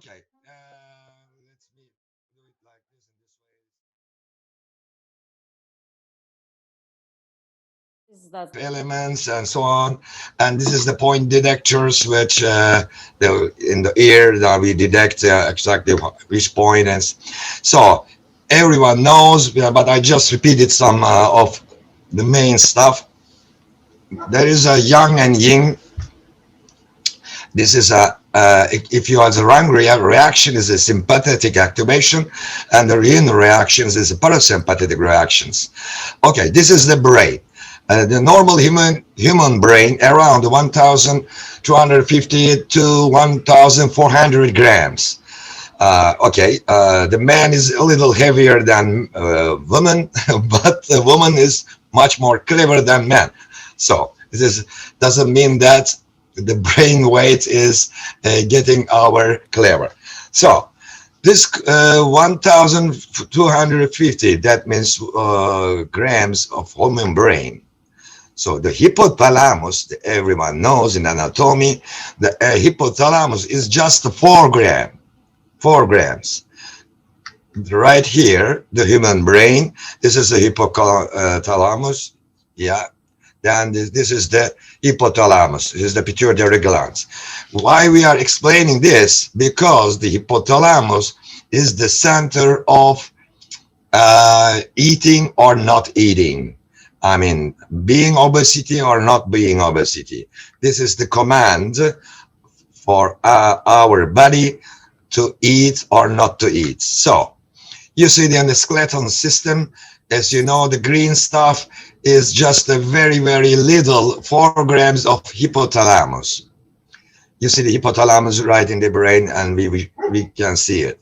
Okay, let me do it like this in this way. Is that Elements and so on, and this is the point detectors, which in the ear that we detect exactly which point is. So everyone knows, but I just repeated some of the main stuff. There is a yang and yin. This is a if you are the wrong reaction is a sympathetic activation, and the yin reactions is a parasympathetic reactions. Okay, this is the brain. The normal human brain around 1,250 to 1,400 grams. The man is a little heavier than woman, but the woman is much more clever than man. So this doesn't mean that the brain weight is getting our clever. So this 1,250, that means grams of human brain. So the hypothalamus, everyone knows in anatomy, the hypothalamus is just 4 grams. Right here, the human brain, this is the hypothalamus. Yeah. Then this is the hypothalamus. This is the pituitary glands. Why we are explaining this? Because the hypothalamus is the center of eating or not eating. I mean, being obesity or not being obesity. This is the command for our body to eat or not to eat. So you see in the skeleton system, as you know, the green stuff is just a very, very little 4 grams of hypothalamus. You see the hypothalamus right in the brain, and we can see it.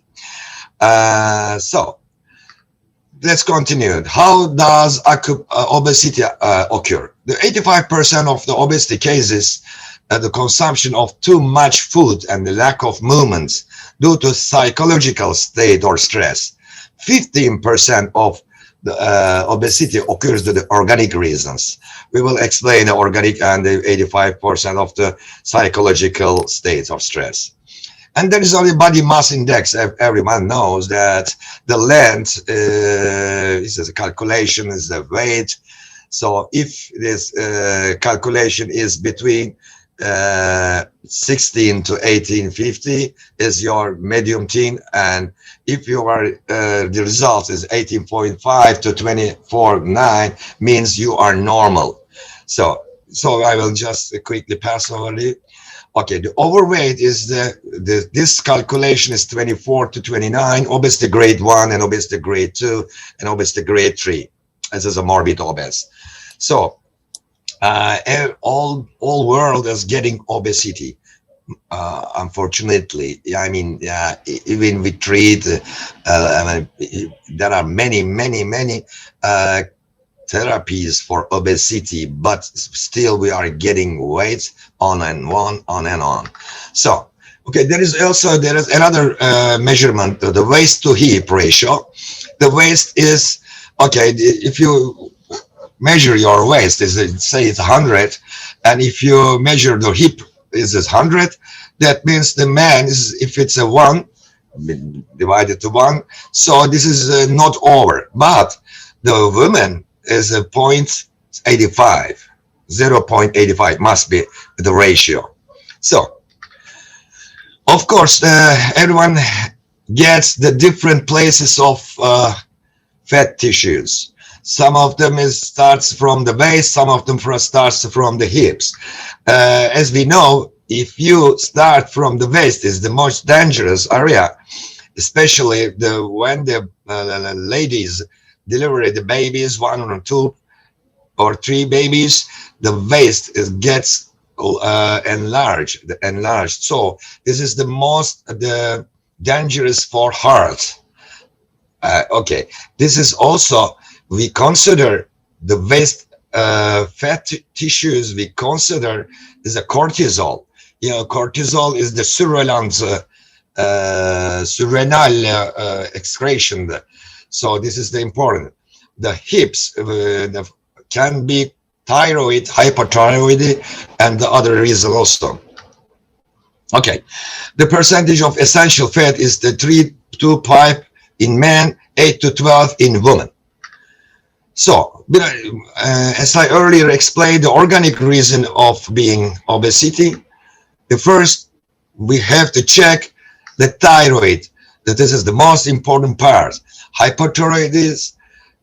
So let's continue. How does obesity occur? The 85% of the obesity cases, the consumption of too much food and the lack of movements due to psychological state or stress. 15% of the obesity occurs due to organic reasons. We will explain the organic and the 85% of the psychological states of stress. And there is only body mass index. Everyone knows that the length is a calculation, is the weight. So if this calculation is between 16 to 1850 is your medium thin, and if you are the result is 18.5 to 24.9 means you are normal. So I will just quickly pass over it. Okay, the overweight is this calculation is 24 to 29, obesity grade 1 and obesity grade 2 and obesity grade 3. This is a morbid obese. So all world is getting obesity. Unfortunately, I mean, even we treat, I mean, there are many therapies for obesity, but still we are getting weight on and on. So, okay, there is another measurement, the waist to hip ratio. The waist is, okay, if you measure your waist, say it's 100, and if you measure the hip is 100, that means the man is, if it's a 1, divided to 1, so this is not over, but the woman is a 0.85, 0.85 must be the ratio. So of course everyone gets the different places of fat tissues. Some of them starts from the waist, some of them starts from the hips. As we know, if you start from the waist, is the most dangerous area, especially when the ladies deliver the babies, 1 or 2 or 3 babies, the waist gets enlarged. So this is the dangerous for heart. Okay, this is also, we consider the waist fat tissues, we consider is a cortisol. You know, cortisol is the surrenal excretion. So this is the important. The hips can be thyroid, hypothyroid, and the other reason also. Okay, the percentage of essential fat is the 3 to 5 in men, 8 to 12 in women. So, as I earlier explained, the organic reason of being obesity, the first, we have to check the thyroid. That this is the most important part. Hypothyroidism,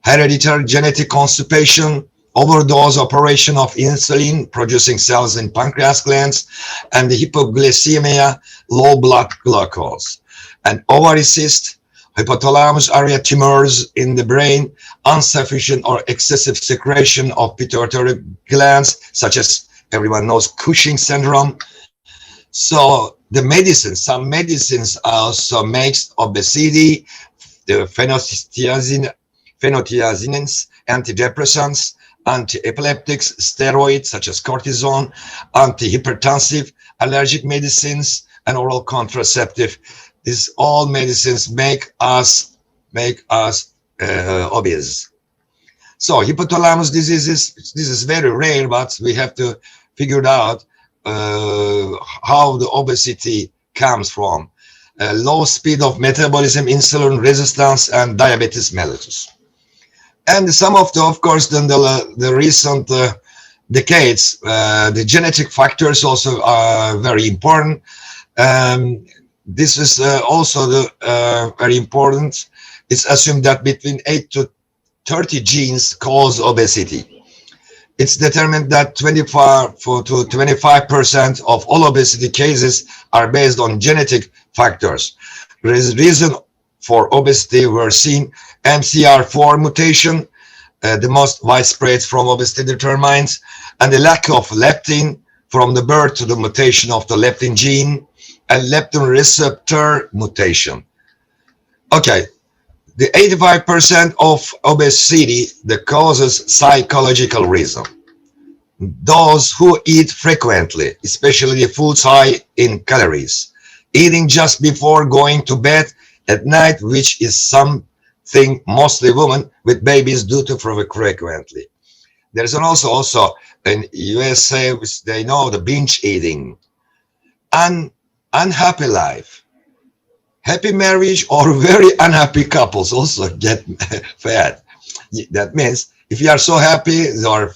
hereditary genetic constipation, overdose operation of insulin producing cells in pancreas glands, and the hypoglycemia, low blood glucose, and ovary cyst, hypothalamus area tumors in the brain, insufficient or excessive secretion of pituitary glands, such as everyone knows Cushing syndrome. So the medicines, some medicines also makes obesity, the phenothiazines, antidepressants, anti-epileptics, steroids such as cortisone, antihypertensive, allergic medicines, and oral contraceptive. These all medicines make us obese. So hypothalamus diseases, this is very rare, but we have to figure it out how the obesity comes from. Low speed of metabolism, insulin resistance, and diabetes mellitus. And some of the, of course, then the recent decades, the genetic factors also are very important. This is also very important. It's assumed that between 8 to 30 genes cause obesity. It's determined that 25 to 25% of all obesity cases are based on genetic factors. Reason for obesity were seen MCR4 mutation, the most widespread from obesity determines, and the lack of leptin from the birth to the mutation of the leptin gene, and leptin receptor mutation. Okay, the 85% of obesity, the causes psychological reason. Those who eat frequently, especially the foods high in calories, eating just before going to bed at night, which is something mostly women with babies do to frequently. There's also in USA, which they know the binge eating, unhappy life, happy marriage, or very unhappy couples also get fat. That means if you are so happy, or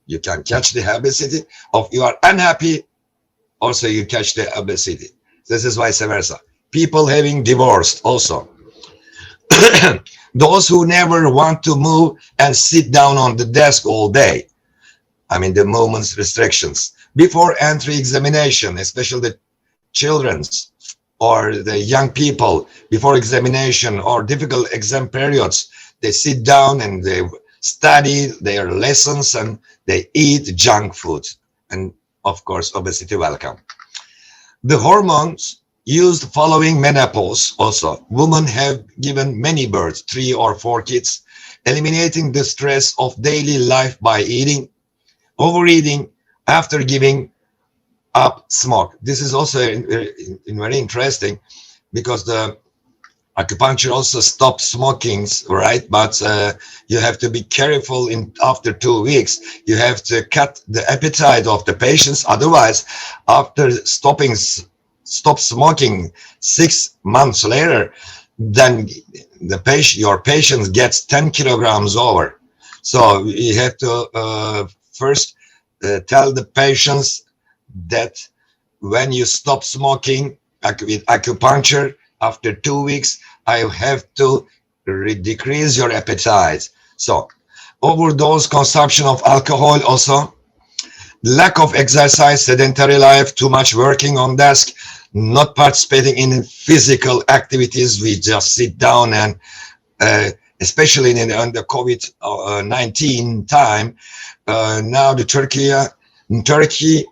you can catch the obesity. If you are unhappy, also you catch the obesity. This is vice versa. People having divorced also. Those who never want to move and sit down on the desk all day. I mean, the movement's restrictions. Before entry examination, especially the children's or the young people, before examination or difficult exam periods, they sit down and they study their lessons and they eat junk food. And of course, obesity welcome. The hormones used following menopause also. Women have given many births, 3 or 4 kids, eliminating the stress of daily life by eating, overeating after giving up smoke. This is also very interesting because the acupuncture also stops smoking, right? But you have to be careful. After 2 weeks, you have to cut the appetite of the patients. Otherwise, after stop smoking 6 months later, then your patient gets 10 kilograms over. So you have to first tell the patients that when you stop smoking with acupuncture, after 2 weeks, I have to decrease your appetite. So overdose consumption of alcohol also, lack of exercise, sedentary life, too much working on desk, not participating in physical activities. We just sit down and especially in the COVID-19 time, now in Turkey,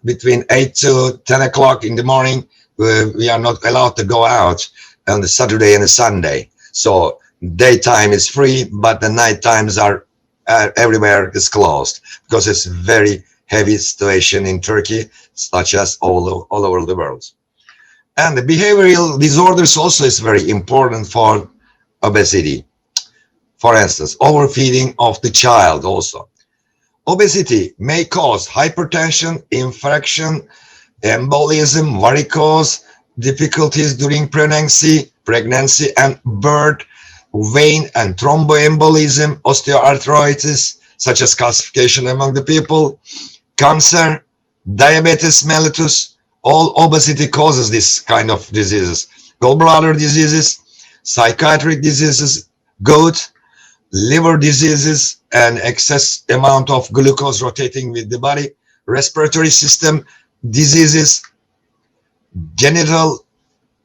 between 8 to 10 o'clock in the morning, we are not allowed to go out on the Saturday and the Sunday. So daytime is free, but the night times are everywhere is closed because it's very heavy situation in Turkey, such as all over the world. And the behavioral disorders also is very important for obesity. For instance, overfeeding of the child also. Obesity may cause hypertension, infection, embolism, varicose, difficulties during pregnancy and birth, vein and thromboembolism, osteoarthritis, such as calcification among the people, cancer, diabetes mellitus, all obesity causes this kind of diseases, gallbladder diseases, psychiatric diseases, gout, liver diseases, and excess amount of glucose rotating with the body, respiratory system diseases, genital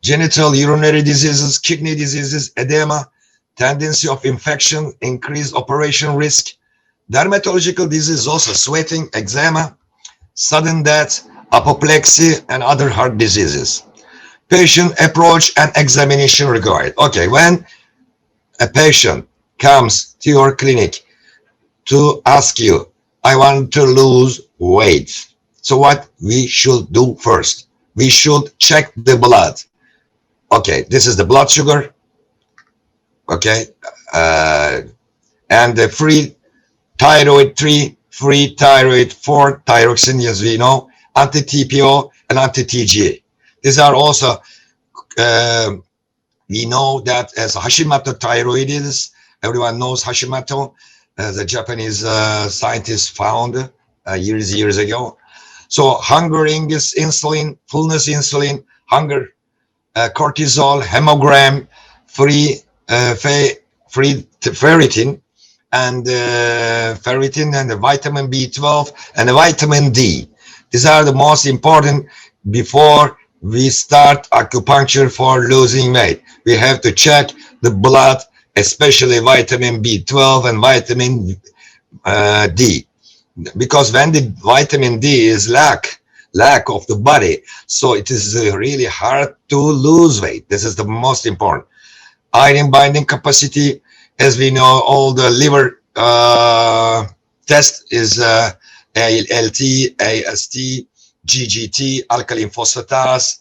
urinary diseases, kidney diseases, edema, tendency of infection, increased operation risk, dermatological disease also, sweating, eczema, sudden death, apoplexy, and other heart diseases. Patient approach and examination required. Okay, when a patient comes to your clinic to ask you, I want to lose weight. So what we should do first? We should check the blood. Okay, this is the blood sugar. Okay, and the free thyroid 3, free thyroid 4, thyroxine, as we know, anti-TPO and anti-TGA. These are also, we know that as Hashimoto thyroiditis, everyone knows Hashimoto, the Japanese scientist found years ago. So hunger insulin, fullness insulin, hunger cortisol, hemogram, free ferritin, and ferritin, and the vitamin B12 and the vitamin D. These are the most important before we start acupuncture for losing weight. We have to check the blood, especially vitamin B12 and vitamin D, because when the vitamin D is lack of the body, so it is really hard to lose weight. This is the most important. Iron binding capacity, as we know, all the liver test is ALT, AST, GGT, alkaline phosphatase,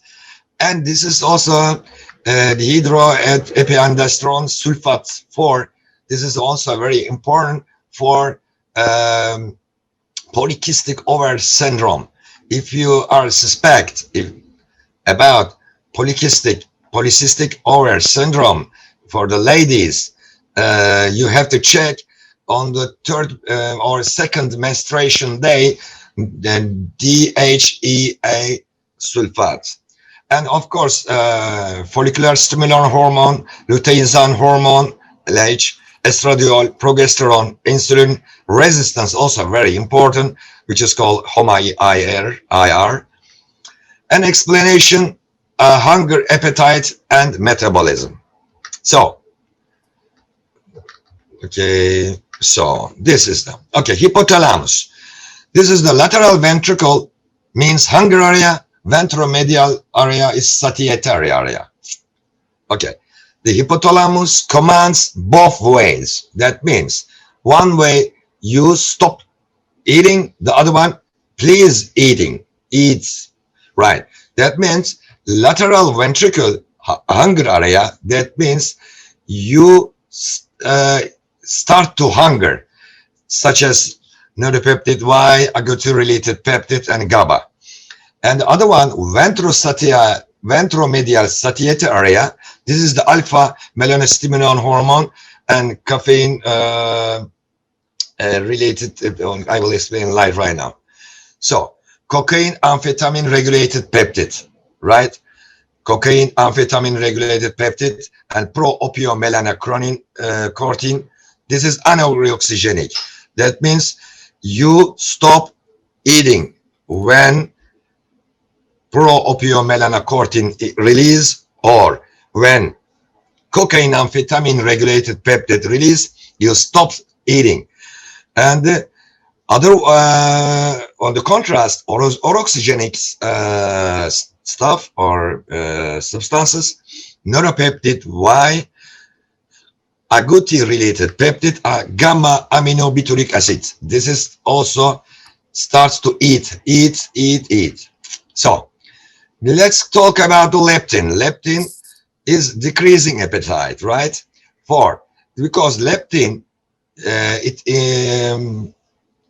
and this is also dehydroepiandrosterone sulfate 4. This is also very important for polycystic ovary syndrome. If you are suspect about polycystic ovary syndrome for the ladies, you have to check on the third or second menstruation day, then DHEA sulfate. And of course, follicular stimulant hormone, luteinizing hormone, LH, estradiol, progesterone, insulin resistance, also very important, which is called HOMA-IR. An explanation, hunger, appetite, and metabolism. So, okay, so this is the, okay, hypothalamus. This is the lateral ventricle, means hunger area, ventromedial area is satiety area. Okay, the hypothalamus commands both ways. That means one way you stop eating, the other one, please eats, right? That means lateral ventricle hunger area, that means you start to hunger, such as neuropeptide Y, agouti-related peptide, and GABA. And the other one, ventromedial satiety area, this is the alpha melanostimulant hormone and caffeine related, I will explain live right now. So, cocaine, amphetamine regulated peptide, right? Cocaine, amphetamine regulated peptide, and pro-opiomelanocortin. This is anoreoxygenic. That means you stop eating when pro-opiomelanocortin release, or when cocaine, amphetamine regulated peptide release, you stop eating. And other, on the contrast, oroxygenic stuff or substances, neuropeptide Y, agouti-related peptide, gamma aminobutyric acid. This is also starts to eat. So let's talk about the leptin. Leptin is decreasing appetite, right? Because leptin it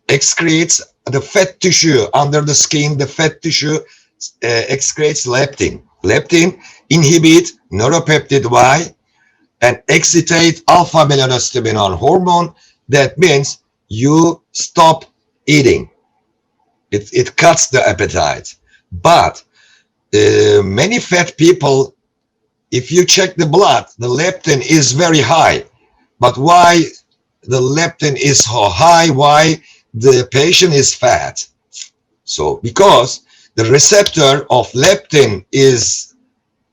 excretes the fat tissue under the skin. The fat tissue excretes leptin. Leptin inhibits neuropeptide Y and excitate alpha melanostimulant hormone. That means you stop eating. It cuts the appetite. But many fat people, if you check the blood, the leptin is very high. But why the leptin is so high? Why the patient is fat? So because the receptor of leptin is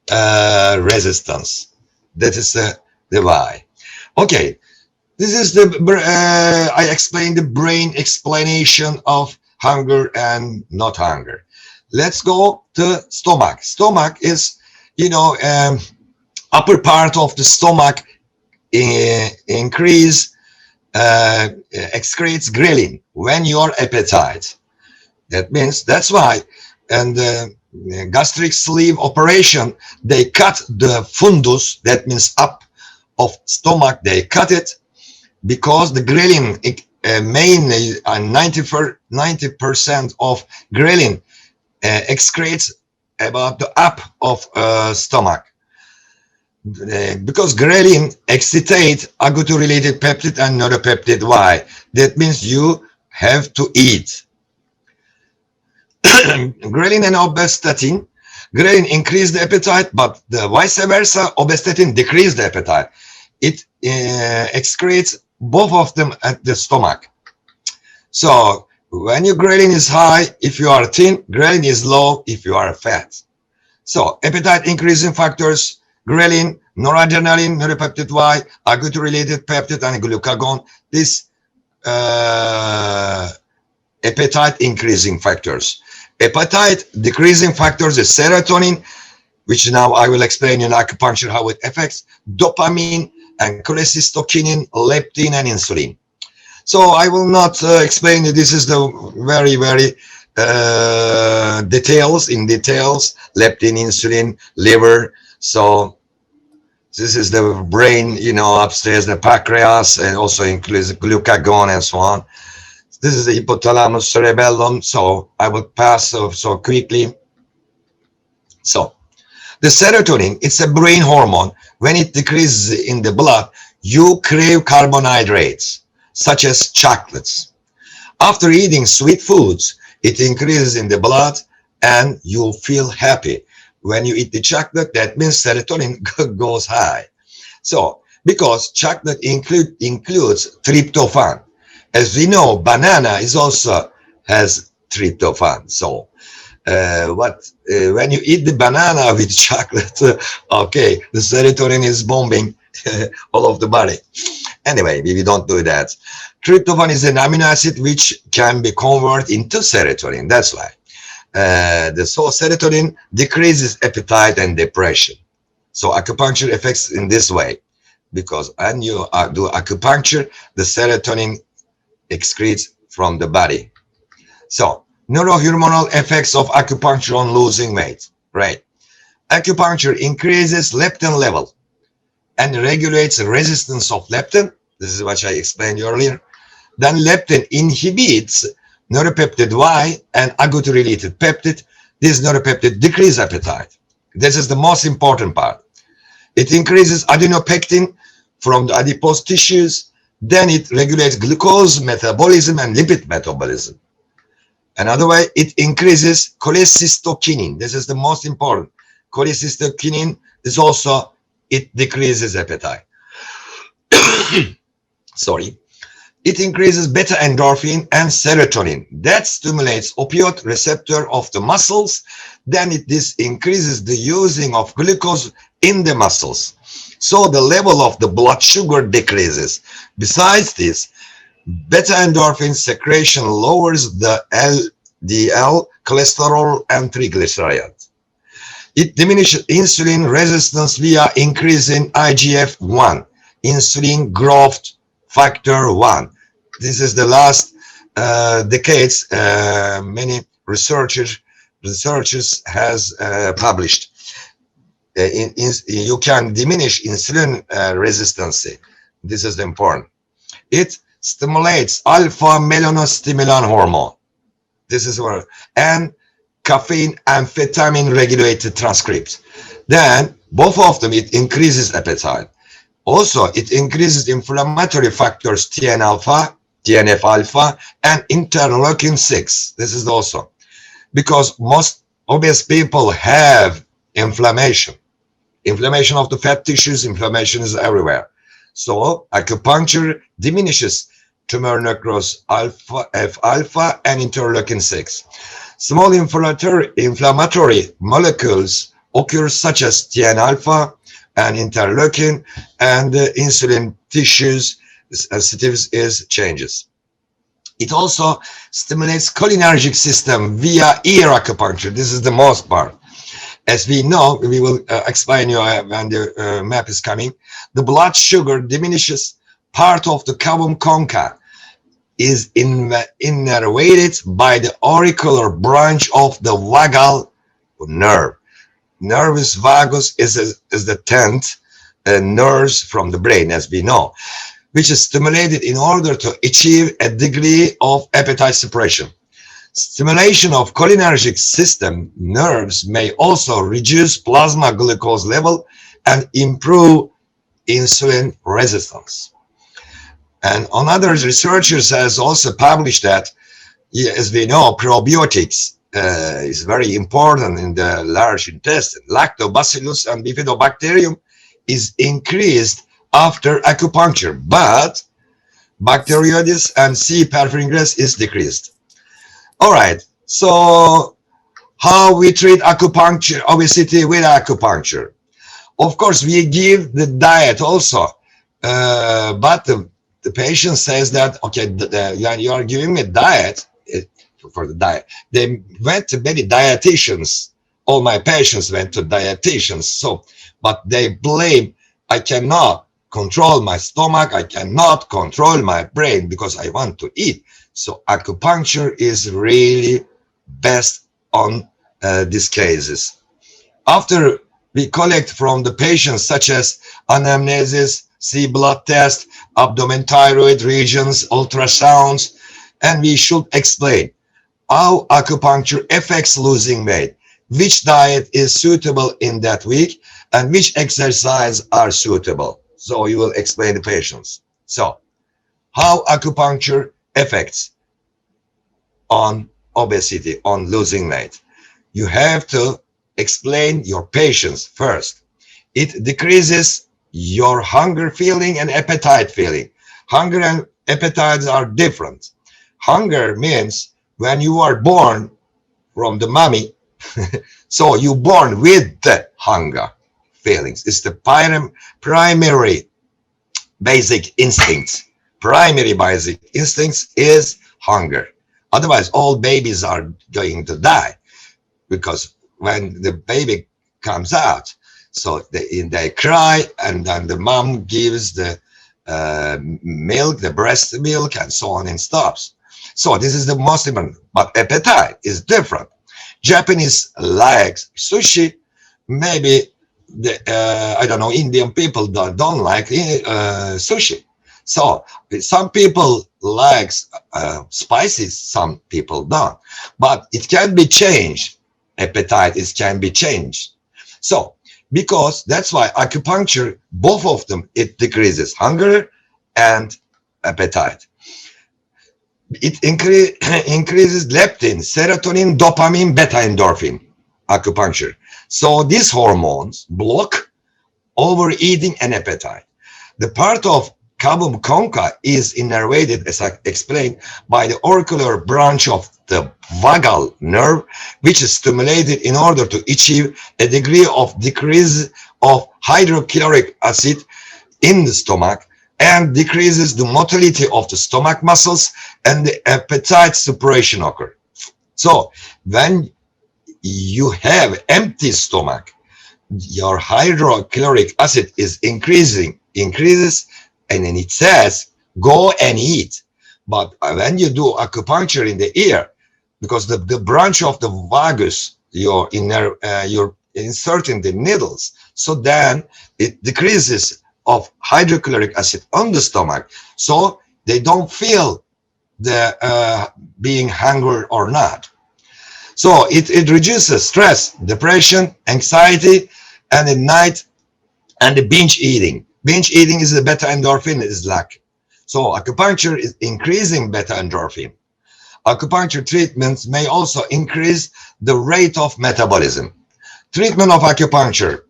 resistance. That is the why. Okay, this is the I explained the brain explanation of hunger and not hunger. Let's go to stomach. Stomach is, upper part of the stomach excretes ghrelin when your appetite. That means that's why. And gastric sleeve operation, they cut the fundus, that means up of stomach, they cut it because the ghrelin, mainly 90% of ghrelin excretes about the up of stomach. Because ghrelin excitate aguto-related peptide and neuropeptide Y. That means you have to eat. Ghrelin and obestatin. Ghrelin increase the appetite, but the vice versa, obestatin decrease the appetite. It excretes both of them at the stomach. So when your ghrelin is high, if you are thin, ghrelin is low if you are fat. So appetite increasing factors, ghrelin, noradrenaline, neuropeptide Y, aguto-related peptide, and glucagon. This appetite increasing factors. Appetite decreasing factors is serotonin, which now I will explain in acupuncture how it affects, dopamine, and cholecystokinin, leptin, and insulin. So I will not explain it. This is the very, very details, leptin, insulin, liver. So this is the brain, upstairs, the pancreas, and also includes glucagon and so on. This is the hypothalamus, cerebellum. So I will pass so quickly. So the serotonin, it's a brain hormone. When it decreases in the blood, you crave carbohydrates, such as chocolates. After eating sweet foods, it increases in the blood and you feel happy. When you eat the chocolate, that means serotonin goes high. So, because chocolate includes tryptophan. As we know, banana is also has tryptophan. So, when you eat the banana with chocolate, okay, the serotonin is bombing all of the body. Anyway, we don't do that. Tryptophan is an amino acid which can be converted into serotonin. That's why. So serotonin decreases appetite and depression. So acupuncture affects in this way, because when you do acupuncture, the serotonin excretes from the body. So neurohormonal effects of acupuncture on losing weight, right? Acupuncture increases leptin level and regulates the resistance of leptin. This is what I explained earlier. Then leptin inhibits neuropeptide Y and aguto-related peptide. This neuropeptide decreases appetite. This is the most important part. It increases adenopectin from the adipose tissues. Then it regulates glucose metabolism and lipid metabolism. Another way, it increases cholecystokinin. This is the most important. Cholecystokinin is also, it decreases appetite. Sorry. It increases beta endorphin and serotonin. That stimulates opioid receptor of the muscles. Then this increases the using of glucose in the muscles. So the level of the blood sugar decreases. Besides this, beta endorphin secretion lowers the LDL, cholesterol, and triglycerides. It diminishes insulin resistance via increasing IGF-1, insulin growth factor 1. This is the last decades many researchers has published. You can diminish insulin resistance. This is important. It stimulates alpha melanostimulant hormone. This is where, and caffeine, amphetamine regulated transcripts. Then both of them, it increases appetite. Also, it increases inflammatory factors TN-alpha, TNF-alpha, and interleukin-6. This is also because most obese people have inflammation. Inflammation of the fat tissues, inflammation is everywhere. So acupuncture diminishes tumor necrosis alpha, F-alpha, and interleukin-6. Small inflammatory molecules occur such as TN-alpha and interleukin, and insulin tissues sensitivities is changes. It also stimulates cholinergic system via ear acupuncture. This is the most part. As we know, we will explain you when the map is coming. The blood sugar diminishes. Part of the cavum concha is innervated by the auricular branch of the vagal nerve. Nervus vagus is the 10th nerves from the brain, as we know, which is stimulated in order to achieve a degree of appetite suppression. Stimulation of cholinergic system nerves may also reduce plasma glucose level and improve insulin resistance. And another researchers has also published that, as we know, probiotics is very important in the large intestine. Lactobacillus and bifidobacterium is increased after acupuncture, but Bacteroides and C. perfringens is decreased. All right, so how we treat acupuncture, obesity with acupuncture? Of course, we give the diet also, but the patient says that, okay, when you are giving me diet, for the diet, they went to many dietitians. All my patients went to dietitians, so, but they blame, I cannot control my stomach, I cannot control my brain because I want to eat. So acupuncture is really best on these cases. After we collect from the patients such as anamnesis, see blood test, abdomen, thyroid regions, ultrasounds, and we should explain how acupuncture affects losing weight, which diet is suitable in that week, and which exercise are suitable. So you will explain the patients. So how acupuncture affects on obesity, on losing weight. You have to explain your patients first. It decreases your hunger feeling and appetite feeling. Hunger and appetites are different. Hunger means when you are born from the mommy, so you born with the hunger feelings. It's the primary basic instincts. Primary basic instincts is hunger. Otherwise, all babies are going to die, because when the baby comes out, so they cry, and then the mom gives the milk, the breast milk, and so on, and stops. So this is the most important. But appetite is different. Japanese likes sushi. Maybe the I don't know, Indian people don't like sushi. So some people like spices, some people don't. But it can be changed. Appetite can be changed. So because that's why acupuncture, both of them, it decreases hunger and appetite. It increases leptin, serotonin, dopamine, beta endorphin, acupuncture. So these hormones block overeating and appetite. The part of cavum concha is innervated, as I explained, by the auricular branch of the vagal nerve, which is stimulated in order to achieve a degree of decrease of hydrochloric acid in the stomach, and decreases the motility of the stomach muscles, and the appetite suppression occur. So when you have empty stomach, your hydrochloric acid is increases, and then it says, go and eat. But when you do acupuncture in the ear, because the branch of the vagus, you're inserting the needles, so then it decreases of hydrochloric acid on the stomach, so they don't feel the being hungry or not. So it reduces stress, depression, anxiety, and at night, and the binge eating. Binge eating is the beta endorphin is lack. So acupuncture is increasing beta endorphin. Acupuncture treatments may also increase the rate of metabolism. Treatment of acupuncture.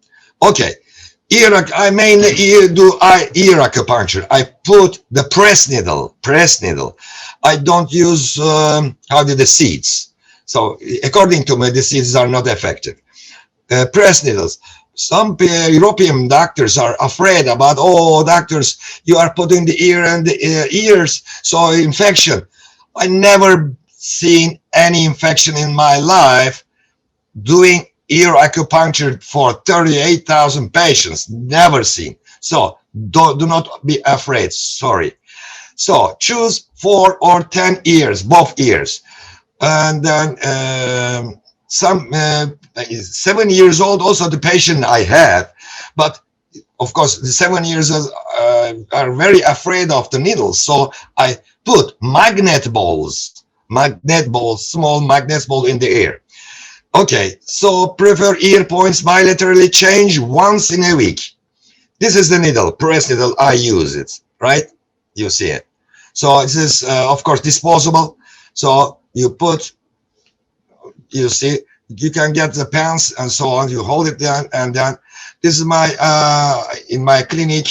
Okay, I mainly do ear acupuncture. I put the press needle. I don't use the seeds. So according to me, the seeds are not effective. Press needles. Some European doctors are afraid about, oh, doctors, you are putting the ear and the ears, so infection. I never seen any infection in my life doing ear acupuncture for 38,000 patients. Never seen. So do not be afraid. Sorry. So choose 4 or 10 ears, both ears. And then some 7 years old, also the patient I had, but of course the 7 years old are very afraid of the needles. So I put magnet balls, small magnet ball in the ear. Okay, so prefer ear points bilaterally change once in a week. This is the needle, press needle, I use it, right? You see it. So this is, of course, disposable. So you put, you see, you can get the pens and so on. You hold it down, and then this is my, in my clinic,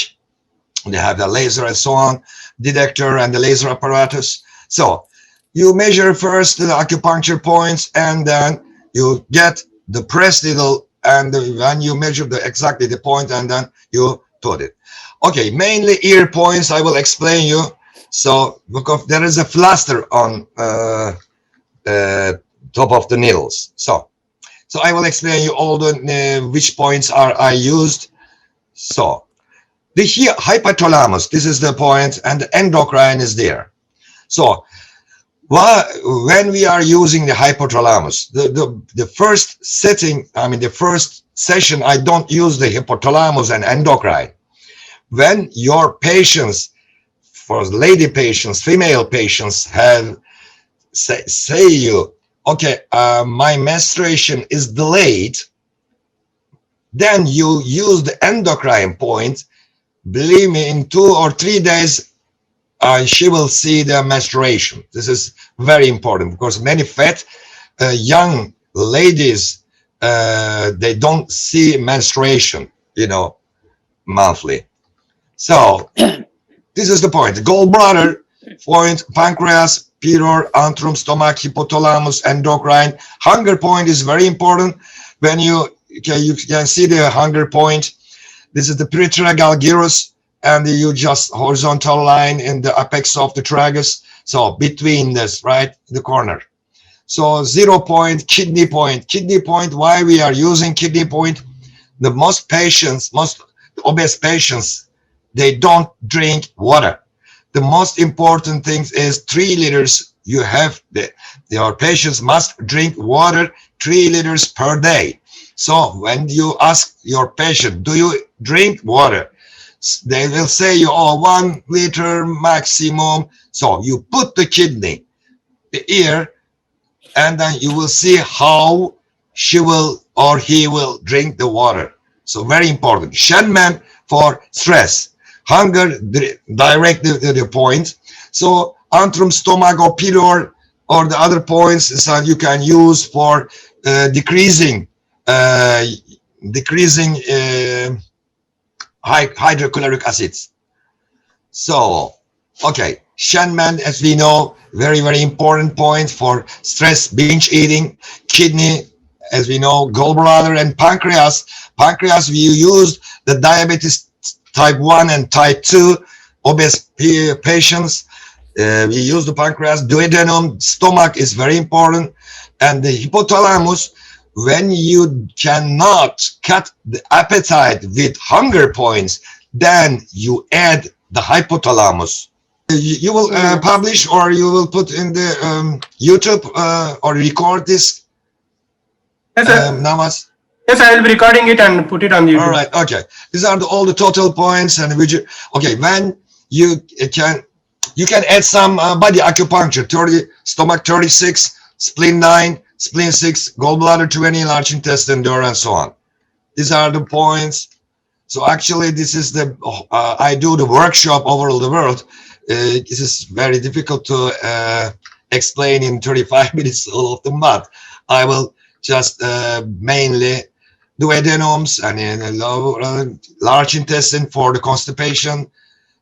they have the laser and so on, detector and the laser apparatus. So you measure first the acupuncture points, and then you get the press needle, and when you measure exactly the point, and then you put it. Okay, mainly ear points, I will explain you. So because there is a fluster on top of the needles. So I will explain you all the which points I used. So the hypothalamus, this is the point, and the endocrine is there. So when we are using the hypothalamus, the first setting, I mean the first session, I don't use the hypothalamus and endocrine. When your patients, for lady patients, female patients, have say you, okay, my menstruation is delayed, then you use the endocrine point. Believe me, in 2 or 3 days, she will see the menstruation. This is very important because many fat young ladies, they don't see menstruation, monthly. So this is the point. Gallbladder point, pancreas, pylori, antrum, stomach, hypothalamus, endocrine. Hunger point is very important. When you can see the hunger point. This is the pretragal gyrus, and you just horizontal line in the apex of the tragus. So between this, right, the corner. So 0 point, kidney point. Kidney point, why we are using kidney point? The most obese patients, they don't drink water. The most important thing is 3 liters. You have your patients must drink water 3 liters per day. So when you ask your patient, do you drink water? They will say you, 1 liter maximum. So you put the kidney, the ear, and then you will see how she will or he will drink the water. So very important. Shenman for stress. Hunger, direct the point. So antrum, stomach, or pylori, or the other points that you can use for decreasing hydrochloric acids. So, okay, Shenman, as we know, very, very important point for stress, binge eating, kidney, as we know, gallbladder, and pancreas. Pancreas, we used the diabetes type 1 and type 2 obese patients. We use the pancreas, duodenum, stomach is very important, and the hypothalamus. When you cannot cut the appetite with hunger points, then you add the hypothalamus. You will publish, or you will put in the YouTube or record this? Yes, Namas? Yes, I will be recording it and put it on YouTube. All right, okay. These are all the total points, and okay, when you can add some body acupuncture, 30, stomach 36, spleen 9, spleen 6, gallbladder 20, large intestine, door, and so on. These are the points. So actually, this is the I do the workshop over all the world. This is very difficult to explain in 35 minutes all of them, but I will just mainly do adenomes and in large intestine for the constipation,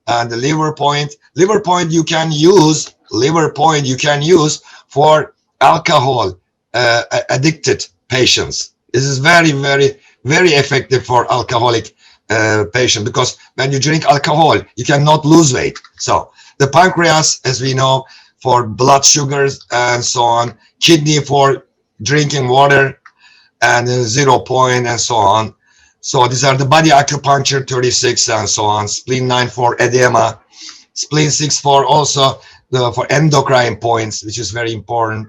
and the liver point. Liver point you can use. Liver point you can use for alcohol addicted patients. This is very, very, very effective for alcoholic patient, because when you drink alcohol, you cannot lose weight. So the pancreas, as we know, for blood sugars and so on, kidney for drinking water, and 0 point and so on. So these are the body acupuncture 36 and so on. Spleen 9 for edema, spleen 6 for also for endocrine points, which is very important.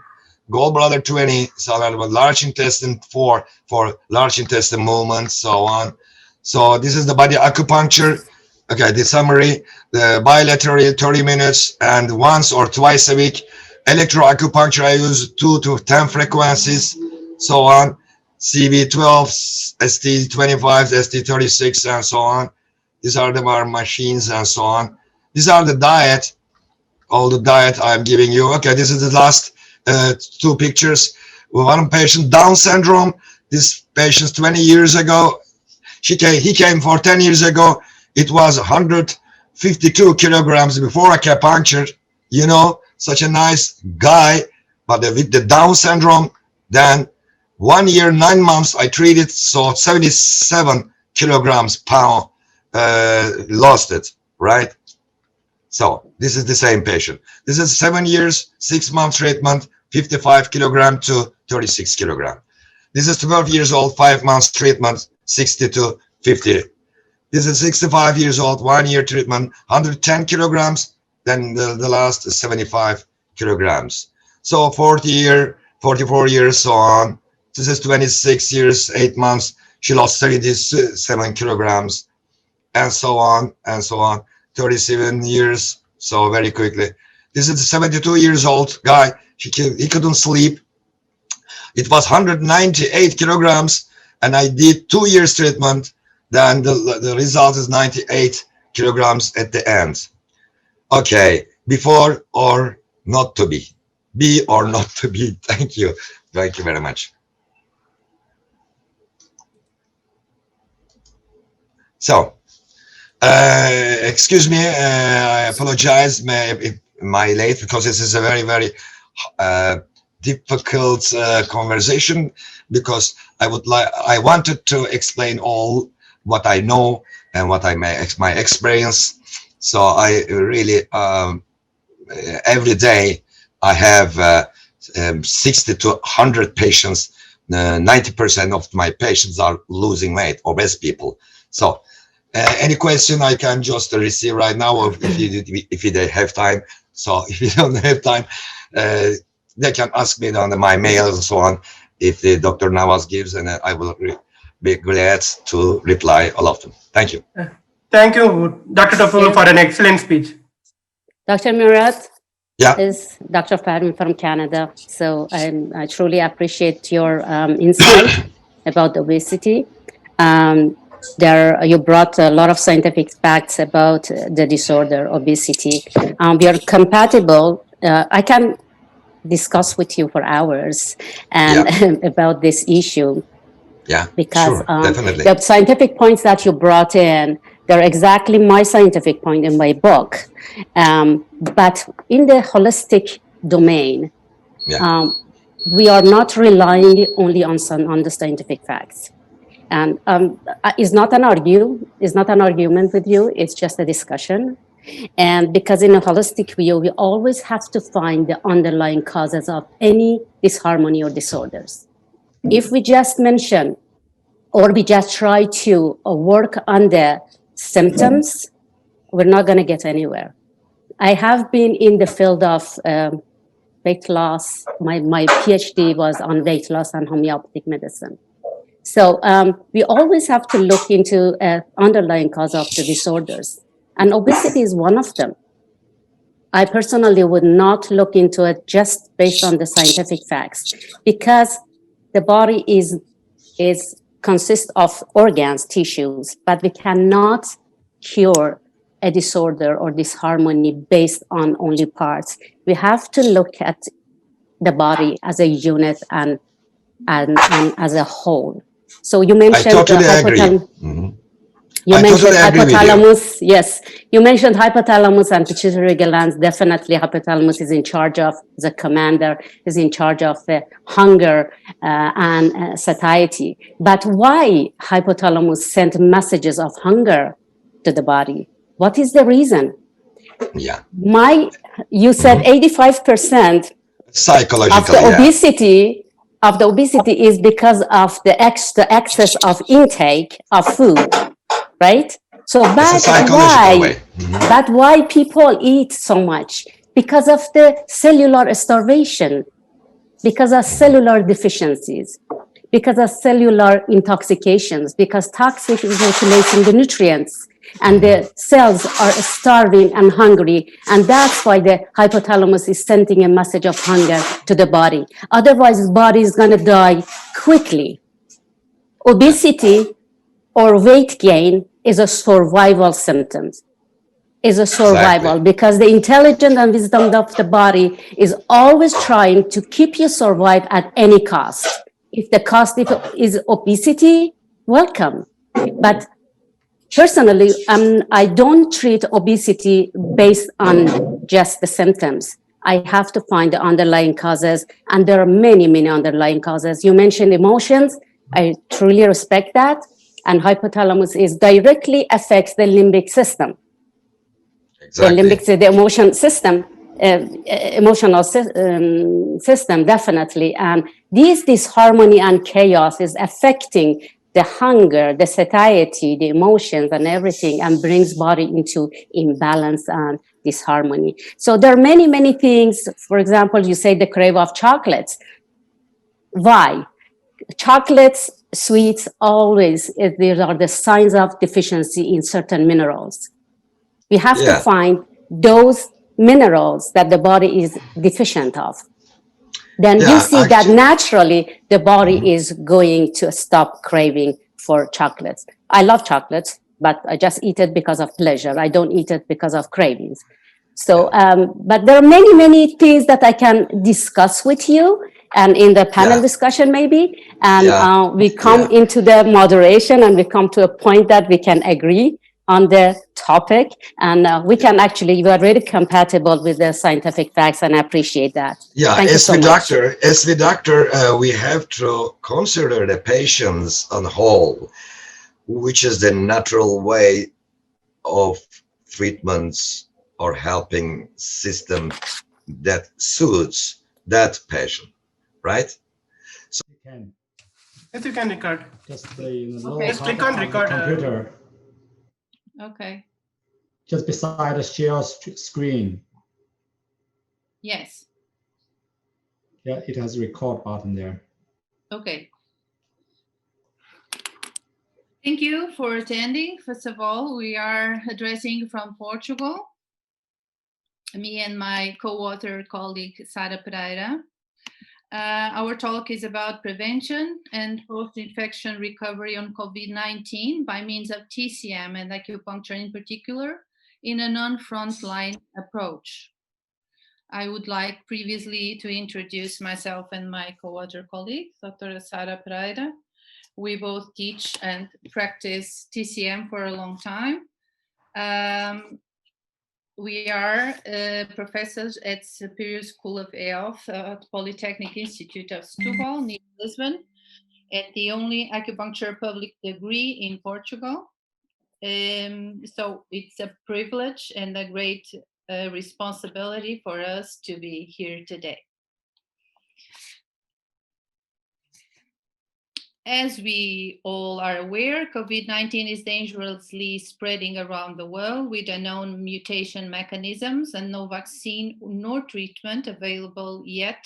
Gallbladder 20, so large intestine 4 for large intestine movement, so on. So this is the body acupuncture. Okay, the summary, the bilateral 30 minutes and once or twice a week. Electroacupuncture, I use 2 to 10 frequencies, so on. CV12, ST25, ST36, and so on. These are the machines and so on. These are the diet, all the diet I'm giving you. Okay, this is the last 2 pictures. One patient, Down syndrome. This patient 20 years ago, he came for 10 years ago. It was 152 kilograms before acupuncture, you know, such a nice guy, but with the Down syndrome, then 1 year, 9 months, I treated, so 77 kilograms pound lost it, right? So this is the same patient. This is 7 years, 6 months treatment, 55 kilogram to 36 kilogram. This is 12 years old, 5 months treatment, 60 to 50. This is 65 years old, 1 year treatment, 110 kilograms, then the last is 75 kilograms. So 44 years, so on. This is 26 years, 8 months. She lost 37 kilograms, and so on, and so on. 37 years, so very quickly. This is a 72 years old guy. He couldn't sleep. It was 198 kilograms, and I did 2 years treatment. Then the result is 98 kilograms at the end. Okay, before or not to be or not to be. Thank you very much. So, excuse me, I apologize my late, because this is a very, very difficult conversation, because I wanted to explain all what I know and what my experience. So I really every day I have 60 to 100 patients. 90% of my patients are losing weight, obese people. So any question I can just receive right now, or if you have time. So if you don't have time, they can ask me on my mail and so on, if the Dr. Nawaz gives, and I will be glad to reply all of them. Thank you. Thank you, Dr. Tafur, for an excellent speech. Dr. Murat Yeah. is Dr. Fahmi from Canada. So I truly appreciate your insight about obesity. You brought a lot of scientific facts about the disorder, obesity. We are compatible. I can discuss with you for hours and about this issue. Yeah, because sure, definitely. The scientific points that you brought in, they're exactly my scientific point in my book. But in the holistic domain, we are not relying only on the scientific facts. And it's not an argument with you. It's just a discussion. And because in a holistic view, we always have to find the underlying causes of any disharmony or disorders. If we just mention or we just try to work on the symptoms, we're not going to get anywhere. I have been in the field of weight loss. My PhD was on weight loss and homeopathic medicine. So we always have to look into underlying cause of the disorders. And obesity is one of them. I personally would not look into it just based on the scientific facts, because the body is consists of organs, tissues, but we cannot cure a disorder or disharmony based on only parts. We have to look at the body as a unit and as a whole. So you I mentioned the totally agree. hypothalamus. Mhm. You I mentioned totally agree with you. hypothalamus. Yes, you mentioned hypothalamus and pituitary glands. Definitely, hypothalamus is in charge of the commander, is in charge of the hunger and satiety. But why hypothalamus sent messages of hunger to the body? What is the reason? Yeah. You said 85% of the Psychologically, yeah. obesity is because of the excess of intake of food, right? So It's a psychological way. Mhm. but why people eat so much? Because of the cellular starvation, because of cellular deficiencies, because of cellular intoxications, because toxic is circulating the nutrients and the cells are starving and hungry. And that's why the hypothalamus is sending a message of hunger to the body. Otherwise, the body is going to die quickly. Obesity or weight gain is a survival symptom, is a survival, Exactly. because the intelligence and wisdom of the body is always trying to keep you survive at any cost. If the cost is obesity, welcome. But personally, I don't treat obesity based on just the symptoms. I have to find the underlying causes, and there are many, many underlying causes. You mentioned emotions. I truly respect that. And hypothalamus is directly affects the limbic system. The Exactly. limbic, the emotion system, emotional system, definitely. And this disharmony and chaos is affecting the hunger, the satiety, the emotions, and everything, and brings body into imbalance and disharmony. So there are many, many things. For example, you say the crave of chocolates. Why? Chocolates, sweets, always, there are the signs of deficiency in certain minerals. We have to Yeah. find those minerals that the body is deficient of. Then you Yeah. see that naturally the body is going to stop craving for chocolates. I love chocolates, but I just eat it because of pleasure. I don't eat it because of cravings. So, but there are many, many things that I can discuss with you and in the panel Yeah. discussion maybe. And Yeah. we come Yeah. into the moderation and we come to a point that we can agree on the topic. And we are really compatible with the scientific facts, and I appreciate that. Yeah, Thank you so much. as the doctor, we have to consider the patients on whole, which is the natural way of treatments or helping system that suits that patient, right? You can Yes, you can record. just in the lower Okay. Just part click on of the record. computer, Okay. just beside the share screen. Yes. Yeah, it has a record button there. Okay. Thank you for attending. First of all, we are addressing from Portugal, me and my co-author colleague Sara Pereira. Our talk is about prevention and post-infection recovery on COVID-19 by means of TCM and acupuncture in particular in a non-frontline approach. I would like previously to introduce myself and my co-author colleague, Dr. Sara Pereira. We both teach and practice TCM for a long time. We are professors at Superior School of Health at Polytechnic Institute of Setúbal, near Lisbon, and the only acupuncture public degree in Portugal. So it's a privilege and a great responsibility for us to be here today. As we all are aware, COVID-19 is dangerously spreading around the world with unknown mutation mechanisms and no vaccine nor treatment available yet.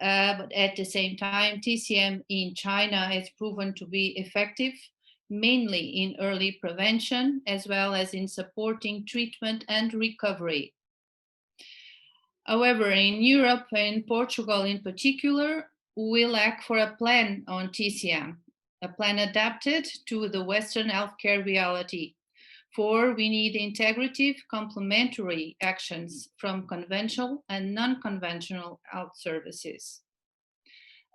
But at the same time, TCM in China has proven to be effective, mainly in early prevention, as well as in supporting treatment and recovery. However, in Europe and Portugal in particular, we lack for a plan on TCM, a plan adapted to the Western healthcare reality. For we need integrative complementary actions from conventional and non-conventional health services.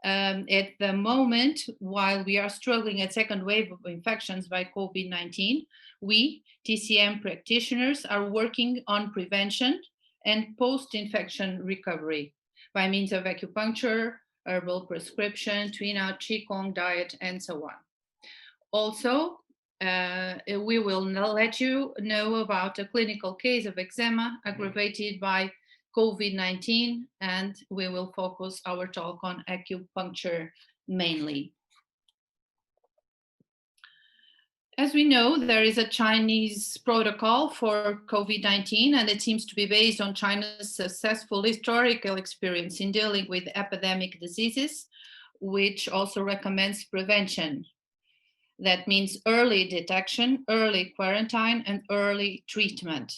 At the moment, while we are struggling a second wave of infections by COVID-19, we, TCM practitioners, are working on prevention and post-infection recovery by means of acupuncture, herbal prescription, twin-out Qigong diet, and so on. Also, we will let you know about a clinical case of eczema aggravated by COVID-19, and we will focus our talk on acupuncture mainly. As we know, there is a Chinese protocol for COVID-19, and it seems to be based on China's successful historical experience in dealing with epidemic diseases, which also recommends prevention. That means early detection, early quarantine, and early treatment.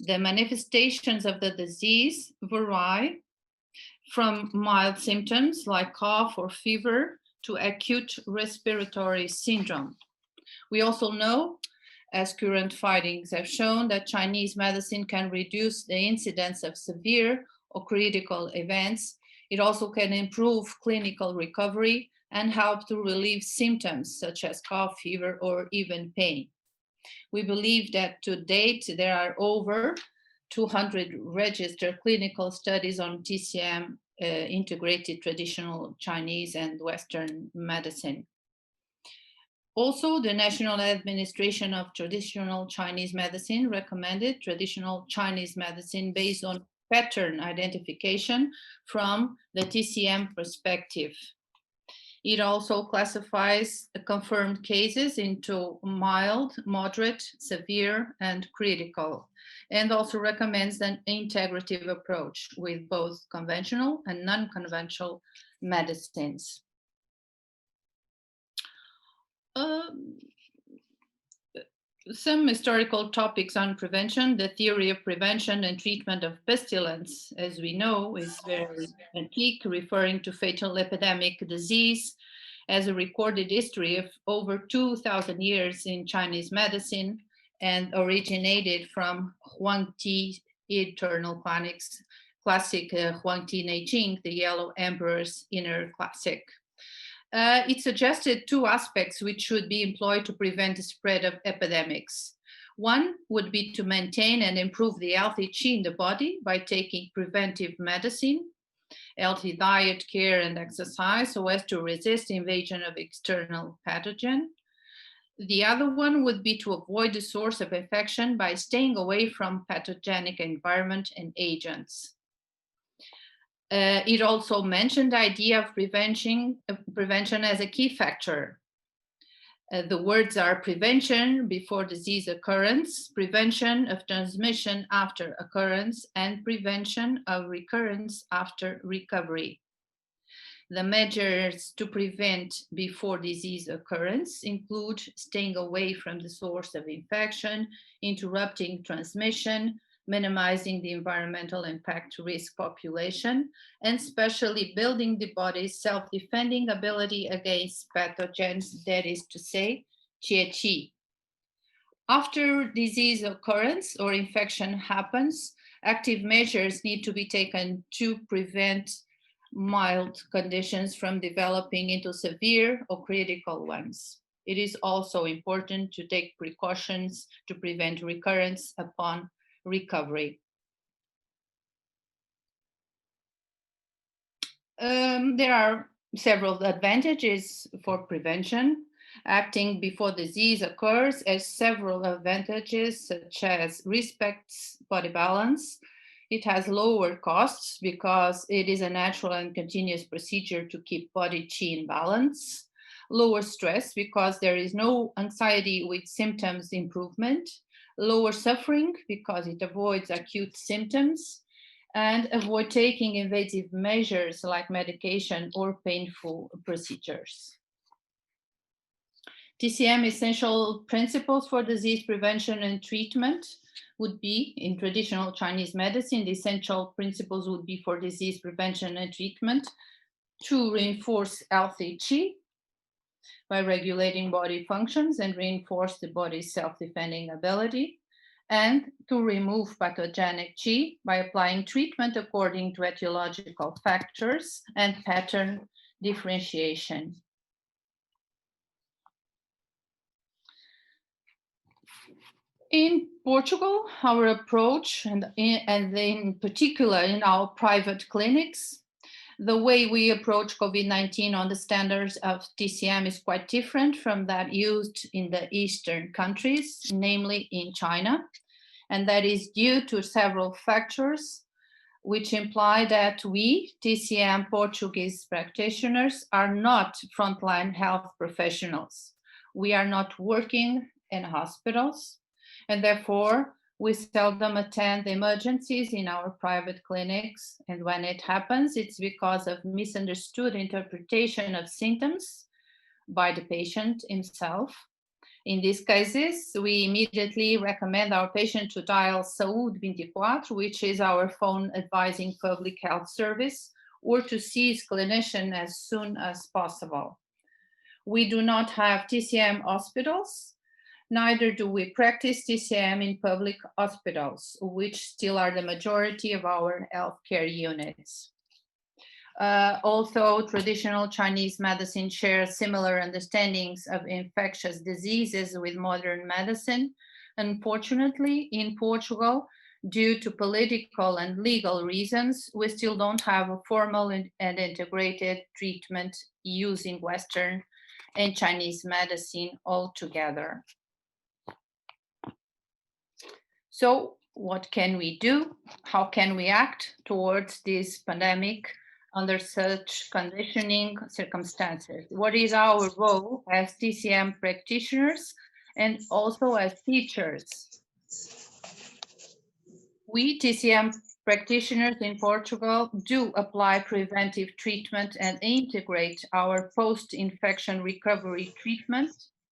The manifestations of the disease vary from mild symptoms like cough or fever to acute respiratory syndrome. We also know, as current findings have shown, that Chinese medicine can reduce the incidence of severe or critical events. It also can improve clinical recovery and help to relieve symptoms such as cough, fever, or even pain. We believe that to date, there are over 200 registered clinical studies on TCM integrated traditional Chinese and Western medicine. Also, the National Administration of Traditional Chinese Medicine recommended traditional Chinese medicine based on pattern identification from the TCM perspective. It also classifies confirmed cases into mild, moderate, severe, and critical, and also recommends an integrative approach with both conventional and non-conventional medicines. Some historical topics on prevention. The theory of prevention and treatment of pestilence, as we know, is very antique, referring to fatal epidemic disease as a recorded history of over 2,000 years in Chinese medicine and originated from Huangti Eternal Classic Huangti Neijing, the Yellow Emperor's Inner Classic. It suggested two aspects which should be employed to prevent the spread of epidemics. One would be to maintain and improve the healthy qi in the body by taking preventive medicine, healthy diet, care, and exercise so as to resist invasion of external pathogen. The other one would be to avoid the source of infection by staying away from pathogenic environment and agents. It also mentioned the idea of prevention as a key factor. The words are prevention before disease occurrence, prevention of transmission after occurrence, and prevention of recurrence after recovery. The measures to prevent before disease occurrence include staying away from the source of infection, interrupting transmission, minimizing the environmental impact to risk population, and especially building the body's self-defending ability against pathogens, that is to say, qi. After disease occurrence or infection happens, active measures need to be taken to prevent mild conditions from developing into severe or critical ones. It is also important to take precautions to prevent recurrence upon recovery. There are several advantages for prevention. Acting before disease occurs has several advantages, such as respects body balance. It has lower costs because it is a natural and continuous procedure to keep body qi in balance. Lower stress because there is no anxiety with symptoms improvement. Lower suffering because it avoids acute symptoms, and avoid taking invasive measures like medication or painful procedures. TCM essential principles for disease prevention and treatment. would be, in traditional Chinese medicine, the essential principles would be for disease prevention and treatment to reinforce healthy qi by regulating body functions and reinforce the body's self-defending ability, and to remove pathogenic qi by applying treatment according to etiological factors and pattern differentiation. In Portugal, our approach, and in particular in our private clinics, the way we approach COVID-19 on the standards of TCM is quite different from that used in the Eastern countries, namely in China. And that is due to several factors, which imply that we, TCM Portuguese practitioners, are not frontline health professionals. We are not working in hospitals, and therefore we seldom attend emergencies in our private clinics. And when it happens, it's because of misunderstood interpretation of symptoms by the patient himself. In these cases, we immediately recommend our patient to dial Saúde 24, which is our phone advising public health service, or to see his clinician as soon as possible. We do not have TCM hospitals, neither do we practice TCM in public hospitals, which still are the majority of our healthcare units. Also, traditional Chinese medicine shares similar understandings of infectious diseases with modern medicine. Unfortunately, in Portugal, due to political and legal reasons, we still don't have a formal and integrated treatment using Western and Chinese medicine altogether. So what can we do? How can we act towards this pandemic under such conditioning circumstances? What is our role as TCM practitioners and also as teachers? We TCM practitioners in Portugal do apply preventive treatment and integrate our post-infection recovery treatment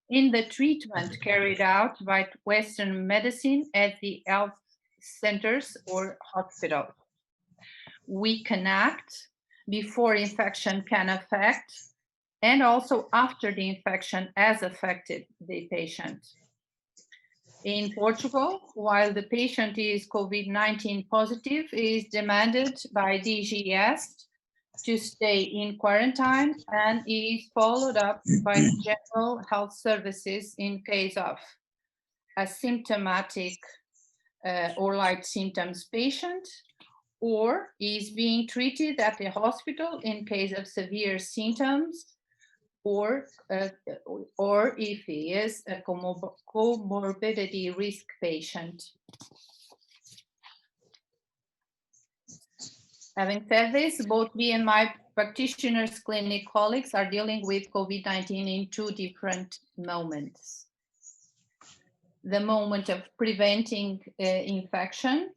in the treatment carried out by Western medicine at the health centers or hospitals. We can act before infection can affect, and also after the infection has affected the patient. In Portugal, while the patient is COVID-19 positive, is demanded by DGS to stay in quarantine and is followed up by general health services in case of asymptomatic or light symptoms patient, or is being treated at the hospital in case of severe symptoms, or if he is a comorbidity risk patient. Having said this, both me and my practitioners' clinic colleagues are dealing with COVID-19 in two different moments. The moment of preventing infection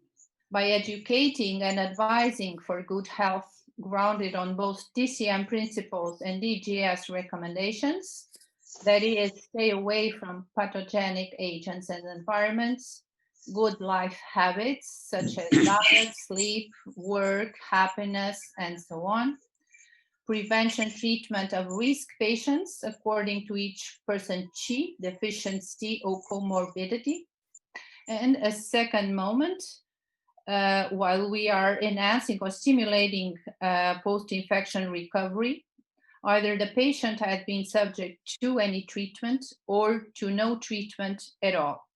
by educating and advising for good health grounded on both TCM principles and DGS recommendations, that is, stay away from pathogenic agents and environments, good life habits such as diet, sleep, work, happiness, and so on, prevention treatment of risk patients according to each person's qi, deficiency, or comorbidity, and a second moment, while we are enhancing or stimulating post-infection recovery, either the patient had been subject to any treatment or to no treatment at all.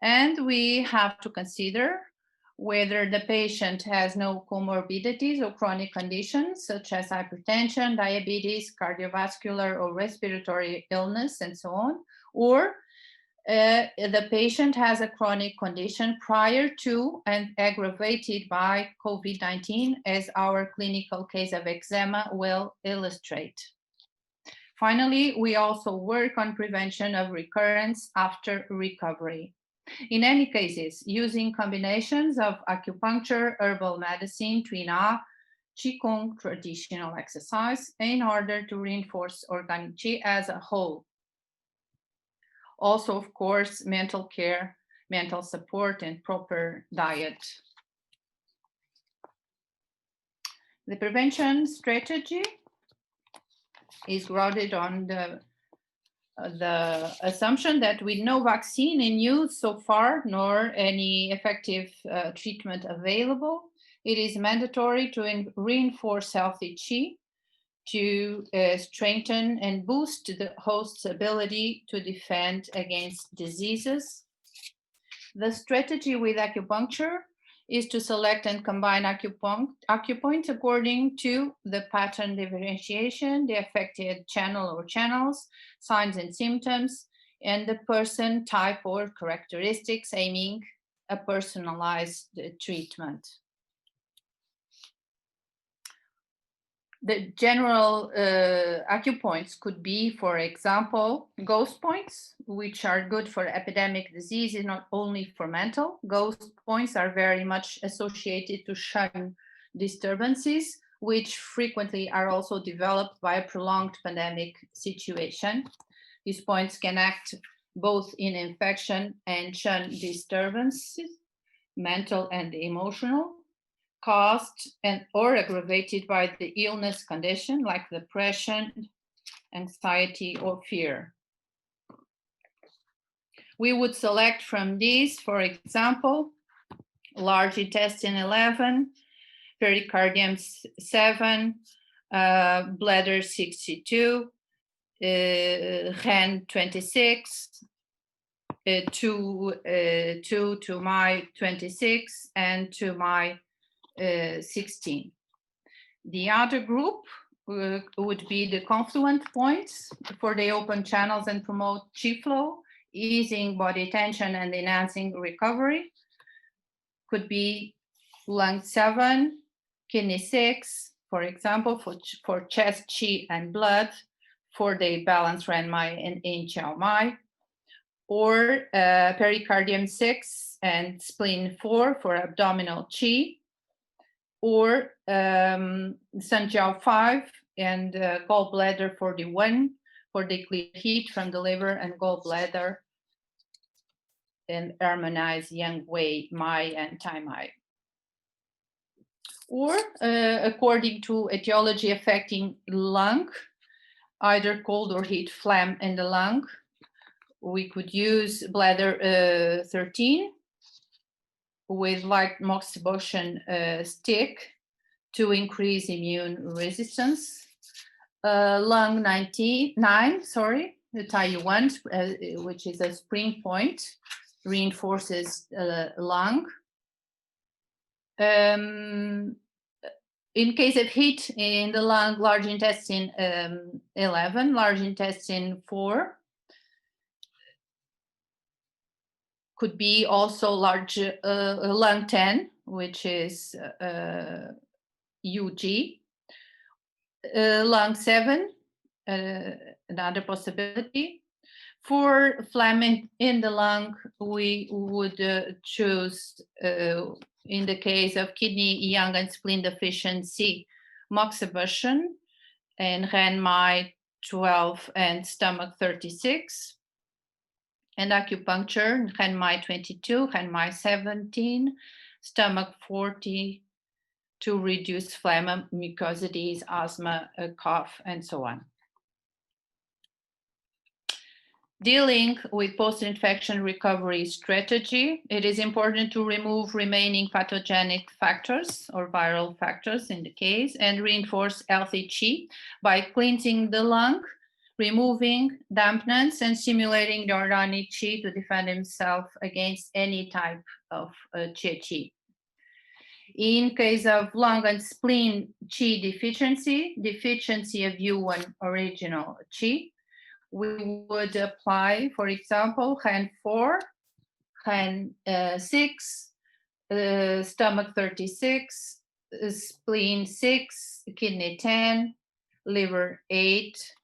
And we have to consider whether the patient has no comorbidities or chronic conditions such as hypertension, diabetes, cardiovascular or respiratory illness, and so on, or the patient has a chronic condition prior to and aggravated by COVID-19, as our clinical case of eczema will illustrate. Finally, we also work on prevention of recurrence after recovery. In any cases, using combinations of acupuncture, herbal medicine, Tuina, Qigong, traditional exercise, in order to reinforce organic Qi as a whole. Also, of course, mental care mental support, and proper diet. The prevention strategy is grounded on the assumption that with no vaccine in use so far, nor any effective treatment available, it is mandatory to reinforce healthy qi to strengthen and boost the host's ability to defend against diseases. The strategy with acupuncture is to select and combine acupoints according to the pattern differentiation, the affected channel or channels, signs and symptoms, and the person type or characteristics, aiming a personalized treatment. The general acupoints could be, for example, ghost points, which are good for epidemic diseases, not only for mental. Ghost points are very much associated to shun disturbances, which frequently are also developed by a prolonged pandemic situation. These points can act both in infection and shun disturbances, mental and emotional, caused and or aggravated by the illness condition like depression, anxiety, or fear. We would select from these, for example, large intestine 11, pericardium 7, bladder 62, REN 26, 2 to my 26, and to my 16. The other group would be the confluent points for the open channels and promote qi flow, easing body tension and enhancing recovery. Could be lung 7, kidney 6, for example, for chest qi and blood, for the balance ren mai and yin chao mai, or pericardium 6 and spleen 4 for abdominal qi, or Sun Jiao 5 and gallbladder 41 for the clear heat from the liver and gallbladder, and harmonize Yang Wei Mai and Tai Mai. Or according to etiology affecting lung, either cold or heat phlegm in the lung, we could use bladder 13 with light moxibustion stick to increase immune resistance. Lung 99, the Taiwan, which is a spring point, reinforces lung. In case of heat in the lung, large intestine 11, large intestine 4, could be also large lung 10, which is UG. Lung 7, another possibility. For phlegm in the lung, we would choose, in the case of kidney, yang, and spleen deficiency, moxibustion, and Ren Mai 12 and stomach 36. And acupuncture, Ren Mai 22, Ren Mai 17, stomach 40, to reduce phlegm, mucosities, asthma, cough, and so on. Dealing with post-infection recovery strategy, it is important to remove remaining pathogenic factors or viral factors in the case, and reinforce healthy qi by cleansing the lung, removing dampness, and stimulating the organic qi to defend himself against any type of qi. In case of lung and spleen qi deficiency of U1 original qi, we would apply, for example, Ren 4, Ren 6, stomach 36, spleen 6, kidney 10, liver 8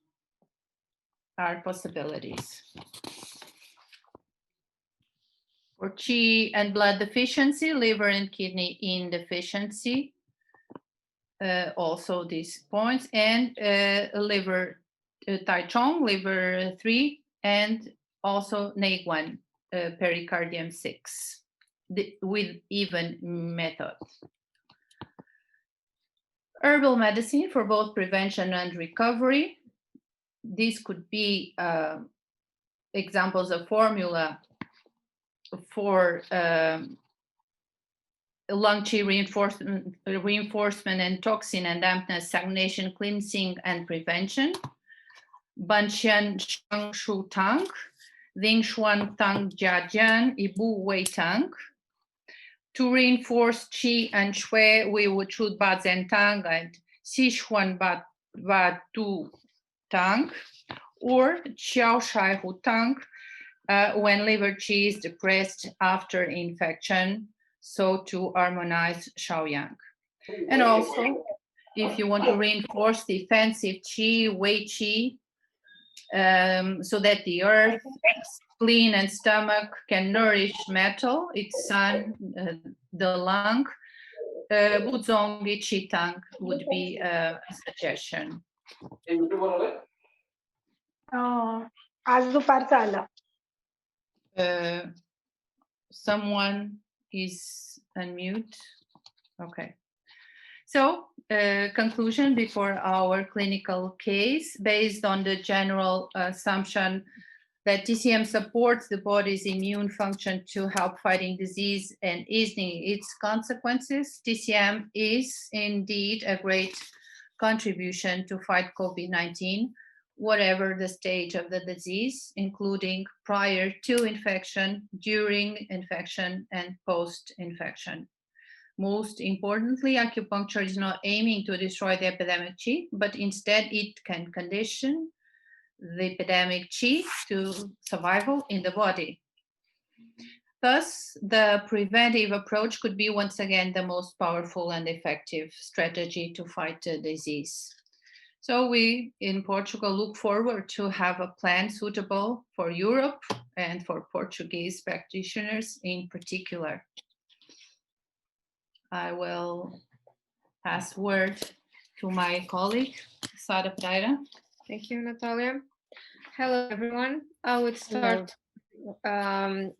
are possibilities. For qi and blood deficiency, liver and kidney yin deficiency, also these points, and liver Tai Chong, liver 3, and also Neg 1 pericardium 6 with even method. Herbal medicine for both prevention and recovery. These could be examples of formula for lung qi reinforcement and toxin and dampness, stagnation, cleansing, and prevention. Ban Qian Shang Shu Tang, Ding Xuan Tang Jia Jian, Ibu Wei Tang. To reinforce qi and shui, we would choose Ba Zhen Tang and Si Xuan Ba Tu Tang, or Qiao Shai Hu Tang when liver qi is depressed after infection, so to harmonize Shaoyang. And also, if you want to reinforce defensive qi, wei qi, so that the earth, spleen, and stomach can nourish metal, its sun, the lung, Buzongi Qi Tang would be a suggestion. आज दुपारचा आला. Someone is unmute. Okay. So, conclusion before our clinical case, based on the general assumption that TCM supports the body's immune function to help fighting disease and easing its consequences, TCM is indeed a great contribution to fight COVID-19, whatever the stage of the disease, including prior to infection, during infection, and post-infection. Most importantly, acupuncture is not aiming to destroy the epidemic qi, but instead it can condition the epidemic qi to survival in the body. Thus, the preventive approach could be once again the most powerful and effective strategy to fight the disease. So we in Portugal look forward to have a plan suitable for Europe and for Portuguese practitioners in particular. I will pass word to my colleague, Sara Pereira. Thank you, Natalia. Hello, everyone. I would start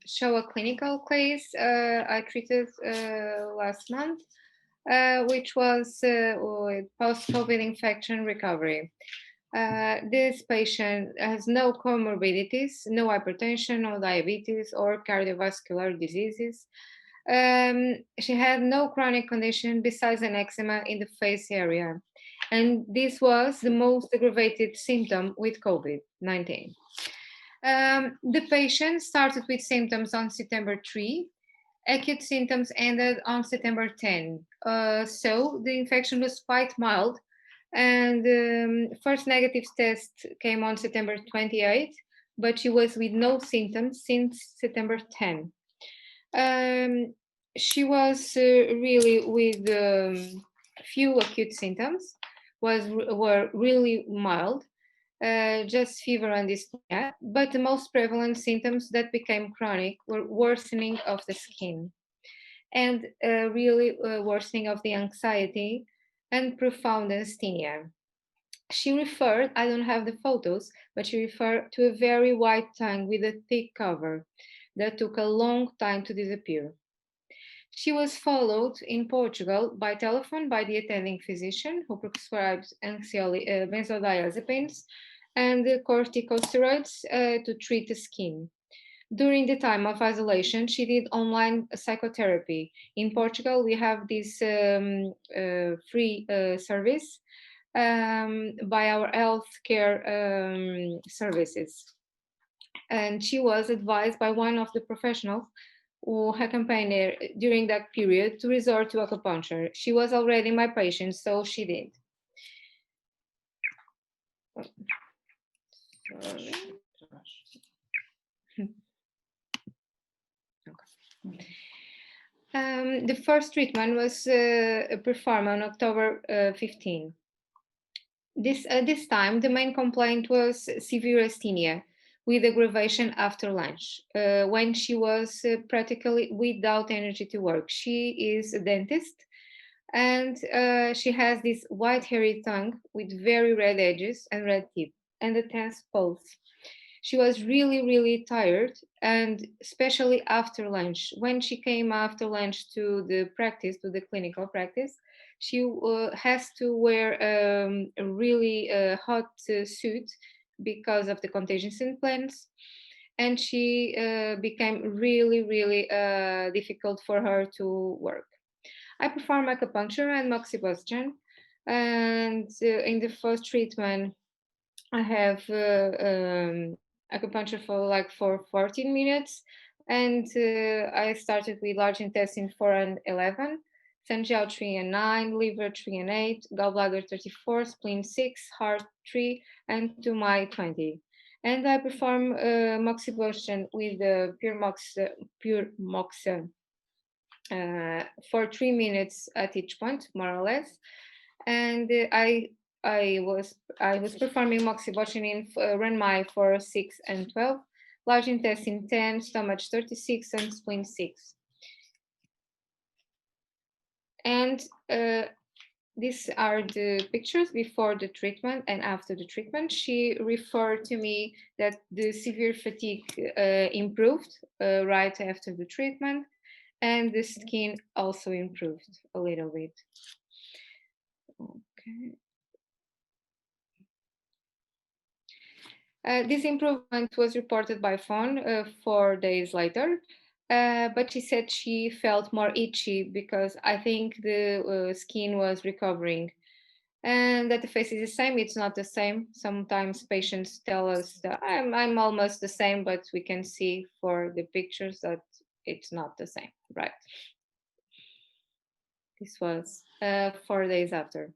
show a clinical case I treated last month, which was with post-COVID infection recovery. This patient has no comorbidities, no hypertension, no diabetes, or cardiovascular diseases. She had no chronic condition besides an eczema in the face area. And this was the most aggravated symptom with COVID-19. The patient started with symptoms on September 3. Acute symptoms ended on September 10. So the infection was quite mild. And the first negative test came on September 28, but she was with no symptoms since September 10. She was really with few acute symptoms, were really mild, just fever and dyspnea, but the most prevalent symptoms that became chronic were worsening of the skin and really worsening of the anxiety and profound asthenia. She referred, I don't have the photos, but she referred to a very white tongue with a thick cover that took a long time to disappear. She was followed in Portugal by telephone by the attending physician who prescribed benzodiazepines and corticosteroids to treat the skin. During the time of isolation, she did online psychotherapy. In Portugal, we have this free service by our healthcare services. And she was advised by one of the professionals who accompanied her during that period to resort to acupuncture. She was already my patient, so she did. The first treatment was performed on October 15. This time, the main complaint was severe asthenia with aggravation after lunch, when she was practically without energy to work. She is a dentist, and she has this white hairy tongue with very red edges and red teeth and a tense pulse. She was really tired, and especially after lunch. When she came after lunch to the clinical practice, she has to wear a really hot suit because of the contingency plans, and she became really difficult for her to work. I perform acupuncture and moxibustion, and in the first treatment, I have acupuncture for 14 minutes, and I started with large intestine 4 and 11, Sanjiao 3 and 9, liver 3 and 8, gallbladder 34, spleen 6, heart 3, and to my 20. And I perform moxibustion with pure mox for 3 minutes at each point, more or less. And I was performing moxibustion in Renmai for 6 and 12, large intestine 10, stomach 36, and spleen 6. And these are the pictures before the treatment and after the treatment. She referred to me that the severe fatigue improved right after the treatment, and the skin also improved a little bit. Okay. This improvement was reported by phone 4 days later, but she said she felt more itchy because I think the skin was recovering, and that the face is the same. It's not the same. Sometimes patients tell us that I'm almost the same, but we can see for the pictures that it's not the same, right? This was 4 days after.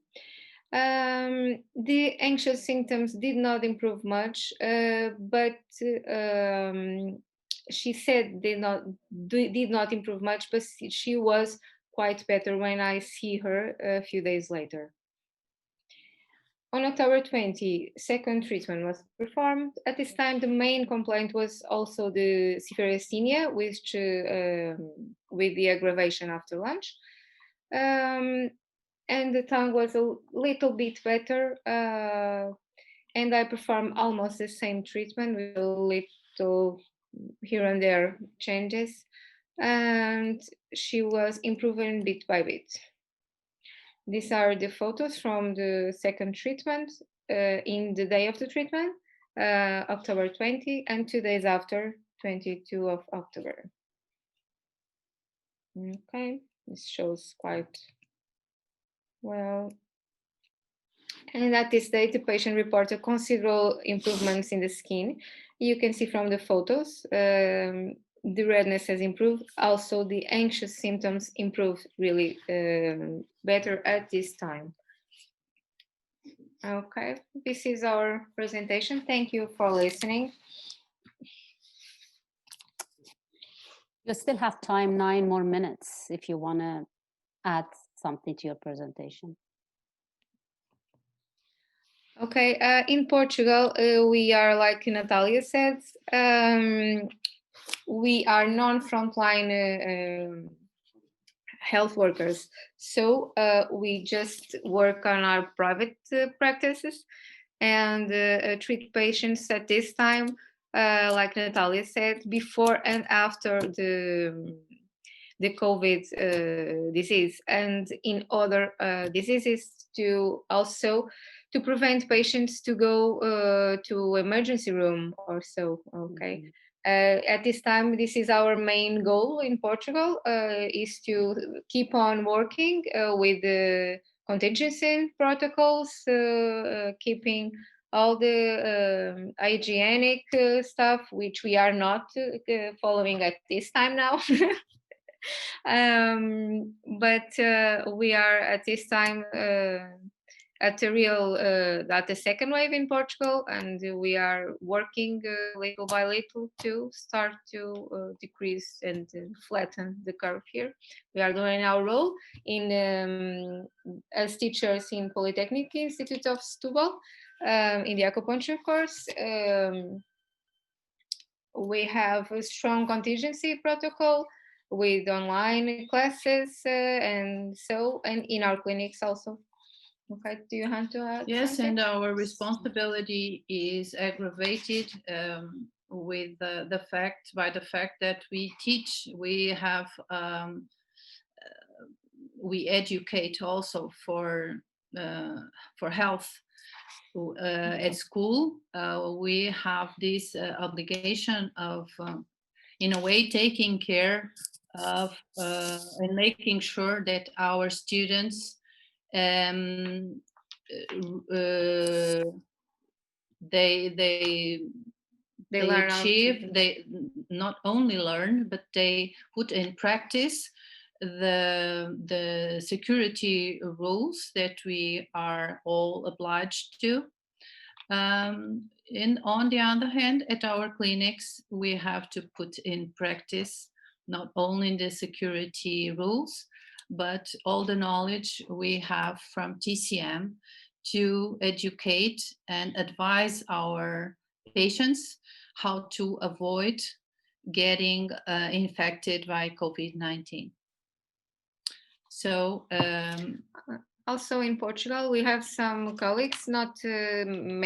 The anxious symptoms did not improve much, but she said did not improve much, but she was quite better when I see her a few days later. On October 20, second treatment was performed. At this time, the main complaint was also the severe asthenia, which with the aggravation after lunch. And the tongue was a little bit better, and I performed almost the same treatment with a little here and there changes, and she was improving bit by bit. These are the photos from the second treatment in the day of the treatment, October 20, and 2 days after, 22 of October. Okay, this shows quite well. And at this date, the patient reported considerable improvements in the skin. You can see from the photos, the redness has improved. Also, the anxious symptoms improved really better at this time. Okay, this is our presentation. Thank you for listening. You still have time, 9 more minutes, if you want to add something to your presentation. Okay, in Portugal, we are, like Natalia said, we are non-frontline health workers. So we just work on our private practices and treat patients at this time, like Natalia said, before and after the COVID disease, and in other diseases to also to prevent patients to go to emergency room or so. Okay. At this time, this is our main goal in Portugal, is to keep on working with the contingency protocols, keeping all the hygienic stuff, which we are not following at this time now. But we are at this time at the second wave in Portugal, and we are working little by little to start to decrease and flatten the curve here. We are doing our role in as teachers in Polytechnic Institute of Setúbal in the acupuncture course. We have a strong contingency protocol with online classes and in our clinics also. Okay, do you want to add Yes, something? and our responsibility is aggravated with the fact that we teach, we educate also for health at school. We have this obligation of, in a way, taking care of and making sure that our students um, uh, they They learn how to achieve, do- they not only learn, but they put in practice the security rules that we are all obliged to. And on the other hand, at our clinics, we have to put in practice not only the security rules, but all the knowledge we have from TCM to educate and advise our patients how to avoid getting infected by COVID-19. So Also in Portugal, we have some colleagues, not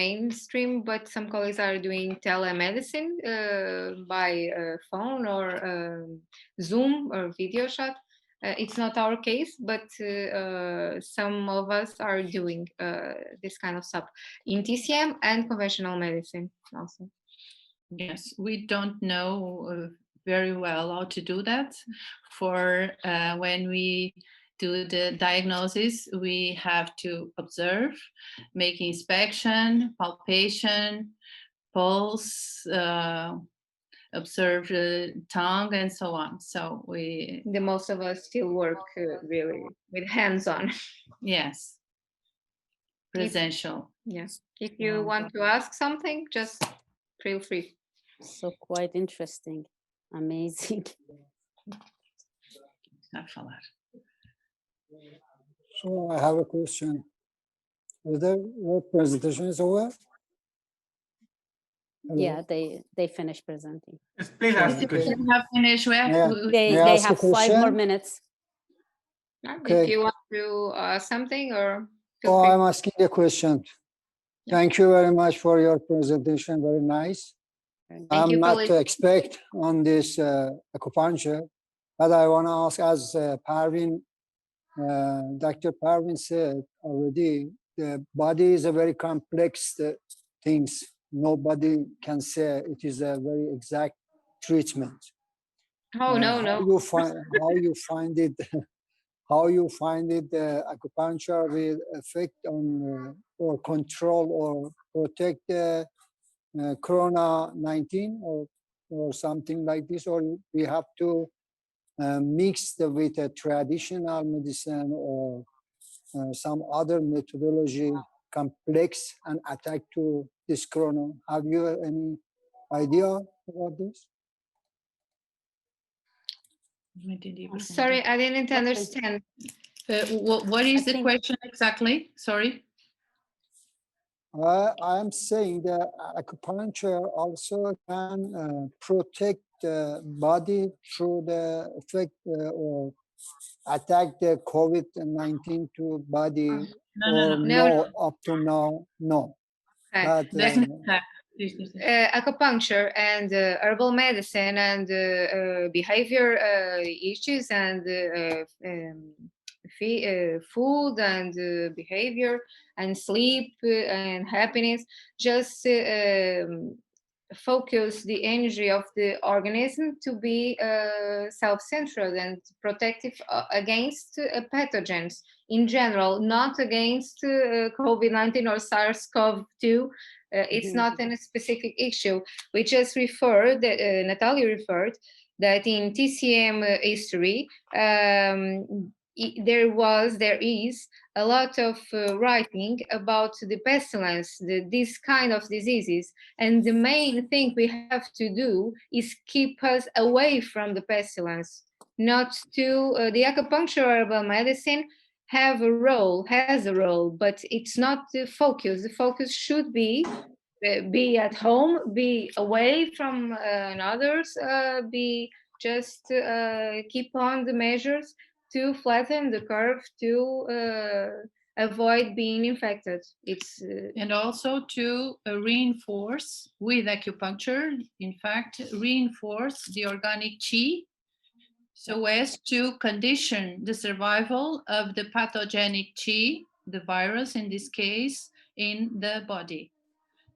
mainstream, but some colleagues are doing telemedicine by phone or Zoom or video chat. It's not our case, but some of us are doing this kind of stuff in TCM and conventional medicine also. yes, we don't know very well how to do that. For when we do the diagnosis, we have to observe, make inspection, palpation, pulse, observe the tongue, and so on. So The most of us still work really with hands-on. yes, presential. Yes. If you want to ask something, just feel free. So quite interesting. Amazing. Not falar. So I have a question. Whether your presentation is over? Hello? Yeah, they finished presenting. Yes, please ask the Okay. question. We have finished. They May I ask a have 5 more question? minutes. Okay. If you want to ask something or feel Oh, free. I'm asking a question. Thank you very much for your presentation. Very nice. Thank I'm you for not listening. expert on this acupuncture, but I want to ask, as Dr. Parvin said already, the body is a very complex things. Nobody can say it is a very exact treatment. Oh, no. How you find it? How you find it? Acupuncture will affect on or control or protect the Corona-19 or something like this, or we have to mix with a traditional medicine or some other methodology complex and attack to this corona. Have you any idea about this? Sorry, I didn't understand. What is I the think- question exactly? Sorry. I'm saying that acupuncture also can protect the body through the effect or attack the COVID-19 to body No. up to now, no. Okay. But, That's not that. Acupuncture and herbal medicine and behavior issues and food and behavior and sleep and happiness just focus the energy of the organism to be self-centered and protective against pathogens in general, not against COVID-19 or SARS-CoV-2. It's not a specific issue. We just referred, Natalia referred, that in TCM history, there is a lot of writing about the pestilence, this kind of diseases. And the main thing we have to do is keep us away from the pestilence, not to the acupuncture herbal medicine has a role, but it's not the focus. The focus should be at home, be away from others, be just keep on the measures to flatten the curve, to avoid being infected. It's and also to reinforce with acupuncture, in fact, reinforce the organic chi so as to condition the survival of the pathogenic chi, the virus in this case, in the body.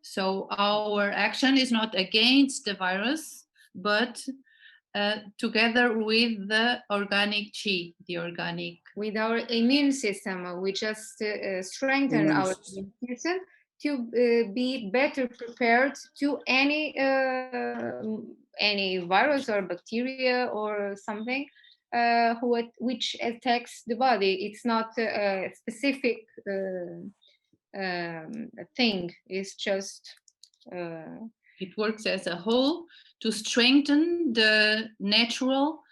So our action is not against the virus, but together with the organic chi, the organic. With our immune system, we just strengthen our immune system to be better prepared to any virus or bacteria or something which attacks the body. It's not a specific thing. It's just it works as a whole to strengthen the natural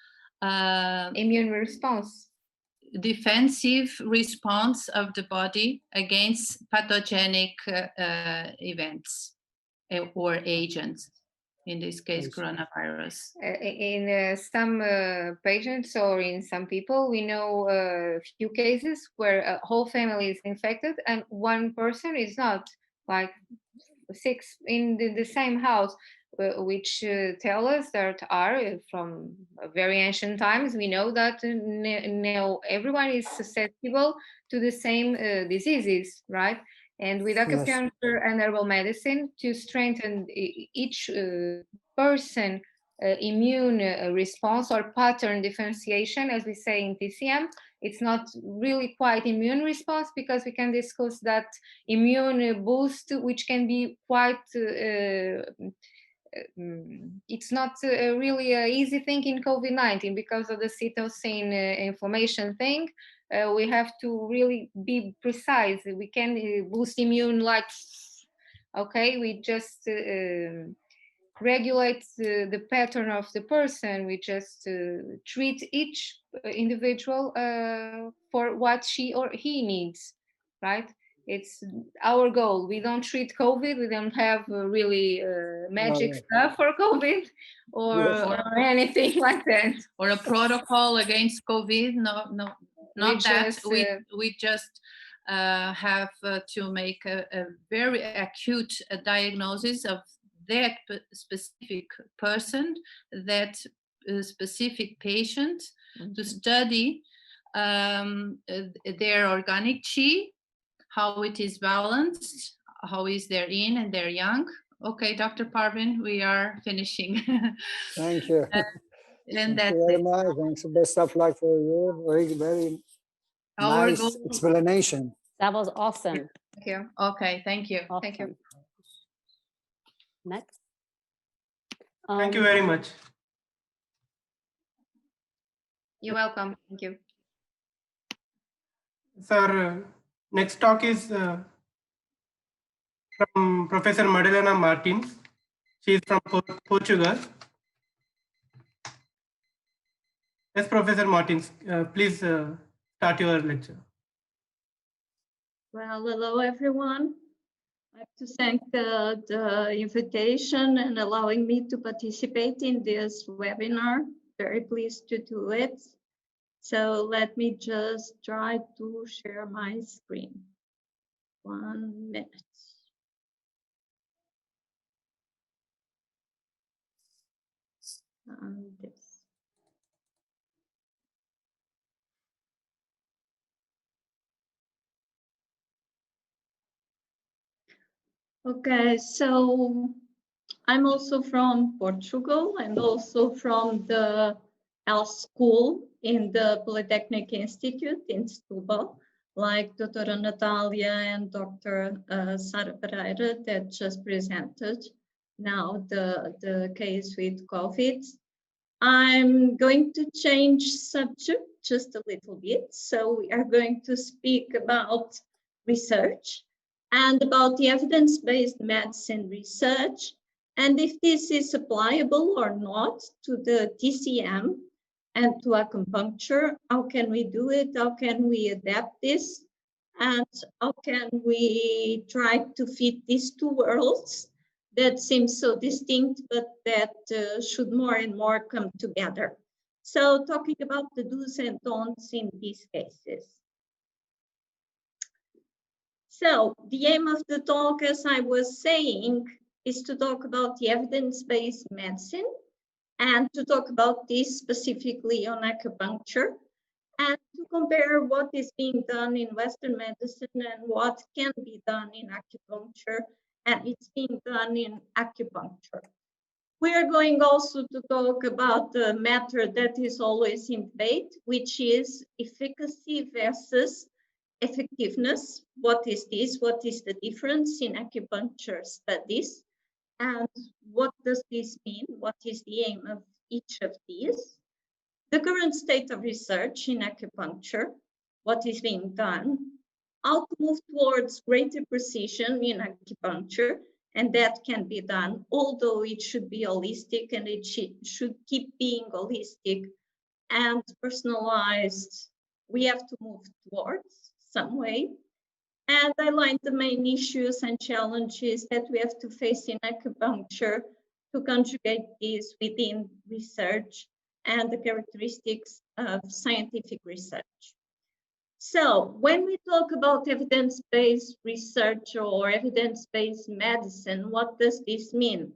immune response, defensive response of the body against pathogenic events or agents, in this case coronavirus. In some patients or in some people, we know a few cases where a whole family is infected and one person is not, like 6 in the same house, which tell us that are from very ancient times. We know that now everyone is susceptible to the same diseases, right? And with acupuncture and herbal medicine to strengthen each person immune response or pattern differentiation, as we say in TCM, it's not really quite immune response because we can discuss that immune boost, which can be quite it's not really an easy thing in COVID-19 because of the cytosine inflammation thing. We have to really be precise. We can boost immune like, okay, we just regulate the pattern of the person. We just treat each individual for what she or he needs, right? It's our goal. We don't treat COVID. We don't have really magic stuff for COVID or anything like that. Or a protocol against COVID. No, not that. We just have to make a very acute diagnosis of that specific person, that specific patient, to study their organic chi, how it is balanced, how is their yin and their yang. Okay, Dr. Parvin, we are finishing. Thank you. And Thank you very much. Thanks. Best of luck for you. Very, very nice explanation. That was awesome. Thank you. Okay, thank you. Awesome. Thank you. Next. Thank you very much. You're welcome. Thank you. Sir, next talk is from Professor Madalena Martins. She is from Portugal. Yes, Professor Martins, please start your lecture. Well, hello, everyone. I'd like to thank the invitation and allowing me to participate in this webinar. Very pleased to do it. So let me just try to share my screen. 1 minute. And this. Okay, so I'm also from Portugal and also from the health school in the Polytechnic Institute in Setúbal, like Dr. Natalia and Dr. Sara Pereira that just presented now the case with COVID. I'm going to change subject just a little bit. So we are going to speak about research and about the evidence-based medicine research, and if this is applicable or not to the TCM and to acupuncture. How can we do it? How can we adapt this? And how can we try to fit these two worlds that seem so distinct, but that should more and more come together? So talking about the do's and don'ts in these cases. So the aim of the talk, as I was saying, is to talk about the evidence-based medicine and to talk about this specifically on acupuncture and to compare what is being done in Western medicine and what can be done in acupuncture and it's being done in acupuncture. We are going also to talk about the matter that is always in debate, which is efficacy versus effectiveness. What is this? What is the difference in acupuncture studies? And what does this mean? What is the aim of each of these? The current state of research in acupuncture, what is being done, how to move towards greater precision in acupuncture, and that can be done, although it should be holistic and it should keep being holistic and personalized. We have to move towards some way. And I outlined the main issues and challenges that we have to face in acupuncture to conjugate these within research and the characteristics of scientific research. So when we talk about evidence-based research or evidence-based medicine, what does this mean?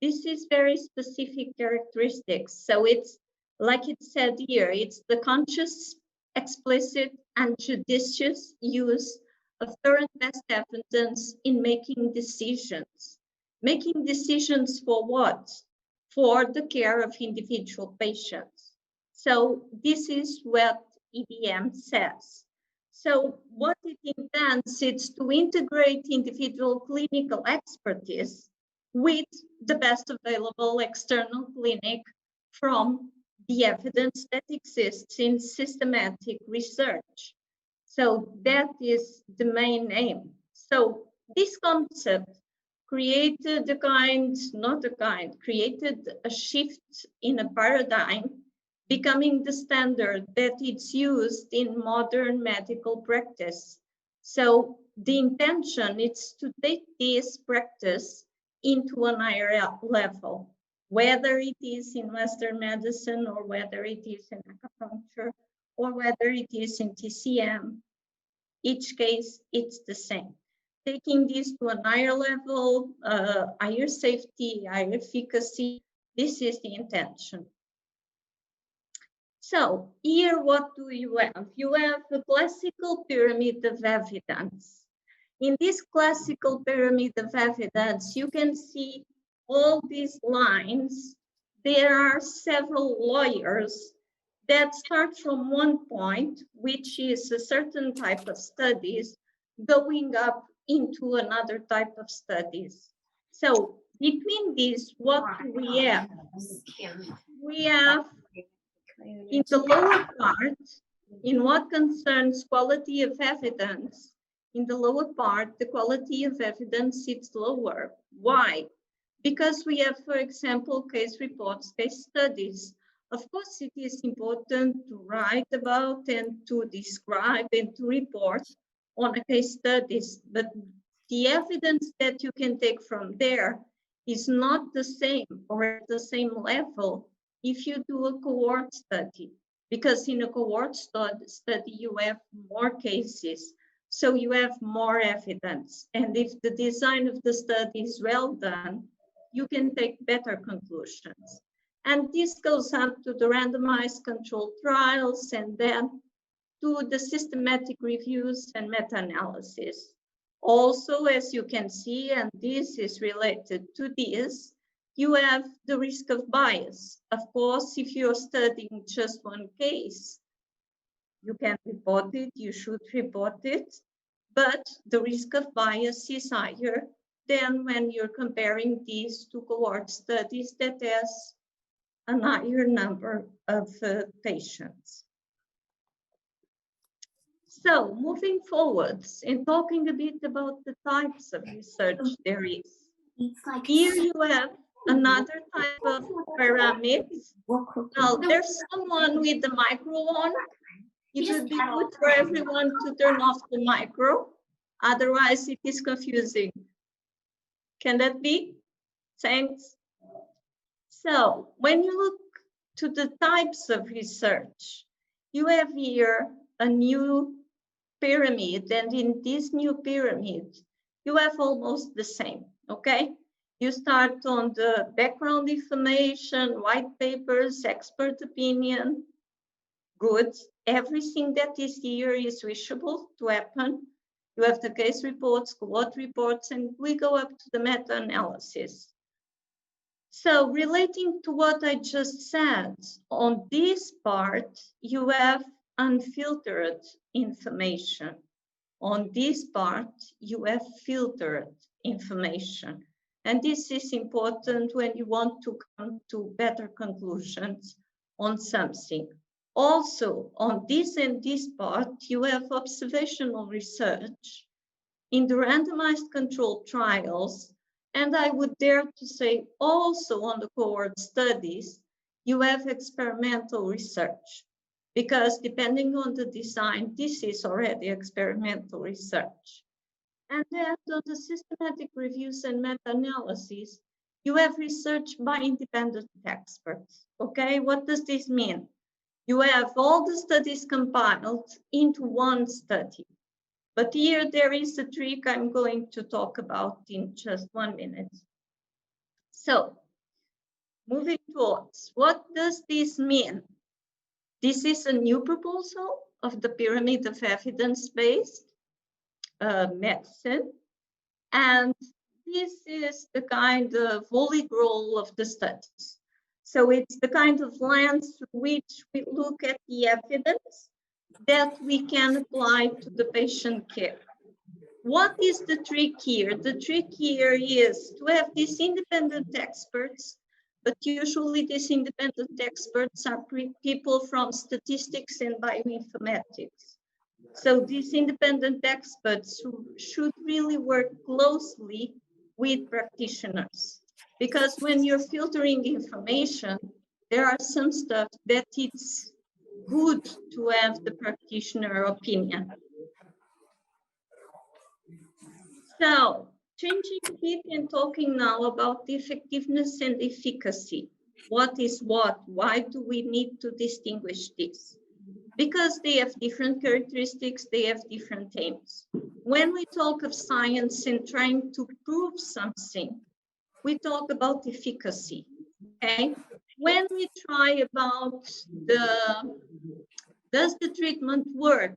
This is very specific characteristics. So it's, like it said here, it's the conscious, explicit, and judicious use of current best evidence in making decisions. Making decisions for what? For the care of individual patients. So this is what EBM says. So what it intends is to integrate individual clinical expertise with the best available external clinic from the evidence that exists in systematic research. So that is the main aim. So this concept created created a shift in a paradigm, becoming the standard that it's used in modern medical practice. So the intention is to take this practice into an higher level, whether it is in Western medicine or whether it is in acupuncture or whether it is in TCM. Each case, it's the same. Taking this to a higher level, higher safety, higher efficacy, this is the intention. So here, what do you have? You have a classical pyramid of evidence. In this classical pyramid of evidence, you can see all these lines. There are several layers that start from one point, which is a certain type of studies, going up into another type of studies. So between these, what do we have? We have in the lower part, in what concerns quality of evidence, in the lower part, the quality of evidence is lower. Why? Because we have, for example, case reports, case studies. Of course, it is important to write about and to describe and to report on a case studies, but the evidence that you can take from there is not the same or at the same level if you do a cohort study, because in a cohort study you have more cases, so you have more evidence. And if the design of the study is well done, you can take better conclusions. And this goes up to the randomized controlled trials and then to the systematic reviews and meta-analysis. Also, as you can see, and this is related to this, you have the risk of bias. Of course, if you're studying just one case, you can report it, you should report it, but the risk of bias is higher than when you're comparing these two cohort studies that has a higher number of patients. So moving forwards and talking a bit about the types of research there is. Here you have another type of pyramids. Now there's someone with the micro on. It would be good for everyone to turn off the micro. Otherwise it is confusing. Can that be? Thanks. So when you look to the types of research, you have here a new pyramid, and in this new pyramid, you have almost the same, okay? You start on the background information, white papers, expert opinion, good. Everything that is here is wishable to happen. You have the case reports, cohort reports, and we go up to the meta-analysis. So relating to what I just said, on this part, you have unfiltered information. On this part, you have filtered information. And this is important when you want to come to better conclusions on something. Also, on this and this part, you have observational research in the randomized controlled trials. And I would dare to say also on the cohort studies, you have experimental research, because depending on the design, this is already experimental research. And then on the systematic reviews and meta-analyses, you have research by independent experts. Okay, what does this mean? You have all the studies compiled into one study. But here there is a trick I'm going to talk about in just 1 minute. So, moving towards, what does this mean? This is a new proposal of the pyramid of evidence-based medicine. And this is the kind of holy grail of the studies. So it's the kind of lens through which we look at the evidence that we can apply to the patient care. What is the trick here? The trick here is to have these independent experts, but usually these independent experts are people from statistics and bioinformatics. So these independent experts should really work closely with practitioners, because when you're filtering information, there are some stuff that it's good to have the practitioner opinion. So, changing a bit and talking now about the effectiveness and efficacy. What is what? Why do we need to distinguish this? Because they have different characteristics, they have different aims. When we talk of science and trying to prove something, we talk about efficacy, okay? When we try about does the treatment work?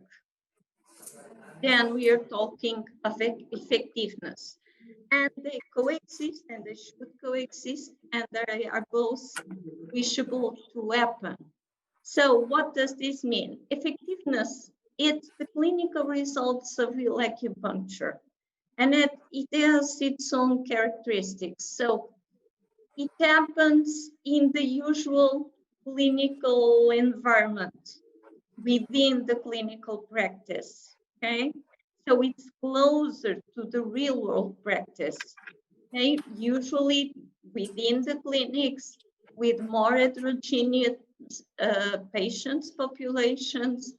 Then we are talking of effectiveness. And they coexist, and they should coexist, and they are both wishable to happen. So what does this mean? Effectiveness, it's the clinical results of real acupuncture, and it has its own characteristics. So it happens in the usual clinical environment within the clinical practice, okay? So it's closer to the real world practice, okay? Usually within the clinics with more heterogeneous patients populations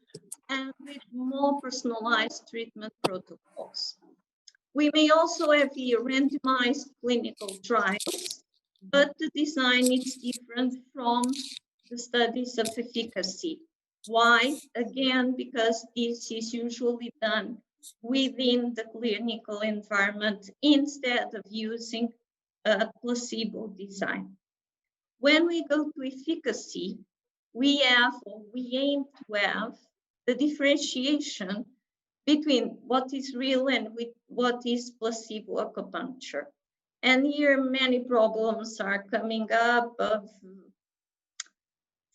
and with more personalized treatment protocols. We may also have here randomized clinical trials, but the design is different from the studies of efficacy. Why? Again, because this is usually done within the clinical environment instead of using a placebo design. When we go to efficacy, we aim to have the differentiation between what is real and with what is placebo acupuncture. And here many problems are coming up of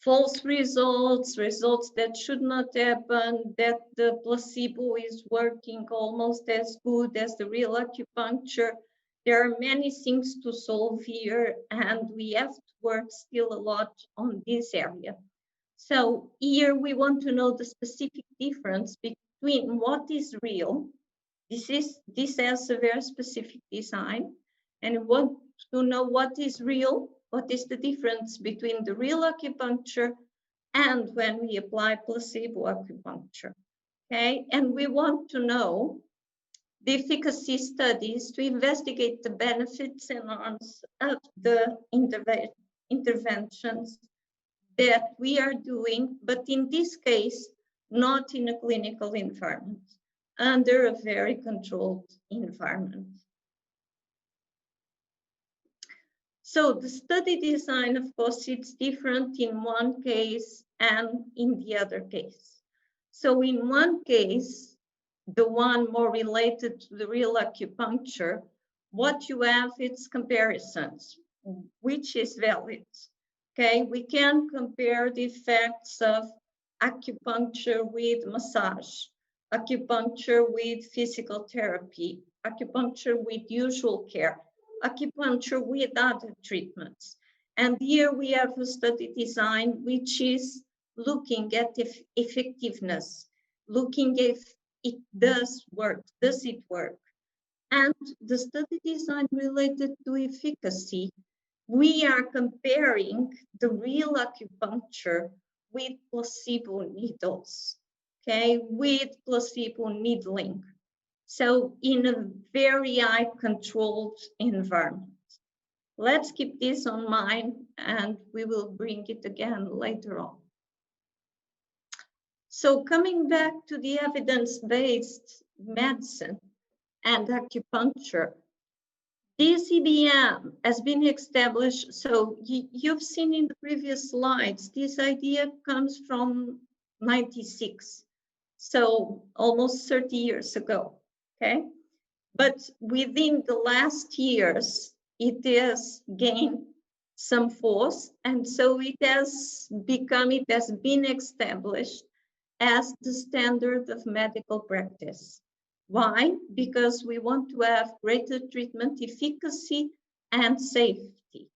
false results, results that should not happen, that the placebo is working almost as good as the real acupuncture. There are many things to solve here, and we have to work still a lot on this area. So here we want to know the specific difference between what is real. This has a very specific design, and we want to know what is real. What is the difference between the real acupuncture and when we apply placebo acupuncture, okay? And we want to know the efficacy studies to investigate the benefits and harms of the interventions that we are doing, but in this case, not in a clinical environment. under a very controlled environment. So the study design, of course, it's different in one case and in the other case. So in one case, the one more related to the real acupuncture, what you have is comparisons, which is valid. Okay, we can compare the effects of acupuncture with massage, acupuncture with physical therapy, acupuncture with usual care, acupuncture with other treatments. And here we have a study design which is looking at effectiveness, looking if it does work, does it work? And the study design related to efficacy, we are comparing the real acupuncture with placebo needles, okay, with placebo needling. So in a very high controlled environment. Let's keep this on mind and we will bring it again later on. So coming back to the evidence-based medicine and acupuncture, DCBM has been established. So you've seen in the previous slides, this idea comes from 96. So almost 30 years ago, okay? But within the last years, it has gained some force. And so it has been established as the standard of medical practice. Why? Because we want to have greater treatment efficacy and safety.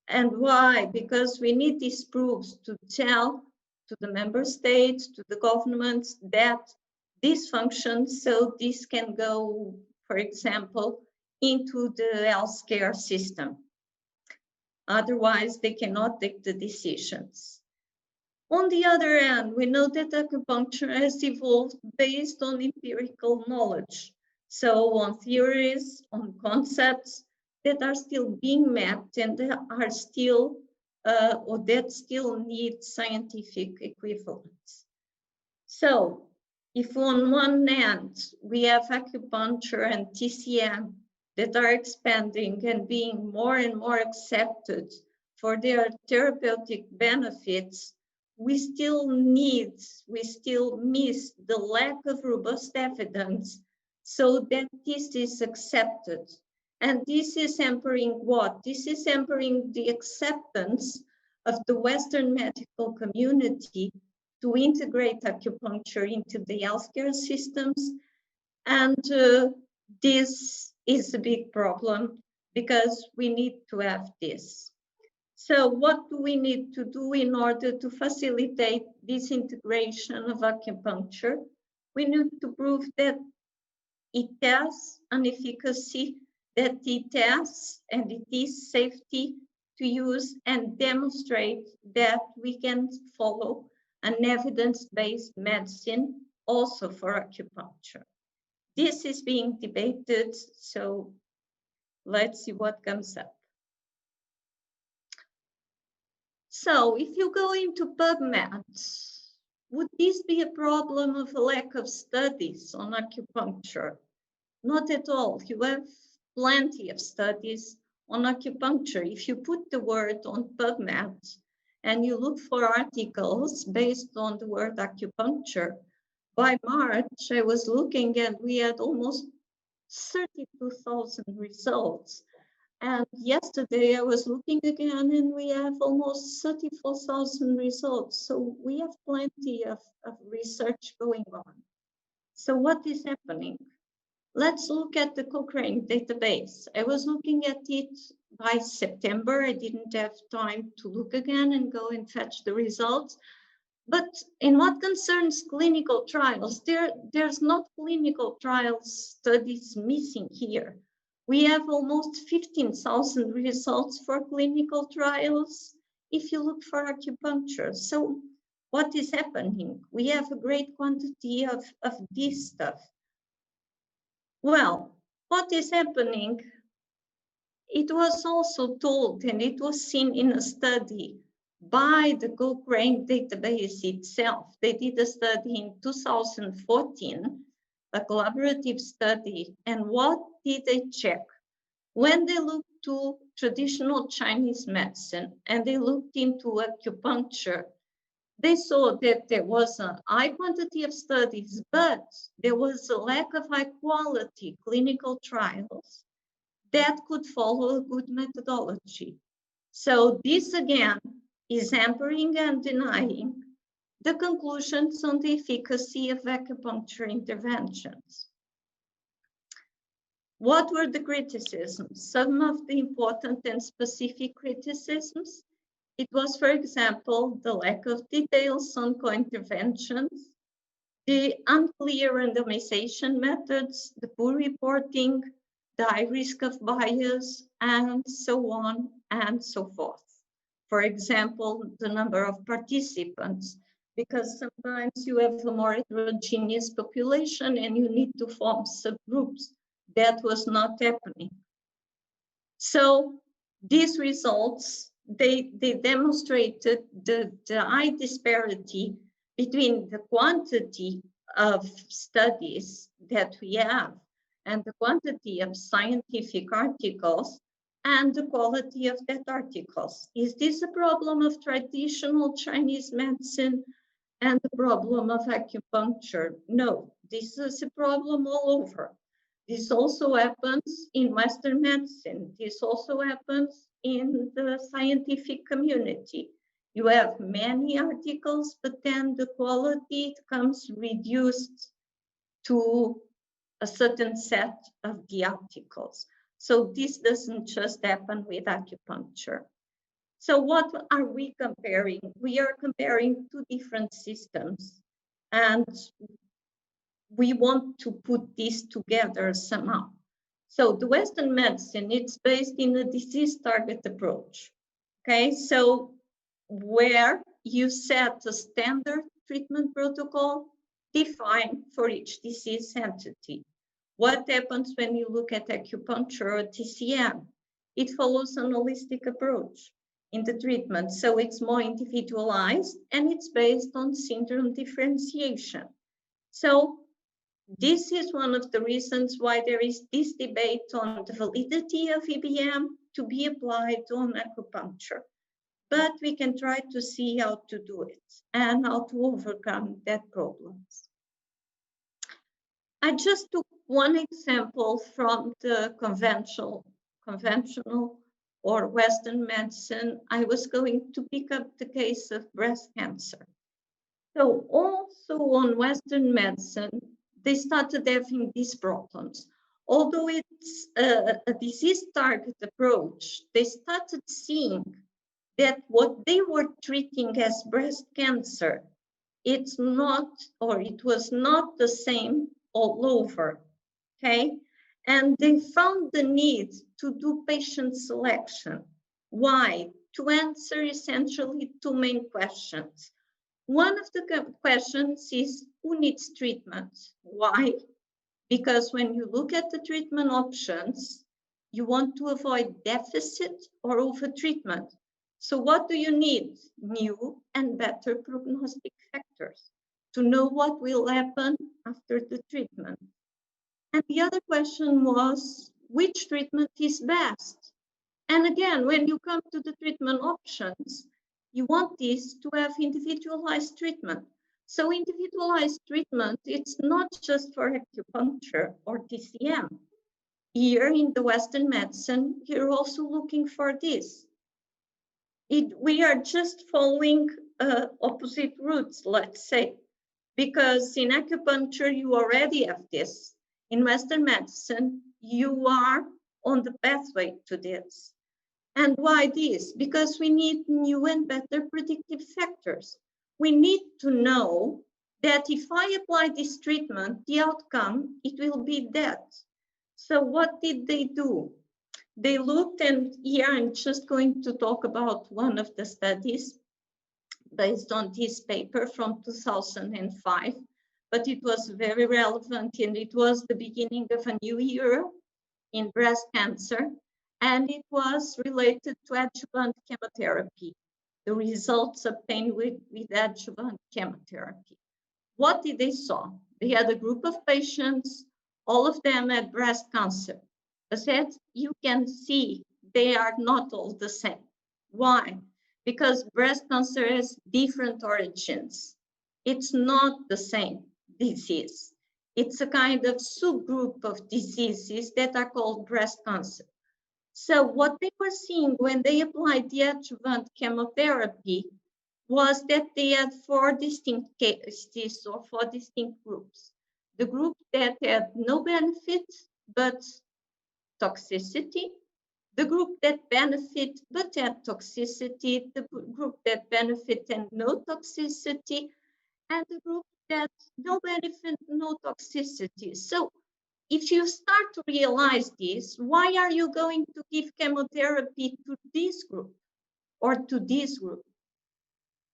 And why? Because we need these proofs to tell to the member states, to the governments that this functions, so this can go, for example, into the healthcare system. Otherwise, they cannot take the decisions. On the other hand, we know that acupuncture has evolved based on empirical knowledge. So on theories, on concepts that are still being mapped and are still, or that still need scientific equivalents. So if on one hand, we have acupuncture and TCM that are expanding and being more and more accepted for their therapeutic benefits, we still miss the lack of robust evidence so that this is accepted. And this is hampering what? This is hampering the acceptance of the Western medical community to integrate acupuncture into the healthcare systems. And this is a big problem because we need to have this. So what do we need to do in order to facilitate this integration of acupuncture? We need to prove that it has an efficacy, that it has and it is safety to use, and demonstrate that we can follow an evidence-based medicine also for acupuncture. This is being debated, so let's see what comes up. So if you go into PubMed, would this be a problem of a lack of studies on acupuncture? Not at all. You have plenty of studies on acupuncture. If you put the word on PubMed and you look for articles based on the word acupuncture, by March, I was looking and we had almost 32,000 results. And yesterday I was looking again and we have almost 34,000 results. So we have plenty of research going on. So what is happening? Let's look at the Cochrane database. I was looking at it by September. I didn't have time to look again and go and fetch the results. But in what concerns clinical trials, there's not clinical trials studies missing here. We have almost 15,000 results for clinical trials if you look for acupuncture. So what is happening? We have a great quantity of this stuff. Well, what is happening? It was also told, and it was seen in a study by the Cochrane database itself. They did a study in 2014, a collaborative study. And what did they check? When they looked to traditional Chinese medicine and they looked into acupuncture, they saw that there was a high quantity of studies, but there was a lack of high quality clinical trials that could follow a good methodology. So this again is hampering and denying the conclusions on the efficacy of acupuncture interventions. What were the criticisms? Some of the important and specific criticisms. It was, for example, the lack of details on co-interventions, the unclear randomization methods, the poor reporting, the high risk of bias, and so on and so forth. For example, the number of participants, because sometimes you have a more heterogeneous population and you need to form subgroups. That was not happening. So these results, they demonstrated the high disparity between the quantity of studies that we have and the quantity of scientific articles and the quality of that articles. Is this a problem of traditional Chinese medicine and the problem of acupuncture? No, this is a problem all over. This also happens in Western medicine. This also happens in the scientific community. You have many articles, but then the quality comes reduced to a certain set of the articles. So this doesn't just happen with acupuncture. So what are we comparing? We are comparing two different systems, and we want to put this together somehow. So the Western medicine, it's based in a disease target approach. Okay, so where you set a standard treatment protocol defined for each disease entity. What happens when you look at acupuncture or TCM? It follows an holistic approach in the treatment. So it's more individualized and it's based on syndrome differentiation. So this is one of the reasons why there is this debate on the validity of EBM to be applied on acupuncture. But we can try to see how to do it and how to overcome that problems. I just took one example from the conventional or Western medicine. I was going to pick up the case of breast cancer. So also on Western medicine, they started having these problems. Although it's a disease target approach, they started seeing that what they were treating as breast cancer, it's not, or it was not the same all over, okay? And they found the need to do patient selection. Why? To answer essentially two main questions. One of the questions is, who needs treatment? Why? Because when you look at the treatment options, you want to avoid deficit or over-treatment. So what do you need? New and better prognostic factors to know what will happen after the treatment. And the other question was, which treatment is best? And again, when you come to the treatment options, you want this to have individualized treatment. So individualized treatment, it's not just for acupuncture or TCM. Here in the Western medicine, you're also looking for this. We are just following opposite routes, let's say, because in acupuncture, you already have this. In Western medicine, you are on the pathway to this. And why this? Because we need new and better predictive factors. We need to know that if I apply this treatment, the outcome, it will be death. So what did they do? They looked, and here I'm just going to talk about one of the studies based on this paper from 2005, but it was very relevant and it was the beginning of a new era in breast cancer, and it was related to adjuvant chemotherapy, the results obtained with adjuvant chemotherapy. What did they saw? They had a group of patients, all of them had breast cancer. But as you can see, they are not all the same. Why? Because breast cancer has different origins. It's not the same disease. It's a kind of subgroup of diseases that are called breast cancer. So what they were seeing when they applied the adjuvant chemotherapy was that they had 4 distinct cases or 4 distinct groups. The group that had no benefit but toxicity, the group that benefit but had toxicity, the group that benefit and no toxicity, and the group that no benefit, no toxicity. So if you start to realize this, why are you going to give chemotherapy to this group or to this group?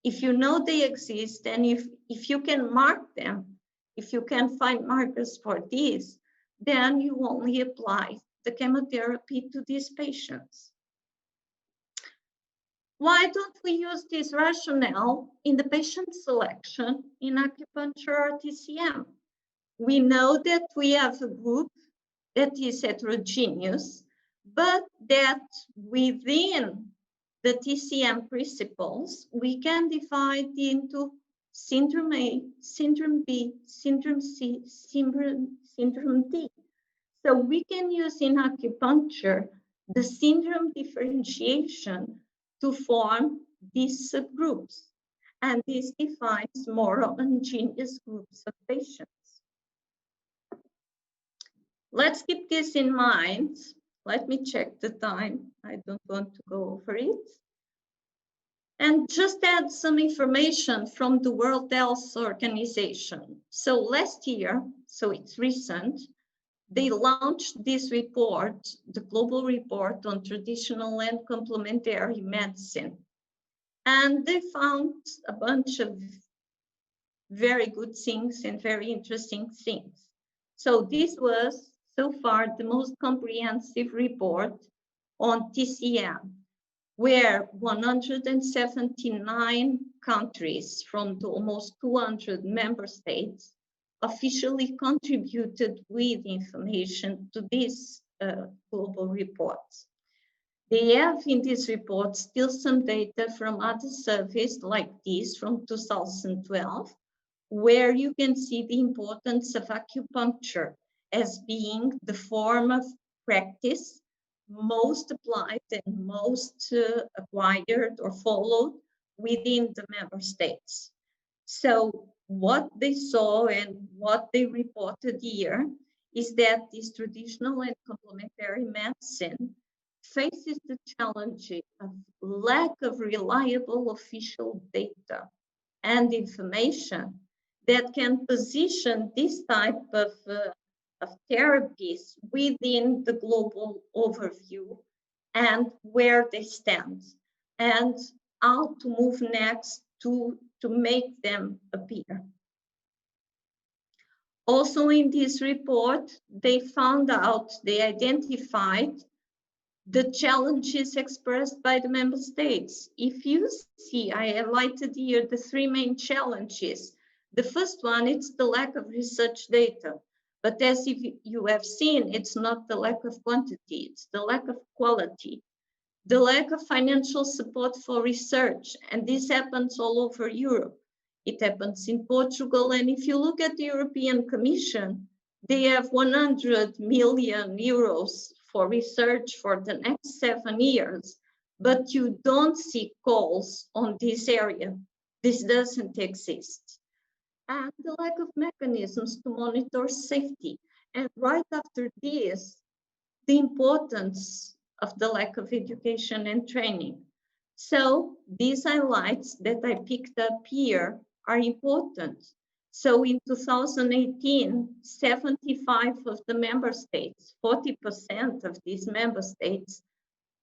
If you know they exist and if you can mark them, if you can find markers for this, then you only apply the chemotherapy to these patients. Why don't we use this rationale in the patient selection in acupuncture or TCM? We know that we have a group that is heterogeneous, but that within the TCM principles, we can divide into syndrome A, syndrome B, syndrome C, syndrome D. So we can use in acupuncture the syndrome differentiation to form these subgroups. And this defines more homogeneous groups of patients. Let's keep this in mind. Let me check the time. I don't want to go over it. And just add some information from the World Health Organization. So last year, so it's recent, they launched this report, the global report on traditional and complementary medicine. And they found a bunch of very good things and very interesting things. So this was so far the most comprehensive report on TCM, where 179 countries from the almost 200 member states officially contributed with information to this global report. They have in this report still some data from other surveys like this from 2012, where you can see the importance of acupuncture as being the form of practice most applied and most acquired or followed within the member states. So what they saw and what they reported here is that this traditional and complementary medicine faces the challenge of lack of reliable official data and information that can position this type of therapies within the global overview and where they stand and how to move next to make them appear. Also in this report, they found out, they identified the challenges expressed by the member states. If you see, I highlighted here the 3 main challenges. The first one, it's the lack of research data. But as you have seen, it's not the lack of quantity, it's the lack of quality. The lack of financial support for research, and this happens all over Europe. It happens in Portugal, and if you look at the European Commission, they have 100 million euros for research for the next 7 years, but you don't see calls on this area. This doesn't exist. And the lack of mechanisms to monitor safety. And right after this, the importance of the lack of education and training. So these highlights that I picked up here are important. So in 2018, 75 of the member states, 40% of these member states,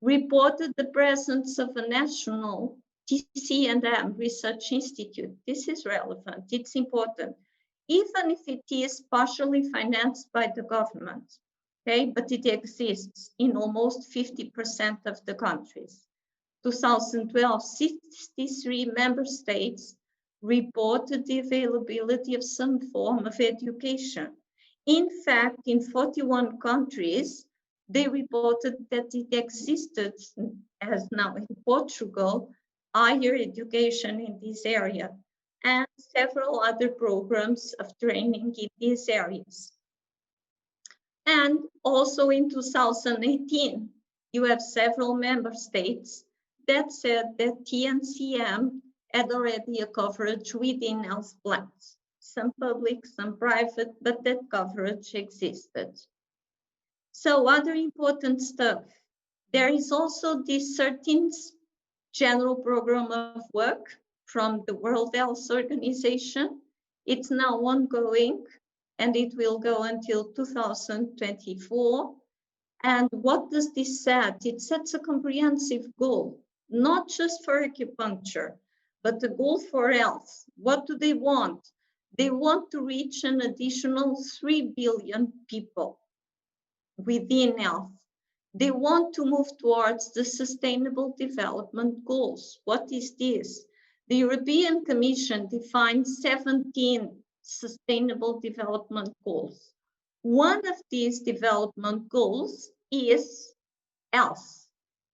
reported the presence of a national TC&M research institute. This is relevant, it's important, even if it is partially financed by the government, okay? But it exists in almost 50% of the countries. 2012, 63 member states reported the availability of some form of education. In fact, in 41 countries, they reported that it existed, as now in Portugal, higher education in this area and several other programs of training in these areas. And also in 2018, you have several member states that said that TNCM had already a coverage within health plans, some public, some private, but that coverage existed. So other important stuff, there is also this 13th general program of work from the World Health Organization. It's now ongoing and it will go until 2024. And what does this set? It sets a comprehensive goal, not just for acupuncture, but the goal for health. What do they want? They want to reach an additional 3 billion people within health. They want to move towards the Sustainable Development Goals. What is this? The European Commission defined 17 Sustainable Development Goals. One of these development goals is health.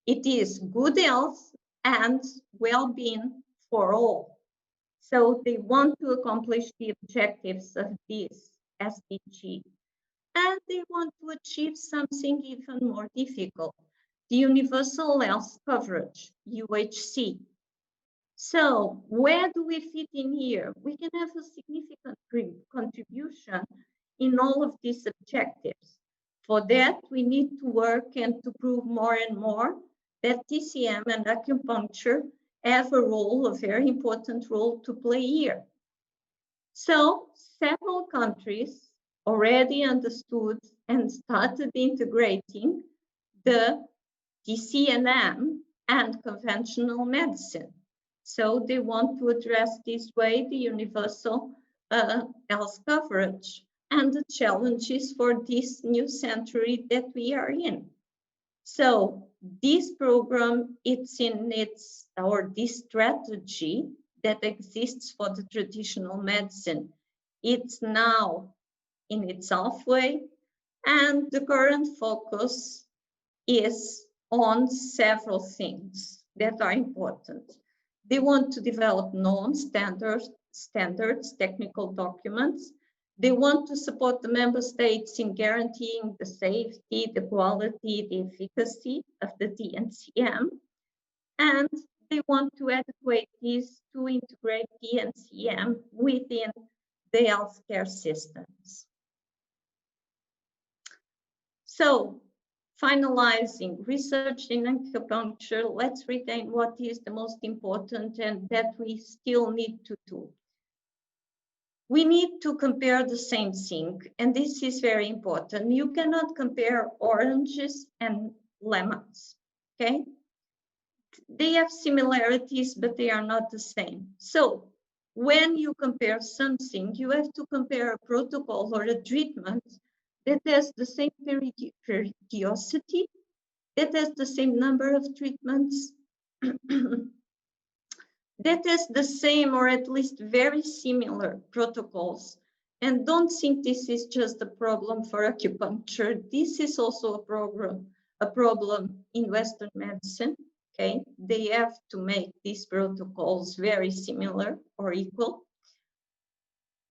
It is good health and well-being for all. So they want to accomplish the objectives of this SDG. And they want to achieve something even more difficult, the universal health coverage, UHC. So where do we fit in here? We can have a significant contribution in all of these objectives. For that, we need to work and to prove more and more that TCM and acupuncture have a role, a very important role to play here. So several countries already understood and started integrating the TCM and conventional medicine. So they want to address this way the universal health coverage and the challenges for this new century that we are in. So this program, it's in its, or this strategy that exists for the traditional medicine, it's now in its halfway, and the current focus is on several things that are important. They want to develop standards, technical documents. They want to support the member states in guaranteeing the safety, the quality, the efficacy of the TNCM. And they want to adequate this to integrate TNCM within the healthcare systems. So, finalizing research in acupuncture, let's retain what is the most important and that we still need to do. We need to compare the same thing, and this is very important. You cannot compare oranges and lemons, okay? They have similarities, but they are not the same. So when you compare something, you have to compare a protocol or a treatment that has the same periodicity, that has the same number of treatments, that has the same or at least very similar protocols. And don't think this is just a problem for acupuncture. This is also a problem in Western medicine, okay? They have to make these protocols very similar or equal.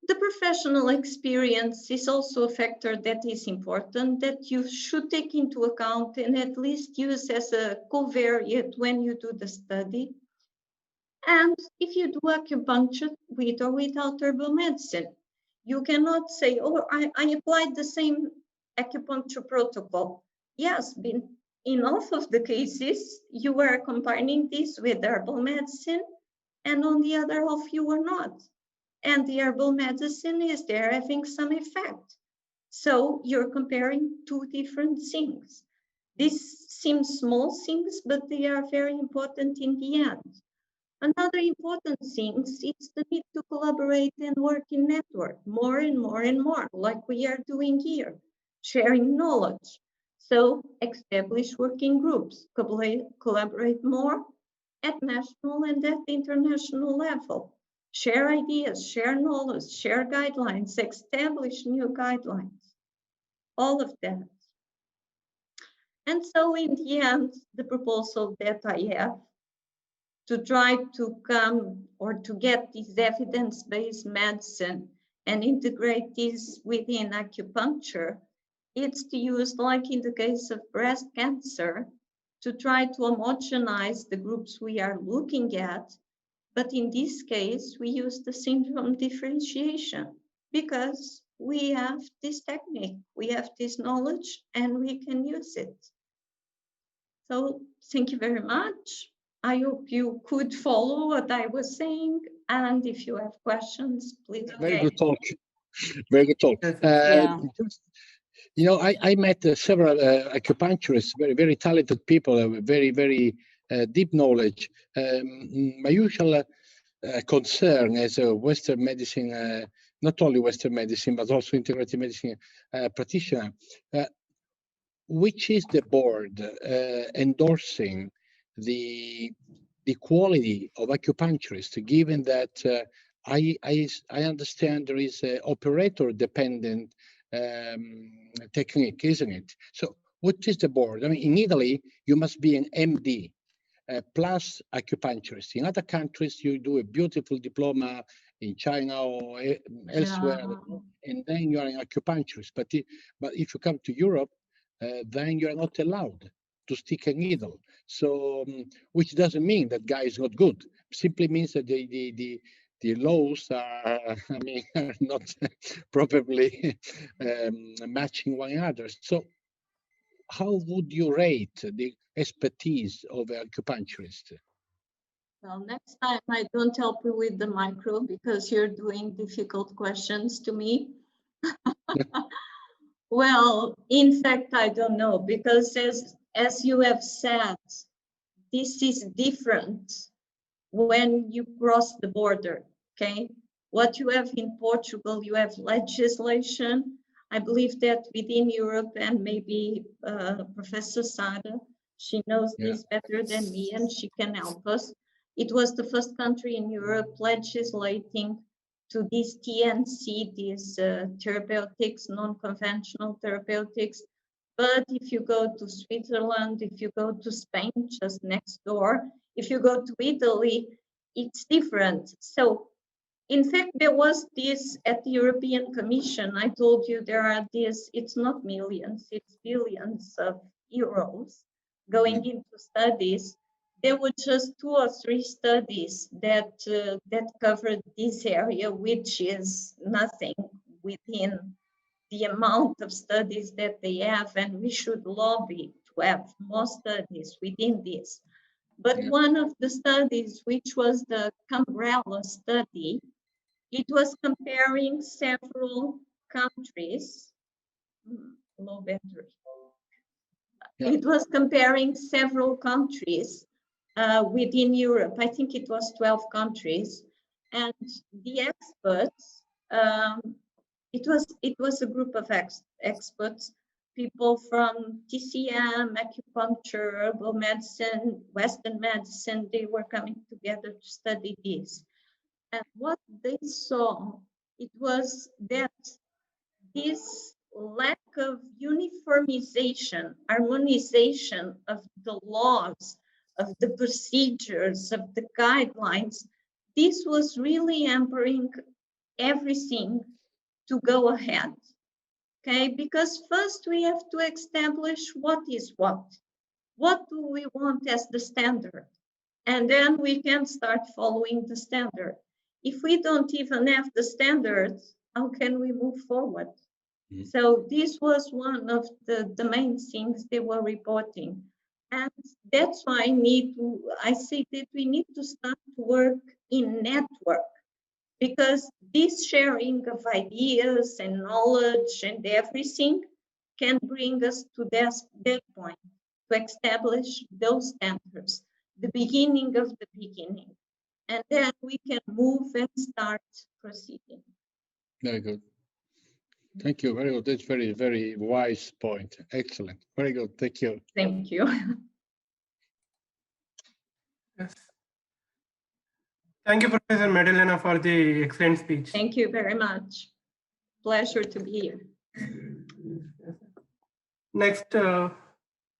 The professional experience is also a factor that is important that you should take into account and at least use as a covariate when you do the study. And if you do acupuncture with or without herbal medicine, you cannot say, oh, I applied the same acupuncture protocol. Yes, in half of the cases, you were combining this with herbal medicine, and on the other half, you were not. And the herbal medicine is there having some effect. So you're comparing two different things. These seem small things, but they are very important in the end. Another important thing is the need to collaborate and work in network more and more and more, like we are doing here, sharing knowledge. So establish working groups, collaborate more at national and at international level. share ideas, share knowledge, share guidelines, establish new guidelines, all of that. And so in the end, the proposal that I have to try to come or to get this evidence-based medicine and integrate this within acupuncture, it's to use, like in the case of breast cancer, to try to homogenize the groups we are looking at. But in this case, we use the syndrome differentiation because we have this technique, we have this knowledge, and we can use it. So thank you very much. I hope you could follow what I was saying. And if you have questions, please. Very good talk. Very good talk. Just, you know, I met several acupuncturists, very talented people, very deep knowledge. My usual concern as a Western medicine, not only Western medicine, but also integrative medicine practitioner, which is the board endorsing the quality of acupuncturists, given that I understand there is an operator-dependent technique, isn't it? So what is the board? I mean, in Italy, you must be an MD plus acupuncturist. In other countries, you do a beautiful diploma in China or elsewhere, and then you are an acupuncturist. But if you come to Europe, then you are not allowed to stick a needle. So, which doesn't mean that guy is not good. Simply means that the laws are, I mean, are not properly matching one another. So, how would you rate the expertise of an acupuncturist? Well, next time I don't help you with the micro because you're doing difficult questions to me. Well, in fact, I don't know, because as you have said, this is different when you cross the border, okay? What you have in Portugal, you have legislation. I believe that within Europe, and maybe Professor Sada, she knows this better than me and she can help us. It was the first country in Europe legislating to this TNC, these therapeutics, non-conventional therapeutics. But if you go to Switzerland, if you go to Spain, just next door, if you go to Italy, it's different. So in fact, there was this at the European Commission. I told you there are this, it's not millions, it's billions of euros going into studies. There were just 2 or 3 studies that covered this area, which is nothing within the amount of studies that they have, and we should lobby to have more studies within this. But one of the studies, which was the Umbrella study, it was comparing several countries. Low battery. It was comparing several countries within Europe. I think it was 12 countries, and the experts. It was a group of experts, people from TCM, acupuncture, herbal medicine, Western medicine. They were coming together to study this. And what they saw, it was that this lack of uniformization, harmonization of the laws, of the procedures, of the guidelines, this was really hampering everything to go ahead, okay? Because first we have to establish what is what. What do we want as the standard? And then we can start following the standard. If we don't even have the standards, how can we move forward? So this was one of the main things they were reporting. And that's why I say that we need to start to work in network, because this sharing of ideas and knowledge and everything can bring us to that point, to establish those standards, the beginning of the beginning. And then we can move and start proceeding. Very good. Thank you. Very good. That's very wise point. Excellent. Very good. Thank you. Thank you. Yes. Thank you, Professor Madalena, for the excellent speech. Thank you very much. Pleasure to be here. Next, to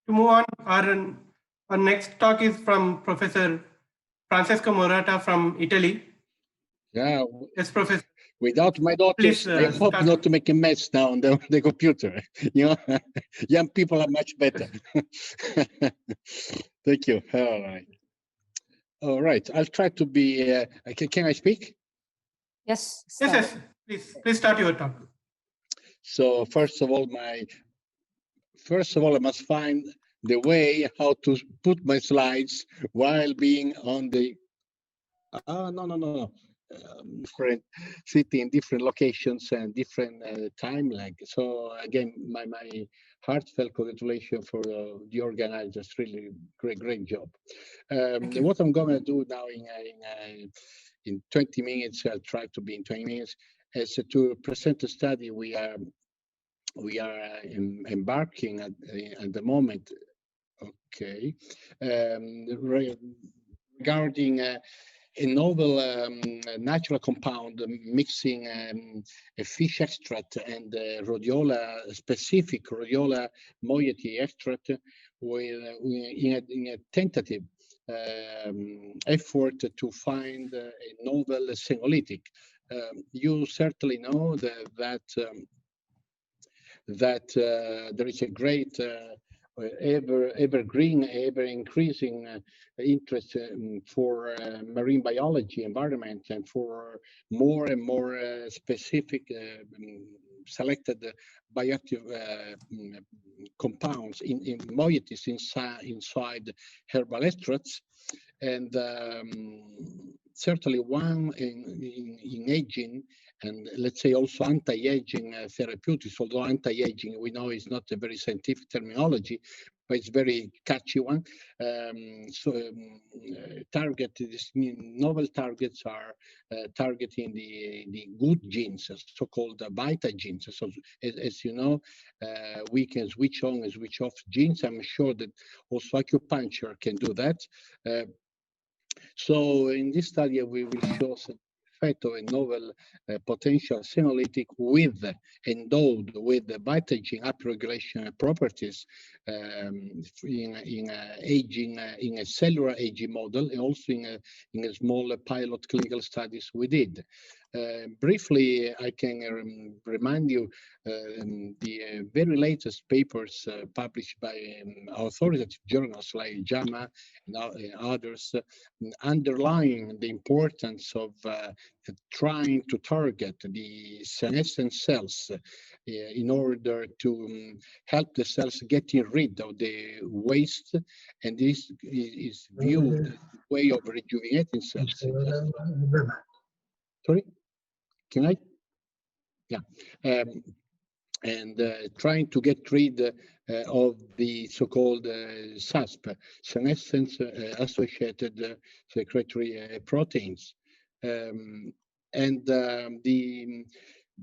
move on, our next talk is from Professor Francesco Morata from Italy. Yeah. Yes, Professor. Without my daughters, Please, I hope start. not to make a mess now on the computer. You know, young people are much better. Thank you. All right. All right. I'll try to be. Can I speak? Yes. Yes. Please start your talk. So first of all, I must find the way how to put my slides while being on the. No. Different city in different locations and different time lag. So again, my heartfelt congratulations for the organizers. Really great job. What I'm going to do now in 20 minutes, I'll try to be in 20 minutes, is to present a study we are embarking at the moment. Okay, regarding a novel natural compound mixing a fish extract and specific rhodiola moiety extract in a tentative effort to find a novel senolytic. You certainly know that there is a great evergreen, ever increasing interest for marine biology, environment, and for more and more specific selected bioactive compounds in moieties inside herbal extracts, and certainly one in aging, and let's say also anti-aging therapeutics, although anti-aging we know is not a very scientific terminology, but it's very catchy one. Target, these novel targets are targeting the good genes, so-called beta genes. So as you know, we can switch on and switch off genes. I'm sure that also acupuncture can do that. So in this study, we will show some effect of a novel potential senolytic endowed with the beta gene upregulation properties in a cellular aging model, and also in a small pilot clinical studies we did. Briefly, I can remind you the very latest papers published by authoritative journals like JAMA and others, underlying the importance of trying to target the senescent cells in order to help the cells getting rid of the waste, and this is viewed as a way of rejuvenating cells. Sorry, can I? Yeah. And trying to get rid of the so-called SASP, senescence associated secretory proteins.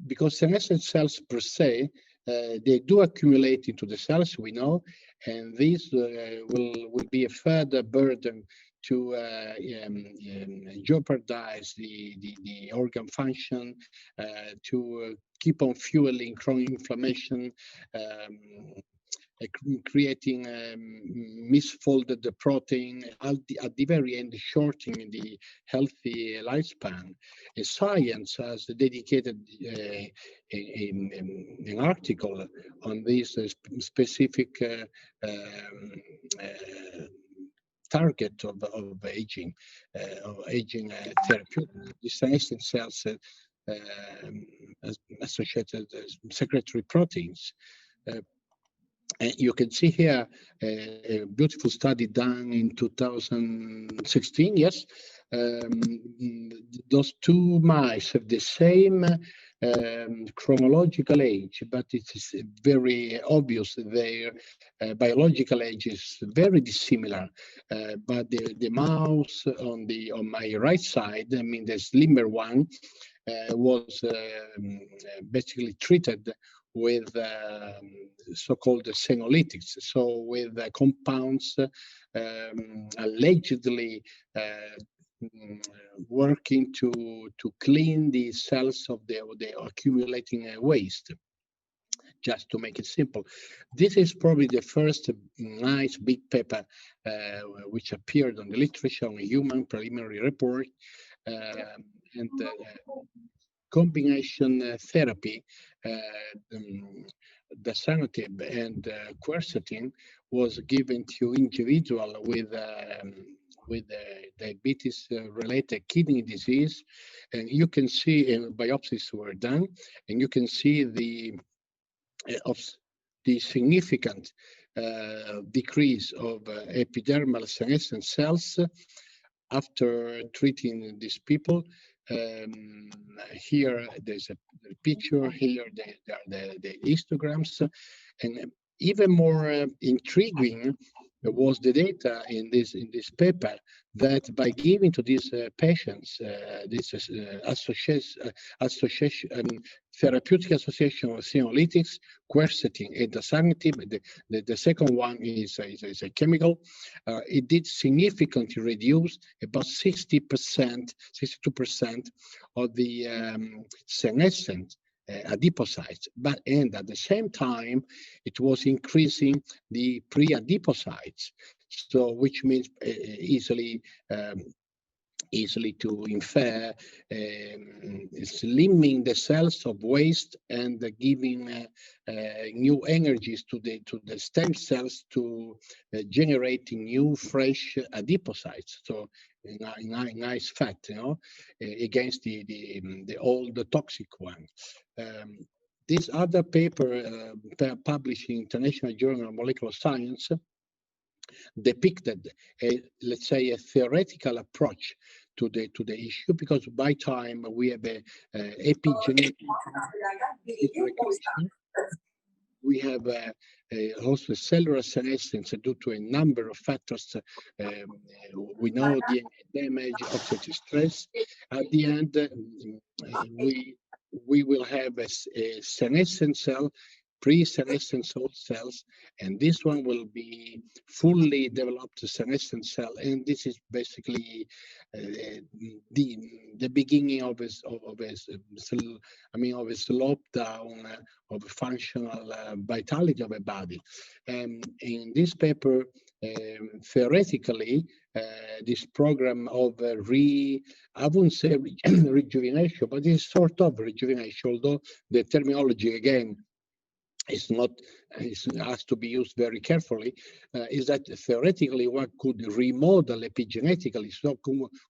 Because senescent cells per se, they do accumulate into the cells, we know, and this will be a further burden to jeopardize the organ function, to keep on fueling chronic inflammation, creating misfolded protein, at the very end shortening the healthy lifespan. Science has dedicated an article on this specific target of aging therapeutic. The senescent cells associated secretory proteins. And you can see here a beautiful study done in 2016. Yes, those two mice have the same chronological age, but it is very obvious their biological age is very dissimilar. But the mouse on my right side, I mean the slimmer one, was basically treated with so-called senolytics, so with compounds allegedly working to clean the cells of the accumulating waste. Just to make it simple, this is probably the first nice big paper which appeared on the literature on a human preliminary report, and combination therapy, dasatinib and quercetin, was given to individual with diabetes-related kidney disease, and you can see biopsies were done, and you can see the significant decrease of epidermal senescent cells after treating these people. Here there's a picture, here there are the histograms, and even more intriguing was the data in this paper that by giving to these patients this therapeutic association of senolytics, quercetin, and dasatinib, the second one is a chemical, it did significantly reduce about 60%, 62% of the senescent adipocytes, and at the same time it was increasing the pre-adipocytes, so which means easily to infer slimming the cells of waste and giving new energies to the stem cells to generating new fresh adipocytes. So nice fact, against the old toxic one. This other paper published in International Journal of Molecular Science depicted let's say a theoretical approach to the issue, because by time we have a epigenetic regulation, we have also cellular senescence due to a number of factors. We know DNA damage, oxidative stress. At the end, we will have a senescent cell, pre-senescent cells, and this one will be fully developed senescent cell, and this is basically the beginning of a slope down of functional vitality of a body. In this paper, theoretically, this program of I wouldn't say rejuvenation, but it's sort of rejuvenation, although the terminology again is not, it has to be used very carefully, is that theoretically one could remodel epigenetically, so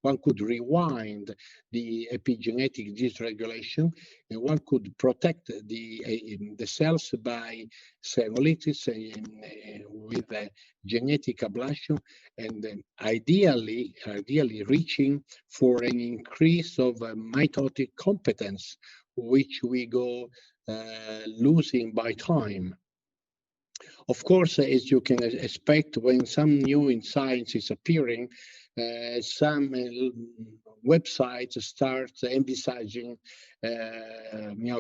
one could rewind the epigenetic dysregulation, and one could protect the cells by senolysis with genetic ablation, and ideally reaching for an increase of mitotic competence, which we go losing by time. Of course, as you can expect, when some new in science is appearing, some websites start envisaging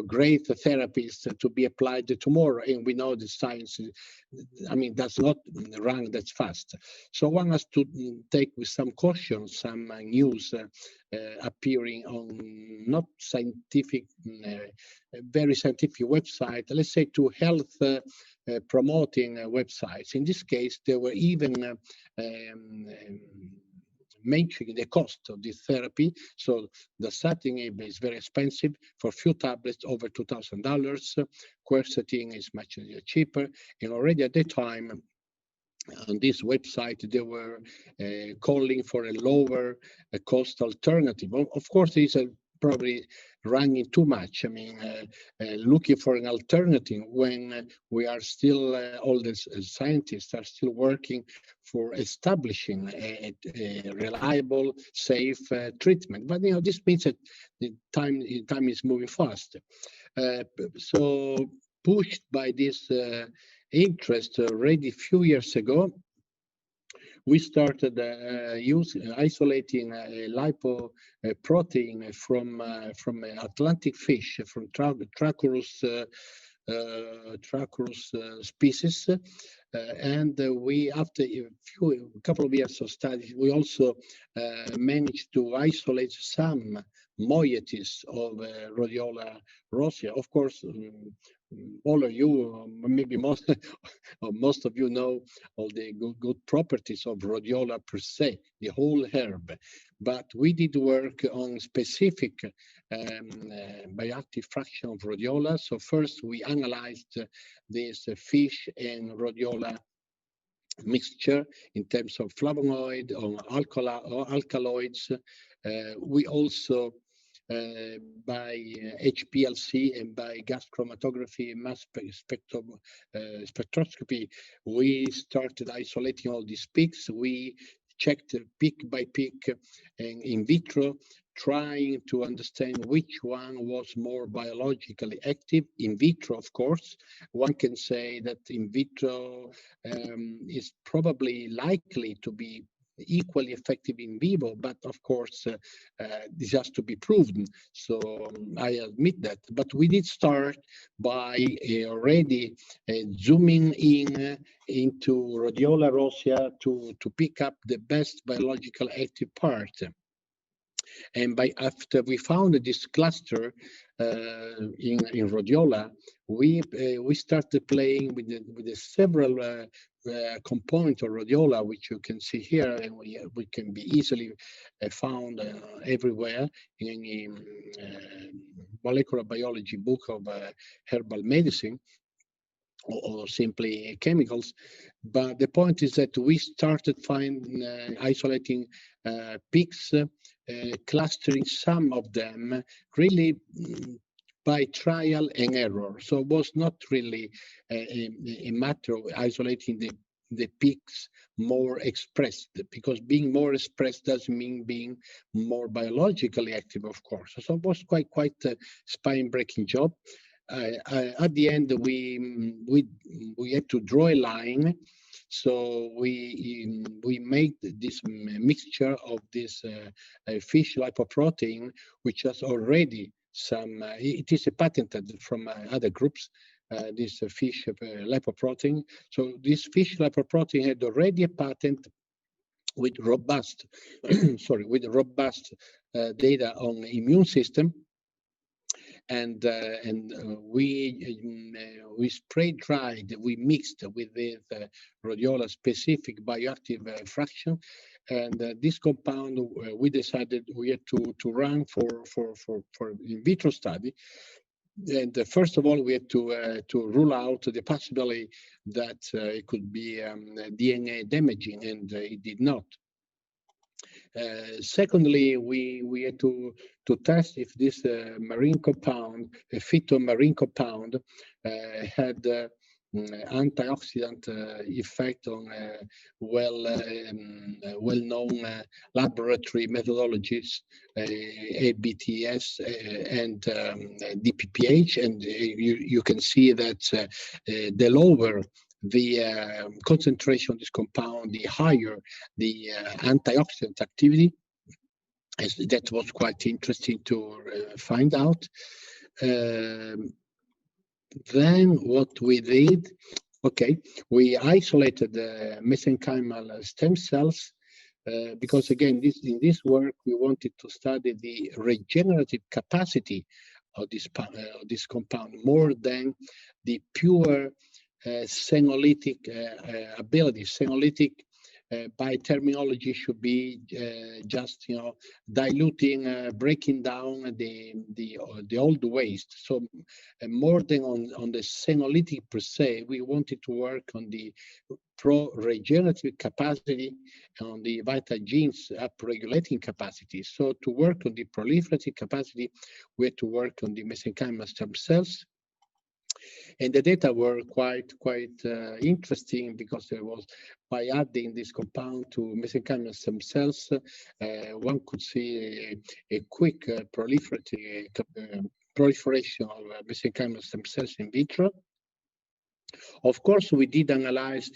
great therapies to be applied tomorrow, and we know the science, does not run that fast. So one has to take with some caution some news appearing on not scientific, very scientific website, let's say to health promoting websites. In this case, there were even mentioning the cost of this therapy. So the dasatinib is very expensive, for few tablets over $2,000. Quercetin is much cheaper, and already at the time on this website they were calling for a lower cost alternative. Of course, it's probably running too much. Looking for an alternative when we are still, all the scientists are still working for establishing a reliable, safe treatment. But this means that the time is moving fast. So pushed by this interest already a few years ago, we started isolating lipoprotein from Atlantic fish, from Trachorus species, And we, after a couple of years of studies, we also managed to isolate some moieties of rhodiola rosea. Of course, all of you, maybe most of you know all the good properties of rhodiola per se, the whole herb. But we did work on specific bioactive fraction of rhodiola. So first we analyzed this fish and rhodiola mixture in terms of flavonoid or alkaloids. We also by HPLC and by gas chromatography mass spectroscopy, we started isolating all these peaks. We checked peak by peak and in vitro, trying to understand which one was more biologically active in vitro. Of course, one can say that in vitro is probably likely to be equally effective in vivo, but of course this has to be proven. So I admit that. But we did start by already zooming in into rhodiola rosea to pick up the best biological active part. And after we found this cluster in rhodiola, we started playing with the several components of rhodiola, which you can see here, and we can be easily found everywhere in the molecular biology book of herbal medicine, or simply chemicals. But the point is that we started isolating peaks, clustering some of them really by trial and error. So it was not really a matter of isolating the peaks more expressed, because being more expressed doesn't mean being more biologically active, of course. So it was quite a spine-breaking job. At the end, we had to draw a line. So we made this mixture of this fish lipoprotein, which has already some. It is patented from other groups. This fish lipoprotein. So this fish lipoprotein had already a patent with robust, data on the immune system. And we spray dried, we mixed with the rhodiola specific bioactive fraction, and this compound we decided we had to run for in vitro study. And first of all, we had to rule out the possibility that it could be DNA damaging, and it did not. Secondly, we had to test if this marine compound, a phytomarine compound, had antioxidant effect on well-known laboratory methodologies, ABTS and DPPH, and you can see that the lower the concentration of this compound, the higher the antioxidant activity. That was quite interesting to find out. Then what we did, okay, we isolated the mesenchymal stem cells because again, in this work, we wanted to study the regenerative capacity of this compound more than the pure senolytic ability. Senolytic by terminology should be just diluting, breaking down the old waste. So more than on the senolytic per se, we wanted to work on the pro-regenerative capacity, on the vital genes up-regulating capacity. So to work on the proliferative capacity, we had to work on the mesenchymal stem cells. And the data were quite interesting, because there was, by adding this compound to mesenchymal stem cells, one could see a quick proliferation of mesenchymal stem cells in vitro. Of course, we did analyze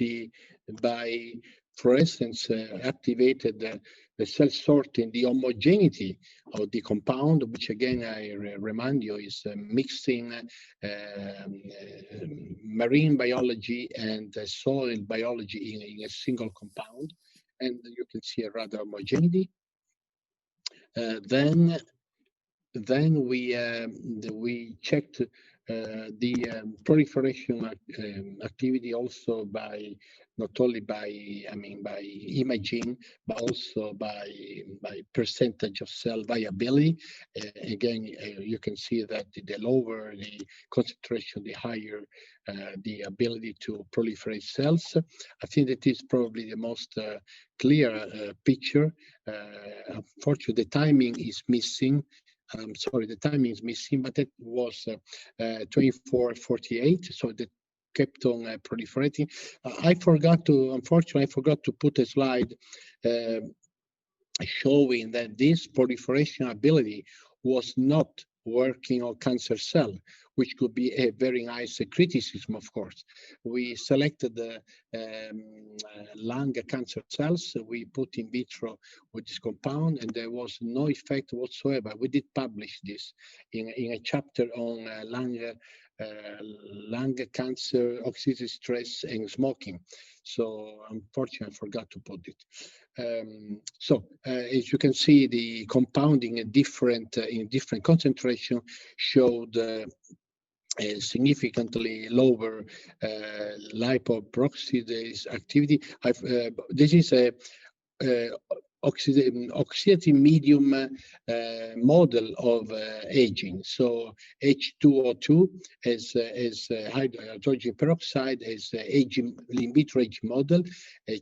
by fluorescence activated the cell sorting, the homogeneity of the compound, which again I remind you is mixing marine biology and soil biology in a single compound, and you can see a rather homogeneity. Then we checked the proliferation activity also by not only by imaging, but also by percentage of cell viability. Again, you can see that the lower the concentration, the higher the ability to proliferate cells. I think that is probably the most clear picture. Unfortunately, the timing is missing. I'm sorry, the timing is missing, but it was 24:48, so that kept on proliferating. Unfortunately, I forgot to put a slide showing that this proliferation ability was not working on cancer cell, which could be a very nice criticism, of course. We selected the lung cancer cells. We put in vitro with this compound, and there was no effect whatsoever. We did publish this in a chapter on lung cancer, oxidative stress, and smoking. So unfortunately, I forgot to put it. As you can see, the compounding in different concentration showed a significantly lower lipoperoxidase activity. This is a oxidative medium model of aging. So H2O2 as hydrogen peroxide as aging in vitro aging model,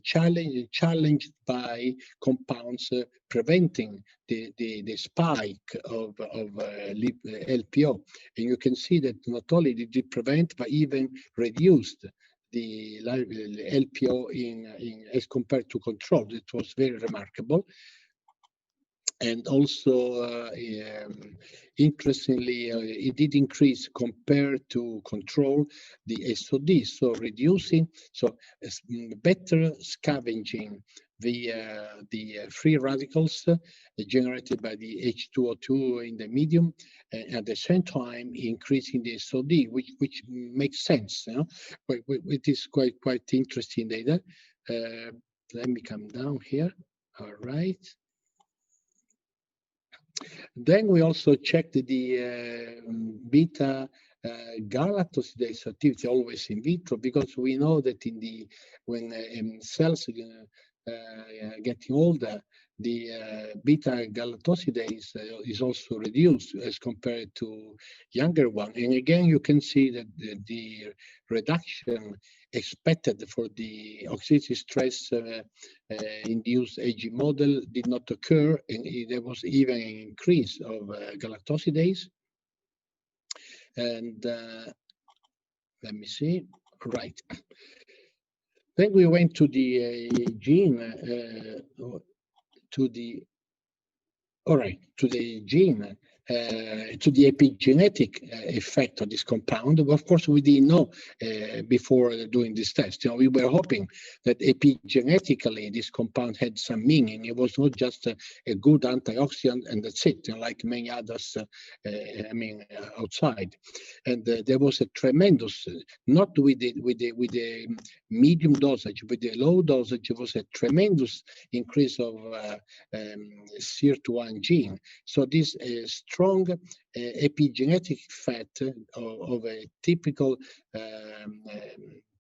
challenged by compounds preventing the spike of LPO. And you can see that not only did it prevent, but even reduced the LPO as compared to control. It was very remarkable. And also, interestingly, it did increase compared to control the SOD, so reducing, so better scavenging the free radicals generated by the H2O2 in the medium, and at the same time increasing the SOD, which makes sense. You know? It is quite interesting data. Let me come down here. All right. Then we also checked the beta galactosidase activity always in vitro, because we know that when cells getting older, the beta galactosidase is also reduced as compared to younger one. And again, you can see that the reduction expected for the oxidative stress induced aging model did not occur, and there was even an increase of galactosidase. And let me see, right. Then we went to the gene, to the epigenetic effect of this compound. Of course, we didn't know before doing this test. You know, we were hoping that epigenetically this compound had some meaning. It was not just a good antioxidant and that's it, you know, like many others, outside. And there was a tremendous, not with the medium dosage, with the low dosage, it was a tremendous increase of SIR1 gene. So this strong epigenetic effect of a typical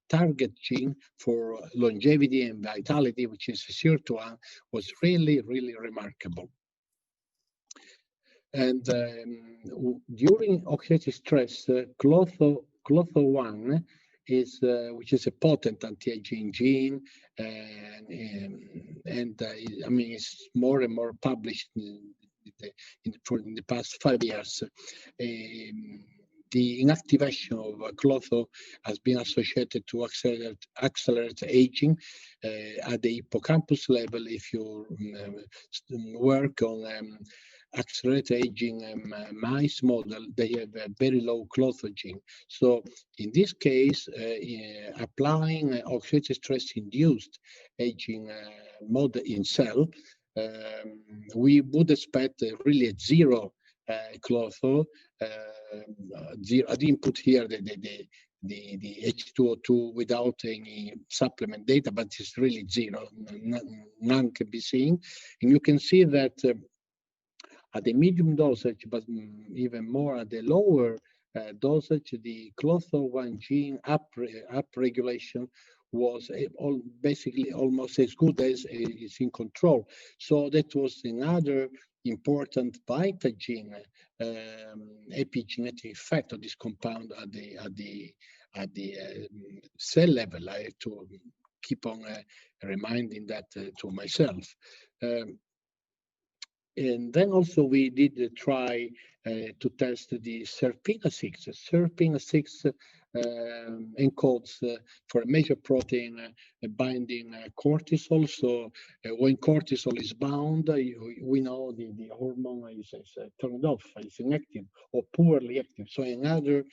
target gene for longevity and vitality, which is SIR1, was really, really remarkable. And during oxidative stress, clotho1 is, which is a potent anti-aging gene, and it's more and more published in the past 5 years. The inactivation of clotho has been associated to accelerate aging at the hippocampus level. If you work on accelerated aging mice model, they have a very low clotho gene. So in this case, applying oxidative stress-induced aging model in cell, we would expect really a zero clotho. Zero. I didn't put here the H2O2 without any supplement data, but it's really zero. None can be seen. And you can see that at the medium dosage, but even more at the lower dosage, the clotho-1 gene upregulation was basically almost as good as is in control. So that was another important vital gene epigenetic effect of this compound at the cell level. I have to keep on reminding that to myself. And then also we did try to test the SERPINA6. SERPINA6 encodes for a major protein binding cortisol. So when cortisol is bound, we know the hormone is turned off, it's inactive or poorly active. So another,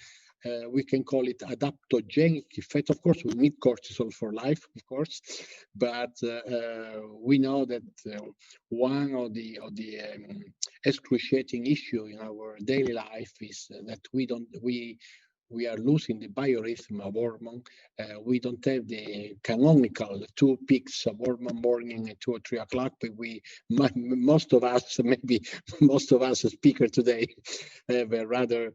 we can call it adaptogenic effect. Of course, we need cortisol for life, of course, but we know that one of the excruciating issue in our daily life is that we are losing the biorhythm of hormone. We don't have the canonical 2 peaks of hormone morning at 2 or 3 o'clock, but most of us, maybe most of us speaker today, have a rather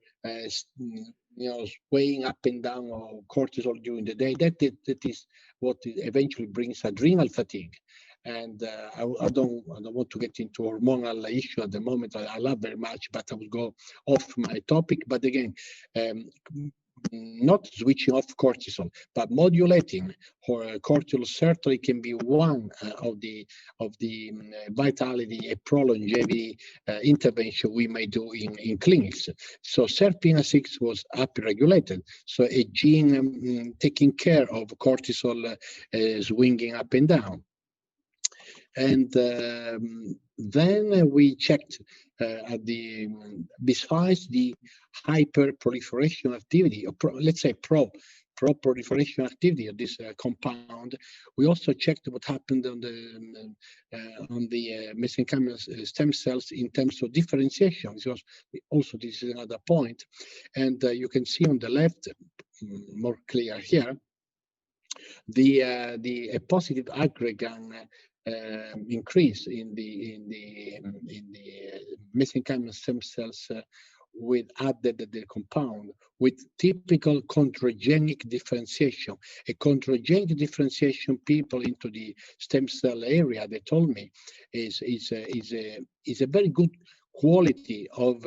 swaying up and down of cortisol during the day. That is what eventually brings adrenal fatigue. And I don't want to get into hormonal issue at the moment. I love very much, but I will go off my topic. But again, not switching off cortisol, but modulating cortisol certainly can be one of the vitality and longevity intervention we may do in clinics. So SERPINA6 was upregulated, so a gene taking care of cortisol swinging up and down. And then we checked at besides the hyperproliferation activity, or let's say pro-proliferation activity of this compound, we also checked what happened on the mesenchymal stem cells in terms of differentiation. Because also this is another point, and you can see on the left, more clear here, the positive aggregate increase in the mesenchymal stem cells with added the compound with typical chondrogenic differentiation. A chondrogenic differentiation, people into the stem cell area, they told me, is a very good quality of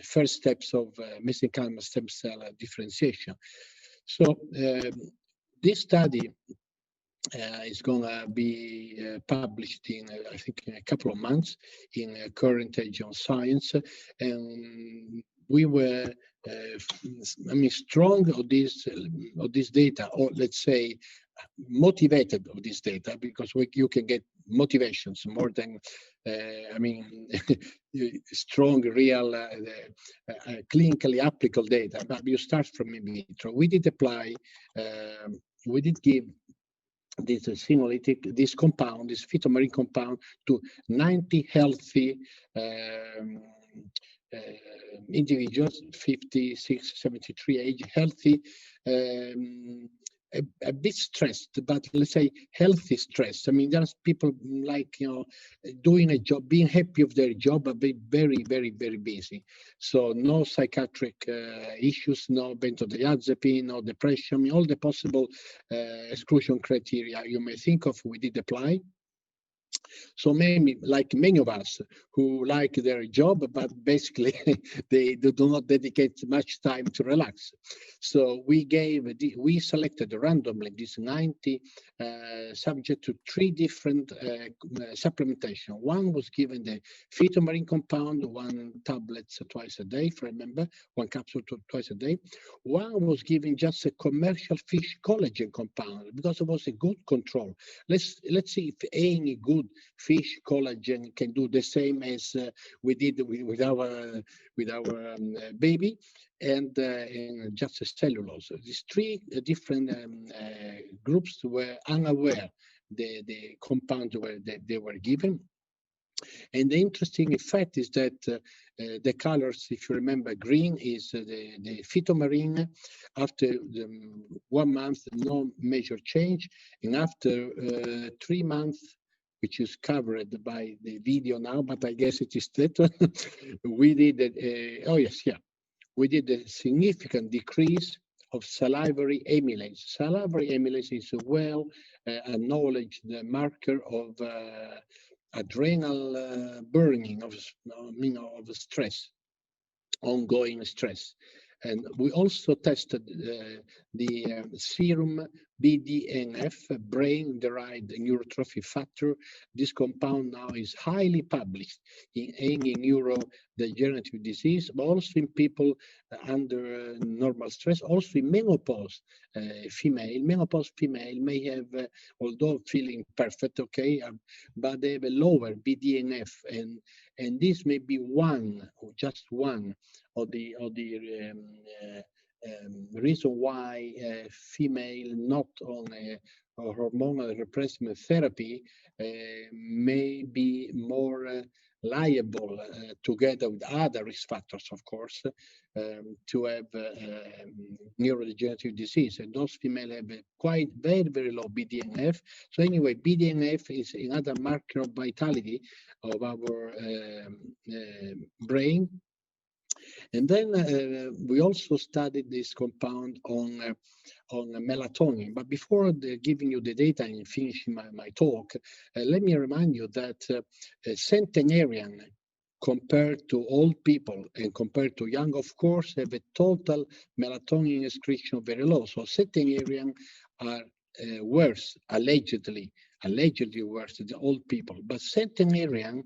first steps of mesenchymal stem cell differentiation. So this study is going to be published in, I think, in a couple of months in Current Age on Science, and we were, strong of this data, or let's say, motivated of this data, because you can get motivations more than, strong, real, clinically applicable data. But you start from in vitro. We did apply, we did give this senolytic, this compound, this phytomarine compound, to 90 healthy individuals, 56, 73 age, healthy, a bit stressed, but let's say healthy stress. There's people like, doing a job, being happy with their job, but be very, very, very busy. So no psychiatric issues, no benzodiazepine, no depression, all the possible exclusion criteria you may think of, we did apply. So maybe like many of us who like their job, but basically they do not dedicate much time to relax. So we selected randomly this 90 subject to 3 different supplementation. One was given the phytomarine compound, 1 tablet twice a day, if I remember, 1 capsule twice a day. One was given just a commercial fish collagen compound because it was a good control. Let's see if any good fish collagen can do the same as we did with our baby, and just cellulose. These three different groups were unaware the compounds that they were given. And the interesting effect is that the colors, if you remember, green is the phytomarine. After 1 month, no major change. And after 3 months, which is covered by the video now, but I guess it is that, we did, we did a significant decrease of salivary amylase. Salivary amylase is a well-acknowledged marker of adrenal burning of stress, ongoing stress. And we also tested the serum BDNF, brain-derived neurotrophic factor. This compound now is highly published in any neurodegenerative disease, but also in people under normal stress, also in menopause female. Menopause female may have, although feeling perfect, okay, but they have a lower BDNF, and this may be one, or just one, of the reason why female not on a hormonal replacement therapy may be more liable, together with other risk factors, of course, to have neurodegenerative disease. And those females have a quite very low BDNF. So anyway, BDNF is another marker of vitality of our brain. And then we also studied this compound on melatonin. But before giving you the data and finishing my talk, let me remind you that centenarian compared to old people and compared to young, of course, have a total melatonin excretion very low. So centenarian are worse, allegedly worse than old people. But centenarian,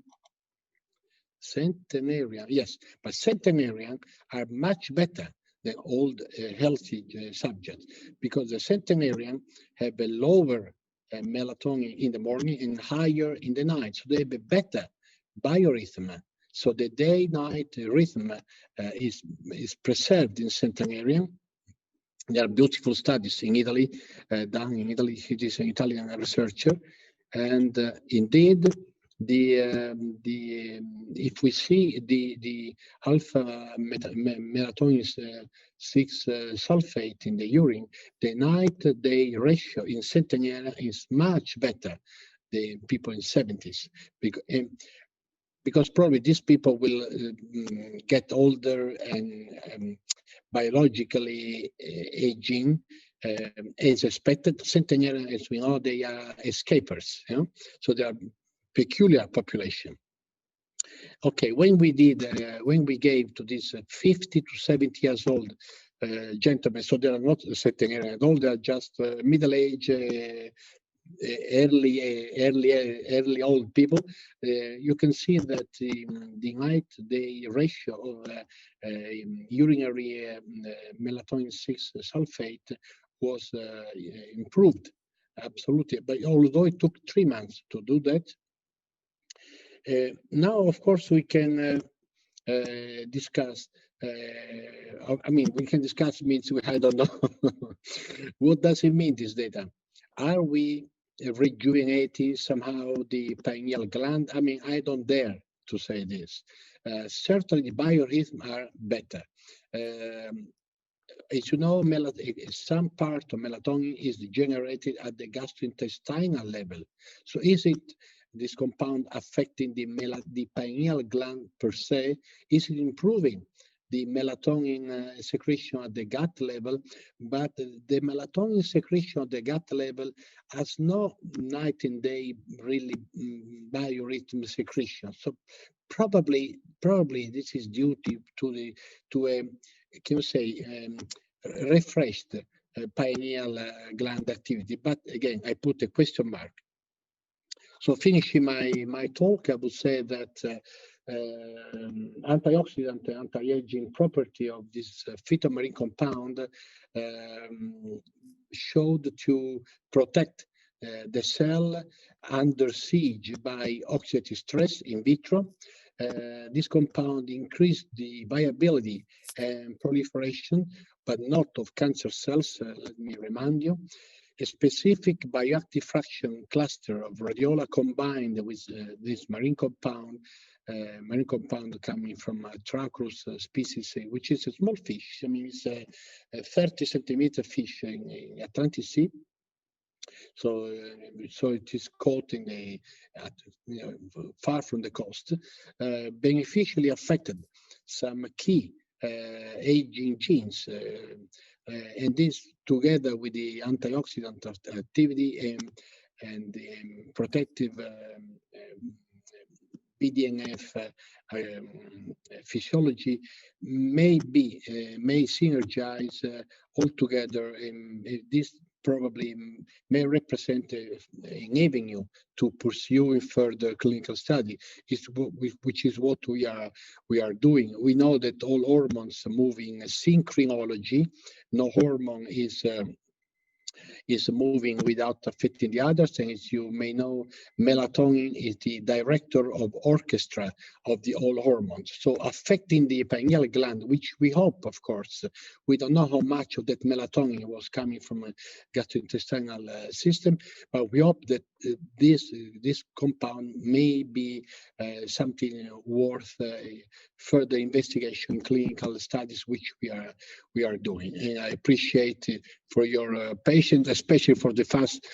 yes, but centenarian are much better than old healthy subjects, because the centenarian have a lower melatonin in the morning and higher in the night. So they have a better biorhythm. So the day-night rhythm is preserved in centenarian. There are beautiful studies in Italy, done in Italy. It is an Italian researcher, and indeed, if we see the alpha melatonin 6 sulfate in the urine, the night-day ratio in centenarian is much better than people in 70s, because probably these people will get older and biologically aging as expected. Centenarian, as we know, they are escapers, you know? So they are peculiar population. Okay, when we gave to these 50 to 70 years old gentlemen, so they are not centenarian at all, they are just middle-aged, early old people, you can see that the night-day ratio of urinary melatonin 6 sulfate was improved, absolutely. But although it took 3 months to do that, now, of course, we can discuss. I mean, we can discuss means I don't know. What does it mean, this data? Are we rejuvenating somehow the pineal gland? I mean, I don't dare to say this. Certainly, biorhythms are better. As you know, some part of melatonin is generated at the gastrointestinal level. So is it this compound affecting the pineal gland per se? Is it improving the melatonin secretion at the gut level? But the melatonin secretion at the gut level has no night and day really biorhythm secretion. So probably this is due to a can you say refreshed pineal gland activity. But again, I put a question mark. So finishing my talk, I would say that antioxidant, anti-aging property of this phytomarine compound showed to protect the cell under siege by oxidative stress in vitro. This compound increased the viability and proliferation, but not of cancer cells. Let me remind you. A specific bioactive fraction cluster of rhodiola combined with this marine compound coming from Tracrus species, which is a small fish. I mean, it's a 30-centimeter fish in Atlantic Sea. So it is caught in far from the coast, beneficially affected some key aging genes, and this together with the antioxidant activity and the protective BDNF physiology may synergize altogether. This probably may represent an avenue to pursue further clinical study, which is what we are doing. We know that all hormones move in synchronology. No hormone is moving without affecting the others, and as you may know, melatonin is the director of orchestra of the all hormones. So affecting the pineal gland, which we hope, of course, we don't know how much of that melatonin was coming from a gastrointestinal system, but we hope that this compound may be something worth further investigation, clinical studies, which we are doing. And I appreciate for your patience, especially for the first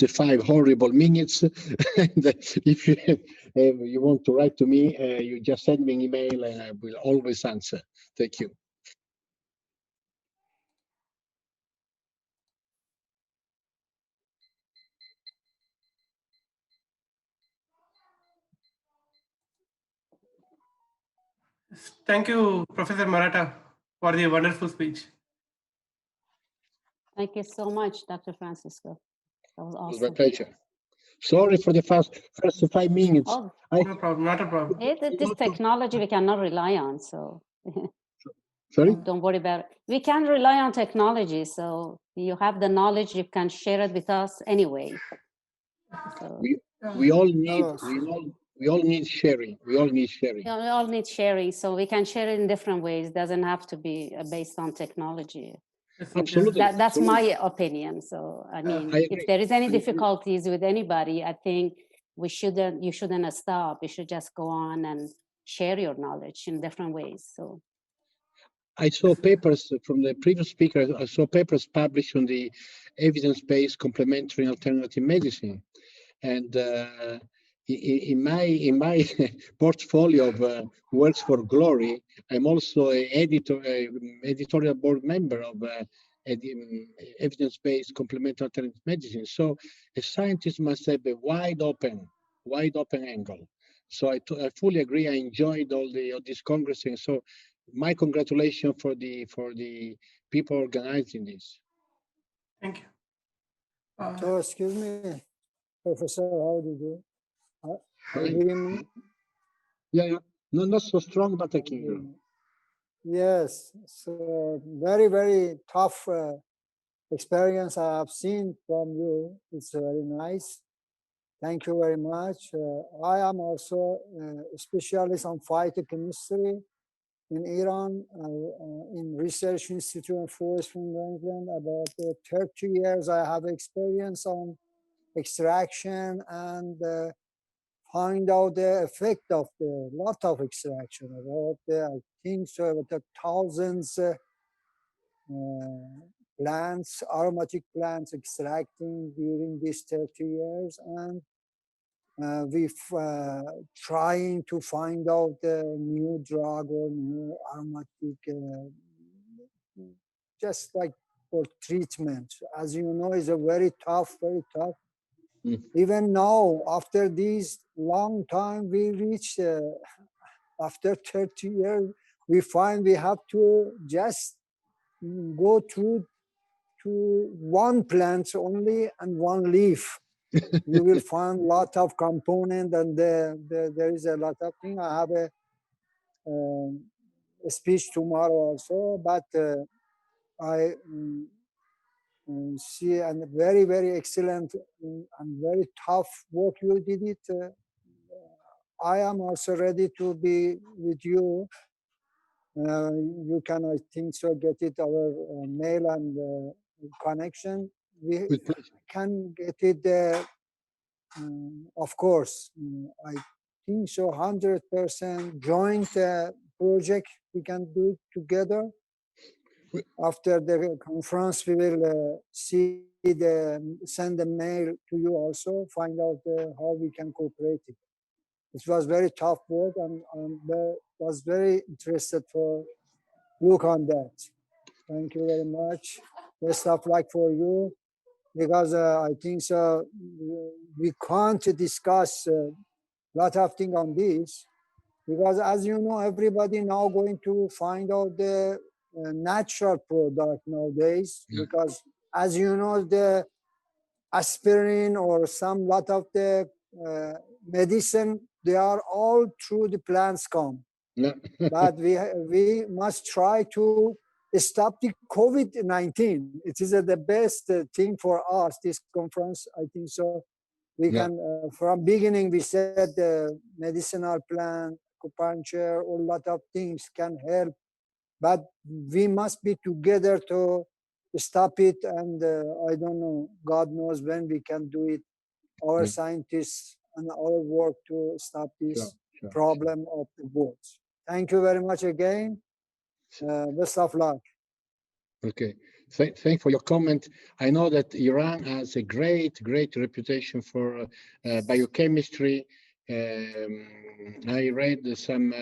5 horrible minutes. And if you want to write to me, you just send me an email and I will always answer. Thank you. Thank you, Professor Morata, for the wonderful speech. Thank you so much, Dr. Francesco. That was awesome. It was my pleasure. Sorry for the first 5 minutes. Oh, no problem, not a problem. It is technology we cannot rely on, so Sorry? don't worry about it. We can rely on technology, so you have the knowledge, you can share it with us anyway. So, we all need sharing. We all need sharing. we all need sharing, so we can share it in different ways. It doesn't have to be based on technology. Absolutely. That's my opinion. So I mean, if there is any difficulties with anybody, I think you shouldn't stop. You should just go on and share your knowledge in different ways. So I saw papers from the previous speaker. I saw papers published on the evidence-based complementary and alternative medicine, and in my portfolio of works for glory, I'm also an editorial board member of evidence-based complementary alternative medicine. So a scientist must have a wide open angle. So I fully agree. I enjoyed all this congress, and so my congratulations for the people organizing this. Thank you. So excuse me, Professor, how do you do? Are you hearing me? Yeah. No, not so strong, but I can hear you. Yes, so very, very tough experience I have seen from you. It's very nice. Thank you very much. I am also a specialist on phytochemistry in Iran, in Research Institute of Forest from England. About 30 years I have experience on extraction and find out the effect of the lot of extraction. I think so about thousands plants, aromatic plants extracting during these 30 years, and we've trying to find out the new drug or new aromatic, just like for treatment. As you know, it's a very tough. Even now, after this long time, we reach after 30 years, we find we have to just go to one plant only and one leaf. You will find a lot of component, and there is a lot of thing. I have a speech tomorrow also, but see, and very, very excellent and very tough work you did it. I am also ready to be with you. You can, I think so, get it our mail and connection. We can get it, of course. I think so, 100% joint project. We can do it together. After the conference, we will send a mail to you also, find out how we can cooperate it. It was very tough work, and was very interested for look on that. Thank you very much. Best of luck for you, because I think so. We can't discuss a lot of things on this, because as you know, everybody now going to find out the natural product nowadays, because as you know, the aspirin or some lot of the medicine, they are all through the plants come. But we must try to stop the COVID-19. It is the best thing for us, this conference, I think so. We can, from beginning, we said the medicinal plant, acupuncture, a lot of things can help, but we must be together to stop it. And I don't know, God knows when we can do it. Our scientists and our work to stop this problem of the world. Thank you very much again. Best of luck. Okay, thank for your comment. I know that Iran has a great reputation for biochemistry. I read some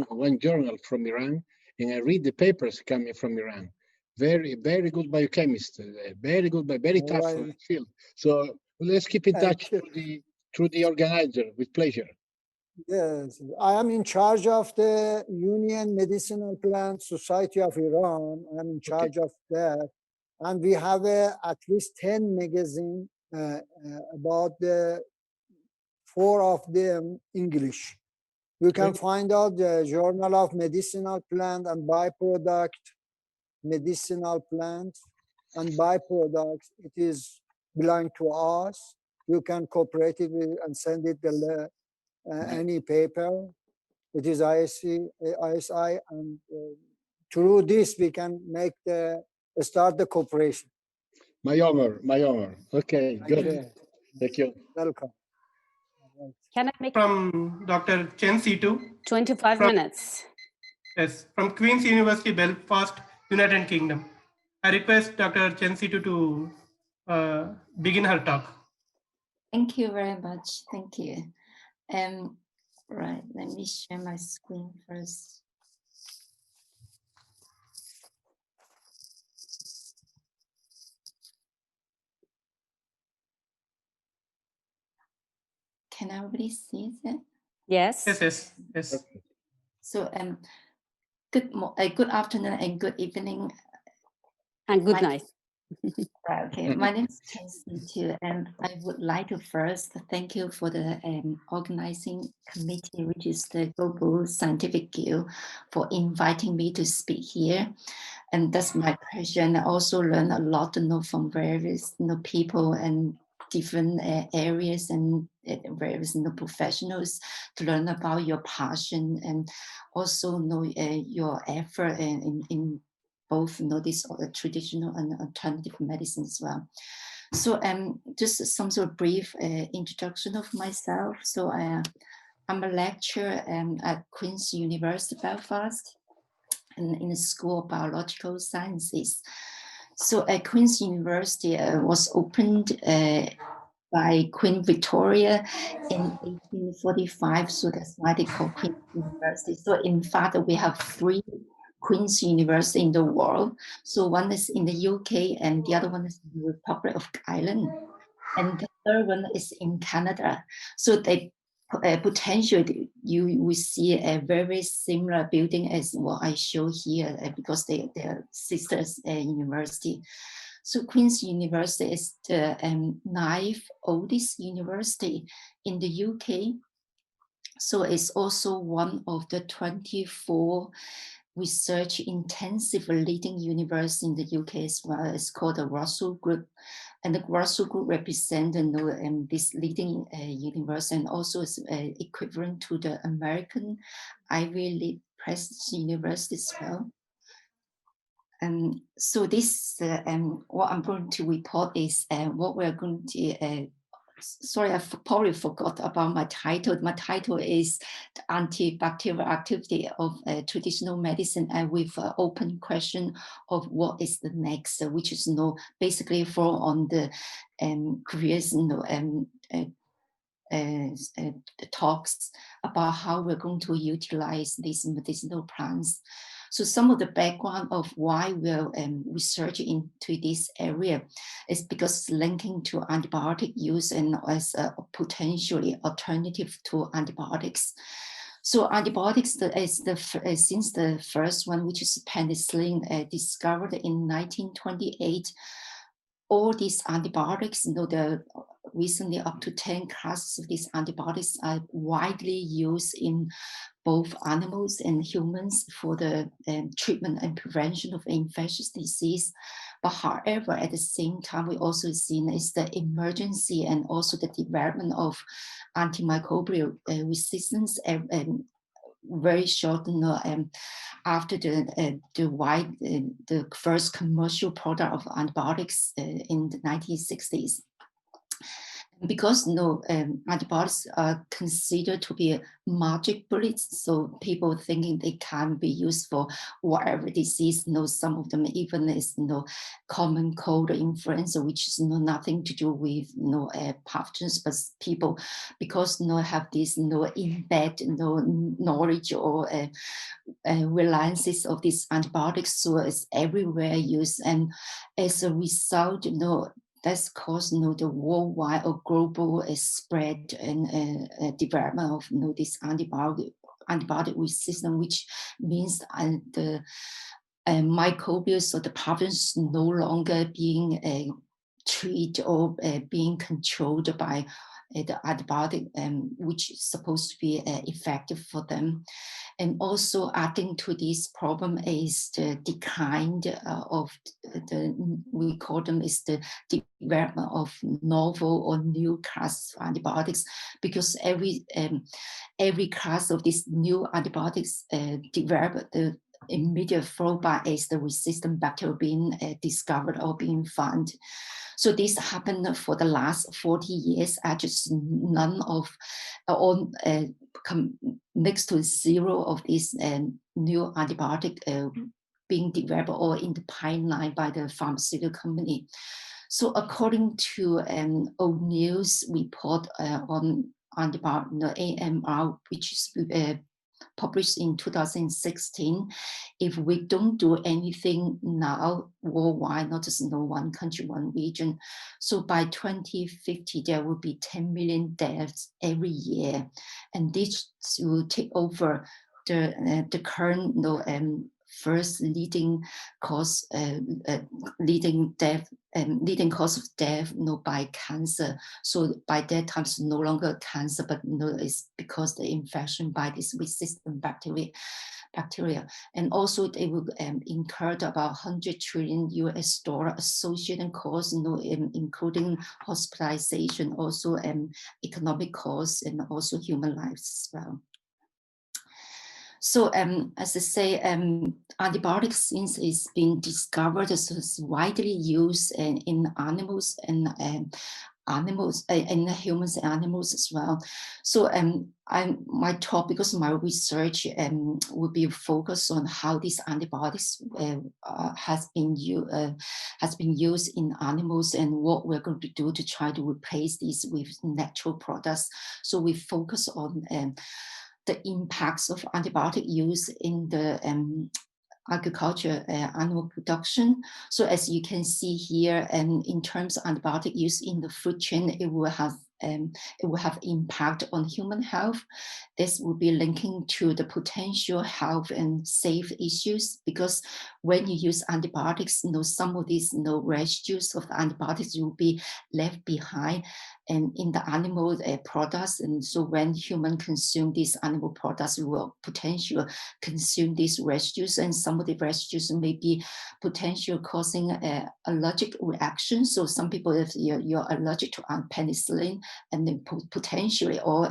one journal from Iran, and I read the papers coming from Iran. Very good biochemist, very good, but very tough field. So let's keep in touch through the organizer, with pleasure. Yes, I am in charge of the Union Medicinal Plant Society of Iran. I am in charge of that. And we have at least 10 magazines about the 4 of them English. You can find out the Journal of Medicinal Plant and Byproduct, Medicinal Plant and Byproducts. It is belong to us. You can cooperate it with and send it the any paper. It is ISI, and through this we can make start the cooperation. My honor. Okay, good. Thank you. Welcome. Can I make from Dr. Chen Situ? 25 minutes. Yes, from Queen's University, Belfast, United Kingdom. I request Dr. Chen Situ to begin her talk. Thank you very much. Thank you. Right, let me share my screen first. Can everybody see it? Yes. Yes. So, good afternoon and good evening. And good night. Okay, my name is Chen Situ, and I would like to first thank you for the organizing committee, which is the Global Scientific Guild, for inviting me to speak here. And that's my pleasure. And I also learn a lot to know from various people and different areas and various professionals to learn about your passion and also know your effort in both this traditional and alternative medicine as well. So just some sort of brief introduction of myself. So I'm a lecturer at Queen's University Belfast and in the School of Biological Sciences. So at Queen's University was opened by Queen Victoria in 1845. So that's why they call Queen's University. So in fact, we have 3 Queen's University in the world. So one is in the UK and the other one is in the Republic of Ireland. And the third one is in Canada. So they potentially you will see a very similar building as what I show here because they are sisters university. So Queen's University is the 9th oldest university in the UK. So it's also one of the 24 research intensive leading universe in the UK as well. It's called the Russell Group. And the Russell Group represents this leading universe, and also is equivalent to the American Ivy League prestigious university as well. So this, what I'm going to report is what we're going to, sorry, I probably forgot about my title. My title is the Antibacterial Activity of Traditional Medicine, and with an open question of what is the next, which is basically for on the previous talks about how we're going to utilize these medicinal plants. So some of the background of why we're researching into this area is because linking to antibiotic use and as a potentially alternative to antibiotics. So antibiotics is since the first one, which is penicillin, discovered in 1928. All these antibiotics, the recently up to 10 classes of these antibiotics are widely used in both animals and humans for the treatment and prevention of infectious disease. But however, at the same time, we also seen is the emergency and also the development of antimicrobial resistance very short after the first commercial product of antibiotics in the 1960s. Because antibiotics are considered to be magic bullets, so people thinking they can be used for whatever disease. Some of them even is common cold or influenza, which is nothing to do with pathogens, but people because have this embed knowledge or reliances of these antibiotics, so it's everywhere used, and as a result, that's caused the worldwide or global spread and development of this antibiotic resistance, which means the microbials or the pathogens no longer being treated or being controlled by the antibiotic, which is supposed to be effective for them. And also adding to this problem is the decline of we call them is the development of novel or new class of antibiotics, because every class of these new antibiotics develop the immediate fallback is the resistant bacteria being discovered or being found. So this happened for the last 40 years. Just none of, or next to zero of these new antibiotic being developed or in the pipeline by the pharmaceutical company. So according to O'Neill's report on antibiotic AMR, which is published in 2016, if we don't do anything now worldwide, not just one country, one region, so by 2050 there will be 10 million deaths every year, and this will take over the current first leading cause leading cause of death by cancer. So by that time it's no longer cancer, but it's because the infection by this resistant bacteria. And also they will incur about $100 trillion associated costs, including hospitalization, also economic costs, and also human lives as well. So as I say, antibiotics, since it's been discovered, so it's widely used in animals and in humans and animals as well. So my talk, because my research will be focused on how these antibiotics has been used in animals and what we're going to do to try to replace these with natural products. So we focus on the impacts of antibiotic use in the agriculture, animal production. So as you can see here, in terms of antibiotic use in the food chain, it will have it will have impact on human health. This will be linking to the potential health and safe issues, because when you use antibiotics, some of these residues of the antibiotics will be left behind and in the animal products. And so when humans consume these animal products, we will potentially consume these residues, and some of the residues may be potentially causing allergic reaction. So some people, if you're allergic to penicillin, and then potentially or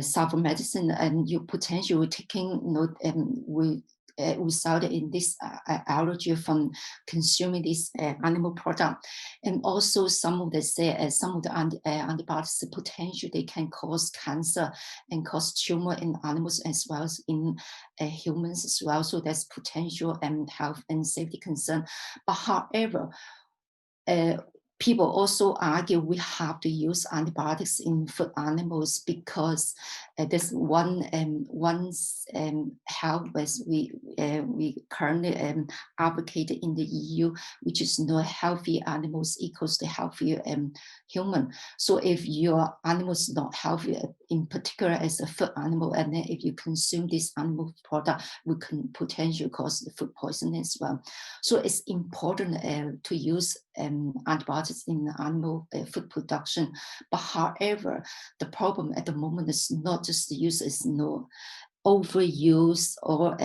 sulfur medicine, and you potentially taking result in this allergy from consuming this animal product. And also some of the antibiotics potentially they can cause cancer and cause tumor in animals as well as in humans as well. So there's potential health and safety concern. But however, people also argue we have to use antibiotics in food animals because there's one health as we currently advocate in the EU, which is healthy animals equals to healthy human. So if your animal is not healthy, in particular as a food animal, and then if you consume this animal product, we can potentially cause the food poisoning as well. So it's important to use antibiotics in animal food production. But however, the problem at the moment is not just the use, it's overuse or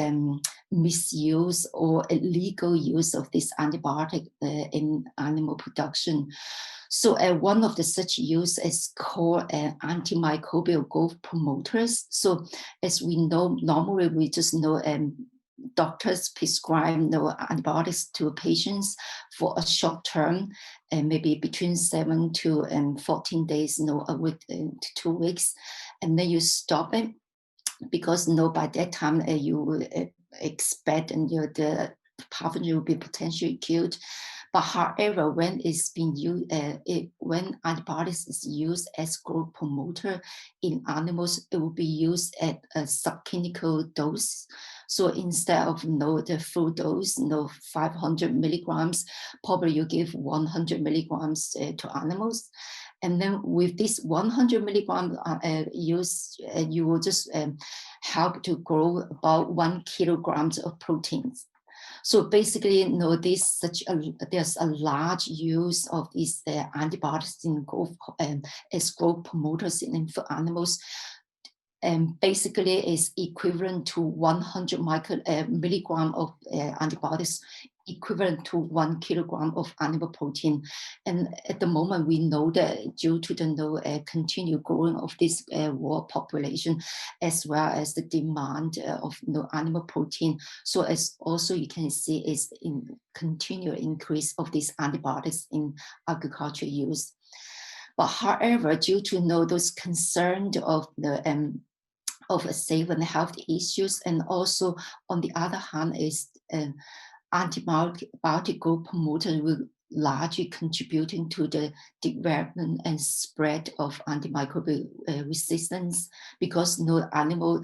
misuse or illegal use of this antibiotic in animal production. So one of the such use is called antimicrobial growth promoters. So as we know, normally we just know doctors prescribe antibiotics to patients for a short term, and maybe between 7 to 14 days, a week to 2 weeks, and then you stop it because by that time you will expect and the pathogen will be potentially killed. But however, when it's being used, when antibiotics is used as growth promoter in animals, it will be used at a subclinical dose. So instead of the full dose, 500 milligrams, probably you give 100 milligrams to animals. And then with this 100 milligram use, you will just help to grow about 1 kilogram of proteins. So basically, there's a large use of these antibiotics in growth as growth promoters in food animals. And basically is equivalent to 100 milligram of antibiotics, equivalent to 1 kilogram of animal protein. And at the moment, we know that due to the continued growing of this world population, as well as the demand of animal protein, so as also you can see is in continual increase of these antibiotics in agriculture use. But however, due to those concerns of the of safe and health issues, and also on the other hand is antibiotic growth promoter will largely contributing to the development and spread of antimicrobial resistance, because animal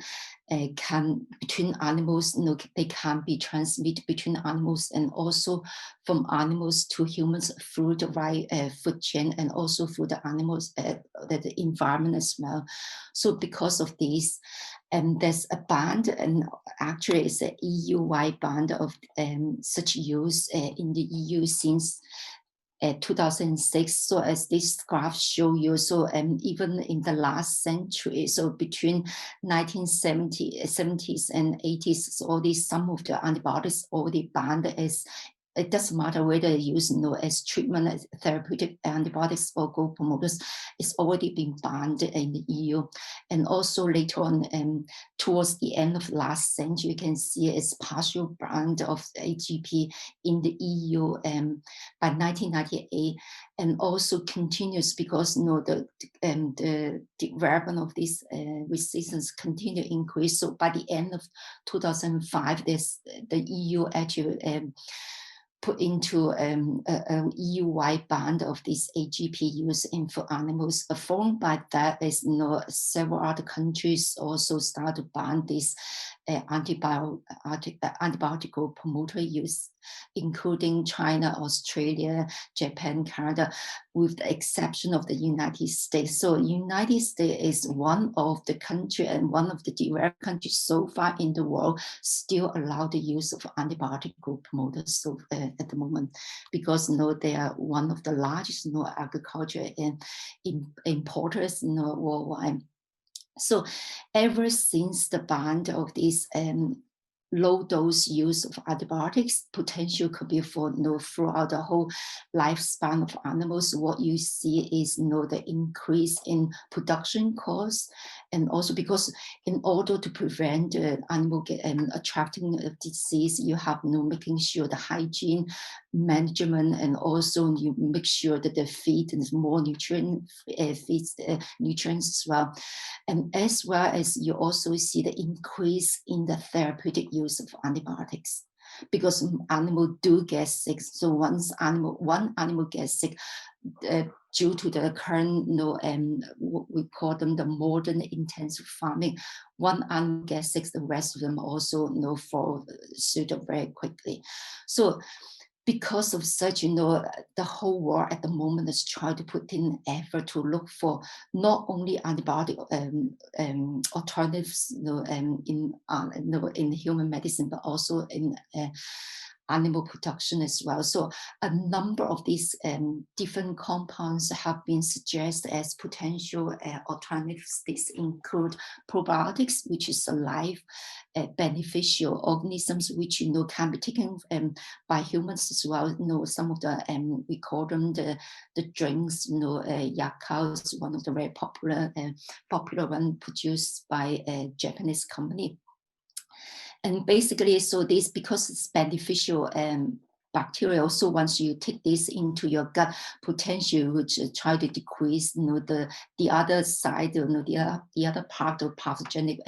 between animals, they can be transmitted between animals and also from animals to humans through the right food chain, and also through the animals, the environment as well. So because of this, there's a ban, and actually it's an EU-wide ban of such use in the EU since 2006. So as this graph show you, so even in the last century, so between 1970s and 80s, so all these, some of the antibiotics already banned as, it doesn't matter whether you use as treatment, as therapeutic antibiotics or growth promoters, it's already been banned in the EU. And also later on, towards the end of last century, you can see it's partial ban of AGP in the EU by 1998, and also continues because the development of this resistance continue to increase. So by the end of 2005, the EU actually put into a EU-wide ban of this AGP use in food animals. Followed by that is several other countries also start to ban this antibiotic promoter use. including China, Australia, Japan, Canada, with the exception of the United States. So United States is one of the country and one of the developed countries so far in the world still allow the use of antibiotic growth promoters so, at the moment, because they are one of the largest agriculture and importers worldwide. So ever since the ban of this low dose use of antibiotics, potential could be for throughout the whole lifespan of animals. What you see is the increase in production costs, and also because in order to prevent animal attracting disease, you have making sure the hygiene management, and also you make sure that the feed is more nutrients as well. And as well as you also see the increase in the therapeutic use of antibiotics, because animals do get sick. So once one animal gets sick, due to the current, we call them the modern intensive farming, one animal gets sick, the rest of them also fall suit very quickly. So because of such, the whole world at the moment is trying to put in effort to look for not only antibiotic alternatives, in human medicine, but also in animal production as well. So a number of these different compounds have been suggested as potential alternatives. These include probiotics, which is a live beneficial organisms, which can be taken by humans as well. Some of the we call them the drinks. Yakult is one of the very popular one produced by a Japanese company. And basically, so this, because it's beneficial bacteria, so once you take this into your gut, potential which try to decrease the other side, the other part of pathogenic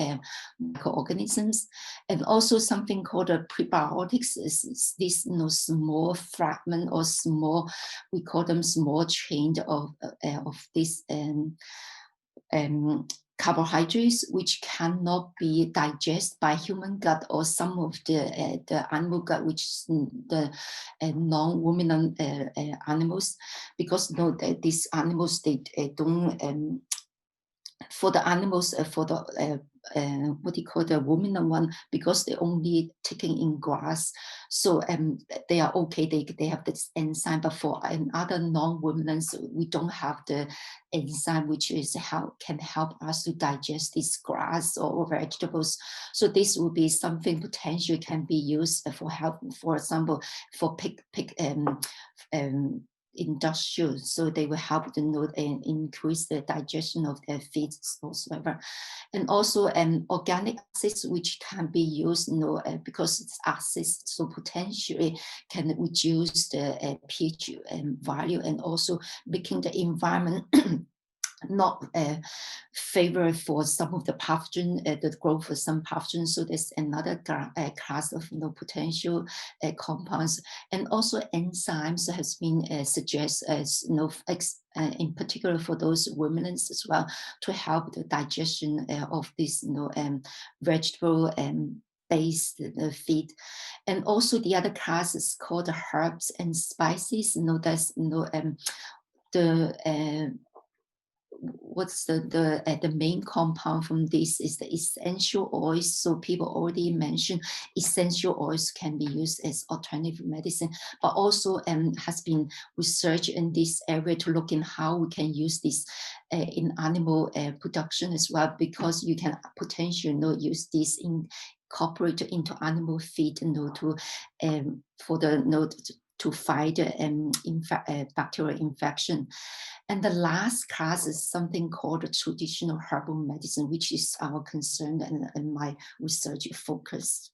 microorganisms. And also something called a prebiotics is this small fragment or small, we call them small chain of this carbohydrates, which cannot be digested by human gut or some of the animal gut, which is the non-ruminant animals, because these animals, they don't for the animals, for the what do you call the ruminant one, because they're only taking in grass, so they are okay, they have this enzyme. But for other non-ruminants, we don't have the enzyme which is can help us to digest this grass or vegetables. So this will be something potentially can be used for help, for example, for pig industrial, so they will help to increase the digestion of their feeds whatsoever. And also organic acids, which can be used because it's acids, so potentially can reduce the pH value, and also making the environment not favorable for some of the pathogen, the growth of some pathogens. So there's another class of potential compounds. And also enzymes has been suggested as in particular for those ruminants as well, to help the digestion of this vegetable based feed. And also the other class is called the herbs and spices. That's what's the main compound from this is the essential oils. So people already mentioned essential oils can be used as alternative medicine, but also has been research in this area to look in how we can use this in animal production as well, because you can potentially use this incorporated into animal feed to for the to fight bacterial infection. And the last class is something called traditional herbal medicine, which is our concern and my research focus.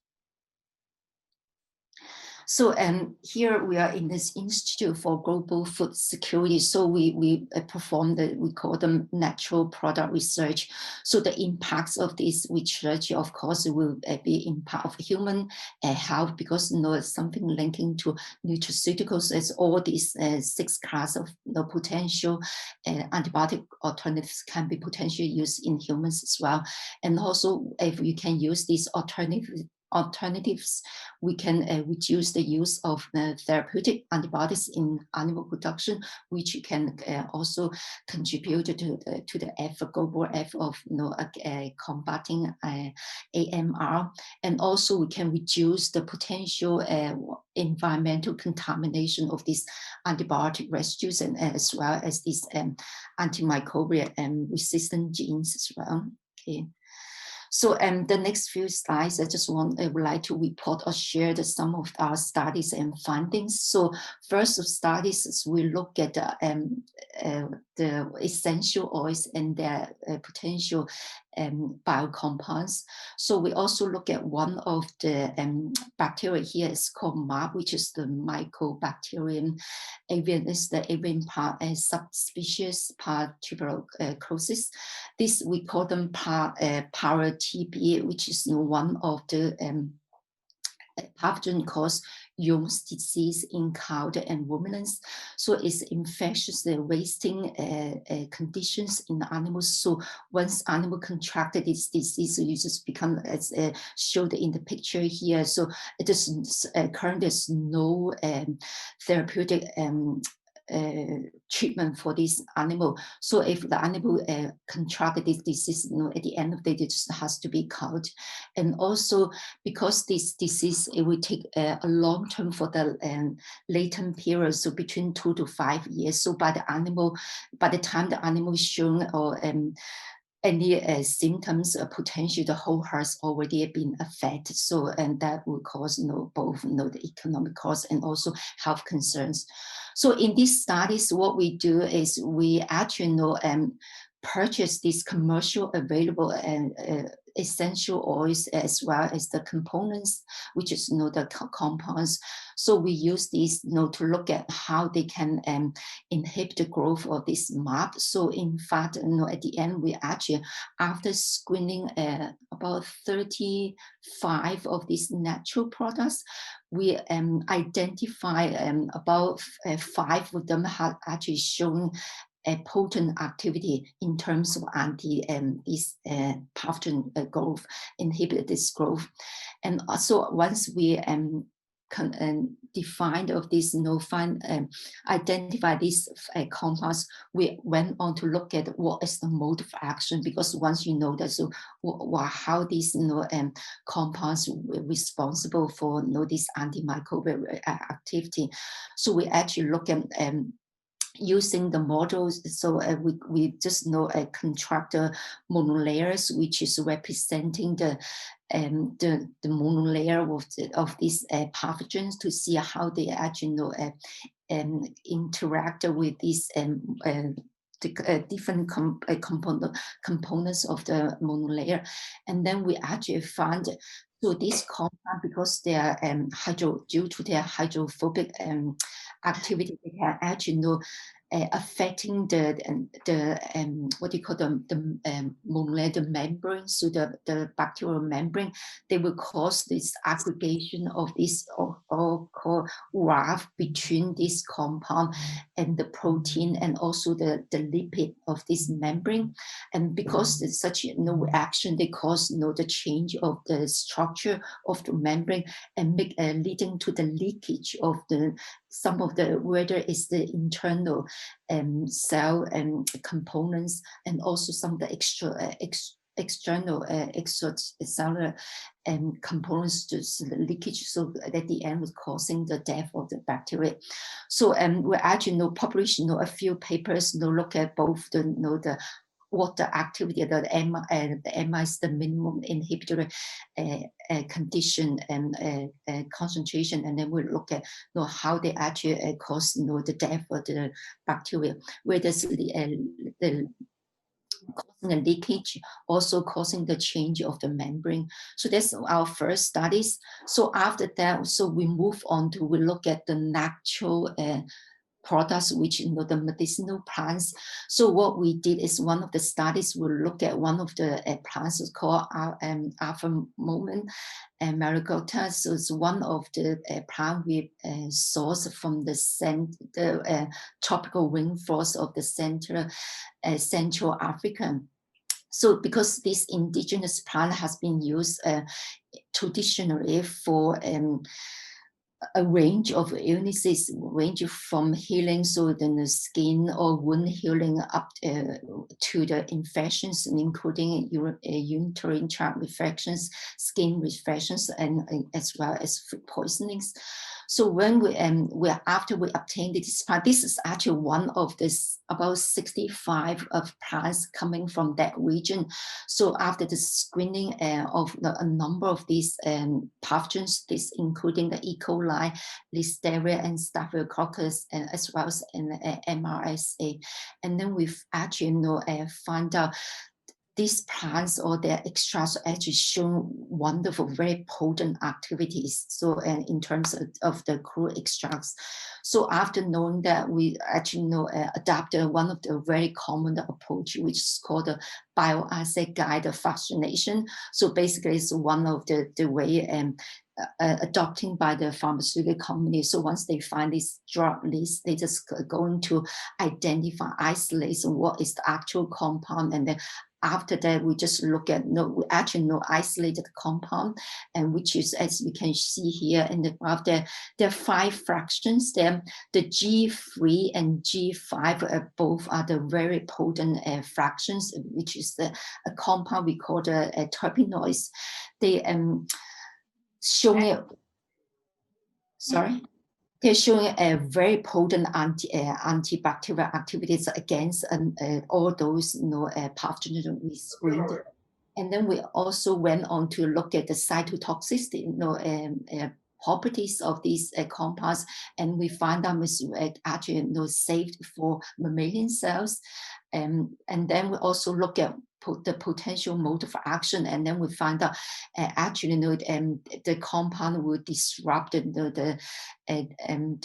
So here we are in this Institute for Global Food Security. So we perform we call them natural product research. So the impacts of this research, of course, will be impact of human health, because it's something linking to nutraceuticals, as all these 6 classes of potential antibiotic alternatives can be potentially used in humans as well. And also, if you can use these alternative alternatives, we can reduce the use of therapeutic antibodies in animal production, which can also contribute to the global effort of combating AMR. And also we can reduce the potential environmental contamination of these antibiotic residues, and as well as these antimicrobial resistant genes as well. Okay. So the next few slides, I would like to report or share some of our studies and findings. So first of studies is we look at the essential oils and their potential biocompounds. So we also look at one of the bacteria here is called MAB, which is the Mycobacterium avianis, the avian subspecies tuberculosis. This we call them para-TB, which is one of the pathogen cause Young's disease in cow and ruminants. So it's infectious, wasting conditions in the animals. So once animal contracted this disease, you just become as showed in the picture here. So it is currently there's no therapeutic treatment for this animal. So if the animal contracted this disease, at the end of the day, it just has to be culled. And also because this disease, it will take a long term for the latent period, so between 2 to 5 years. So by the time the animal is shown or any symptoms, potentially the whole herd's already been affected. So, and that will cause both the economic cost and also health concerns. So in these studies, what we do is we actually purchase these commercial available essential oils as well as the components, which is the compounds. So we use these to look at how they can inhibit the growth of this MAB. So in fact, at the end, we actually, after screening about 35 of these natural products, we identify about 5 of them have actually shown a potent activity in terms of this pathogen growth, inhibit this growth. And also once we defined of this identify these compounds, we went on to look at what is the mode of action, because once you know that, so how these compounds were responsible for this antimicrobial activity. So we actually look at using the models. So we just know a contractor monolayers, which is representing the monolayer of these pathogens, to see how they actually interact with these different components of the monolayer. And then we actually found, so this compound, because they are due to their hydrophobic activity, they can actually affecting the what do you call the monolayer, the membrane, so the bacterial membrane. They will cause this aggregation of this or called RAF between this compound and the protein, and also the lipid of this membrane. And because there's such reaction, they cause the change of the structure of the membrane, and leading to the leakage of some of the, whether it's the internal cell components, and also some of the external extracellular components to the leakage. So at the end was causing the death of the bacteria. So we actually published a few papers look at both the what the activity, the MI is the minimum inhibitory condition and concentration, and then we look at how they actually cause the death of the bacteria, where there's the causing a leakage, also causing the change of the membrane. So that's our first studies. So after that, so we move on to, we look at the natural products, which the medicinal plants. So what we did is, one of the studies will look at one of the plants called Alpha-Moment and Marigold. So it's one of the plant we sourced from the tropical rainforest of the Central Africa. So because this indigenous plant has been used traditionally for a range of illnesses, range from healing, so then the skin or wound healing up to the infections, including urinary tract infections, skin infections, and as well as food poisonings. So when after we obtained this plant, this is actually one of this about 65 of plants coming from that region. So after the screening of a number of these pathogens, this including the E. coli, Listeria, and Staphylococcus, as well as MRSA, and then we've actually found out these plants or their extracts actually show wonderful, very potent activities. So, in terms of the crude extracts. So after knowing that, we actually adapted one of the very common approach, which is called the bioassay guided fractionation. So basically, it's one of the way adopting by the pharmaceutical company. So once they find this drug list, they just going to identify, isolate what is the actual compound, and then after that, we just look at, we actually isolated compound, and which is, as you can see here in the graph, there are 5 fractions there. The G3 and G5 both are the very potent fractions, which is a compound we call the terpenoids. They showing they're showing a very potent antibacterial activities against all those pathogens we screened. And then we also went on to look at the cytotoxicity properties of these compounds, and we found them is actually safe for mammalian cells. And then we also look at the potential mode of action, and then we find out actually the compound will disrupt the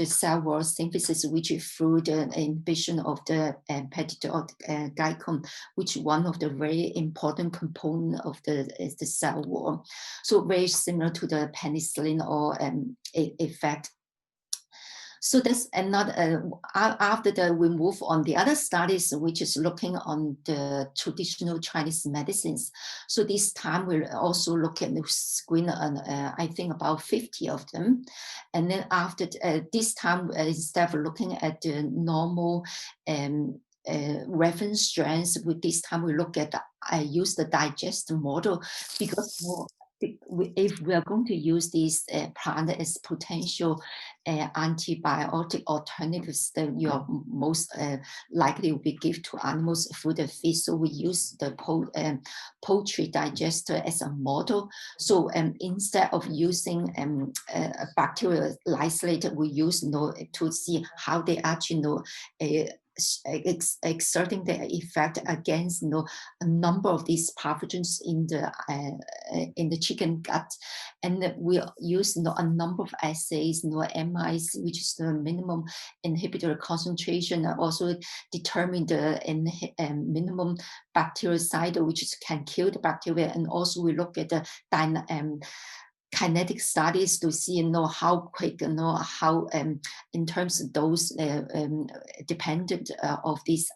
cell wall synthesis, which is through the inhibition of the peptidoglycan, which is one of the very important component of the cell wall. So very similar to the penicillin or effect. So that's another, after that we move on the other studies, which is looking on the traditional Chinese medicines. So this time we'll also look at the screen, I think about 50 of them. And then after this time, instead of looking at the normal reference strands, with this time we look at, I use the digest model, because if we are going to use this plant as potential antibiotic alternatives, that you are most likely will be given to animals, food and fish. So we use the poultry digester as a model. So instead of using a bacterial isolate, we use to see how they actually exerting their effect against a number of these pathogens in the chicken gut. And we use a number of assays, MIs, which is the minimum inhibitor concentration, and also determine the minimum bactericidal, which can kill the bacteria. And also we look at the kinetic studies to see how quick, how in terms of those dependent of these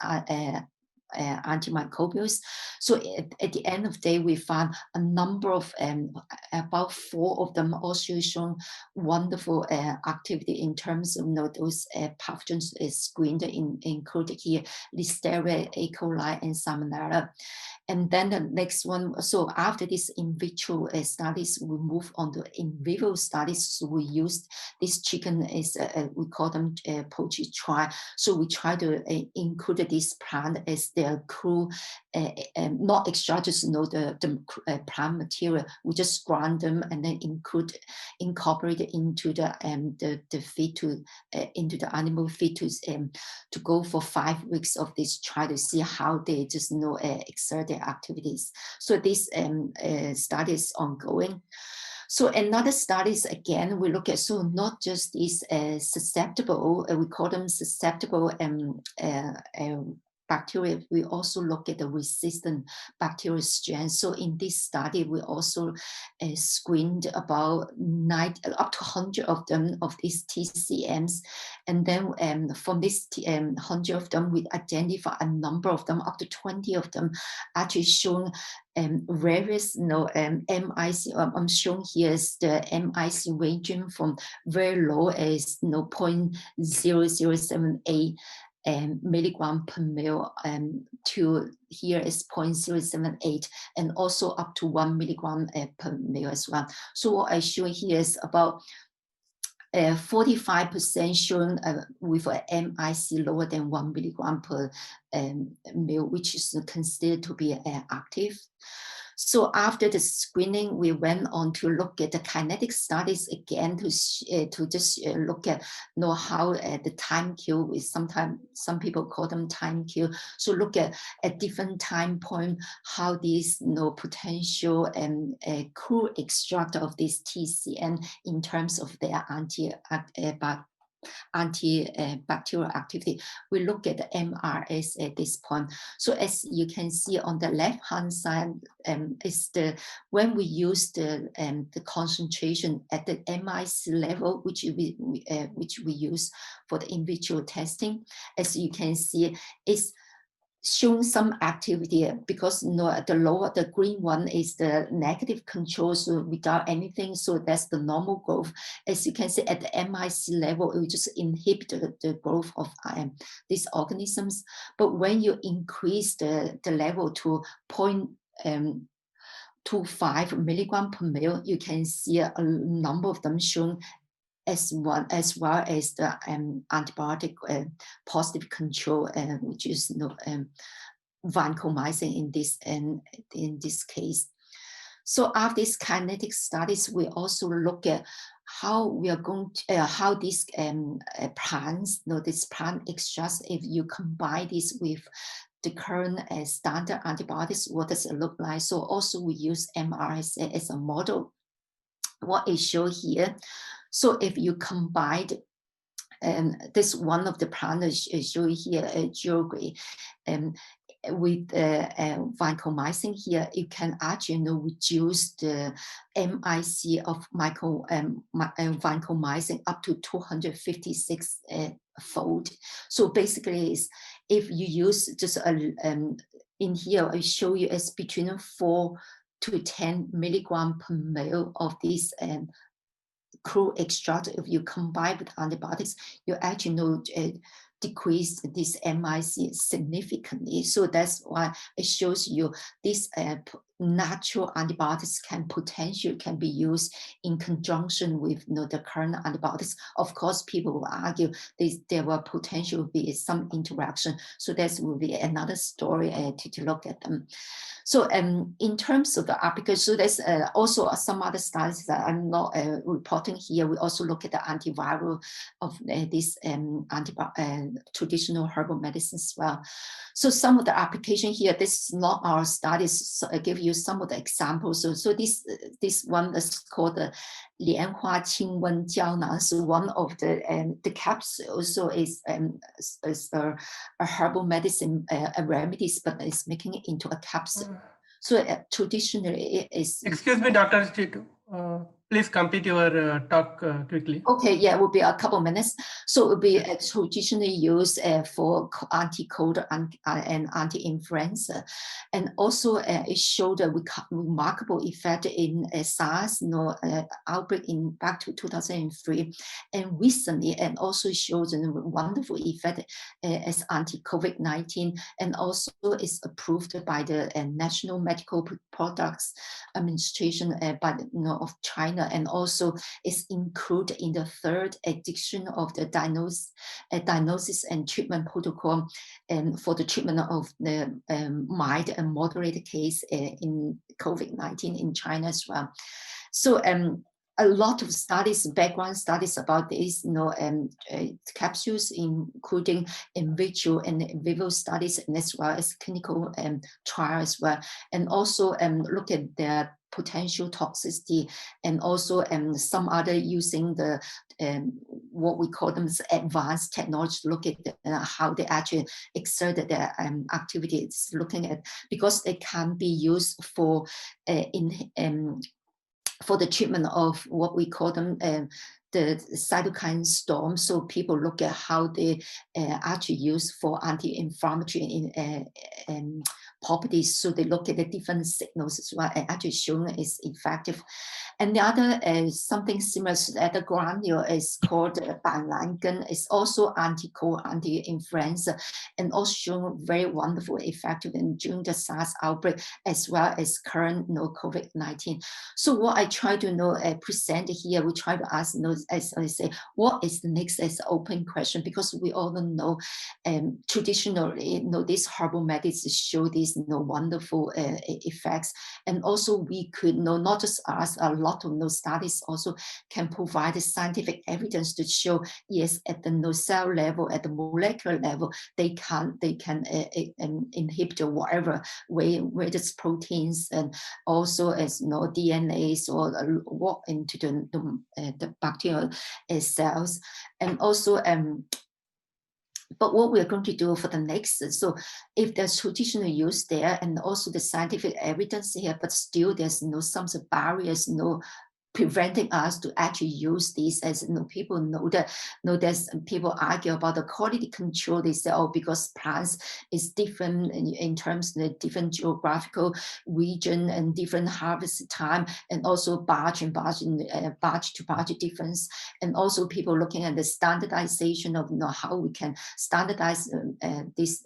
antimicrobials. So at the end of the day, we found a number of about 4 of them also showing wonderful activity in terms of those pathogens screened, included here Listeria, E. coli, and Salmonella. And then the next one, so after this in vitro studies, we move on to in vivo studies. So we used this chicken as, we call them poultry trial. So we try to include this plant as their crew, not extract just the plant material. We just grind them and then incorporate it into the fetus, into the animal fetus, to go for 5 weeks of this trial to see how they just exert their activities. So this study is ongoing. So another studies, again, we look at, so not just these susceptible, we call them susceptible bacteria, we also look at the resistant bacterial strains. So in this study, we also screened about up to 100 of them, of these TCMs. And then from this 100 of them, we identify a number of them, up to 20 of them, actually showing various MIC. I'm showing here is the MIC ranging from very low as 0.0078 milligram per ml to here is 0.078 and also up to 1 milligram per ml as well. So what I show here is about 45% shown with an MIC lower than 1 milligram per ml, which is considered to be active. So after the screening, we went on to look at the kinetic studies again to just look at how the time queue is, sometimes some people call them time queue. So look at different time point how these potential cool extract of this TCN in terms of their antibacterial activity. We look at the MRS at this point. So as you can see on the left-hand side, is when we use the concentration at the MIC level, which we use for the in vitro testing. As you can see, it's showing some activity because the lower, the green one is the negative control, so without anything, so that's the normal growth. As you can see at the MIC level, it will just inhibit the growth of these organisms. But when you increase the level to 0.25 milligram per ml, you can see a number of them shown as well as the antibiotic positive control, which is vancomycin in this case. So after these kinetic studies, we also look at how we are going to, how these plants, this plant extracts, if you combine this with the current standard antibiotics, what does it look like? So also we use MRSA as a model. What is shown here. So if you combine this one of the plants is shown here, geography, with vancomycin here, you can actually reduce the MIC of vancomycin up to 256 fold. So basically, if you use just in here, I show you as between 4 to 10 milligram per ml of this crude extract. If you combine with antibiotics, you actually decrease this MIC significantly. So that's why it shows you this natural antibiotics can be used in conjunction with the current antibiotics. Of course, people will argue there will potentially be some interaction. So that will be another story to look at them. So in terms of the application, so there's also some other studies that I'm not reporting here. We also look at the antiviral of this traditional herbal medicine as well. So some of the application here, this is not our studies, so I give you some of the examples. So this one is called the Lianhua Qingwen Jiaonan. So one of the capsules also is a herbal medicine remedies, but it's making it into a capsule. So traditionally it is. Excuse me, Dr. Chitu. Please complete your talk quickly. Okay, yeah, it will be a couple minutes. So it will be traditionally used for anti-cold and anti-influenza. And also it showed a remarkable effect in SARS outbreak back to 2003. And recently, and also shows a wonderful effect as anti-COVID-19, and also is approved by the National Medical Products Administration of China, and also is included in the third edition of the diagnosis and treatment protocol for the treatment of the mild and moderate case in COVID-19 in China as well. So a lot of studies, background studies about these capsules, including in vitro and in vivo studies, and as well as clinical trials as well. And also look at their potential toxicity, and also some other using the what we call them advanced technology to look at how they actually exert their activities, looking at, because they can be used for for the treatment of what we call them the cytokine storm. So people look at how they actually use for anti-inflammatory properties. So they look at the different signals as well, and actually showing it's effective. And the other something similar at the granule is called Banlangen. It's also anti-cold, anti-influenza, and also showing very wonderful effective during the SARS outbreak as well as current COVID-19. So what I try to present here, we try to ask, as I say, what is the next as open question, because we all know traditionally, these herbal medicines show these wonderful effects, and also we could not just ask, a lot of studies also can provide the scientific evidence to show, yes, at the cell level, at the molecular level, they can inhibit whatever way, whether it's proteins and also as DNAs or walk into the bacterial cells, and also but what we're going to do for the next, so if there's traditional use there and also the scientific evidence here, but still there's some barriers, preventing us to actually use these, as people know that there's people argue about the quality control. They say, oh, because plants is different in terms of the different geographical region and different harvest time, and also batch to batch difference, and also people looking at the standardization of how we can standardize this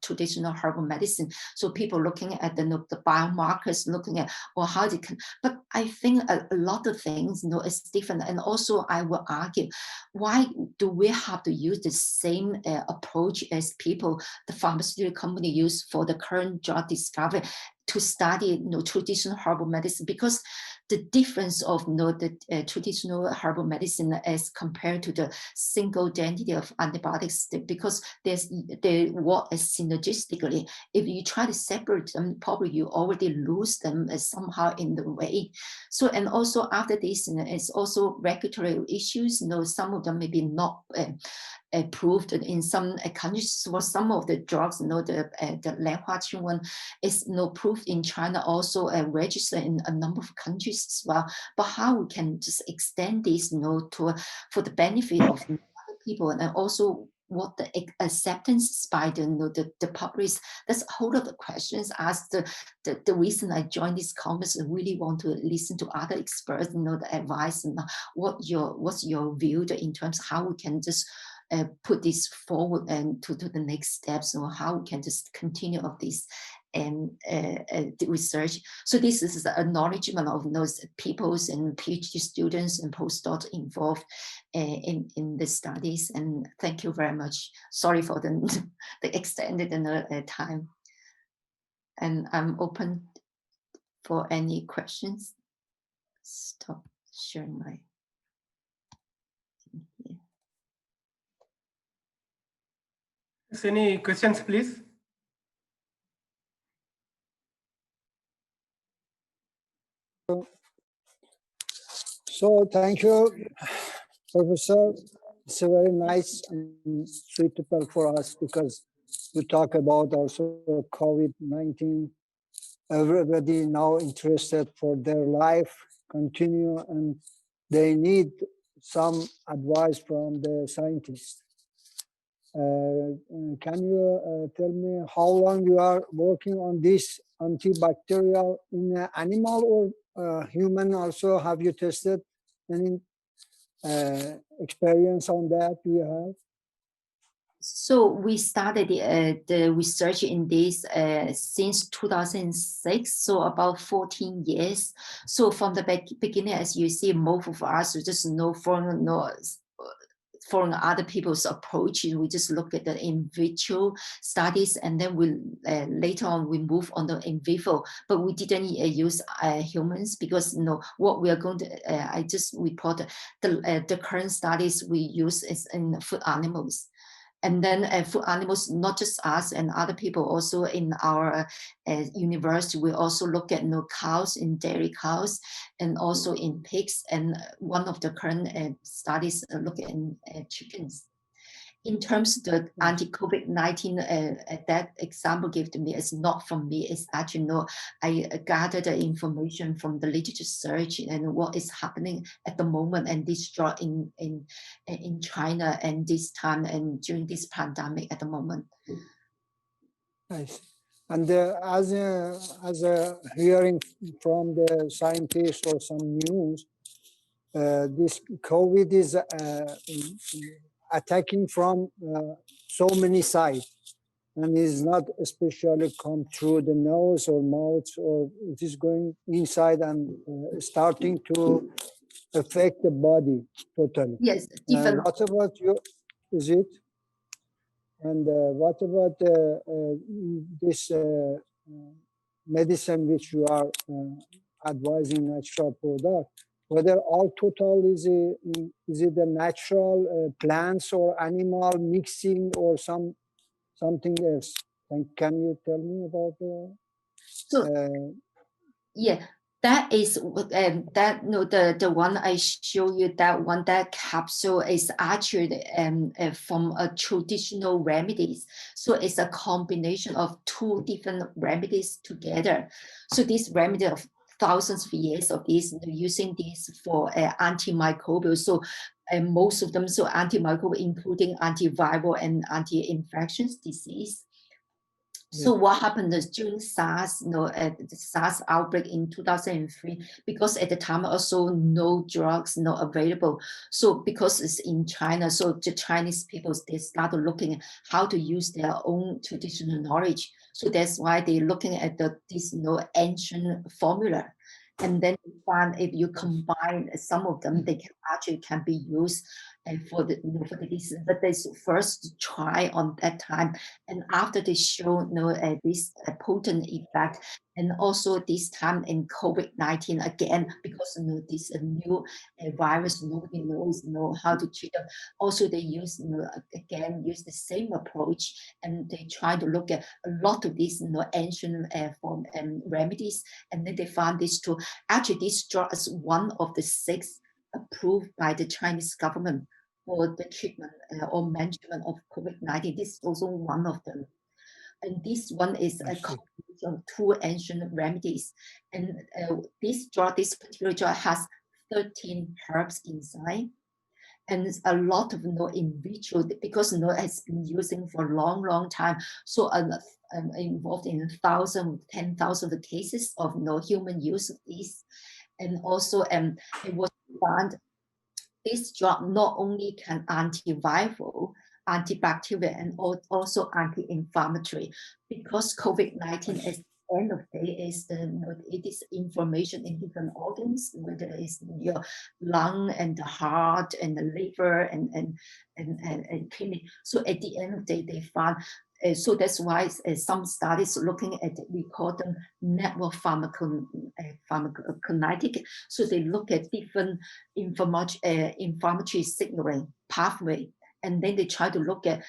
traditional herbal medicine. So people looking at the biomarkers, looking at how they can, but I think a lot of things is different. And also I will argue, why do we have to use the same approach as people, the pharmaceutical company use for the current drug discovery to study traditional herbal medicine? Because the difference of the traditional herbal medicine as compared to the single identity of antibiotics, because they work synergistically. If you try to separate them, probably you already lose them somehow in the way. So, and also after this, it's also regulatory issues. Some of them maybe not approved in some countries. For some of the drugs, the Lenhuaqing one is approved in China, also registered in a number of countries as well. But how we can just extend this for the benefit of other people, and also what the acceptance by the public, that's a whole lot of questions asked. The reason I joined this conference, I really want to listen to other experts, the advice, and what's your view in terms of how we can just put this forward and to the next steps, or how we can just continue of this the research. So this is an acknowledgement of those peoples and PhD students and postdocs involved in the studies. And thank you very much. Sorry for the extended time. And I'm open for any questions. Stop sharing my. Any questions, please? So thank you, Professor. It's a very nice and suitable for us, because we talk about also COVID-19. Everybody now interested for their life continue, and they need some advice from the scientists. Can you tell me how long you are working on this antibacterial in animal or human also? Have you tested any experience on that? Do you have? So we started the research in this since 2006, so about 14 years. So from the beginning, as you see, most of us just know from other people's approach. We just look at the in vitro studies, and then we later on we move on the in vivo, but we didn't use humans, because what we are going to I just report the current studies we use is in food animals. And then for animals, not just us and other people, also in our university, we also look at cows, in dairy cows, and also in pigs. And one of the current studies look at chickens. In terms of the anti-COVID-19, that example given to me is not from me. It's actually I gathered the information from the literature search and what is happening at the moment, and this drug in China and this time and during this pandemic at the moment. Nice. And as a hearing from the scientists or some news, this COVID is attacking from so many sides, and is not especially come through the nose or mouth, or it is going inside and starting to affect the body totally. Yes, different. What about you? Is it? And what about this medicine which you are advising, natural product? Whether all total is it a natural plants or animal mixing or something else? And can you tell me about the? Yeah, that is the one I show you. That one, that capsule is actually from a traditional remedies. So it's a combination of two different remedies together. So this remedy of thousands of years of this, using this for antimicrobial. So most of them, so antimicrobial, including antiviral and anti-infectious disease. So what happened is during SARS, the SARS outbreak in 2003, because at the time also no drugs not available. So because it's in China, so the Chinese people, they started looking at how to use their own traditional knowledge. So that's why they're looking at this ancient formula. And then you find if you combine some of them, they can be used for the disease. But they first try on that time, and after they show this potent effect, and also this time in COVID-19 again, because this new virus, nobody knows how to treat them. Also, they use use the same approach, and they try to look at a lot of these ancient form remedies, and then they found this too. Actually, this drug is one of the 6 approved by the Chinese government for the treatment or management of COVID-19. This is also one of them. And this one is a combination of 2 ancient remedies. And this particular drug has 13 herbs inside. And it's a lot of in vitro, because it's been using for a long time. So involved in 10,000 cases of human use of this. And also it was found this drug not only can antiviral, antibacterial, and also anti-inflammatory, because COVID-19 is end of the day is it is inflammation in different organs, whether it's your lung and the heart and the liver and kidney. So at the end of the day, they found. So that's why some studies looking at, we call them network pharmacokinetic. So they look at different inflammatory signaling pathway, and then they try to look at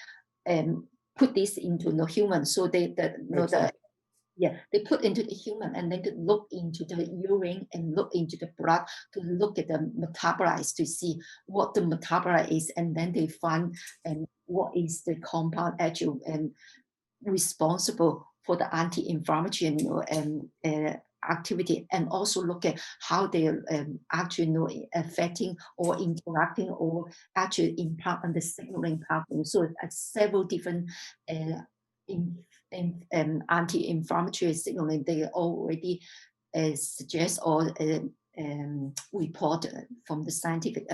put this into the human. So they put into the human, and then to look into the urine and look into the blood to look at the metabolites to see what the metabolite is, and then they find what is the compound actually responsible for the anti-inflammatory activity, and also look at how they are actually affecting or interacting or actually impact on the signaling pathway. So several different anti-inflammatory signaling they already suggest or report from the scientific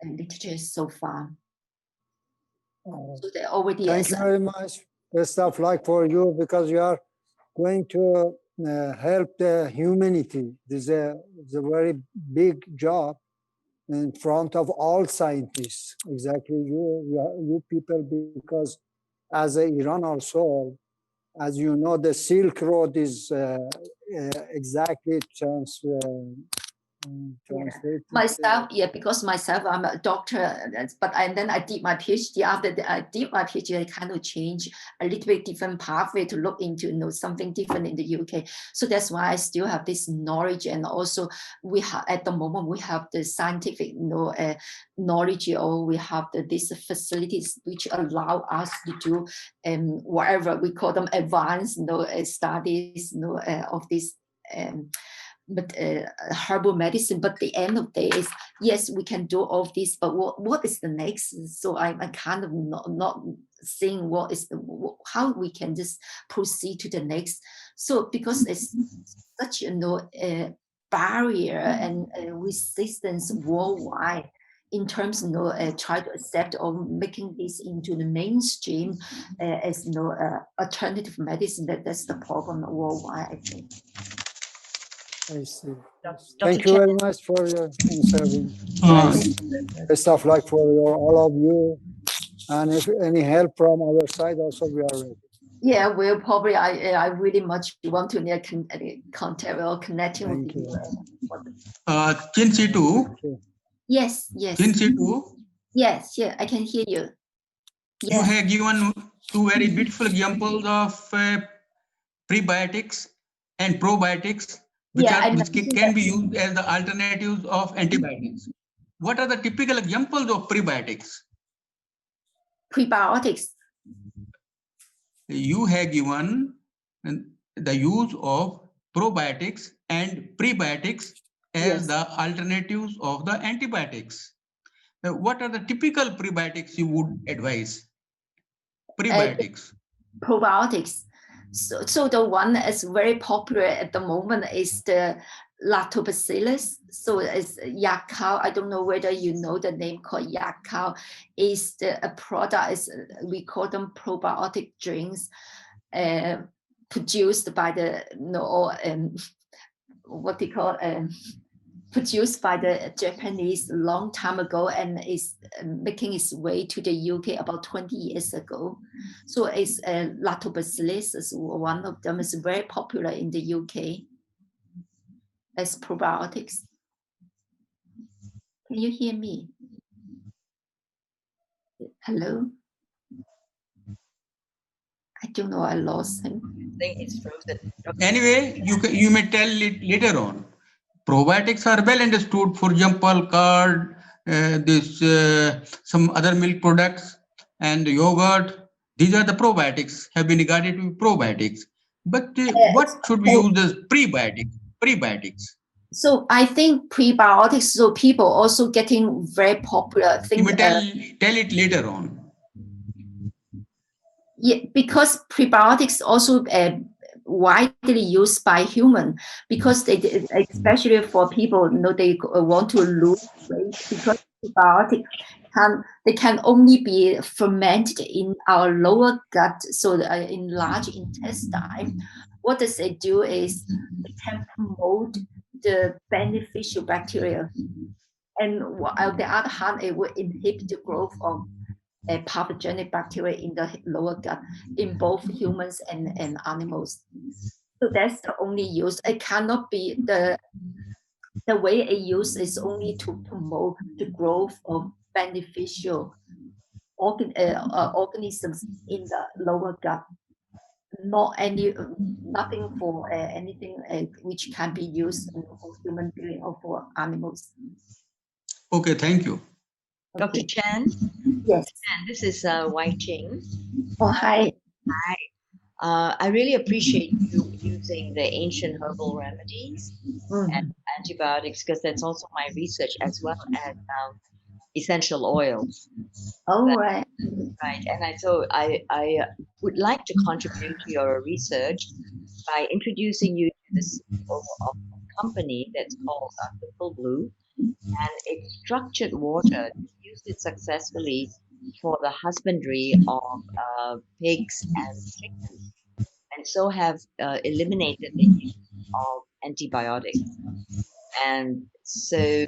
literature so far. So they already. Thank you very much. Best of luck for you, because you are going to help the humanity. This is a very big job in front of all scientists. Exactly, you people, because as Iran also, as you know, the Silk Road is exactly translate myself, because myself, I'm a doctor, but then I did my PhD. After I did my PhD, I kind of changed a little bit different pathway to look into something different in the UK. So that's why I still have this knowledge, and also we have at the moment we have the scientific knowledge, or we have these facilities which allow us to do whatever we call them advanced studies of this. But herbal medicine, but the end of the day is, yes, we can do all of this, but what is the next? So I'm kind of not seeing what is how we can just proceed to the next. So because it's such a barrier and resistance worldwide in terms of try to accept or making this into the mainstream as alternative medicine, that's the problem worldwide, I think. I see. Thank you very much for your answering. Best of luck for all of you. And if any help from our side, also we are ready. Yeah, we'll probably. I really much want to contact or connecting with you. Chin C2. Yes. Chin C2. Yes, yeah, I can hear you. Yes. You have given two very beautiful examples of prebiotics and probiotics, which can be used as the alternatives of antibiotics. What are the typical examples of prebiotics? Prebiotics. You have given the use of probiotics and prebiotics as the alternatives of the antibiotics. What are the typical prebiotics you would advise? Prebiotics. Probiotics. So the one that's very popular at the moment is the lactobacillus. So it's yak cow. I don't know whether you know the name called yak cow. Is a product, we call them probiotic drinks, produced by the what they call produced by the Japanese a long time ago, and is making its way to the UK about 20 years ago. So it's lactobacillus is one of them. Is very popular in the UK as probiotics. Can you hear me? Hello? I don't know, I lost him. I think it's frozen. Anyway, you may tell it later on. Probiotics are well understood. For example, curd, some other milk products and yogurt. These are the probiotics, have been regarded to be probiotics. But what should we use as prebiotics? So I think prebiotics, so people also getting very popular. You may tell it later on. Yeah, because prebiotics also widely used by human, because they, especially for people, they want to lose weight, because probiotics can only be fermented in our lower gut, so in large intestine. What does it do is it can promote the beneficial bacteria, and on the other hand, it will inhibit the growth of pathogenic bacteria in the lower gut in both humans and animals. So that's the only use. It cannot be the way it used is only to promote the growth of beneficial organisms in the lower gut. Nothing for anything which can be used for human being or for animals. Okay, thank you. Dr. Chan? Yes. Chan, this is Wai Ching. Oh, hi. Hi. I really appreciate you using the ancient herbal remedies and antibiotics, because that's also my research, as well as essential oils. Oh, right. Right. And I would like to contribute to your research by introducing you to the CEO of a company that's called Simple Blue, and it's structured water. They used it successfully for the husbandry of pigs and chickens, and so have eliminated the use of antibiotics. And so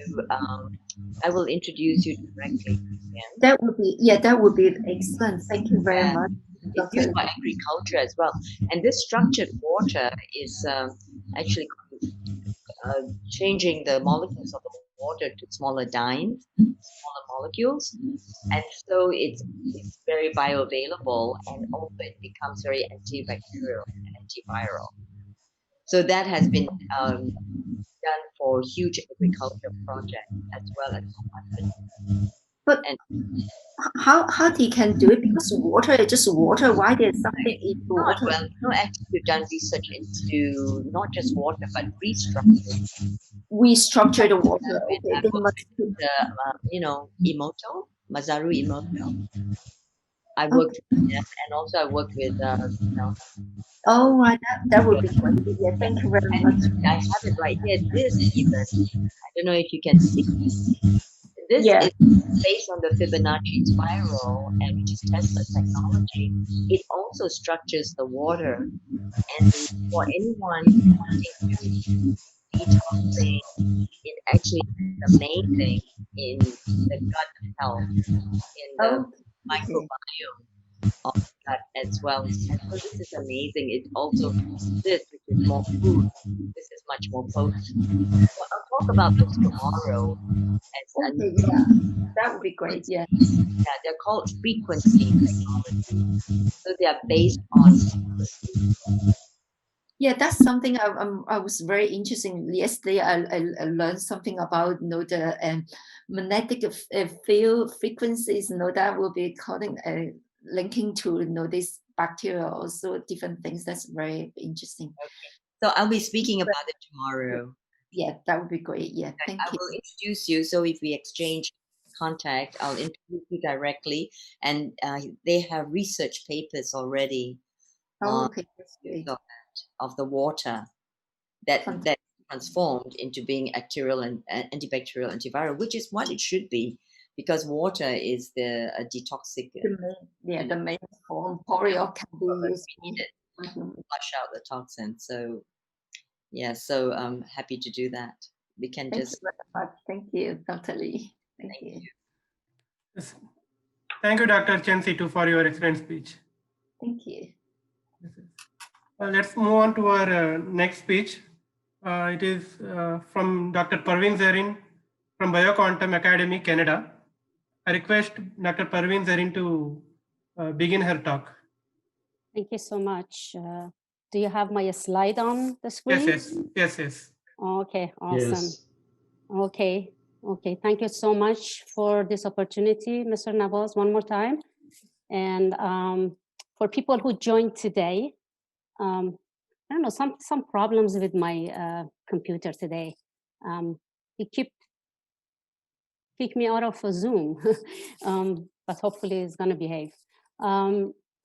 I will introduce you directly. That would be excellent. Thank you very much. It's used for agriculture as well. And this structured water is actually changing the molecules of the water to smaller dynes, smaller molecules, and so it's very bioavailable, and also it becomes very antibacterial and antiviral. So that has been done for huge agriculture projects as well as for weapons. But how they can do it? Because water is just water. Why there's something in the Not water? well, actually, we've done research into not just water, but restructuring. Restructure the water. With, Okay, I they worked must. with, Emoto, Masaru Emoto. I worked with them, and also I worked with, Oh, right, that would be great. Yeah, thank you very much. I have it right here. This even, I don't know if you can see. This Yeah. is based on the Fibonacci spiral, and which is Tesla technology. It also structures the water, and for anyone wanting to detoxing, it actually is the main thing in the gut health, in the microbiome of the gut as well. And so this is amazing. It also, this, which is more food, this is much more potent. So I'll talk about those tomorrow. Okay, yeah, that would be great. Yeah. Yeah, they're called frequency technology. So they are based on frequency. Yeah, that's something I was very interested in. Yesterday, I learned something about the magnetic field frequencies. That will be calling linking to this bacteria, also different things. That's very interesting. Okay. So I'll be speaking about it tomorrow. Yeah, that would be great. Yeah, thank you. I will introduce you. So if we exchange contact, I'll introduce you directly, and they have research papers already on Okay, that's great. of the water that transformed into being bacterial and antibacterial, antiviral, which is what it should be, because water is the detoxic. The main form. Poreo can be used. We need it to flush out the toxin. So yeah, so I'm happy to do that. We can Thank just. you very much. Thank you, Dr. Lee. Thank you. Yes. Thank you, Dr. Chen Situ, for your excellent speech. Thank you. Let's move on to our next speech. It is from Dr. Parveen Zarin from Bioquantum Academy, Canada. I request Dr. Parveen Zarin to begin her talk. Thank you so much. Do you have my slide on the screen? Yes. Okay, awesome. Yes. Okay. Thank you so much for this opportunity, Mr. Nabaz, one more time. And for people who joined today, I don't know, some problems with my computer today. It kicked me out of Zoom, but hopefully it's going to behave.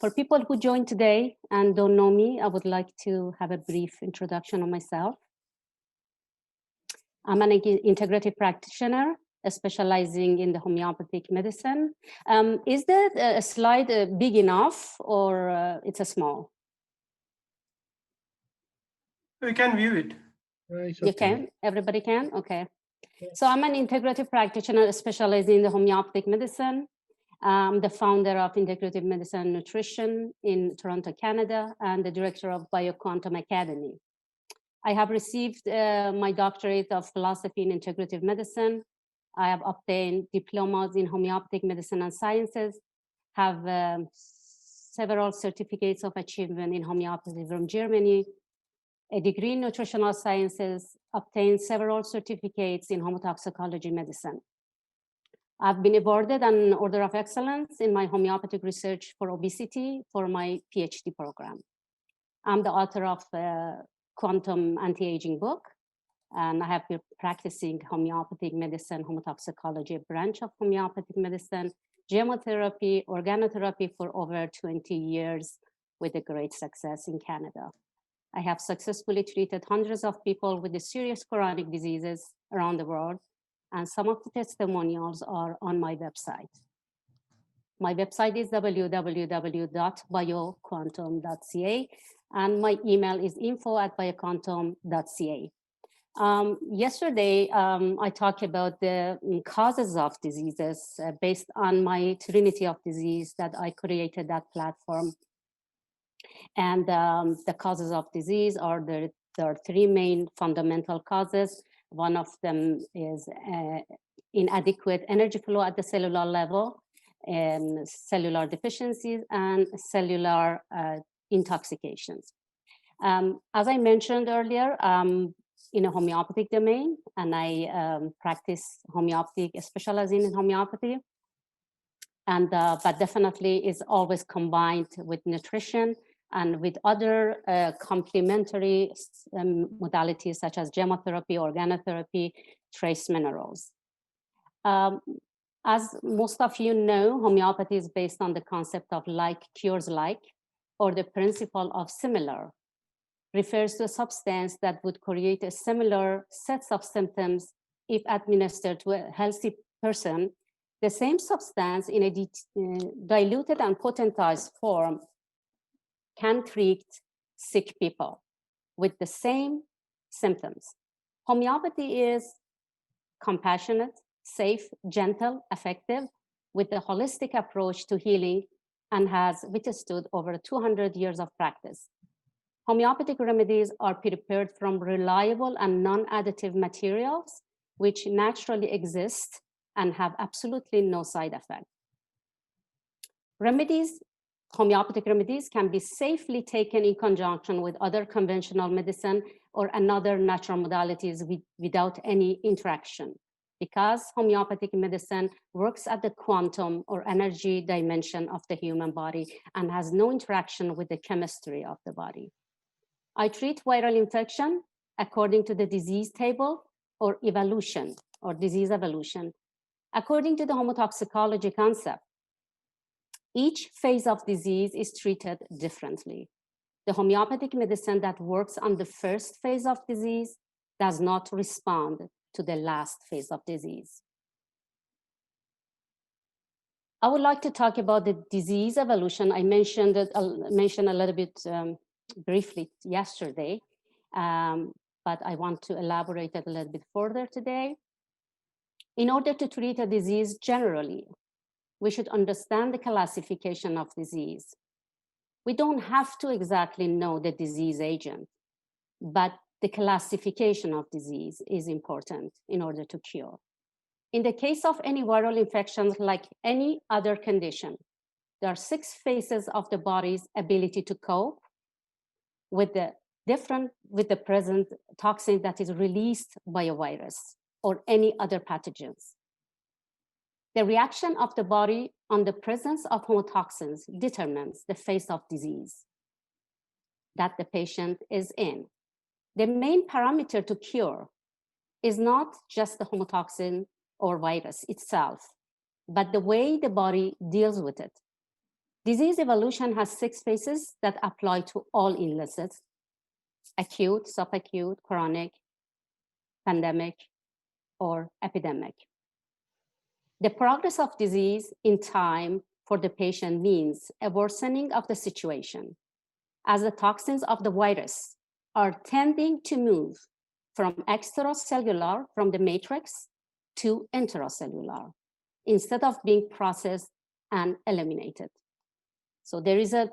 For people who joined today and don't know me, I would like to have a brief introduction of myself. I'm an integrative practitioner specializing in the homeopathic medicine. Is the slide big enough, or it's a small? We can view it. You can? Everybody can? Okay. So I'm an integrative practitioner specializing in the homeopathic medicine. I'm the founder of Integrative Medicine and Nutrition in Toronto, Canada, and the director of Bioquantum Academy. I have received my doctorate of philosophy in integrative medicine. I have obtained diplomas in homeopathic medicine and sciences, have several certificates of achievement in homeopathy from Germany, a degree in nutritional sciences, obtained several certificates in homotoxicology medicine. I've been awarded an Order of Excellence in my homeopathic research for obesity for my PhD program. I'm the author of Quantum Anti-Aging book, and I have been practicing homeopathic medicine, homotoxicology, a branch of homeopathic medicine, gemotherapy, organotherapy for over 20 years with a great success in Canada. I have successfully treated hundreds of people with the serious chronic diseases around the world, and some of the testimonials are on my website. My website is www.bioquantum.ca, and my email is info@bioquantum.ca. Yesterday, I talked about the causes of diseases based on my Trinity of Disease that I created that platform. And the causes of disease are the There are three main fundamental causes. One of them is inadequate energy flow at the cellular level, and cellular deficiencies, and cellular intoxications. As I mentioned earlier, in a homeopathic domain, and I practice homeopathic, specializing in homeopathy, and but definitely is always combined with nutrition and with other complementary modalities such as chemotherapy, organotherapy, trace minerals. As most of you know, homeopathy is based on the concept of like cures like, or the principle of similar. Refers to a substance that would create a similar sets of symptoms if administered to a healthy person. The same substance in a diluted and potentized form can treat sick people with the same symptoms. Homeopathy is compassionate, safe, gentle, effective, with a holistic approach to healing, and has withstood over 200 years of practice. Homeopathic remedies are prepared from reliable and non-additive materials, which naturally exist and have absolutely no side effect. Homeopathic remedies can be safely taken in conjunction with other conventional medicine or another natural modalities without any interaction, because homeopathic medicine works at the quantum or energy dimension of the human body and has no interaction with the chemistry of the body. I treat viral infection according to the disease table or evolution or disease evolution. According to the homotoxicology concept, each phase of disease is treated differently. The homeopathic medicine that works on the first phase of disease does not respond to the last phase of disease. I would like to talk about the disease evolution. I mentioned a little bit briefly yesterday, but I want to elaborate it a little bit further today. In order to treat a disease generally, we should understand the classification of disease. We don't have to exactly know the disease agent, but the classification of disease is important in order to cure. In the case of any viral infections, like any other condition, there are 6 phases of the body's ability to cope with the present toxin that is released by a virus or any other pathogens. The reaction of the body on the presence of homotoxins determines the phase of disease that the patient is in. The main parameter to cure is not just the homotoxin or virus itself, but the way the body deals with it. Disease evolution has 6 phases that apply to all illnesses: acute, subacute, chronic, pandemic, or epidemic. The progress of disease in time for the patient means a worsening of the situation, as the toxins of the virus are tending to move from extracellular, from the matrix, to intracellular, instead of being processed and eliminated. So there is a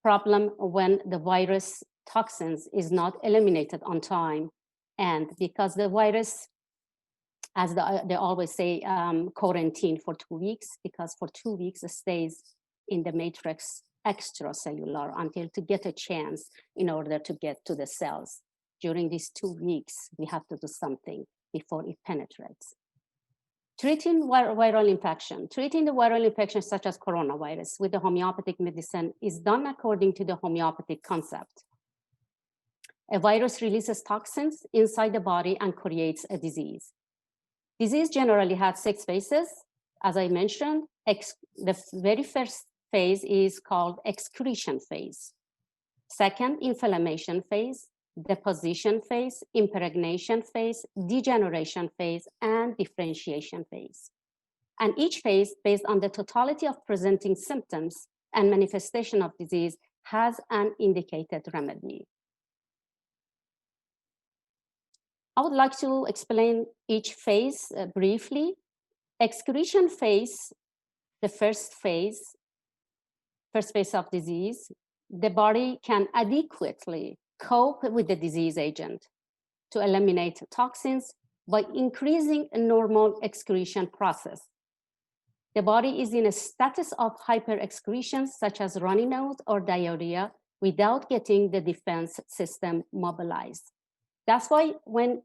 problem when the virus toxins is not eliminated on time, and because the virus, as they always say, quarantine for 2 weeks, because for 2 weeks it stays in the matrix extracellular until to get a chance in order to get to the cells. During these 2 weeks, we have to do something before it penetrates. Treating viral infection. Treating the viral infection such as coronavirus with the homeopathic medicine is done according to the homeopathic concept. A virus releases toxins inside the body and creates a disease. Disease generally has 6 phases. As I mentioned, the very first phase is called excretion phase. Second, inflammation phase, deposition phase, impregnation phase, degeneration phase, and differentiation phase. And each phase, based on the totality of presenting symptoms and manifestation of disease, has an indicated remedy. I would like to explain each phase briefly. Excretion phase, the first phase of disease, the body can adequately cope with the disease agent, to eliminate toxins by increasing a normal excretion process. The body is in a status of hyperexcretion, such as runny nose or diarrhea, without getting the defense system mobilized. That's why when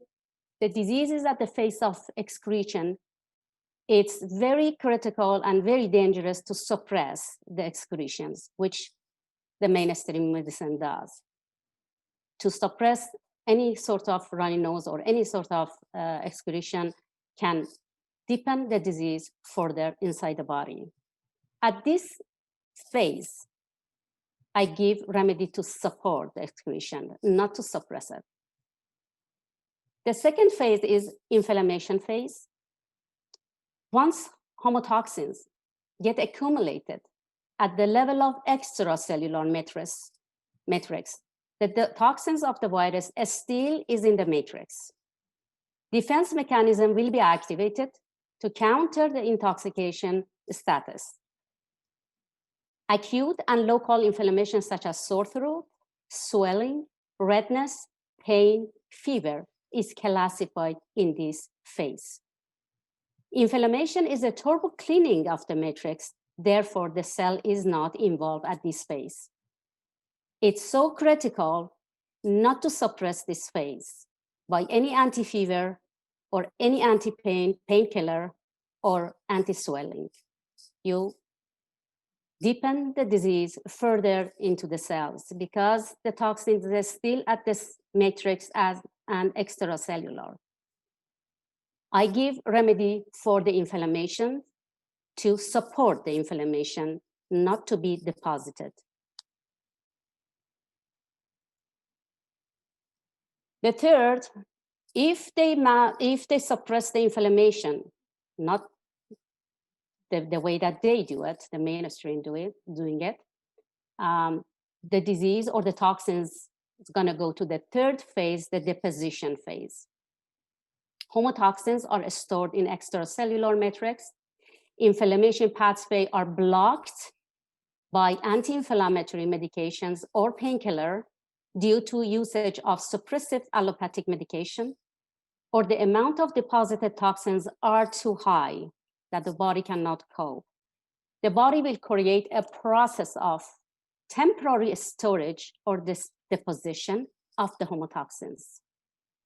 the disease is at the phase of excretion, it's very critical and very dangerous to suppress the excretions, which the mainstream medicine does. To suppress any sort of runny nose or any sort of excretion can deepen the disease further inside the body. At this phase, I give remedy to support the excretion, not to suppress it. The second phase is inflammation phase. Once homotoxins get accumulated at the level of extracellular matrix, the toxins of the virus still is in the matrix. Defense mechanism will be activated to counter the intoxication status. Acute and local inflammation such as sore throat, swelling, redness, pain, fever is classified in this phase. Inflammation is a turbo cleaning of the matrix, therefore the cell is not involved at this phase. It's so critical not to suppress this phase by any anti-fever or any anti-pain, painkiller, or anti-swelling. You deepen the disease further into the cells because the toxins are still at this matrix as an extracellular. I give remedy for the inflammation to support the inflammation, not to be deposited. The third, if they suppress the inflammation, not the way that they do it, the mainstream doing it, the disease or the toxins is going to go to the third phase, the deposition phase. Homotoxins are stored in extracellular matrix. Inflammation pathways are blocked by anti-inflammatory medications or painkiller due to usage of suppressive allopathic medication, or the amount of deposited toxins are too high that the body cannot cope. The body will create a process of temporary storage or deposition of the homotoxins.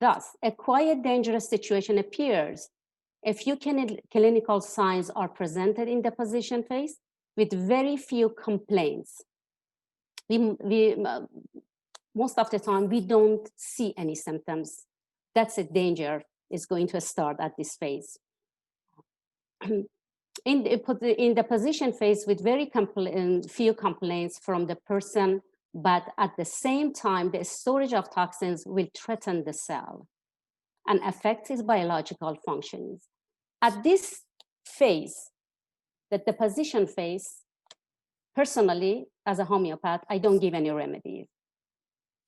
Thus, a quiet dangerous situation appears. A few clinical signs are presented in deposition phase with very few complaints. Most of the time, we don't see any symptoms. That's a danger is going to start at this phase. In the position phase with very few complaints from the person, but at the same time, the storage of toxins will threaten the cell and affect its biological functions. At this phase, the deposition phase, personally, as a homeopath, I don't give any remedies.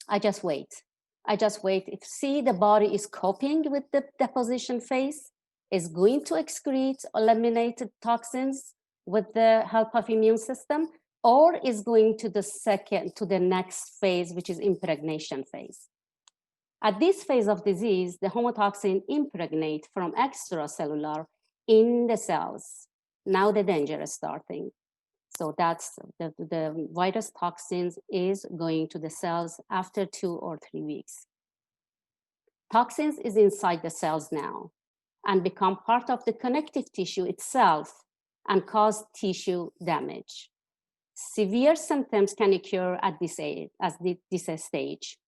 I just wait. If see the body is coping with the deposition phase, is going to excrete, eliminate toxins with the help of immune system, or is going to the next phase, which is impregnation phase. At this phase of disease, the homotoxin impregnate from extracellular in the cells. Now the danger is starting. So that's the virus toxins is going to the cells after 2 or 3 weeks. Toxins is inside the cells now and become part of the connective tissue itself and cause tissue damage. Severe symptoms can occur at this stage.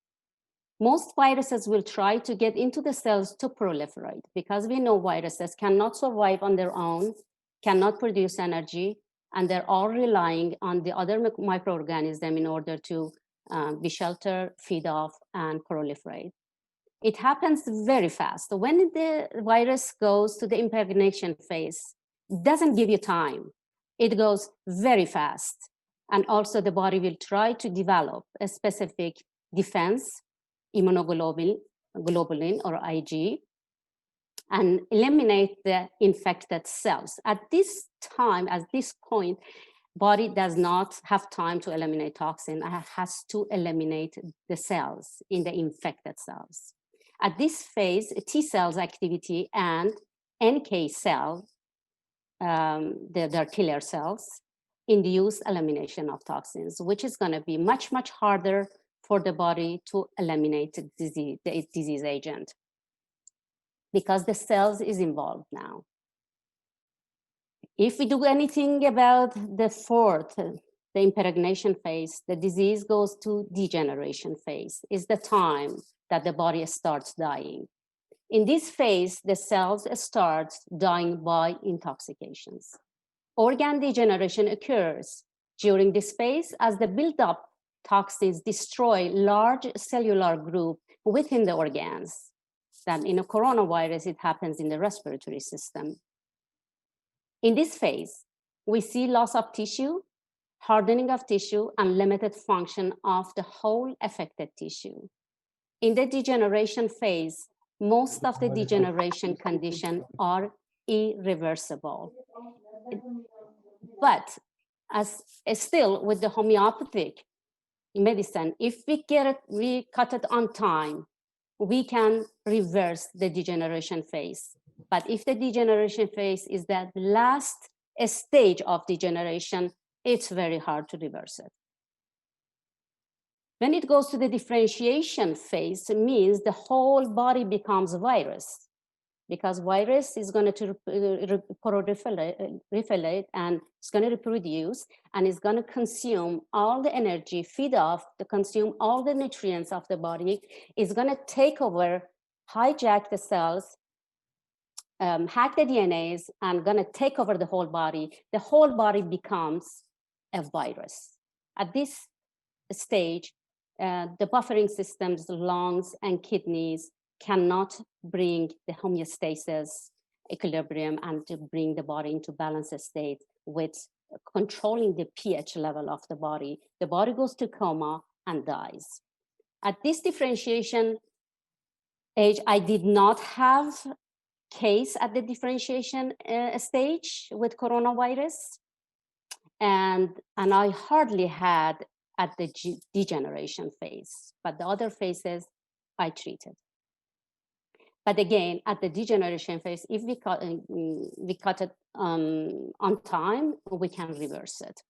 Most viruses will try to get into the cells to proliferate because we know viruses cannot survive on their own, cannot produce energy, and they're all relying on the other microorganism in order to be sheltered, feed off, and proliferate. It happens very fast. When the virus goes to the impregnation phase, it doesn't give you time. It goes very fast. And also the body will try to develop a specific defense, immunoglobulin or Ig, and eliminate the infected cells. At this time, at this point, body does not have time to eliminate toxin. It has to eliminate the cells in the infected cells. At this phase, T cells activity and NK cell, their killer cells, induce elimination of toxins, which is going to be much, much harder for the body to eliminate the disease agent because the cells is involved now. If we do anything about the fourth, the impregnation phase, the disease goes to degeneration phase, is the time that the body starts dying. In this phase, the cells start dying by intoxications. Organ degeneration occurs during this phase as the buildup toxins destroy large cellular group within the organs. Then in a coronavirus, it happens in the respiratory system. In this phase, we see loss of tissue, hardening of tissue, and limited function of the whole affected tissue. In the degeneration phase, most of the degeneration conditions are irreversible. But as still with the homeopathic medicine, if we cut it on time, we can reverse the degeneration phase. But if the degeneration phase is that last stage of degeneration, it's very hard to reverse it. When it goes to the differentiation phase, it means the whole body becomes a virus, because virus is going to proliferate and it's going to reproduce and it's going to consume all the energy, feed off, to consume all the nutrients of the body. It's going to take over, hijack the cells, hack the DNAs, and going to take over the whole body. The whole body becomes a virus. At this stage, the buffering systems, lungs and kidneys cannot bring the homeostasis, equilibrium, and to bring the body into balanced state with controlling the pH level of the body. The body goes to coma and dies. At this differentiation age, I did not have case at the differentiation stage with coronavirus, and I hardly had at the degeneration phase, but the other phases I treated. But again, at the degeneration phase, if we cut it on time, we can reverse it.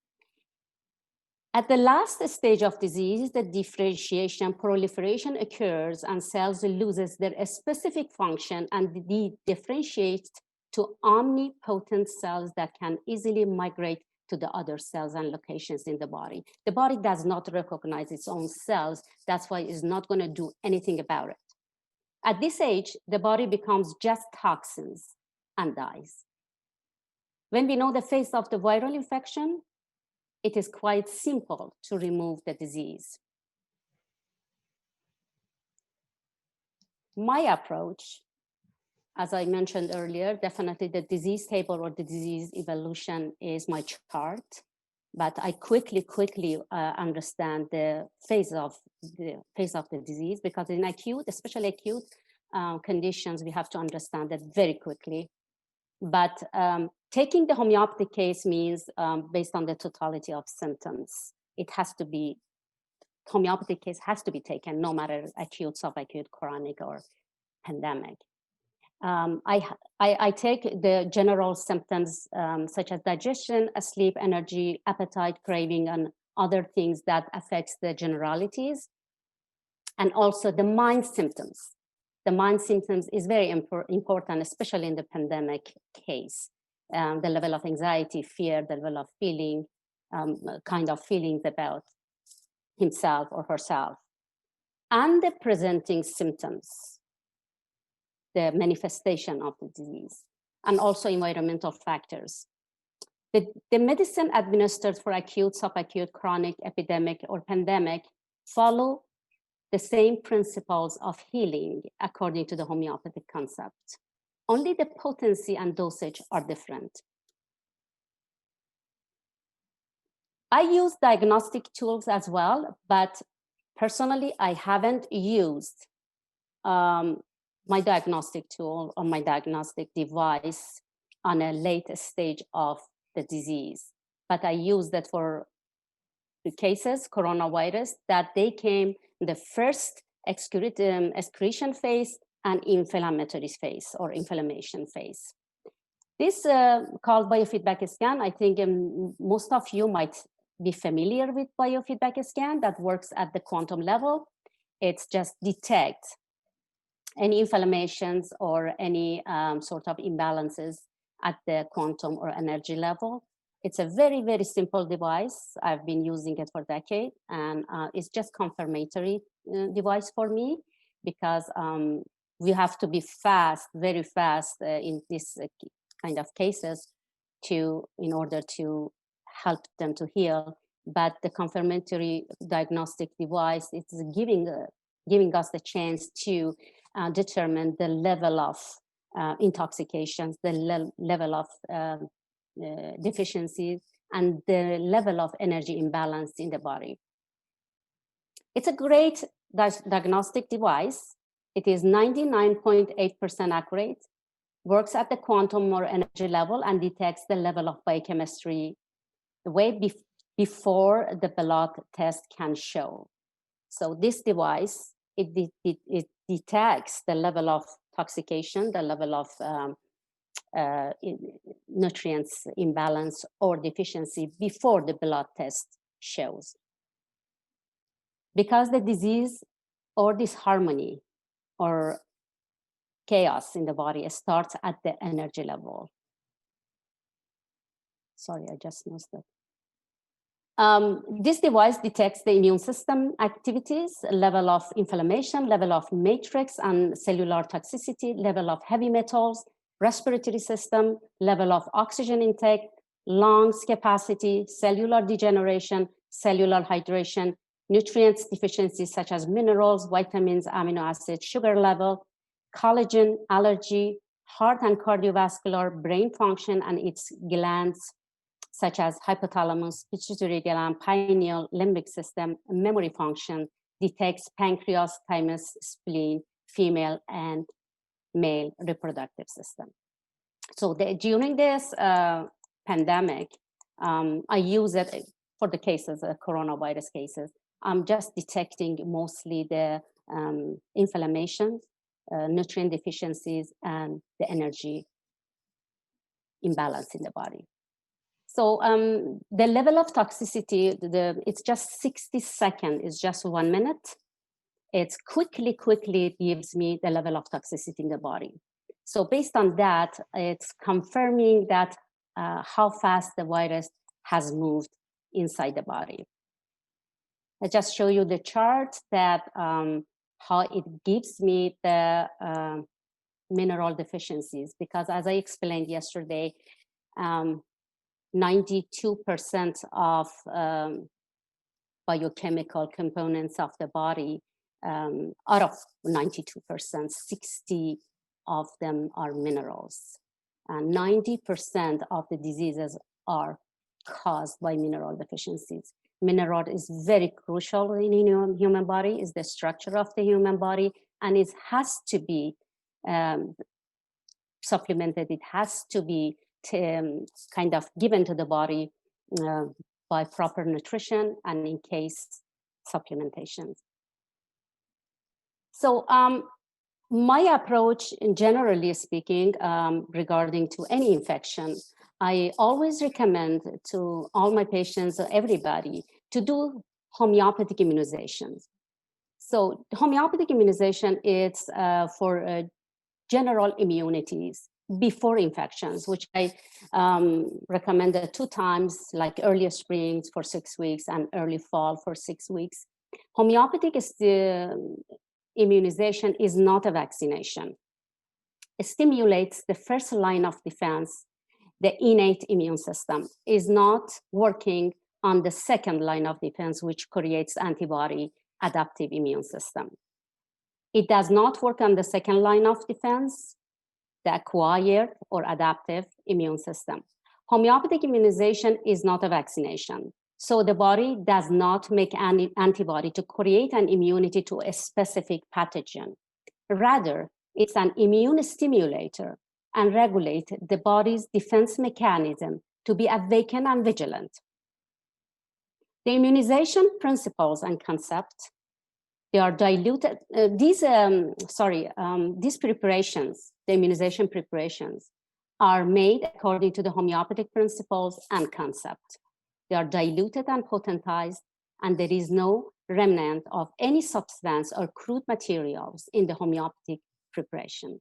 At the last stage of disease, the differentiation proliferation occurs and cells loses their specific function and differentiates to omnipotent cells that can easily migrate to the other cells and locations in the body. The body does not recognize its own cells. That's why it's not going to do anything about it. At this age, the body becomes just toxins and dies. When we know the phase of the viral infection, it is quite simple to remove the disease. My approach, as I mentioned earlier, definitely the disease table or the disease evolution is my chart, but I quickly understand the phase of the disease, because in acute, especially acute conditions, we have to understand that very quickly. But taking the homeopathic case means based on the totality of symptoms. It has to be, homeopathic case has to be taken no matter acute, subacute, chronic, or pandemic. I take the general symptoms such as digestion, sleep, energy, appetite, craving, and other things that affects the generalities, and also the mind symptoms. The mind symptoms is very important, especially in the pandemic case. The level of anxiety, fear, the level of feeling, kind of feelings about himself or herself, and the presenting symptoms, the manifestation of the disease, and also environmental factors. The medicine administered for acute, subacute, chronic, epidemic, or pandemic follow the same principles of healing according to the homeopathic concept. Only the potency and dosage are different. I use diagnostic tools as well, but personally, I haven't used my diagnostic tool or my diagnostic device on a late stage of the disease. but I used it for the cases, coronavirus, that they came the first excretion phase and inflammatory phase or inflammation phase. This called biofeedback scan, I think most of you might be familiar with biofeedback scan that works at the quantum level. It's just detect any inflammations or any sort of imbalances at the quantum or energy level. It's a very, very simple device. I've been using it for a decade, and it's just confirmatory device for me, because we have to be fast, very fast in this kind of cases in order to help them to heal. But the confirmatory diagnostic device is giving us the chance to determine the level of intoxications, the level of deficiencies, and the level of energy imbalance in the body. It's a great diagnostic device. It is 99.8% accurate, works at the quantum or energy level, and detects the level of biochemistry way before the blood test can show. So this device, it detects the level of toxication, the level of nutrients imbalance or deficiency before the blood test shows. Because the disease or disharmony or chaos in the body starts at the energy level. Sorry, I just missed it. This device detects the immune system activities, level of inflammation, level of matrix and cellular toxicity, level of heavy metals, respiratory system, level of oxygen intake, lungs capacity, cellular degeneration, cellular hydration, nutrients deficiencies such as minerals, vitamins, amino acids, sugar level, collagen, allergy, heart and cardiovascular, brain function and its glands, such as hypothalamus, pituitary gland, pineal, limbic system, memory function, detects pancreas, thymus, spleen, female and male reproductive system. So during this pandemic, I use it for the cases, coronavirus cases. I'm just detecting mostly the inflammation, nutrient deficiencies, and the energy imbalance in the body. So the level of toxicity, it's just 60 seconds, it's just 1 minute. It's quickly gives me the level of toxicity in the body. So based on that, it's confirming that how fast the virus has moved inside the body. I just show you the chart that how it gives me the mineral deficiencies, because as I explained yesterday, 92% of biochemical components of the body, out of 92%, 60 of them are minerals. And 90% of the diseases are caused by mineral deficiencies. Mineral is very crucial in the human body, is the structure of the human body, and it has to be supplemented. It has to be kind of given to the body by proper nutrition and in case supplementation. So my approach, generally speaking, regarding to any infection, I always recommend to all my patients, everybody, to do homeopathic immunizations. So homeopathic immunization is for general immunities before infections, which I recommended 2 times, like early spring for 6 weeks and early fall for 6 weeks. Homeopathic immunization is not a vaccination. It stimulates the first line of defense. The innate immune system is not working on the second line of defense, which creates antibody adaptive immune system. It does not work on the second line of defense, the acquired or adaptive immune system. Homeopathic immunization is not a vaccination. So the body does not make any antibody to create an immunity to a specific pathogen. Rather, it's an immune stimulator and regulate the body's defense mechanism to be awakened and vigilant. The immunization principles and concepts, they are diluted. These preparations, the immunization preparations, are made according to the homeopathic principles and concept. They are diluted and potentized, and there is no remnant of any substance or crude materials in the homeopathic preparation.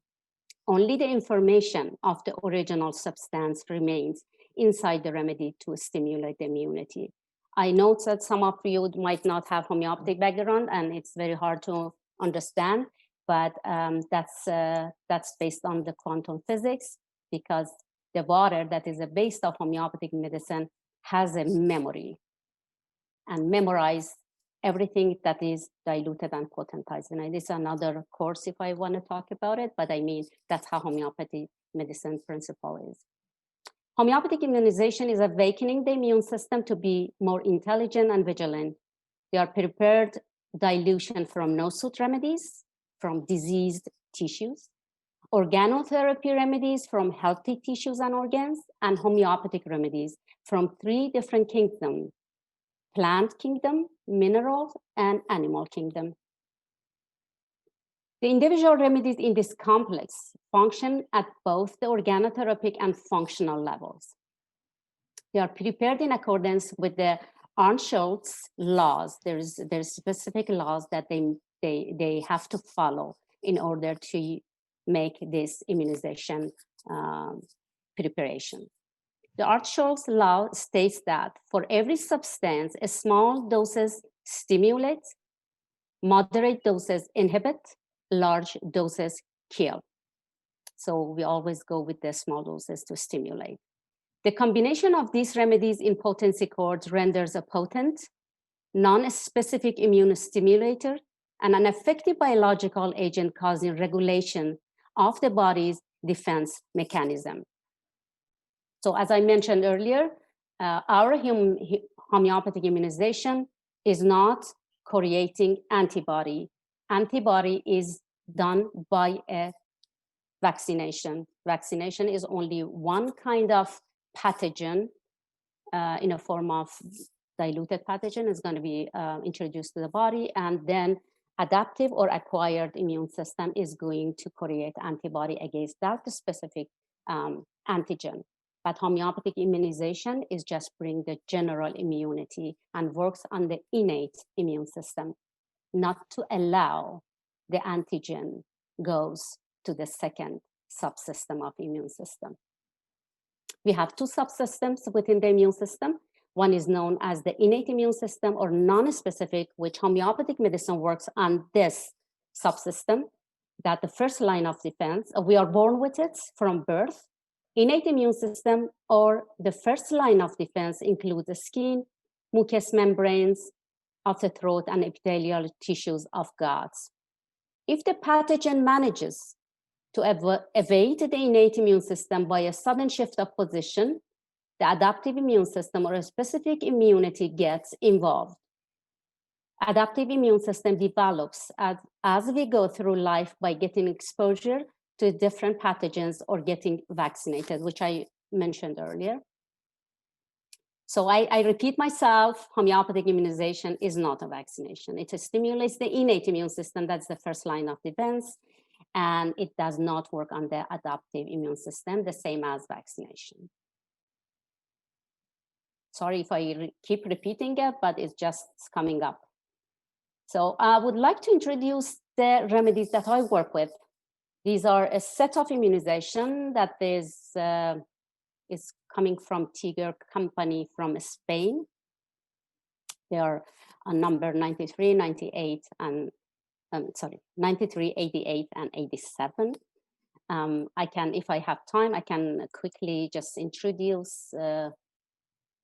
Only the information of the original substance remains inside the remedy to stimulate the immunity. I note that some of you might not have homeopathic background, and it's very hard to understand, but that's based on the quantum physics, because the water that is the base of homeopathic medicine has a memory and memorize everything that is diluted and potentized. And this is another course if I want to talk about it, but I mean, that's how homeopathic medicine principle is. Homeopathic immunization is awakening the immune system to be more intelligent and vigilant. They are prepared dilution from no-suit remedies, from diseased tissues, organotherapy remedies from healthy tissues and organs, and homeopathic remedies from 3 different kingdoms: plant kingdom, mineral, and animal kingdom. The individual remedies in this complex function at both the organotherapic and functional levels. They are prepared in accordance with the Arnschult's laws. There's specific laws that they have to follow in order to make this immunization preparation. The Arnschult's law states that for every substance, a small doses stimulate, moderate doses inhibit, large doses kill. So we always go with the small doses to stimulate. The combination of these remedies in potency chords renders a potent, non-specific immune stimulator and an effective biological agent causing regulation of the body's defense mechanism. So as I mentioned earlier, our homeopathic immunization is not creating antibody. Antibody is done by a vaccination. Vaccination is only one kind of pathogen in a form of diluted pathogen is going to be introduced to the body, and then adaptive or acquired immune system is going to create antibody against that specific antigen. But homeopathic immunization is just bring the general immunity and works on the innate immune system, not to allow the antigen goes to the second subsystem of immune system. We have 2 subsystems within the immune system. One is known as the innate immune system or non-specific, which homeopathic medicine works on this subsystem, that the first line of defense, we are born with it from birth. Innate immune system or the first line of defense includes the skin, mucous membranes of the throat, and epithelial tissues of guts. If the pathogen manages to evade the innate immune system by a sudden shift of position, the adaptive immune system or a specific immunity gets involved. Adaptive immune system develops as we go through life by getting exposure to different pathogens or getting vaccinated, which I mentioned earlier. So I repeat myself, homeopathic immunization is not a vaccination. It stimulates the innate immune system, that's the first line of defense, and it does not work on the adaptive immune system, the same as vaccination. Sorry if I keep repeating it, but it's just coming up. So I would like to introduce the remedies that I work with. These are a set of immunization that is coming from Tiger company from Spain. They are on number 93, 98, and 93, 88, and 87. I can, if I have time, I can quickly just introduce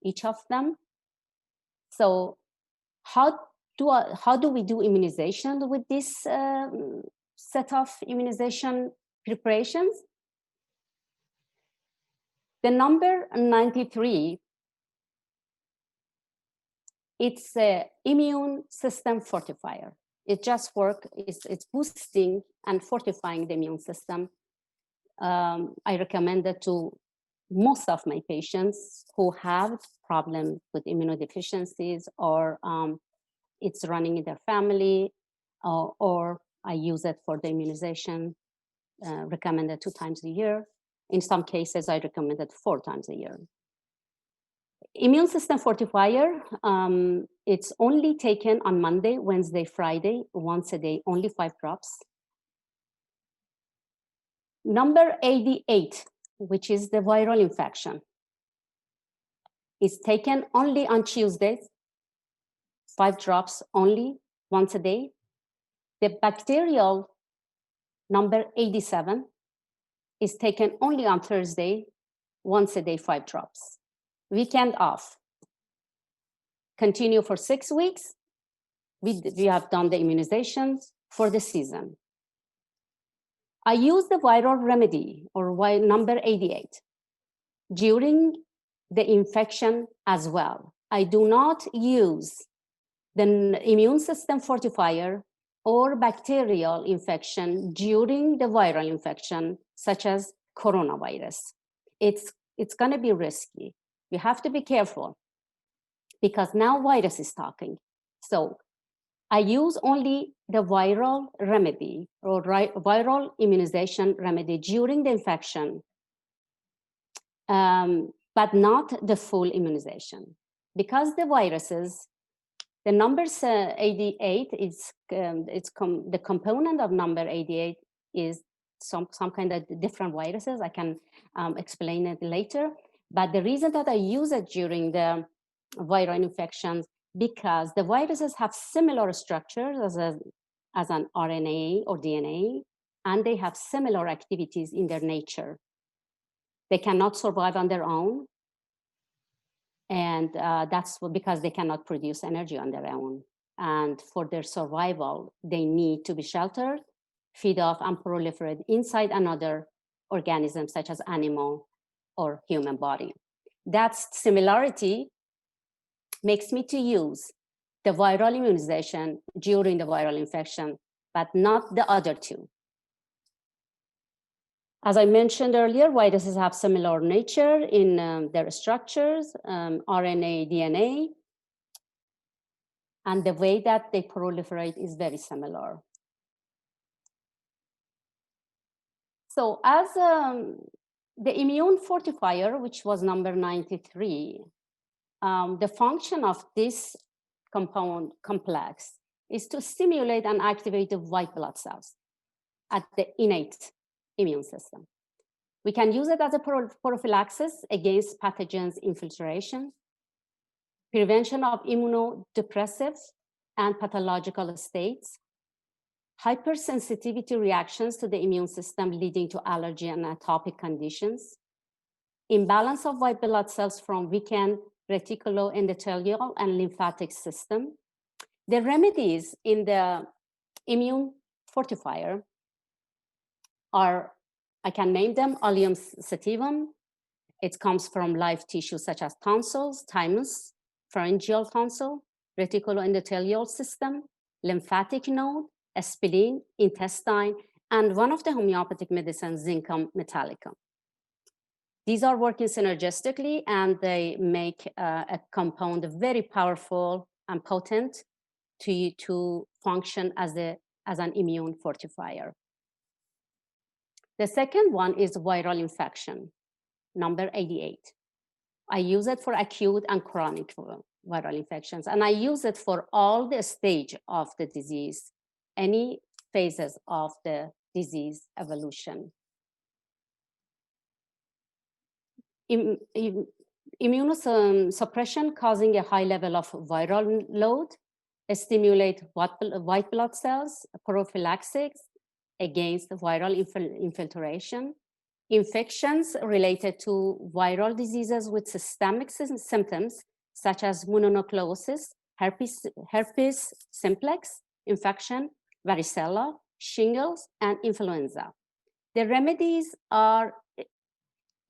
each of them. So how do we do immunization with this set of immunization preparations? The number 93, it's an immune system fortifier. It just works, it's boosting and fortifying the immune system. I recommend it to most of my patients who have problems with immunodeficiencies or it's running in their family, or I use it for the immunization, recommended 2 times a year. In some cases, I recommend it 4 times a year. Immune system fortifier, it's only taken on Monday, Wednesday, Friday, once a day, only 5 drops. Number 88, which is the viral infection, is taken only on Tuesdays, 5 drops only, once a day. The bacterial, number 87, is taken only on Thursday, once a day, 5 drops. Weekend off. Continue for 6 weeks. We have done the immunizations for the season. I use the viral remedy, or number 88, during the infection as well. I do not use the immune system fortifier or bacterial infection during the viral infection, such as coronavirus. It's going to be risky. You have to be careful because now virus is talking. So I use only the viral remedy or viral immunization remedy during the infection, but not the full immunization. Because the viruses, the number 88 is the component of number 88 is some kind of different viruses. I can explain it later. But the reason that I use it during the viral infections, because the viruses have similar structures as an RNA or DNA, and they have similar activities in their nature. They cannot survive on their own, and that's because they cannot produce energy on their own. And for their survival, they need to be sheltered, feed off, and proliferate inside another organism, such as animal or human body. That similarity makes me to use the viral immunization during the viral infection, but not the other 2. As I mentioned earlier, viruses have similar nature in their structures, RNA, DNA, and the way that they proliferate is very similar. So as the immune fortifier, which was number 93, the function of this compound complex is to stimulate and activate the white blood cells at the innate immune system. We can use it as a prophylaxis against pathogens infiltration, prevention of immunodepressive and pathological states, hypersensitivity reactions to the immune system leading to allergy and atopic conditions, imbalance of white blood cells from weakened reticuloendothelial and lymphatic system. The remedies in the immune fortifier are, I can name them, Allium sativum. It comes from live tissues such as tonsils, thymus, pharyngeal tonsil, reticuloendothelial system, lymphatic node, spleen, intestine, and one of the homeopathic medicines, Zincum metallicum. These are working synergistically, and they make a compound very powerful and potent to function as an immune fortifier. The second one is viral infection, number 88. I use it for acute and chronic viral infections, and I use it for all the stage of the disease, any phases of the disease evolution. Immunosuppression causing a high level of viral load, stimulate white blood cells, prophylaxis against viral infiltration, infections related to viral diseases with systemic symptoms such as mononucleosis, herpes simplex infection, varicella, shingles, and influenza. The remedies are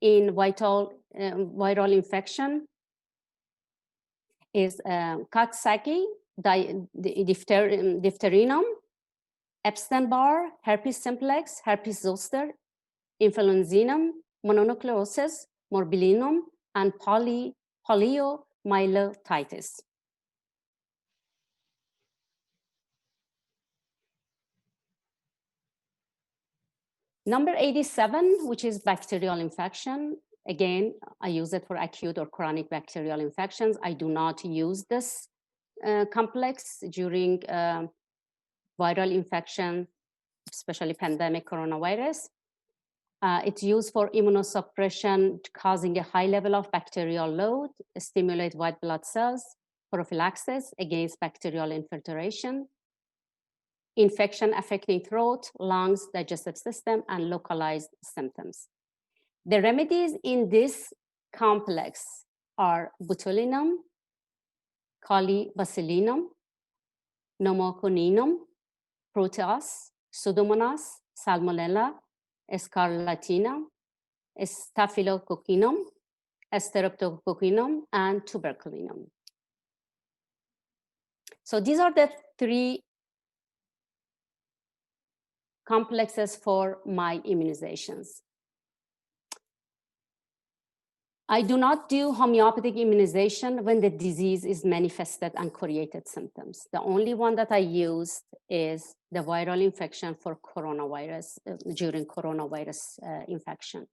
in viral infection is Coxsackie, diphtherium, Epstein-Barr, herpes simplex, herpes zoster, influenzinum, mononucleosis, morbillinum, and poliomyelitis. Number 87, which is bacterial infection. Again, I use it for acute or chronic bacterial infections. I do not use this complex during viral infection, especially pandemic coronavirus. It's used for immunosuppression, causing a high level of bacterial load, stimulate white blood cells, prophylaxis against bacterial infiltration, infection affecting throat, lungs, digestive system, and localized symptoms. The remedies in this complex are botulinum, colibacillinum, pneumoconinum, proteus, pseudomonas, salmonella, scarlatina, staphylococcinum, streptococcinum, and tuberculinum. So these are the three complexes for my immunizations. I do not do homeopathic immunization when the disease is manifested and created symptoms. The only one that I used is the viral infection for coronavirus, during coronavirus infection.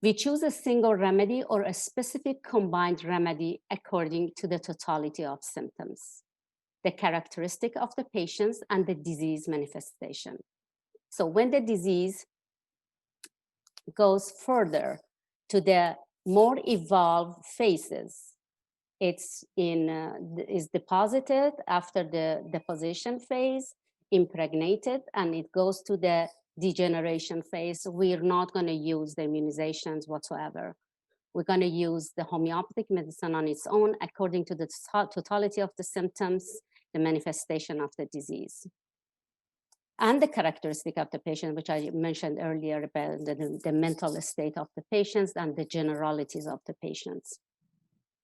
We choose a single remedy or a specific combined remedy according to the totality of symptoms, the characteristic of the patients, and the disease manifestation. So when the disease goes further to the more evolved phases, it's is deposited after the deposition phase, impregnated, and it goes to the degeneration phase. We're not going to use the immunizations whatsoever. We're going to use the homeopathic medicine on its own according to the totality of the symptoms, the manifestation of the disease, and the characteristic of the patient, which I mentioned earlier about the mental state of the patients and the generalities of the patients.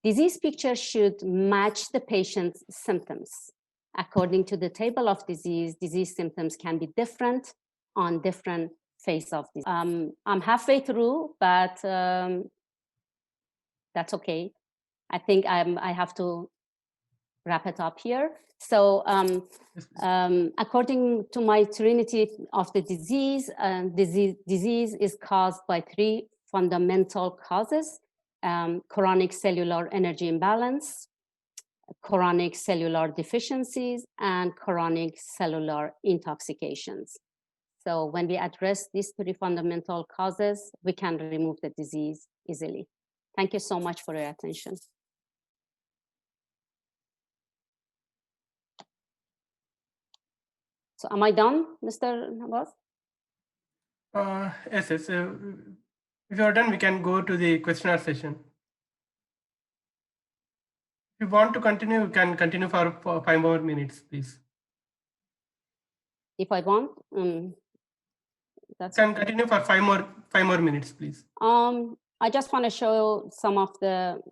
Disease picture should match the patient's symptoms. According to the table of disease symptoms can be different on different phases of disease. I'm halfway through, but that's okay. I think I have to wrap it up here. So according to my trinity of the disease, disease is caused by three fundamental causes: chronic cellular energy imbalance, chronic cellular deficiencies, and chronic cellular intoxications. So when we address these three fundamental causes, we can remove the disease easily. Thank you so much for your attention. So am I done, Mr. Abbas? Yes. If you are done, we can go to the questionnaire session. If you want to continue, you can continue for 5 more minutes, please. If I want, that's can continue for 5 more minutes, please. I just want to show some of the.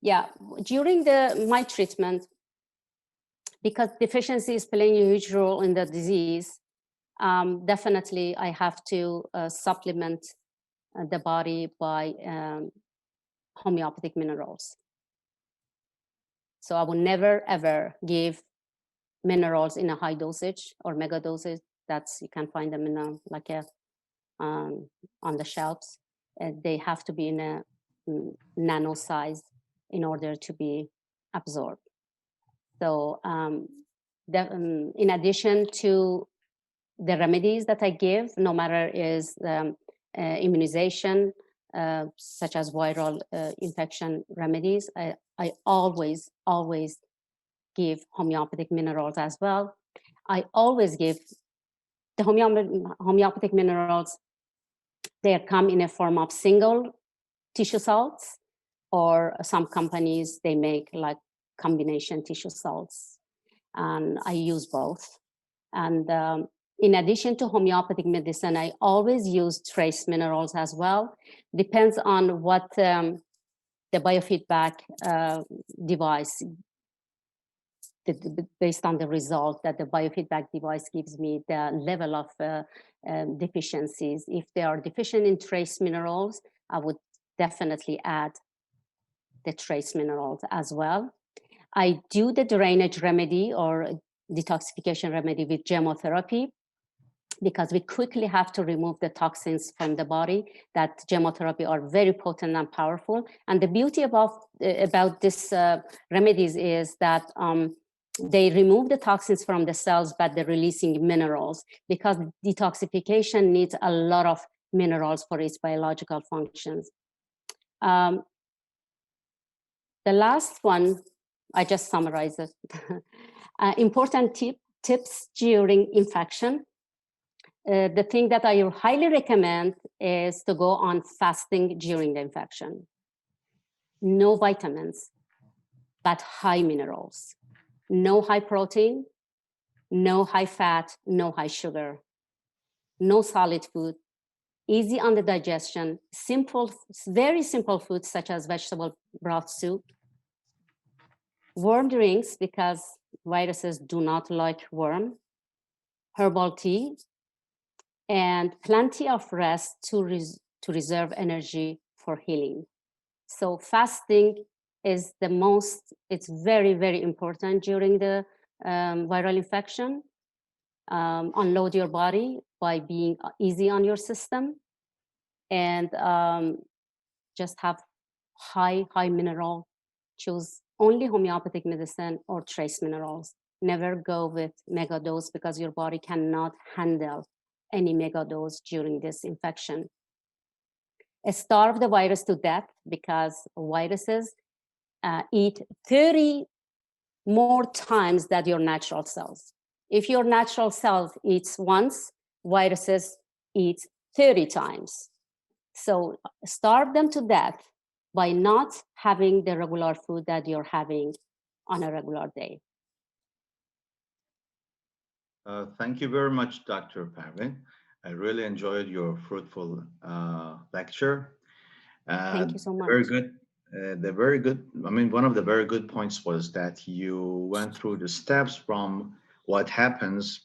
Yeah, during my treatment, because deficiency is playing a huge role in the disease, definitely I have to supplement the body by homeopathic minerals. So I will never ever give minerals in a high dosage or mega dosage. That's, you can find them in on the shelves. They have to be in a nano size in order to be absorbed. So in addition to the remedies that I give, no matter is immunization, such as viral infection remedies, I always give homeopathic minerals as well. I always give the homeopathic minerals. They come in a form of single tissue salts, or some companies, they make like combination tissue salts, and I use both. And in addition to homeopathic medicine, I always use trace minerals as well. Depends on what the biofeedback device based on the result that the biofeedback device gives me, the level of deficiencies. If they are deficient in trace minerals, I would definitely add the trace minerals as well. I do the drainage remedy or detoxification remedy with chemotherapy, because we quickly have to remove the toxins from the body. That chemotherapy are very potent and powerful. And the beauty about this remedies is that they remove the toxins from the cells, but they're releasing minerals, because detoxification needs a lot of minerals for its biological functions. The last one, I just summarized it. Important tips during infection. The thing that I highly recommend is to go on fasting during the infection. No vitamins, but high minerals. No high protein, no high fat, no high sugar, no solid food, easy on the digestion, simple, very simple foods such as vegetable broth soup, warm drinks because viruses do not like warm, herbal tea, and plenty of rest to reserve energy for healing. So fasting is the most, it's very, very important during the viral infection. Unload your body by being easy on your system, and just have high mineral. Choose only homeopathic medicine or trace minerals. Never go with mega dose, because your body cannot handle any mega dose during this infection. Starve the virus to death, because viruses eat 30 more times than your natural cells. If your natural cells eats once, viruses eat 30 times. So starve them to death by not having the regular food that you're having on a regular day. Thank you very much, Dr. Parvin. I really enjoyed your fruitful lecture. Thank you so much. Very good. I mean, one of the very good points was that you went through the steps from what happens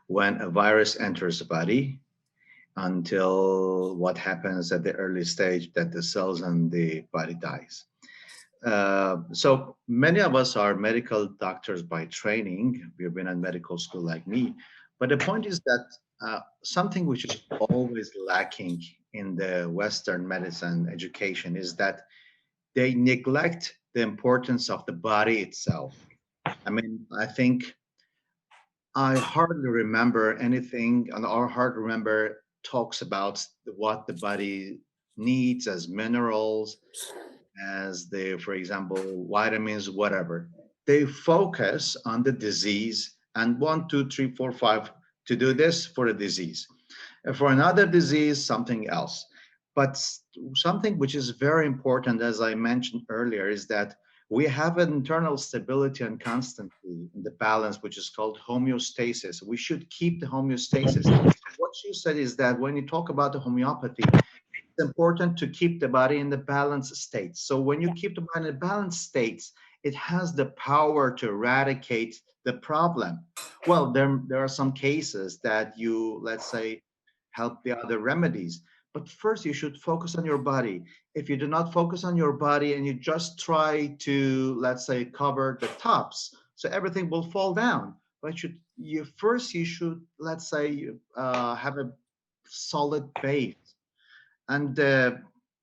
when a virus enters the body until what happens at the early stage that the cells in the body dies. So many of us are medical doctors by training. We've been in medical school like me. But the point is that something which is always lacking in the Western medicine education is that they neglect the importance of the body itself. I mean, I think I hardly remember anything, and I hardly remember talks about what the body needs as minerals, as the, for example, vitamins, whatever. They focus on the disease and 1, 2, 3, 4, 5 to do this for a disease. And for another disease, something else. But something which is very important, as I mentioned earlier, is that we have an internal stability and constancy in the balance, which is called homeostasis. We should keep the homeostasis. What you said is that when you talk about the homeopathy, it's important to keep the body in the balanced state. So when you keep the body in the balanced states, it has the power to eradicate the problem. Well, there are some cases that you, let's say, help the other remedies. But first, you should focus on your body. If you do not focus on your body and you just try to, let's say, cover the tops, so everything will fall down. But you should, let's say, have a solid base. And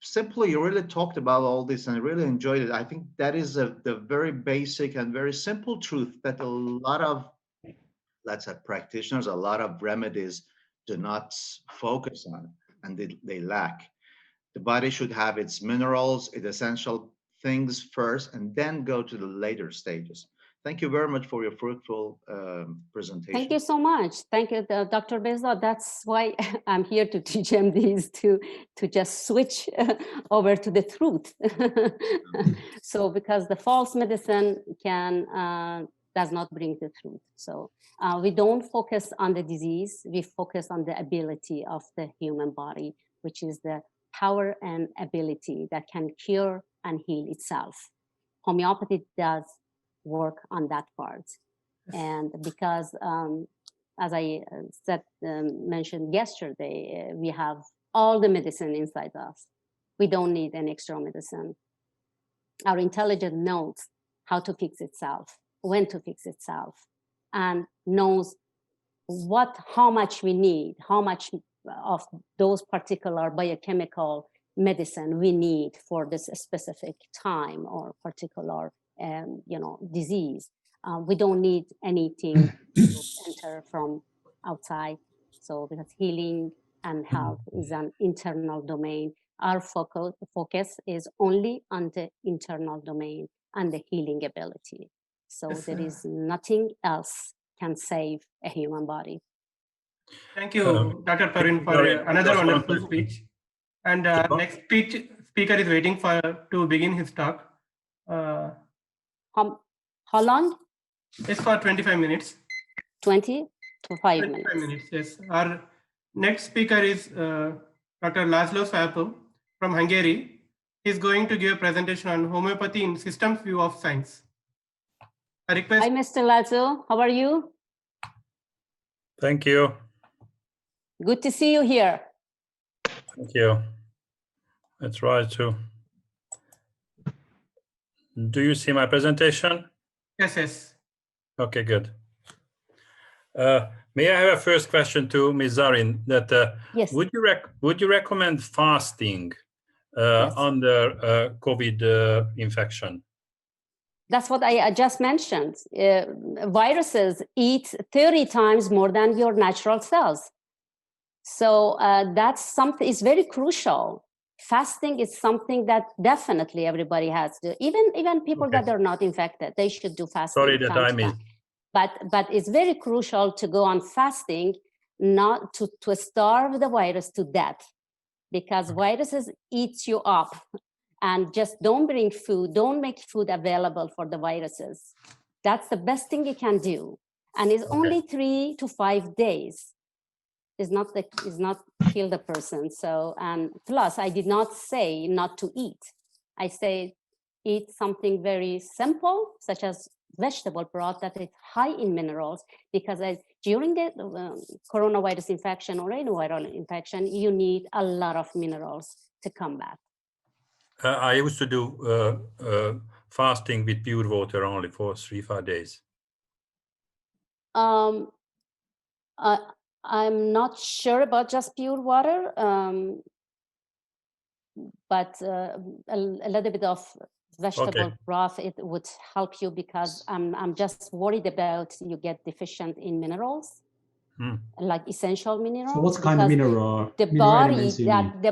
simply, you really talked about all this and I really enjoyed it. I think that is the very basic and very simple truth that a lot of, let's say, practitioners, a lot of remedies do not focus on, and they lack. The body should have its minerals, its essential things first, and then go to the later stages. Thank you very much for your fruitful presentation. Thank you so much. Thank you, Dr. Beza. That's why I'm here to teach MDs to just switch over to the truth. So because the false medicine does not bring the truth. So we don't focus on the disease, we focus on the ability of the human body, which is the power and ability that can cure and heal itself. Homeopathy does work on that part. And because, as I mentioned yesterday, we have all the medicine inside us. We don't need any extra medicine. Our intelligence knows how to fix itself, when to fix itself, and knows how much we need, how much of those particular biochemical medicine we need for this specific time or particular disease. We don't need anything to enter from outside. So because healing and health is an internal domain, our focus is only on the internal domain and the healing ability. So there is nothing else can save a human body. Thank you, Dr. Parveen, for another wonderful speech. And next speaker is waiting to begin his talk. How long? It's for 25 minutes. 20 to 5 minutes. 25 minutes, yes. Our next speaker is Dr. Laszlo Swapo from Hungary. He's going to give a presentation on homeopathy in systems view of science. I request. Hi, Mr. Laszlo. How are you? Thank you. Good to see you here. Thank you. I try to. Do you see my presentation? Yes, yes. Okay, good. May I have a first question to Ms. Zarin? That yes. Would you recommend fasting yes. under COVID infection? That's what I just mentioned. Viruses eat 30 times more than your natural cells. So that's something, it's very crucial. Fasting is something that definitely everybody has to, even people that are not infected, they should do fasting. Sorry that I missed. But it's very crucial to go on fasting, not to starve the virus to death, because viruses eat you up. And just don't bring food, don't make food available for the viruses. That's the best thing you can do. And it's only 3 to 5 days. Is not kill the person. So, and plus I did not say not to eat. I say eat something very simple, such as vegetable broth that is high in minerals, because during the coronavirus infection or any viral infection, you need a lot of minerals to combat. I used to do fasting with pure water only for 3-5 days. I'm not sure about just pure water, but a little bit of vegetable broth, it would help you, because I'm just worried about you get deficient in minerals, like essential minerals. So what kind of mineral? The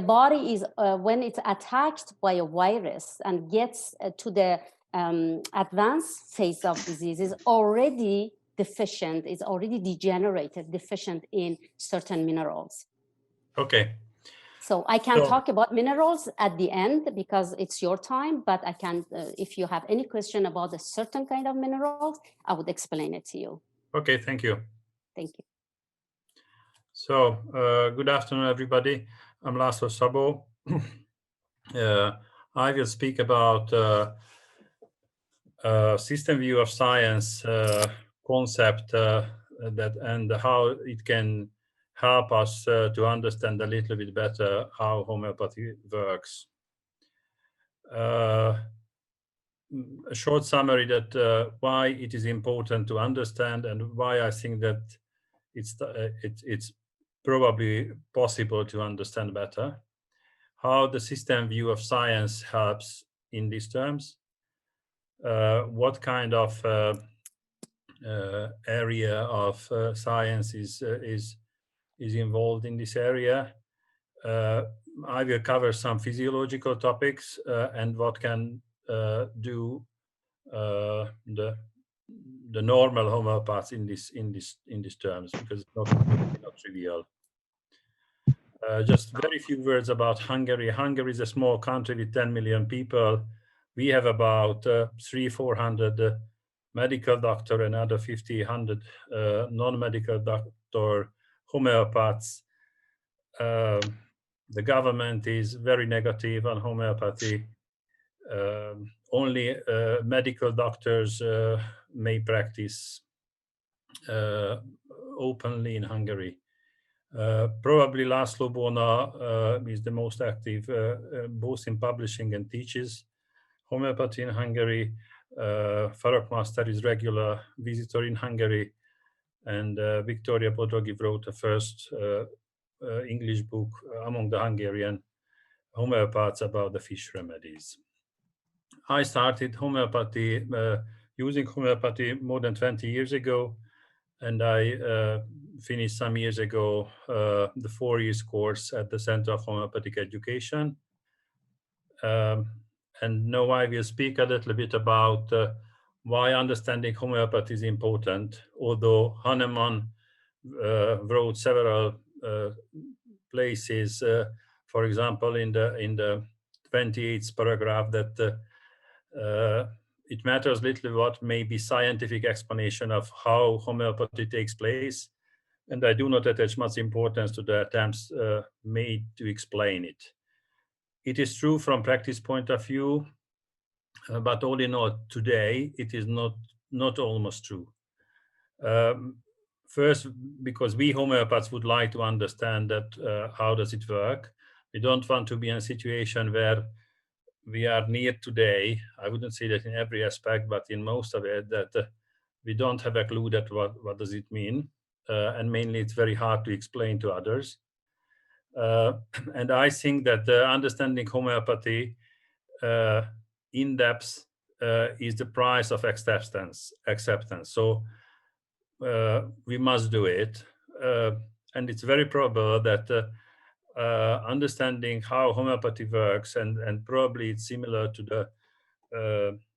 body is when it's attacked by a virus and gets to the advanced phase of disease, is already deficient, is already degenerated, deficient in certain minerals. Okay. So I can talk about minerals at the end because it's your time, but I can, if you have any question about a certain kind of minerals, I would explain it to you. Okay, thank you. Thank you. So, good afternoon, everybody. I'm Laszlo Sabo. I will speak about system view of science concept and how it can help us to understand a little bit better how homeopathy works. A short summary that why it is important to understand and why I think that it's probably possible to understand better how the system view of science helps in these terms. What kind of area of science is involved in this area. I will cover some physiological topics and what can do the normal homeopaths in these terms, because it's not trivial. Just very few words about Hungary. Hungary is a small country with 10 million people. We have about 300-400 medical doctor and other 50-100 non-medical doctor homeopaths. The government is very negative on homeopathy. only medical doctors may practice openly in Hungary. Probably László Bona is the most active, both in publishing and teaches homeopathy in Hungary. Farag Master is regular visitor in Hungary, and Victoria Bodrogi wrote the first English book among the Hungarian homeopaths about the fish remedies. I started homeopathy, using homeopathy more than 20 years ago, and I finished some years ago the 4 years course at the Center of Homeopathic Education. And now I will speak a little bit about why understanding homeopathy is important, although Hahnemann wrote several places, for example, in the 28th paragraph, that it matters little what may be scientific explanation of how homeopathy takes place, and I do not attach much importance to the attempts made to explain it. It is true from practice point of view, but all in all, today it is not almost true. First, because we homeopaths would like to understand that how does it work. We don't want to be in a situation where we are near today. I wouldn't say that in every aspect, but in most of it, that we don't have a clue that what does it mean, and mainly it's very hard to explain to others. And I think that understanding homeopathy in depth is the price of acceptance. So we must do it, and it's very probable that understanding how homeopathy works, and probably it's similar to the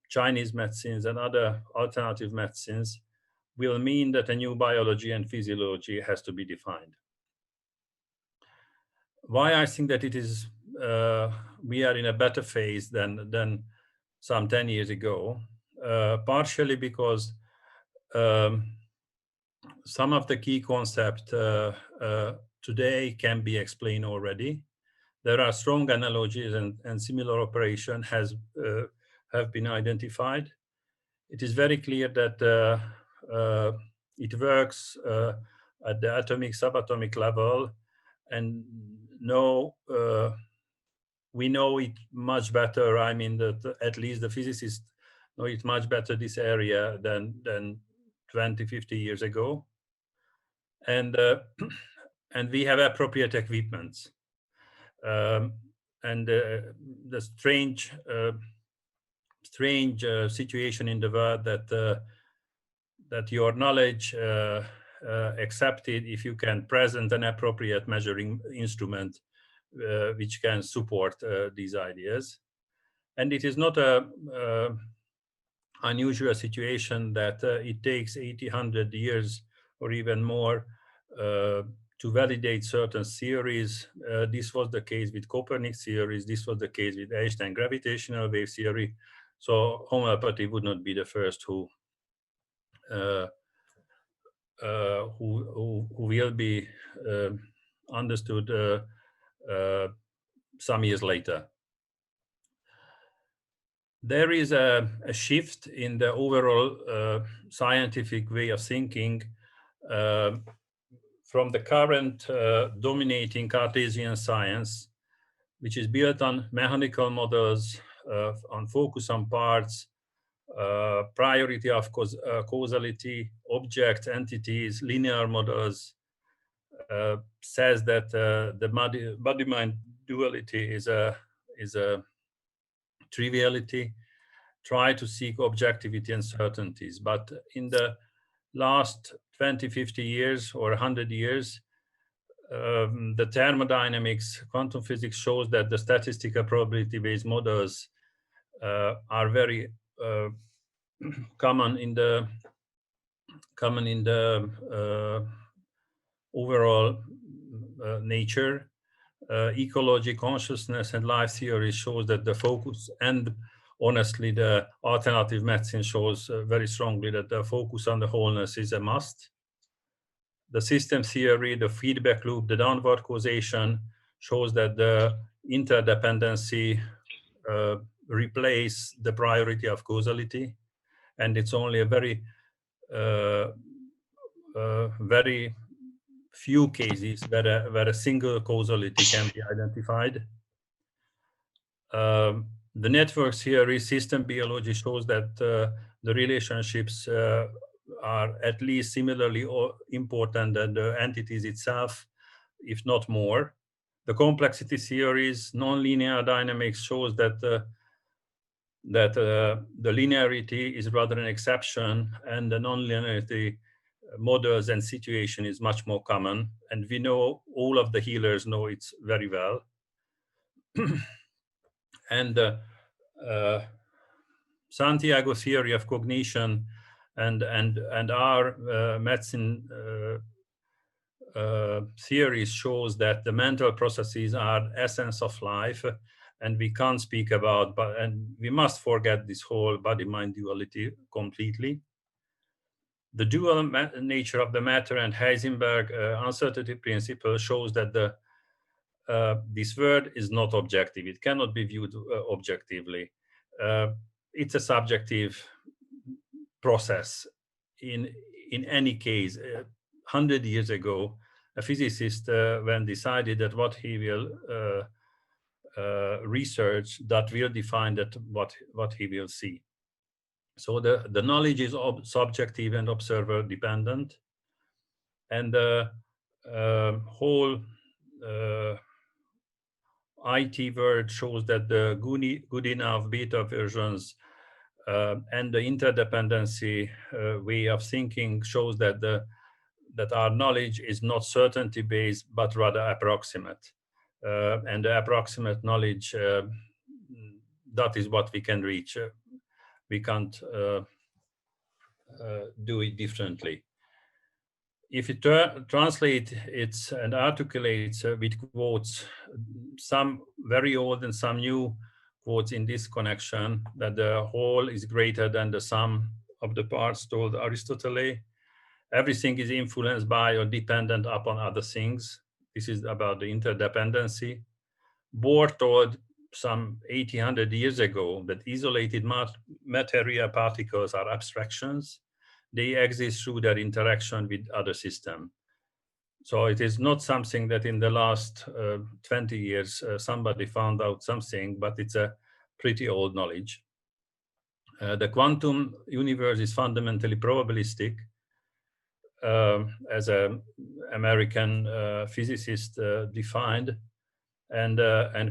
Chinese medicines and other alternative medicines, will mean that a new biology and physiology has to be defined. Why I think that it is we are in a better phase than some 10 years ago, partially because some of the key concepts today can be explained already. There are strong analogies and similar operation have been identified. It is very clear that it works at the atomic, subatomic level, and we know it much better. I mean, that at least the physicists know it much better, this area, than 20, 50 years ago. And we have appropriate equipments. And the strange situation in the world that your knowledge accepted if you can present an appropriate measuring instrument which can support these ideas. And it is not a unusual situation that it takes 80, 100 years or even more to validate certain theories. This was the case with Copernicus theories. This was the case with Einstein gravitational wave theory. So homeopathy would not be the first who will be understood some years later. There is a shift in the overall scientific way of thinking from the current dominating Cartesian science, which is built on mechanical models, on focus on parts, priority of causality, objects, entities, linear models, says that the body-mind duality is a triviality. Try to seek objectivity and certainties. But in the last 20, 50 years or 100 years, the thermodynamics, quantum physics shows that the statistical probability-based models are very common in the overall nature. Ecology, consciousness, and life theory shows that the focus, and honestly, the alternative medicine shows very strongly that the focus on the wholeness is a must. The system theory, the feedback loop, the downward causation shows that the interdependency replace the priority of causality, and it's only a very very few cases where a single causality can be identified. The network theory system biology shows that the relationships are at least similarly important than the entities itself, if not more. The complexity theories, nonlinear dynamics shows that the linearity is rather an exception, and the nonlinearity models and situation is much more common. And we know, all of the healers know it very well. And Santiago theory of cognition and our medicine theories shows that the mental processes are essence of life, and we can't speak about, and we must forget this whole body-mind duality completely. The dual nature of the matter and Heisenberg uncertainty principle shows that this world is not objective. It cannot be viewed objectively. It's a subjective process. In any case, 100 years ago, a physicist when decided that what he will research, that will define that what he will see. So the knowledge is subjective and observer dependent, and the whole IT world shows that the good enough beta versions and the interdependency way of thinking shows that that our knowledge is not certainty based but rather approximate, and the approximate knowledge, that is what we can reach. We can't do it differently. If you translate it and articulate with quotes, some very old and some new quotes in this connection, that the whole is greater than the sum of the parts, told Aristotle. Everything is influenced by or dependent upon other things. This is about the interdependency. Bohr told some 100 years ago that isolated material particles are abstractions. They exist through their interaction with other systems. So it is not something that in the last 20 years somebody found out something, but it's a pretty old knowledge. The quantum universe is fundamentally probabilistic, as an American physicist defined. And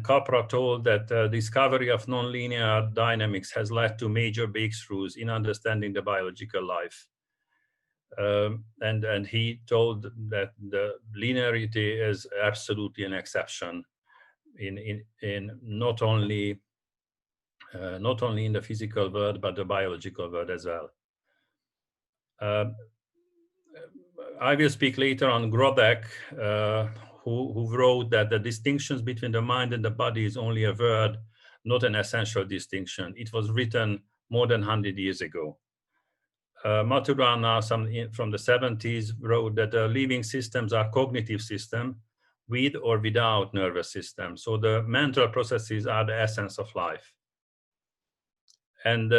Capra told that discovery of nonlinear dynamics has led to major breakthroughs in understanding the biological life. And he told that the linearity is absolutely an exception in not only in the physical world but the biological world as well. I will speak later on Grobeck, who wrote that the distinctions between the mind and the body is only a word, not an essential distinction. It was written more than 100 years ago. Maturana, from the 70s, wrote that living systems are cognitive systems with or without nervous system. So the mental processes are the essence of life. And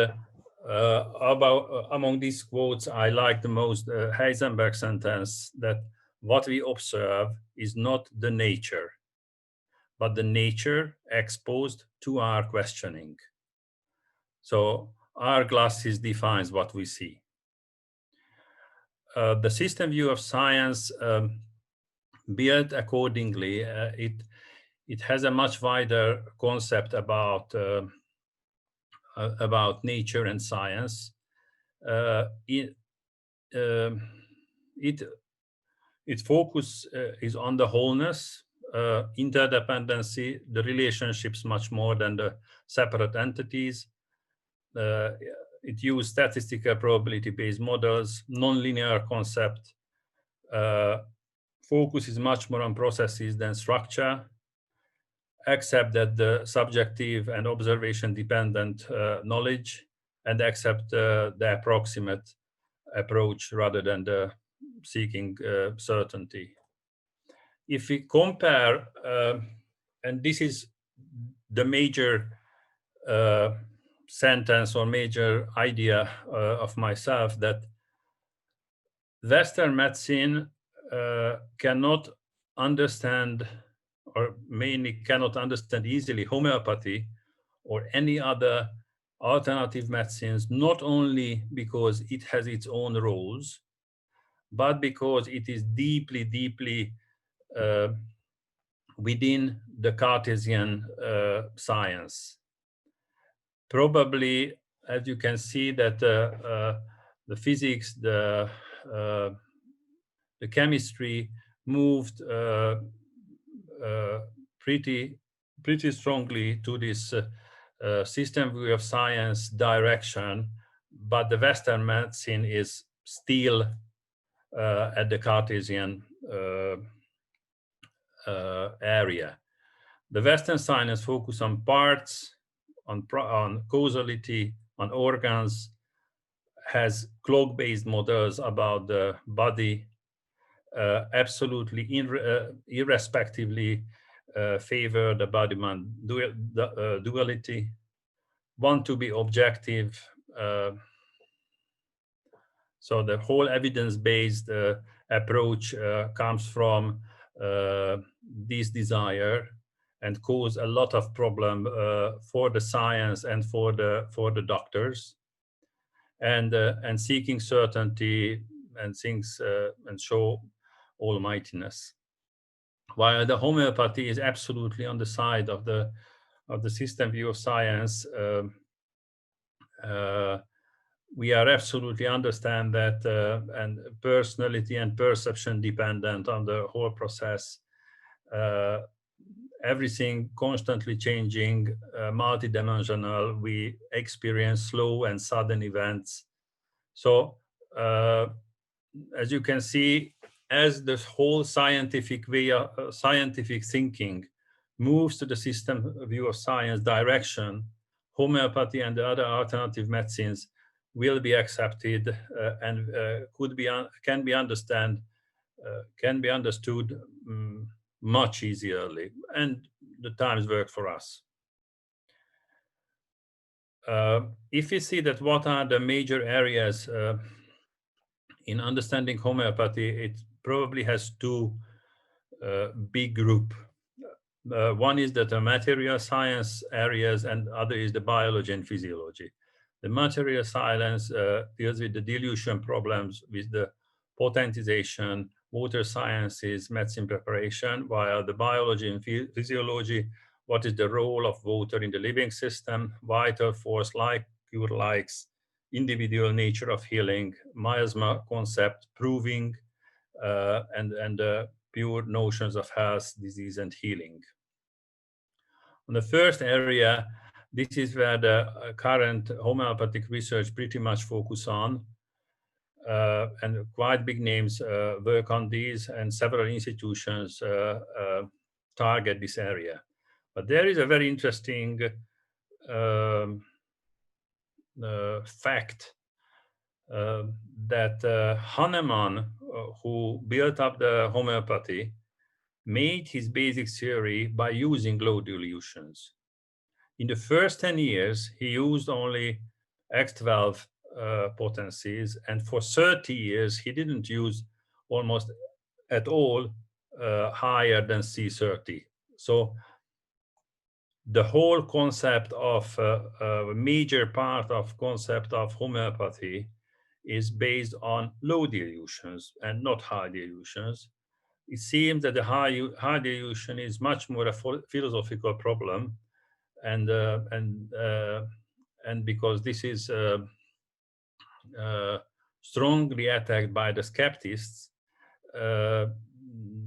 among these quotes, I like the most Heisenberg sentence that what we observe is not the nature, but the nature exposed to our questioning. So our glasses defines what we see. The system view of science built accordingly, it has a much wider concept about nature and science. Its focus is on the wholeness, interdependency, the relationships much more than the separate entities. It used statistical probability-based models, nonlinear concept. Focus is much more on processes than structure, except that the subjective and observation-dependent knowledge, and accept the approximate approach rather than the seeking certainty. If we compare, and this is the major sentence or major idea of myself, that Western medicine cannot understand, or mainly cannot understand easily, homeopathy or any other alternative medicines, not only because it has its own roles, but because it is deeply, deeply within the Cartesian science. Probably, as you can see, that the physics, the chemistry moved pretty strongly to this system view of science direction, but the Western medicine is still at the Cartesian area. The Western science focus on parts, on causality, on organs, has clock-based models about the body, absolutely irrespectively favor the body-mind duality, want to be objective. So the whole evidence-based approach comes from this desire, and cause a lot of problem for the science and for the doctors, and seeking certainty and things and show almightiness. While the homeopathy is absolutely on the side of the system view of science, we are absolutely understand that and personality and perception dependent on the whole process. Everything constantly changing, multidimensional. We experience slow and sudden events. So as you can see, as the whole scientific way, scientific thinking moves to the system view of science direction, homeopathy and the other alternative medicines will be accepted and can be understood much easierly, and the times work for us. If we see that what are the major areas in understanding homeopathy, it probably has two big group. One is that the material science areas, and other is the biology and physiology. The material science deals with the dilution problems, with the potentization, water sciences, medicine preparation, while the biology and physiology, what is the role of water in the living system, vital force, like cure likes, individual nature of healing, miasma concept, proving, and pure notions of health, disease, and healing. On the first area, this is where the current homeopathic research pretty much focus on, and quite big names work on these, and several institutions target this area. But there is a very interesting fact that Hahnemann, who built up the homeopathy, made his basic theory by using low dilutions. In the first 10 years, he used only X12 potencies, and for 30 years, he didn't use almost at all higher than C30. So the whole concept of a major part of concept of homeopathy is based on low dilutions and not high dilutions. It seems that the high dilution is much more a philosophical problem, and because this is strongly attacked by the skeptics,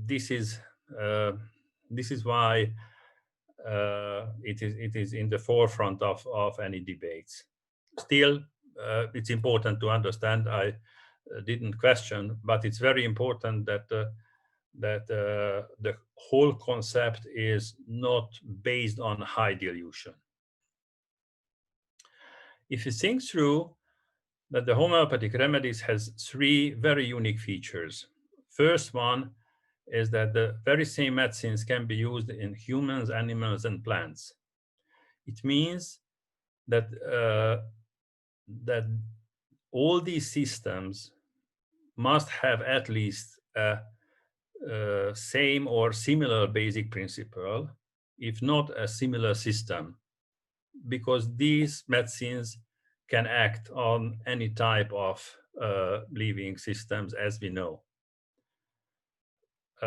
this is why it is in the forefront of any debates. Still, it's important to understand. I didn't question, but it's very important that the whole concept is not based on high dilution. If you think through that the homeopathic remedies has three very unique features. First one is that the very same medicines can be used in humans, animals, and plants. It means that all these systems must have at least a same or similar basic principle, if not a similar system, because these medicines can act on any type of living systems, as we know.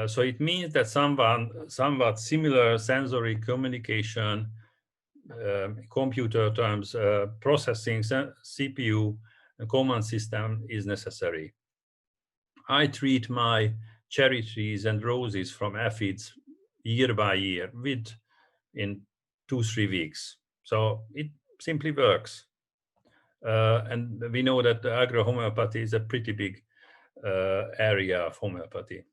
So it means that somewhat similar sensory communication, computer terms, processing, CPU, and command system is necessary. I treat my cherry trees and roses from aphids year by year in 2-3 weeks. So it simply works. And we know that agrohomeopathy is a pretty big area of homeopathy.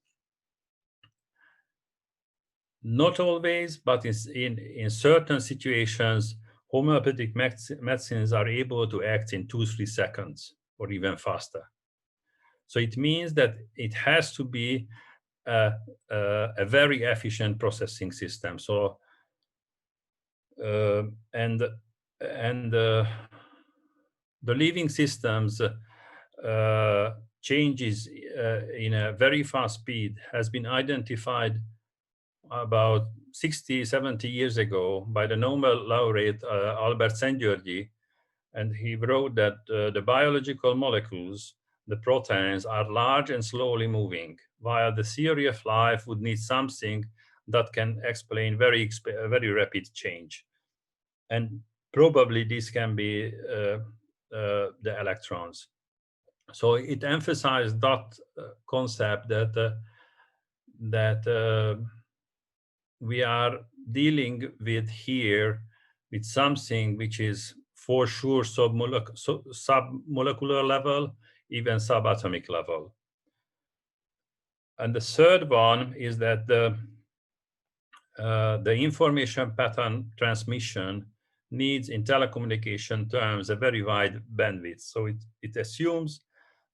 Not always, but in certain situations, homeopathic medicines are able to act in 2-3 seconds or even faster. So it means that it has to be a very efficient processing system. So the living systems changes in a very fast speed has been identified about 60-70 years ago by the Nobel laureate Albert Szent-Györgyi, and he wrote that the biological molecules, the proteins, are large and slowly moving, while the theory of life would need something that can explain very rapid change. And probably this can be the electrons. So it emphasized that concept that we are dealing with here with something which is for sure submolecular level, even subatomic level. And the third one is that the information pattern transmission needs, in telecommunication terms, a very wide bandwidth. So it assumes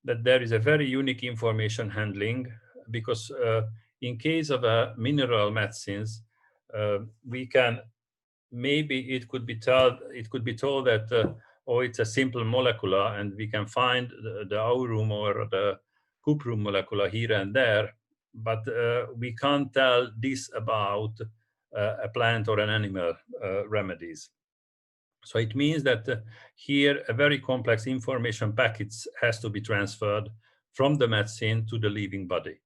that there is a very unique information handling, because in case of mineral medicines, we can, maybe it could be told that oh, it's a simple molecular, and we can find the aurum or the cuprum molecular here and there, but we can't tell this about a plant or an animal remedies. So it means that here a very complex information package has to be transferred from the medicine to the living body.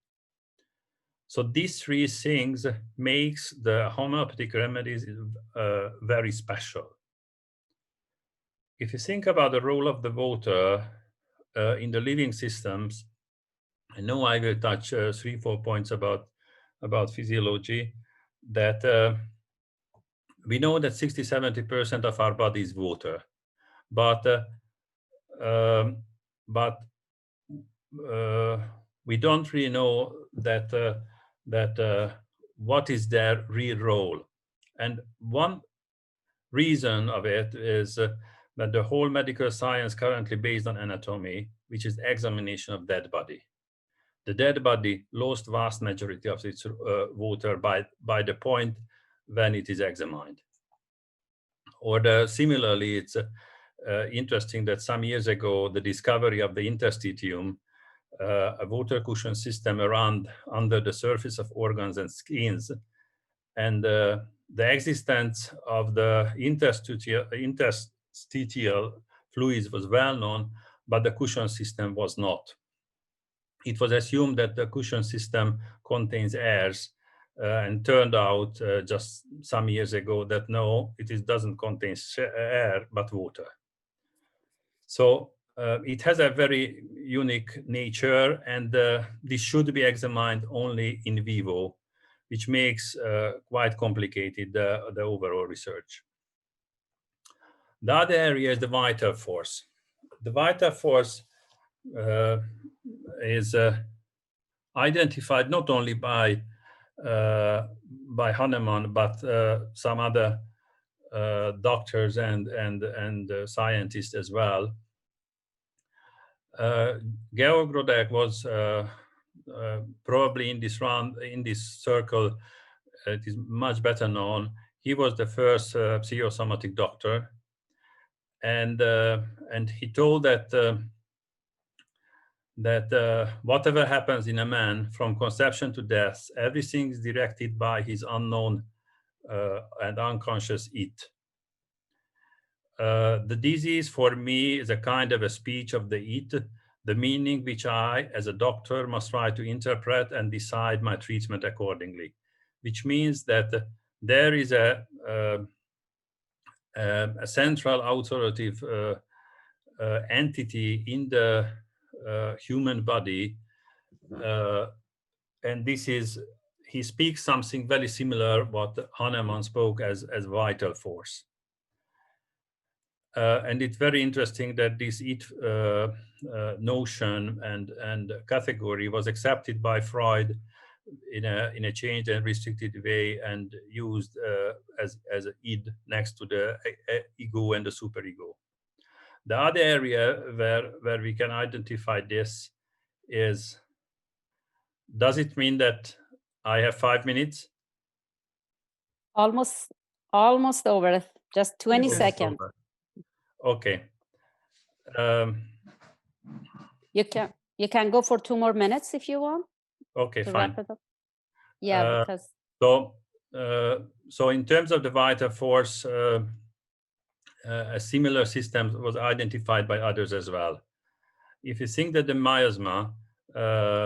So these three things makes the homeopathic remedies very special. If you think about the role of the water in the living systems, I know I will touch 3-4 points about physiology, that we know that 60-70% of our body is water, but we don't really know that what is their real role. And one reason of it is that the whole medical science currently based on anatomy, which is examination of dead body. The dead body lost vast majority of its water by the point when it is examined. Or similarly, it's interesting that some years ago, the discovery of the interstitium, a water cushion system under the surface of organs and skins, and the existence of the interstitial fluids was well known, but the cushion system was not. It was assumed that the cushion system contains airs, and turned out just some years ago that no, it doesn't contain air, but water. So it has a very unique nature, and this should be examined only in vivo, which makes quite complicated the overall research. The other area is the vital force. The vital force is identified not only by Hahnemann, but some other doctors and scientists as well. Georg Rodek was probably in this circle, it is much better known. He was the first psychosomatic doctor, and he told that whatever happens in a man from conception to death, everything is directed by his unknown and unconscious it. The disease for me is a kind of a speech of the it, the meaning which I, as a doctor, must try to interpret and decide my treatment accordingly, which means that there is a central authoritative entity in the human body, and this is, he speaks something very similar what Hahnemann spoke as vital force. And it's very interesting that this it notion and category was accepted by Freud in a changed and restricted way and used as an id next to the ego and the superego. The other area where we can identify this is, does it mean that I have 5 minutes? Almost over. Just 20 seconds. Over. Okay. You can go for 2 more minutes if you want. Okay, to fine. wrap it up. Yeah, because so in terms of the vital force, a similar system was identified by others as well. If you think that the miasma, the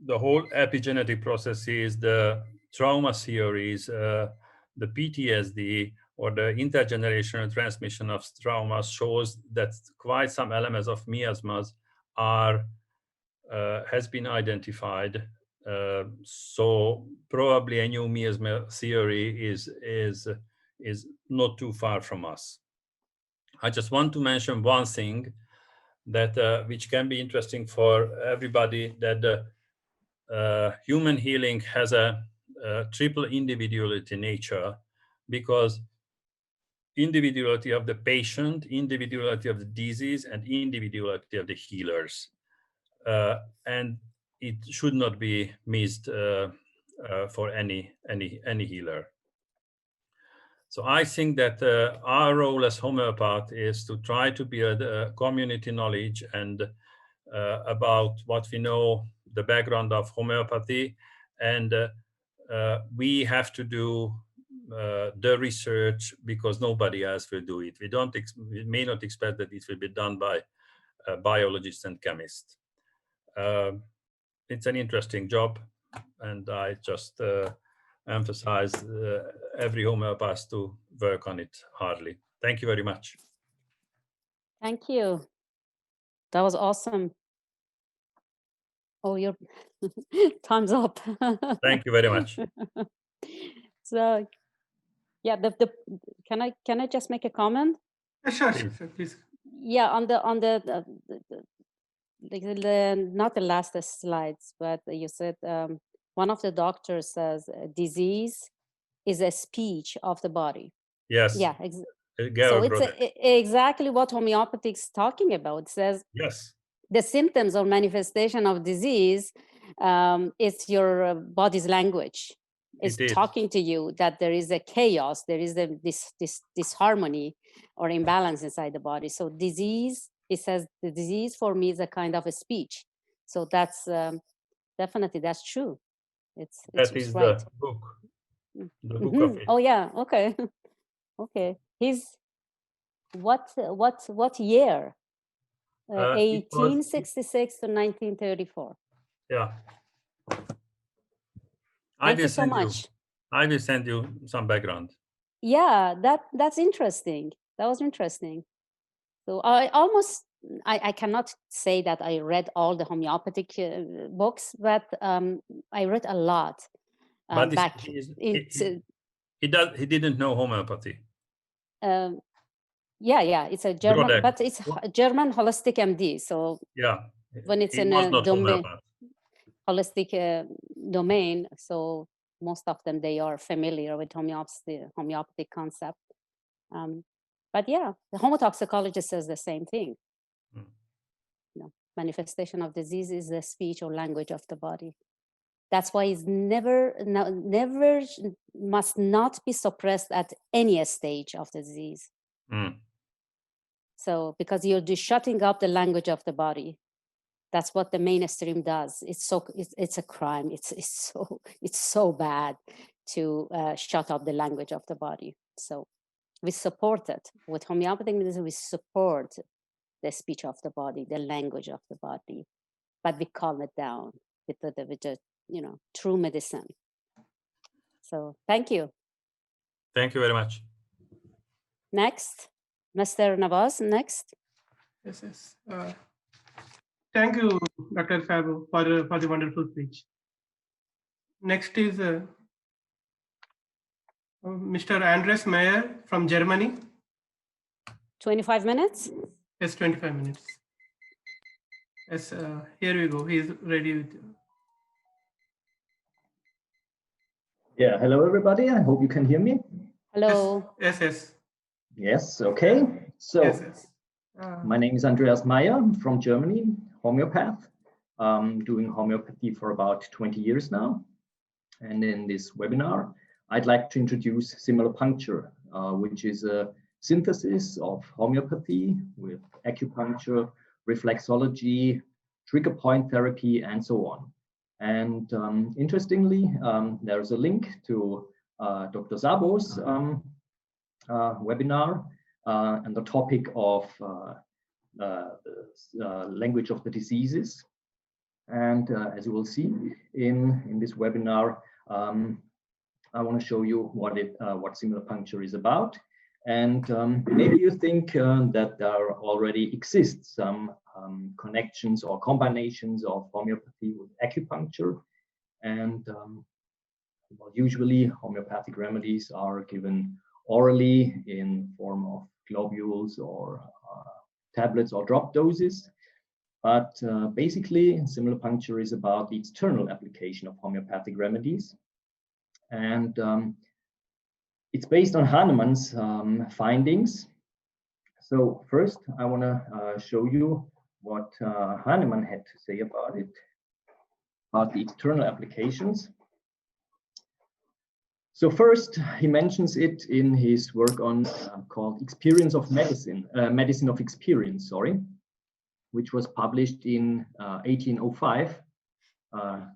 whole epigenetic processes, the trauma theories, the PTSD, or the intergenerational transmission of traumas shows that quite some elements of miasmas are has been identified. So probably a new miasma theory is not too far from us. I just want to mention one thing that which can be interesting for everybody, that human healing has a triple individuality nature, because individuality of the patient, individuality of the disease, and individuality of the healers. And it should not be missed for any healer. So I think that our role as homeopath is to try to build community knowledge and about what we know, the background of homeopathy, and we have to do the research because nobody else will do it. We may not expect that it will be done by biologists and chemists. It's an interesting job, and I just emphasize every homeopath to work on it hardly. Thank you very much. Thank you. That was awesome. Oh, your time's up. Thank you very much. So, yeah, can I just make a comment? Sure, please. Yeah, on the not the last slides, but you said one of the doctors says disease is a speech of the body. Yes. Yeah. So it's exactly what homeopathy is talking about. It says yes, the symptoms or manifestation of disease is your body's language. It's talking to you that there is a chaos, there is this disharmony or imbalance inside the body. So disease, it says the disease for me is a kind of a speech. So that's definitely, that's true. It's right. The book. The book of it. Oh yeah. Okay. Okay. He's what year? 1866 to 1934. Yeah. Thank you so much. I will send you some background. Yeah, that's interesting. That was interesting. So I cannot say that I read all the homeopathic books, but I read a lot But back. he didn't know homeopathy. Yeah, it's a German, but it's German holistic MD. So yeah, when it's in a domain, holistic domain, so most of them, they are familiar with homeopathic concept. But yeah, the homotoxicologist says the same thing. Manifestation of disease is the speech or language of the body. That's why it's never must not be suppressed at any stage of the disease. So because you're just shutting up the language of the body. That's what the mainstream does. It's a crime. It's so bad to shut up the language of the body. So we support it with homeopathic medicine. We support the speech of the body, the language of the body, but we calm it down with the true medicine. So thank you. Thank you very much. Next, Mr. Nawaz. Next. Yes. Thank you, Dr. Fabo, for the wonderful speech. Next is Mr. Andres Meyer from Germany. 25 minutes? Yes, 25 minutes. Yes, here we go. He is ready with you. Yeah, hello everybody. I hope you can hear me. Hello. Yes. Yes, okay. So, yes. My name is Andreas Meyer. I'm from Germany, homeopath. Doing homeopathy for about 20 years now. And in this webinar, I'd like to introduce Similopuncture, which is a synthesis of homeopathy with acupuncture, reflexology, trigger point therapy, and so on. And interestingly, there's a link to Dr. Szabó's webinar and the topic of language of the diseases. And as you will see in this webinar, I want to show you what Similopuncture is about. And maybe you think that there already exists some connections or combinations of homeopathy with acupuncture. And well, usually homeopathic remedies are given orally in form of globules or tablets or drop doses. But basically, Similopuncture is about the external application of homeopathic remedies. And it's based on Hahnemann's findings. So first, I want to show you what Hahnemann had to say about it, about the external applications. So first, he mentions it in his work on called Experience of Medicine, Medicine of Experience, sorry, which was published in 1805,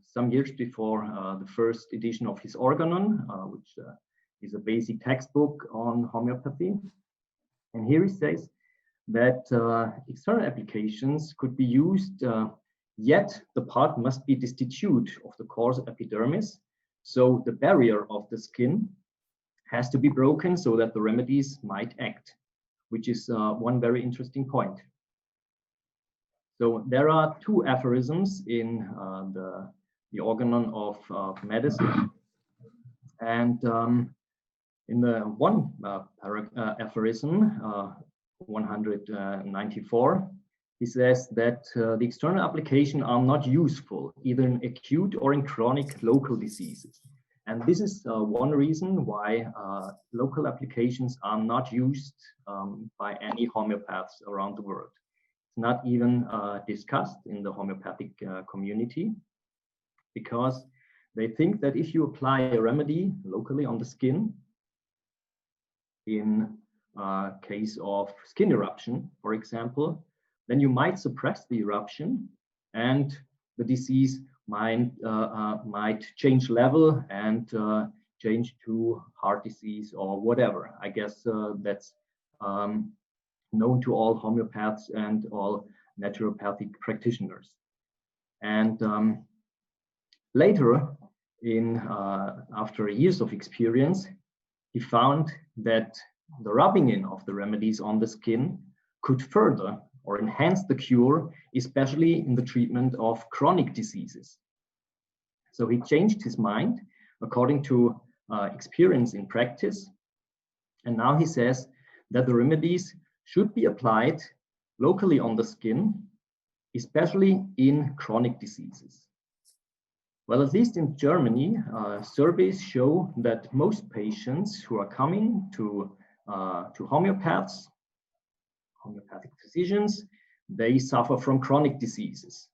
some years before the first edition of his Organon, which is a basic textbook on homeopathy. And here he says that external applications could be used, yet the part must be destitute of the coarse epidermis. So the barrier of the skin has to be broken so that the remedies might act, which is one very interesting point. So there are two aphorisms in the Organon of Medicine. And in the one aphorism, 194, he says that the external application are not useful, either in acute or in chronic local diseases. And this is one reason why local applications are not used by any homeopaths around the world. It's not even discussed in the homeopathic community, because they think that if you apply a remedy locally on the skin, in case of skin eruption, for example, then you might suppress the eruption and the disease might change level and change to heart disease or whatever. I guess that's known to all homeopaths and all naturopathic practitioners. And later, after years of experience, he found that the rubbing in of the remedies on the skin could further or enhance the cure, especially in the treatment of chronic diseases. So he changed his mind according to experience in practice. And now he says that the remedies should be applied locally on the skin, especially in chronic diseases. Well, at least in Germany, surveys show that most patients who are coming to homeopaths, homeopathic physicians, they suffer from chronic diseases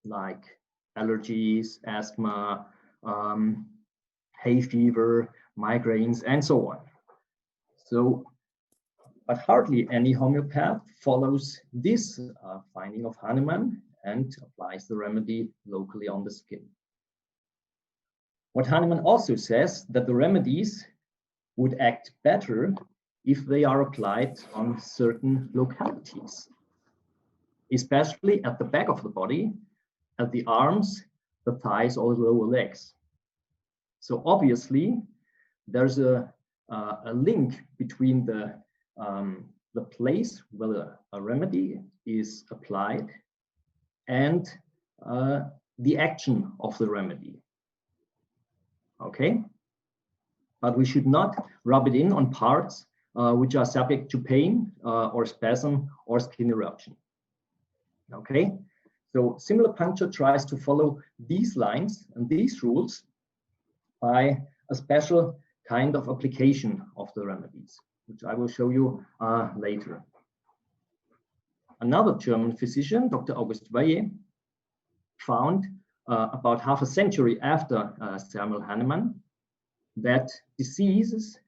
like allergies, asthma, hay fever, migraines, and so on. So But hardly any homeopath follows this finding of Hahnemann and applies the remedy locally on the skin. What Hahnemann also says that the remedies would act better if they are applied on certain localities, especially at the back of the body, at the arms, the thighs, or the lower legs. So obviously, there's a link between the place where a remedy is applied and the action of the remedy. Okay? But we should not rub it in on parts which are subject to pain or spasm or skin eruption. Okay? So similar puncture tries to follow these lines and these rules by a special kind of application of the remedies, which I will show you later. Another German physician, Dr. August Weyer, found about half a century after Samuel Hahnemann that diseases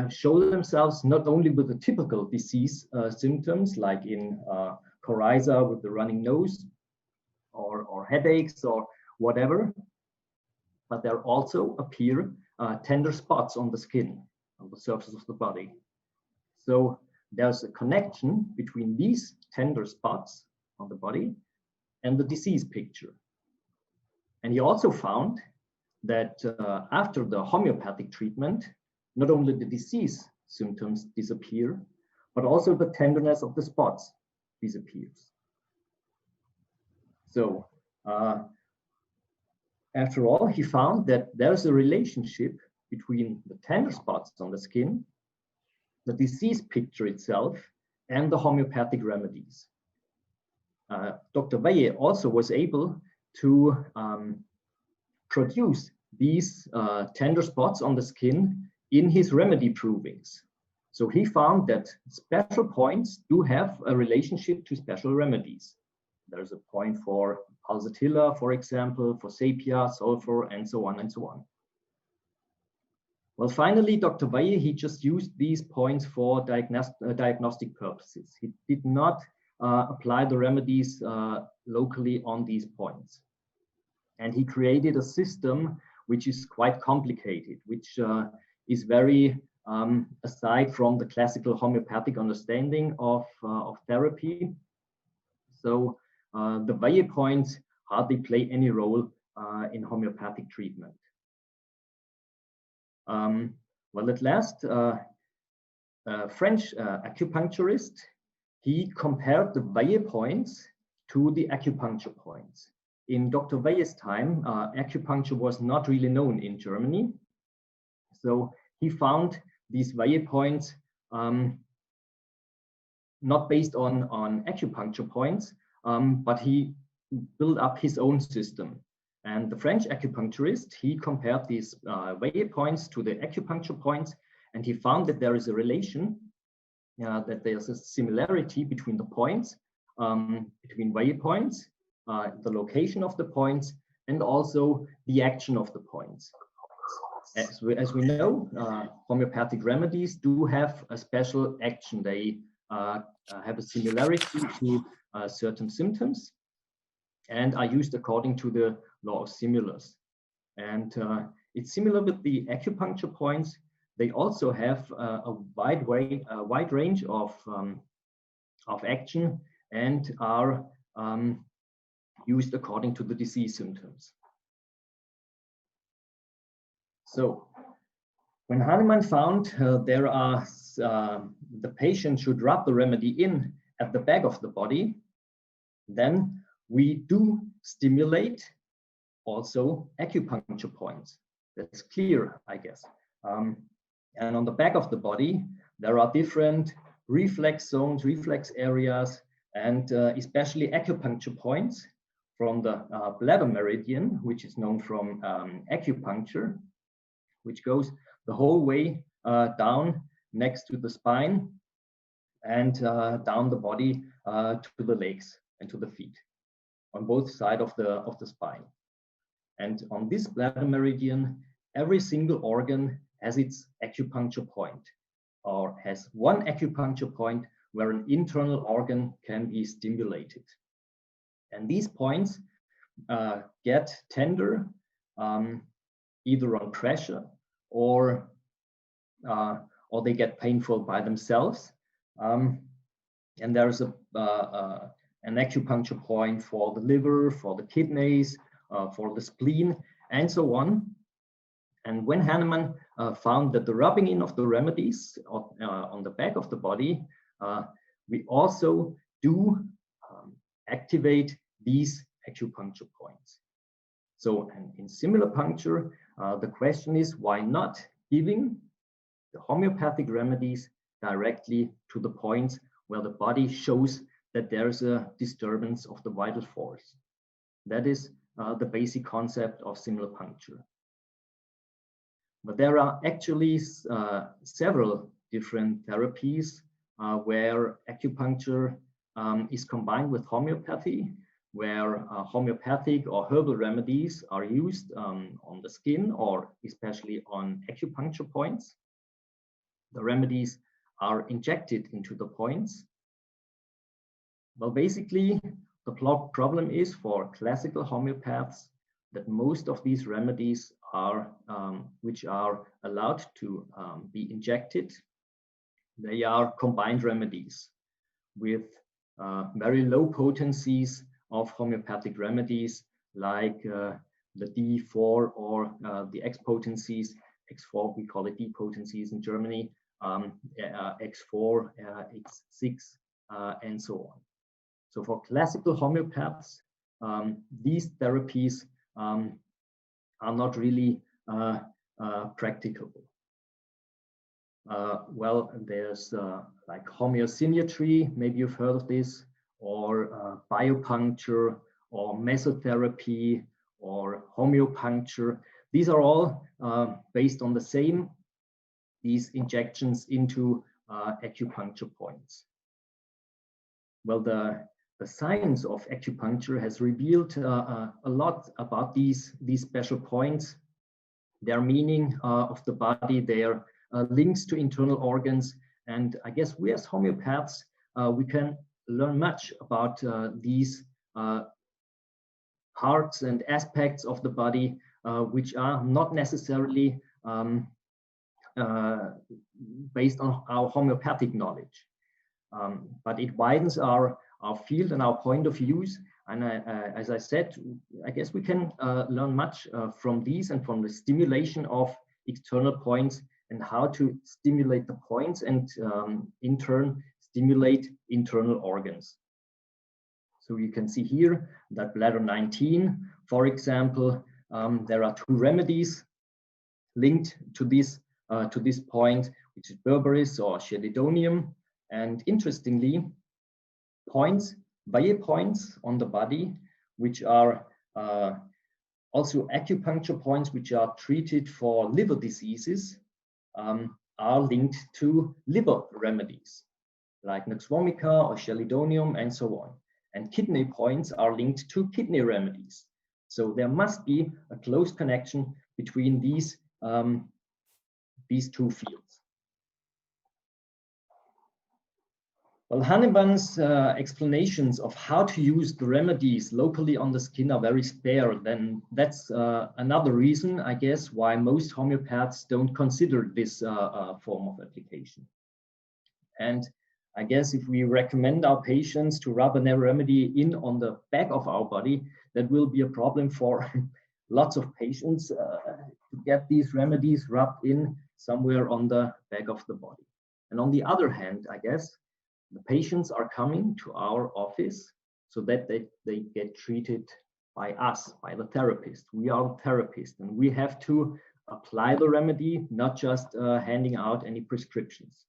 show themselves not only with the typical disease symptoms, like in coryza with the running nose or headaches or whatever, but there also appear tender spots on the skin, on the surface of the body. So there's a connection between these tender spots on the body and the disease picture. And he also found that after the homeopathic treatment, not only the disease symptoms disappear, but also the tenderness of the spots disappears. So after all, he found that there's a relationship between the tender spots on the skin, the disease picture itself, and the homeopathic remedies. Dr. Weyer also was able to produce these tender spots on the skin in his remedy provings. So he found that special points do have a relationship to special remedies. There's a point for pulsatilla, for example, for sepia, sulfur, and so on and so on. Well, finally, Dr. Weyer, he just used these points for diagnostic purposes. He did not apply the remedies locally on these points. And he created a system which is quite complicated, which is very aside from the classical homeopathic understanding of therapy. So the Weyer points hardly play any role in homeopathic treatment. Well, at last, a French acupuncturist, he compared the Weyer points to the acupuncture points. In Dr. Weyer's time, acupuncture was not really known in Germany. So he found these Weyer points not based on acupuncture points, but he built up his own system. And the French acupuncturist, he compared these Weyer points to the acupuncture points, and he found that there is a relation, that there's a similarity between the points, between Weyer points, the location of the points, and also the action of the points. As we know, homeopathic remedies do have a special action. They have a similarity to certain symptoms and are used according to the law of similars. And it's similar with the acupuncture points. They also have a wide range of action and are used according to the disease symptoms. So when Hahnemann found the patient should rub the remedy in at the back of the body, then we do stimulate also acupuncture points. That's clear, I guess. And on the back of the body, there are different reflex zones, reflex areas, and especially acupuncture points from the bladder meridian, which is known from acupuncture, which goes the whole way down next to the spine and down the body to the legs and to the feet on both sides of the spine. And on this bladder meridian, every single organ has its acupuncture point. or has one acupuncture point where an internal organ can be stimulated. And these points get tender either on pressure or they get painful by themselves. And there's an acupuncture point for the liver, for the kidneys, for the spleen, and so on. And when Hahnemann found that the rubbing in of the remedies on the back of the body, we also do activate these acupuncture points. So in similar puncture, the question is, why not giving the homeopathic remedies directly to the points where the body shows that there's a disturbance of the vital force? That is the basic concept of similar puncture. But there are actually several different therapies where acupuncture is combined with homeopathy, where homeopathic or herbal remedies are used on the skin or especially on acupuncture points. The remedies are injected into the points. Well, basically, the problem is for classical homeopaths that most of these remedies are, which are allowed to be injected, they are combined remedies with very low potencies of homeopathic remedies like the D4 or the X potencies. X4, we call it D potencies in Germany, X4, X6, and so on. So for classical homeopaths, these therapies are not really practicable. Well, there's like homeosymmetry, maybe you've heard of this, or biopuncture, or mesotherapy, or homeopuncture. These are all based on the same, these injections into acupuncture points. Well, the science of acupuncture has revealed a lot about these special points, their meaning of the body, their links to internal organs. And I guess we as homeopaths, we can learn much about these parts and aspects of the body, which are not necessarily based on our homeopathic knowledge. But it widens our field and our point of views. And as I said, I guess we can learn much from these and from the stimulation of external points and how to stimulate the points and in turn stimulate internal organs. So you can see here that bladder 19, for example, there are two remedies linked to this point, which is berberis or chelidonium. And interestingly, points, Bayer points on the body, which are also acupuncture points, which are treated for liver diseases, are linked to liver remedies, like Nux vomica or chelidonium and so on. And kidney points are linked to kidney remedies. So there must be a close connection between these two fields. Well, Hahnemann's explanations of how to use the remedies locally on the skin are very spare. Then that's another reason, I guess, why most homeopaths don't consider this form of application. And I guess if we recommend our patients to rub a remedy in on the back of our body, that will be a problem for lots of patients to get these remedies rubbed in somewhere on the back of the body. And on the other hand, I guess, the patients are coming to our office so that they get treated by us, by the therapist. We are the therapist, and we have to apply the remedy, not just handing out any prescriptions.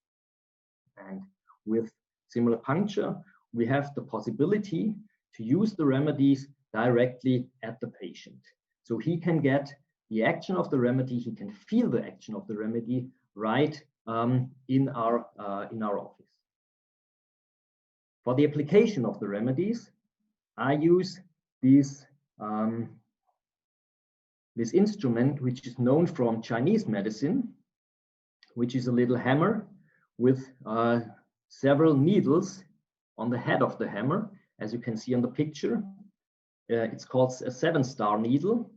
And with similar puncture, we have the possibility to use the remedies directly at the patient. So he can get the action of the remedy, he can feel the action of the remedy right in our office. For the application of the remedies, I use this instrument, which is known from Chinese medicine, which is a little hammer, with several needles on the head of the hammer, as you can see on the picture. It's called a 7-star needle.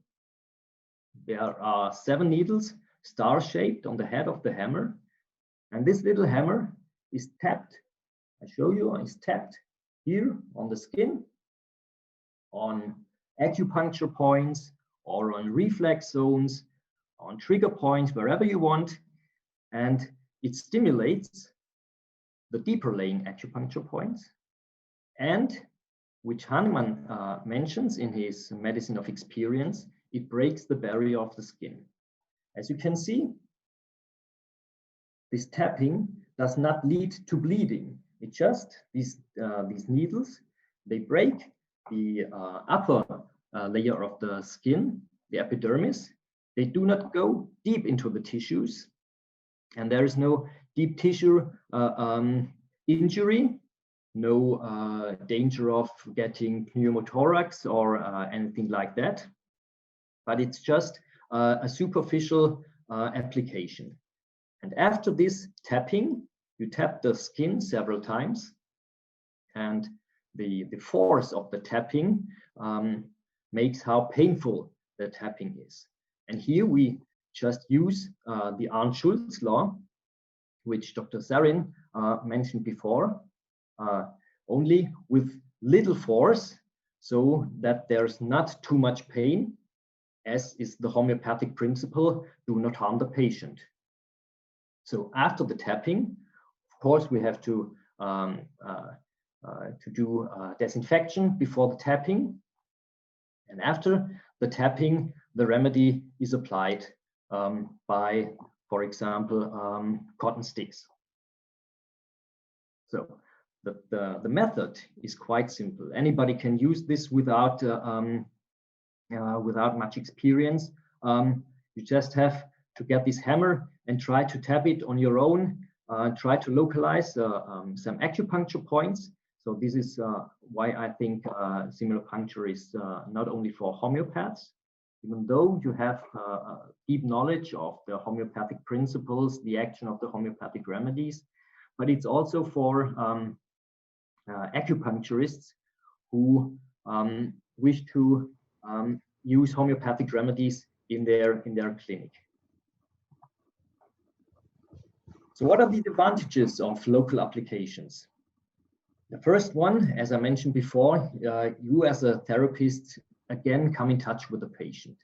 There are 7 needles, star-shaped, on the head of the hammer. And this little hammer is tapped, I show you, is tapped here on the skin, on acupuncture points, or on reflex zones, on trigger points, wherever you want. And it stimulates the deeper laying acupuncture points, and which Hahnemann mentions in his Medicine of Experience, it breaks the barrier of the skin. As you can see, this tapping does not lead to bleeding. It just, these needles, they break the upper layer of the skin, the epidermis. They do not go deep into the tissues, and there is no deep tissue injury, no danger of getting pneumothorax or anything like that. But it's just a superficial application. And after this tapping, you tap the skin several times, and the force of the tapping makes how painful the tapping is. And here we just use the Arndt-Schulz law, which Dr. Sarin mentioned before, only with little force, so that there's not too much pain, as is the homeopathic principle, do not harm the patient. So after the tapping, of course, we have to do disinfection before the tapping. And after the tapping, the remedy is applied by, for example, cotton sticks. So the method is quite simple. Anybody can use this without much experience. You just have to get this hammer and try to tap it on your own. Try to localize some acupuncture points. So this is why I think similopuncture is not only for homeopaths, even though you have deep knowledge of the homeopathic principles, the action of the homeopathic remedies, but it's also for acupuncturists who wish to use homeopathic remedies in their clinic. So what are the advantages of local applications? The first one, as I mentioned before, you as a therapist, again, come in touch with the patient.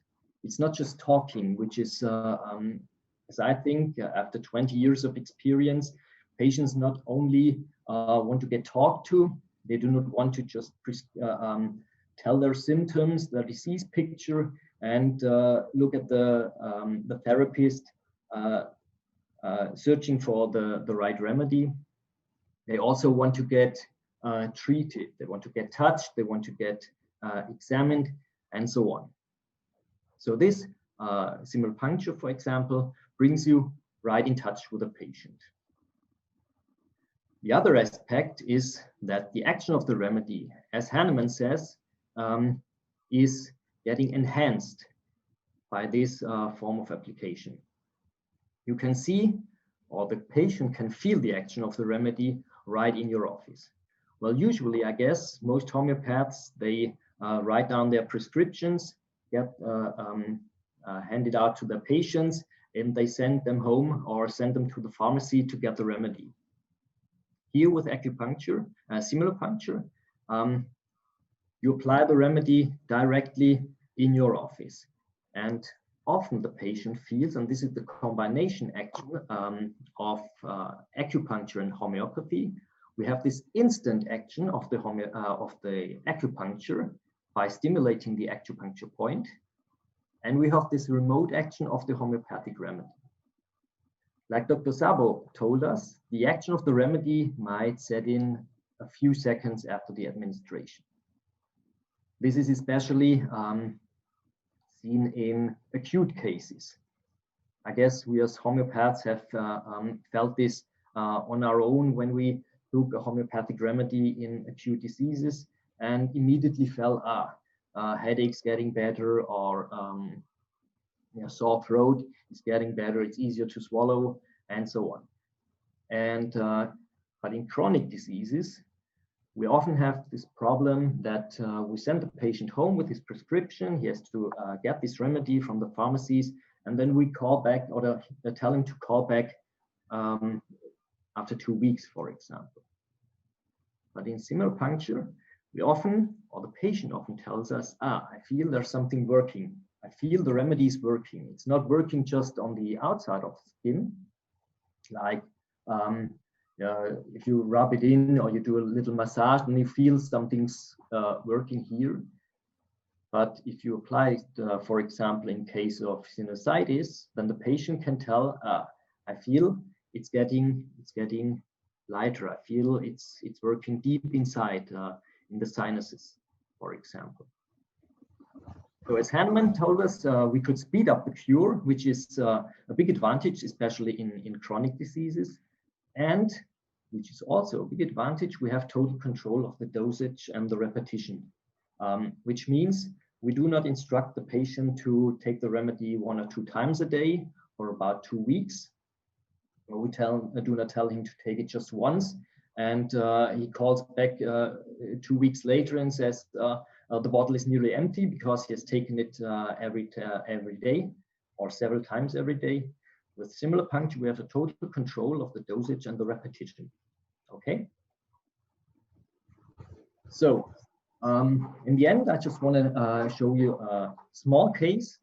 It's not just talking, which is, as I think, after 20 years of experience, patients not only want to get talked to, they do not want to just tell their symptoms, their disease picture, and look at the therapist searching for the right remedy. They also want to get treated. They want to get touched. They want to get examined, and so on. So this similopuncture, for example, brings you right in touch with the patient. The other aspect is that the action of the remedy, as Hahnemann says, is getting enhanced by this form of application. You can see, or the patient can feel the action of the remedy right in your office. Well, usually, I guess, most homeopaths, they write down their prescriptions, get handed out to the patients, and they send them home or send them to the pharmacy to get the remedy. Here with acupuncture, similopuncture, you apply the remedy directly in your office. And often the patient feels, and this is the combination action of acupuncture and homeopathy, we have this instant action of the acupuncture by stimulating the acupuncture point, and we have this remote action of the homeopathic remedy. Like Dr. Szabo told us, the action of the remedy might set in a few seconds after the administration. This is especially seen in acute cases. I guess we as homeopaths have felt this on our own when we took a homeopathic remedy in acute diseases and immediately felt headaches getting better, or sore throat is getting better, it's easier to swallow, and so on. And but in chronic diseases, we often have this problem that we send the patient home with his prescription. He has to get this remedy from the pharmacies, and then we call back, or tell him to call back after 2 weeks, for example. But in similar puncture, we often, or the patient often tells us, I feel there's something working. I feel the remedy is working. It's not working just on the outside of the skin, like if you rub it in or you do a little massage and you feel something's working here. But if you apply it, for example, in case of sinusitis, then the patient can tell, I feel it's getting lighter. I feel it's working deep inside in the sinuses, for example. So as Hahnemann told us, we could speed up the cure, which is a big advantage, especially in chronic diseases. And which is also a big advantage, we have total control of the dosage and the repetition, which means we do not instruct the patient to take the remedy 1 or 2 times a day for about 2 weeks. We do not tell him to take it just once, and he calls back 2 weeks later and says the bottle is nearly empty because he has taken it every day or several times every day. With similar puncture, we have a total control of the dosage and the repetition. Okay. So in the end, I just want to show you a small case,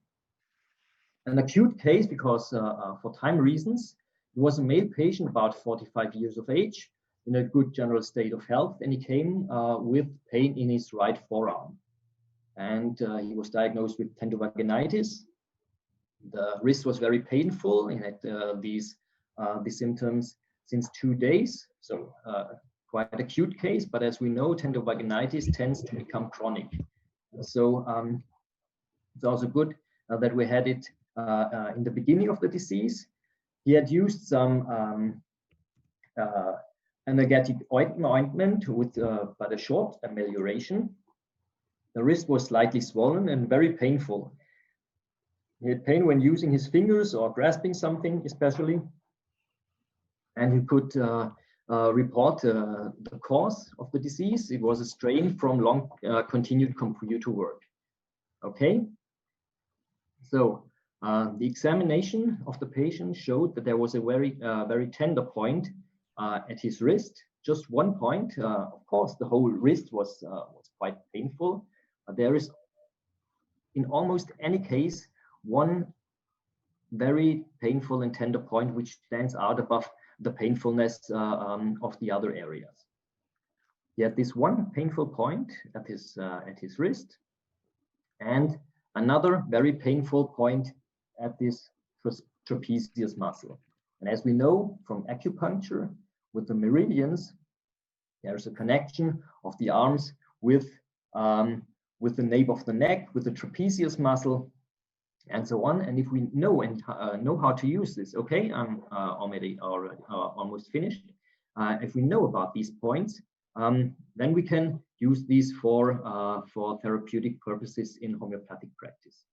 an acute case, because for time reasons, he was a male patient about 45 years of age in a good general state of health, and he came with pain in his right forearm. And he was diagnosed with tendovaginitis. The wrist was very painful. He had these symptoms since 2 days, so quite an acute case. But as we know, tendovaginitis tends to become chronic. So it's also good that we had it in the beginning of the disease. He had used some energetic ointment with but a short amelioration. The wrist was slightly swollen and very painful. He had pain when using his fingers or grasping something, especially. And he could report the cause of the disease. It was a strain from long continued computer work. Okay. So the examination of the patient showed that there was a very tender point at his wrist. Just one point. Of course, the whole wrist was quite painful. But there is, in almost any case, one very painful and tender point which stands out above the painfulness of the other areas. He had this one painful point at his wrist, and another very painful point at this trapezius muscle. And as we know from acupuncture, with the meridians, there's a connection of the arms with the nape of the neck, with the trapezius muscle, and so on. And if we know how to use this, okay, I'm almost finished. If we know about these points, then we can use these for therapeutic purposes in homeopathic practice.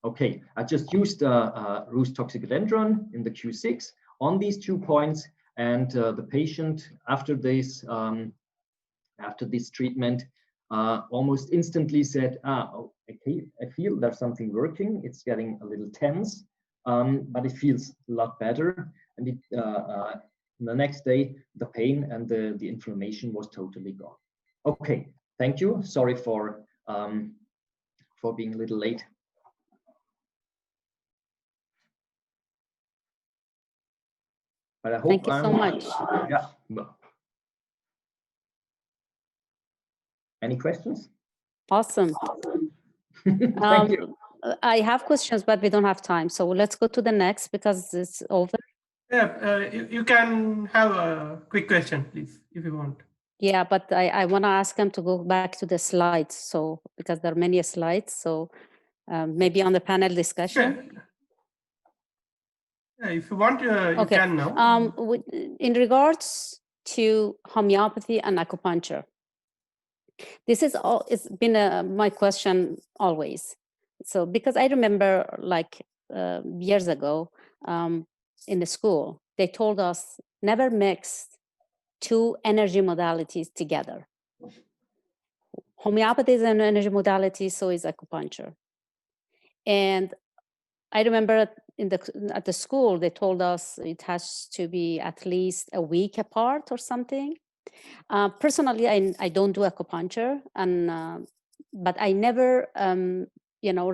Okay, I just used Rhus toxicodendron in the Q6 on these 2 points, and the patient after this treatment almost instantly said, okay, I feel there's something working. It's getting a little tense, but it feels a lot better. And the next day, the pain and the inflammation was totally gone. Okay, thank you. Sorry for being a little late. But I hope thank you so much. Yeah. Any questions? Awesome. Thank you. I have questions, but we don't have time. So let's go to the next because it's over. Yeah, you can have a quick question, please, if you want. Yeah, but I want to ask him to go back to the slides. So because there are many slides, so maybe on the panel discussion. Yeah, if you want, you can now. In regards to homeopathy and acupuncture, this is all. It's been my question always. So because I remember, like years ago, in the school, they told us never mix two energy modalities together. Homeopathy is an energy modality, so is acupuncture. And I remember at the school, they told us it has to be at least a week apart or something. Personally, I don't do acupuncture, but I never,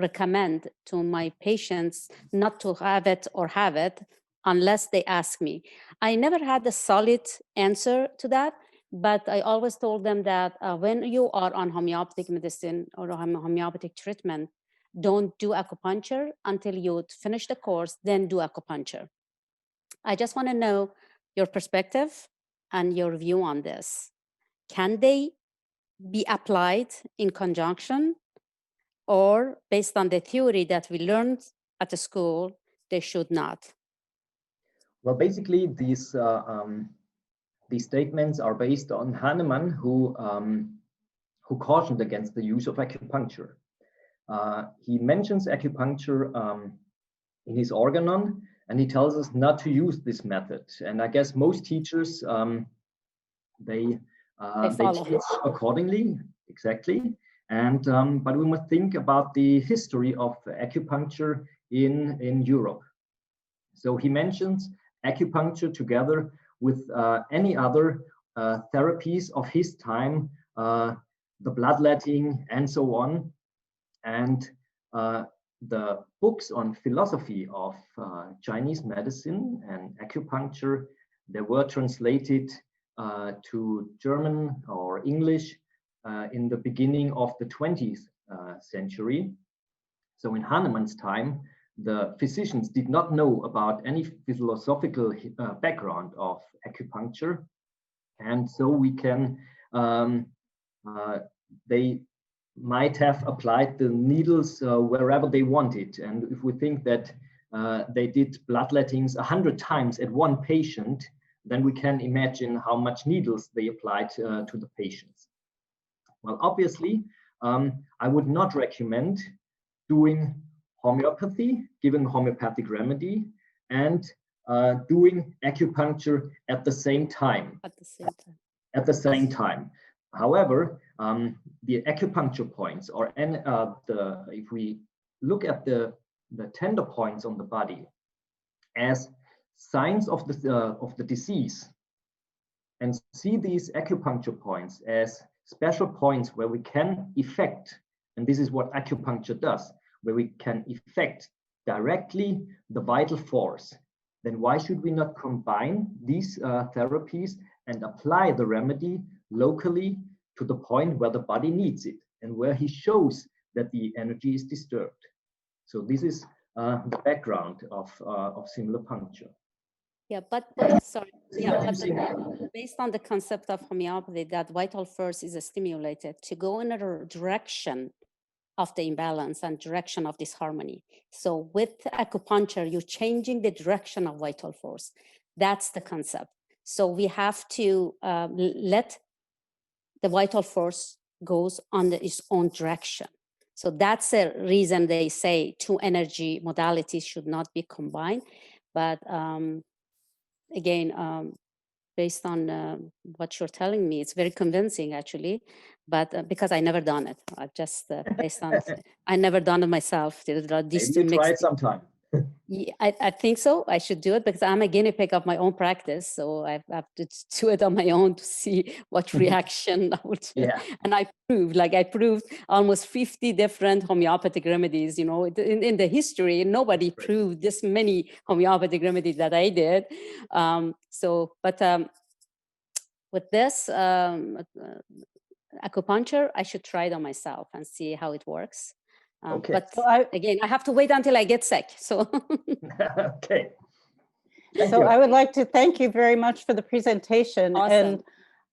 recommend to my patients not to have it or have it unless they ask me. I never had a solid answer to that, but I always told them that when you are on homeopathic medicine or homeopathic treatment, don't do acupuncture until you finish the course, then do acupuncture. I just want to know your perspective and your view on this. Can they be applied in conjunction, or based on the theory that we learned at the school, they should not? Well, basically, these statements are based on Hahnemann, who cautioned against the use of acupuncture. He mentions acupuncture in his organon, and he tells us not to use this method. And I guess most teachers, they teach accordingly, exactly. And but we must think about the history of acupuncture in Europe. So he mentions acupuncture together with any other therapies of his time, the bloodletting and so on. And the books on philosophy of Chinese medicine and acupuncture, they were translated to German or English in the beginning of the 20th century. So in Hahnemann's time, the physicians did not know about any philosophical background of acupuncture. And so we can, they might have applied the needles wherever they wanted. And if we think that they did bloodlettings 100 times at one patient, then we can imagine how much needles they applied to the patients. Well, obviously, I would not recommend doing homeopathy, giving homeopathic remedy, and doing acupuncture at the same time. At the same time. However, the acupuncture points, or if we look at the tender points on the body as signs of the disease, and see these acupuncture points as special points where we can effect, and this is what acupuncture does, where we can effect directly the vital force, then why should we not combine these therapies and apply the remedy locally to the point where the body needs it and where he shows that the energy is disturbed? So this is the background of similar puncture. Yeah, but sorry. Yeah, but based on the concept of homeopathy, that vital force is stimulated to go in a direction of the imbalance and direction of disharmony. So with acupuncture, you're changing the direction of vital force. That's the concept. So we have to let the vital force goes on its own direction. So that's the reason they say two energy modalities should not be combined. But again, based on what you're telling me, it's very convincing actually, but because I never done it, I've just based on, I never done it myself. There are these Maybe two you try it sometime. Yeah, I think so. I should do it because I'm a guinea pig of my own practice. So I have to do it on my own to see what reaction I would. Yeah. And I proved almost 50 different homeopathic remedies. You know, in the history, nobody proved this many homeopathic remedies that I did. With this acupuncture, I should try it on myself and see how it works. Okay. But again, I have to wait until I get sick. So okay. So I would like to thank you very much for the presentation. Awesome. And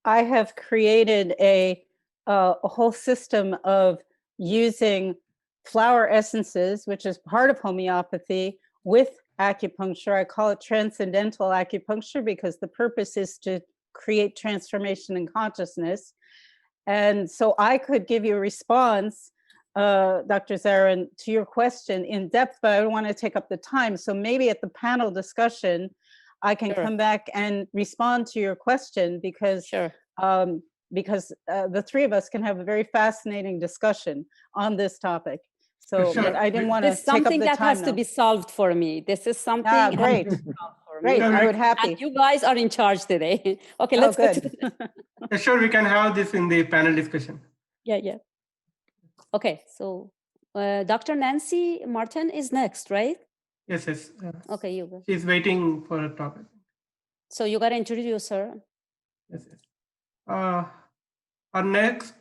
I have created a whole system of using flower essences, which is part of homeopathy, with acupuncture. I call it transcendental acupuncture because the purpose is to create transformation in consciousness. And so I could give you a response, Dr. Zarin, to your question in depth, but I don't want to take up the time. So maybe at the panel discussion, I can come back and respond to your question because the three of us can have a very fascinating discussion on this topic. So, but I didn't want to take up the time. Something that has to be solved for me. This is something that great. has to be solved for Great, me. I would happy. And you guys are in charge today. Okay, let's go to the Sure, we can have this in the panel discussion. Yeah. Okay, so Dr. Nancy Martin is next, right? Yes. Okay, you go. She's waiting for a topic. So you got to introduce her. Yes. Our next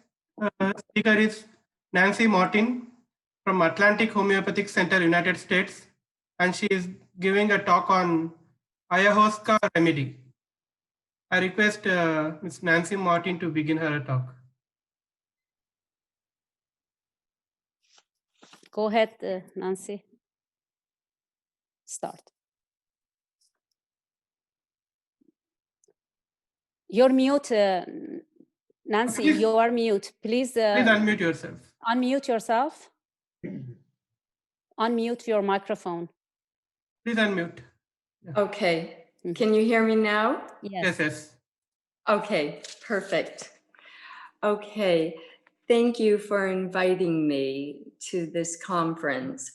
speaker is Nancy Martin from Atlantic Homeopathic Center, United States, and she is giving a talk on ayahuasca remedy. I request Ms. Nancy Martin to begin her talk. Go ahead, Nancy. Start. You're mute, Nancy. You are mute. Please. Please unmute yourself. Unmute yourself. Unmute your microphone. Please unmute. Okay. Can you hear me now? Yes. Okay, perfect. Okay. Thank you for inviting me to this conference.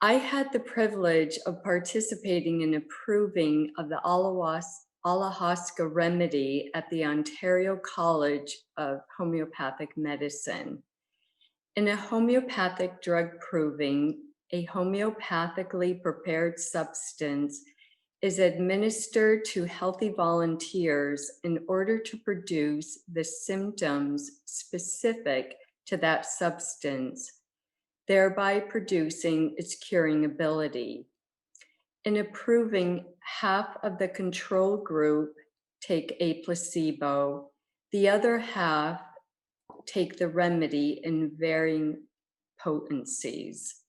I had the privilege of participating in approving of the ayahuasca remedy at the Ontario College of Homeopathic Medicine. In a homeopathic drug proving, a homeopathically prepared substance is administered to healthy volunteers in order to produce the symptoms specific to that substance, thereby producing its curing ability. In approving, half of the control group take a placebo, the other half take the remedy in varying potencies.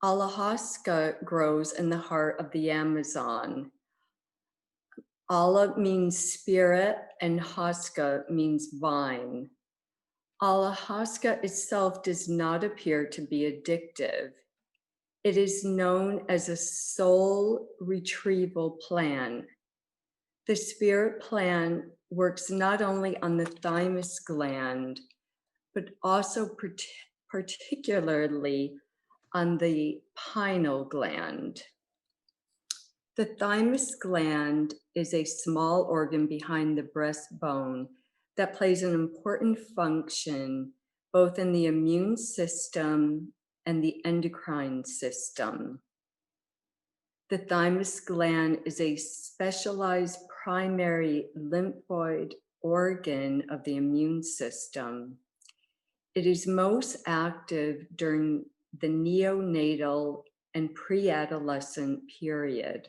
Ayahuasca grows in the heart of the Amazon. Ala means spirit and huasca means vine. Ayahuasca itself does not appear to be addictive. It is known as a soul retrieval plan. The spirit plan works not only on the thymus gland, but also particularly on the pineal gland. The thymus gland is a small organ behind the breastbone that plays an important function both in the immune system and the endocrine system. The thymus gland is a specialized primary lymphoid organ of the immune system. It is most active during the neonatal and pre-adolescent period.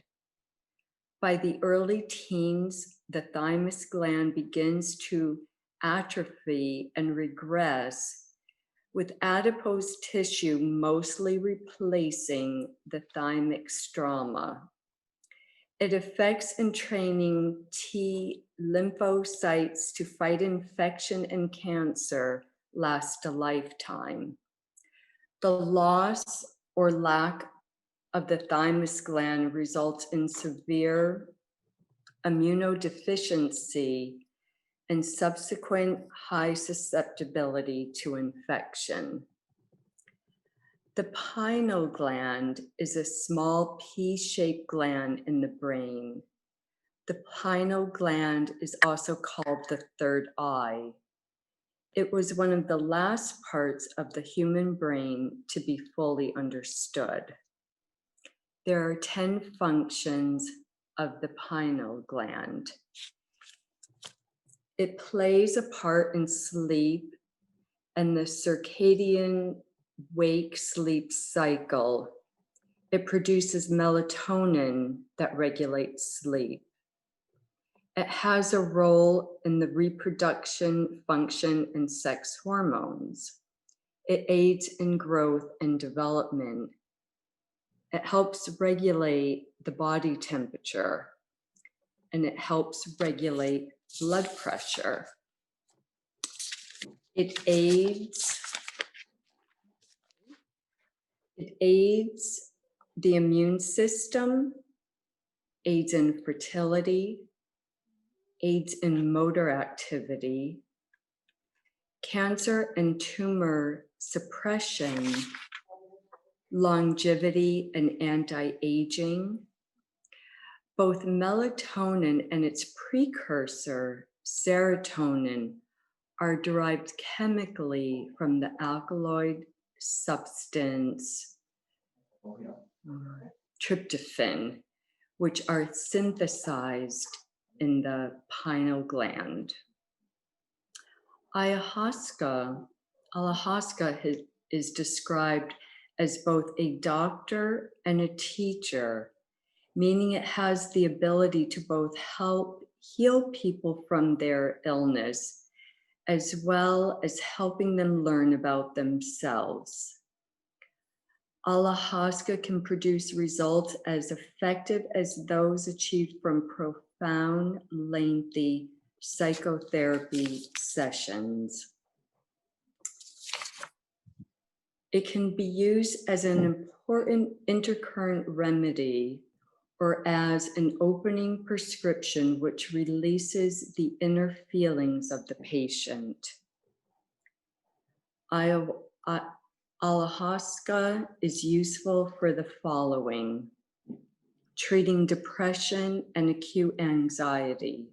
By the early teens, the thymus gland begins to atrophy and regress, with adipose tissue mostly replacing the thymic stroma. It affects in training T lymphocytes to fight infection and cancer last a lifetime. The loss or lack of the thymus gland results in severe immunodeficiency and subsequent high susceptibility to infection. The pineal gland is a small pea-shaped gland in the brain. The pineal gland is also called the third eye. It was one of the last parts of the human brain to be fully understood. There are 10 functions of the pineal gland. It plays a part in sleep and the circadian wake-sleep cycle. It produces melatonin that regulates sleep. It has a role in the reproduction, function, and sex hormones. It aids in growth and development. It helps regulate the body temperature, and it helps regulate blood pressure. It aids the immune system, aids in fertility, aids in motor activity, cancer and tumor suppression, longevity and anti-aging. Both melatonin and its precursor, serotonin, are derived chemically from the alkaloid substance tryptophan, which are synthesized in the pineal gland. Ayahuasca is described as both a doctor and a teacher, meaning it has the ability to both help heal people from their illness, as well as helping them learn about themselves. Ayahuasca can produce results as effective as those achieved from profound, lengthy psychotherapy sessions. It can be used as an important intercurrent remedy or as an opening prescription which releases the inner feelings of the patient. Ayahuasca is useful for the following: treating depression and acute anxiety,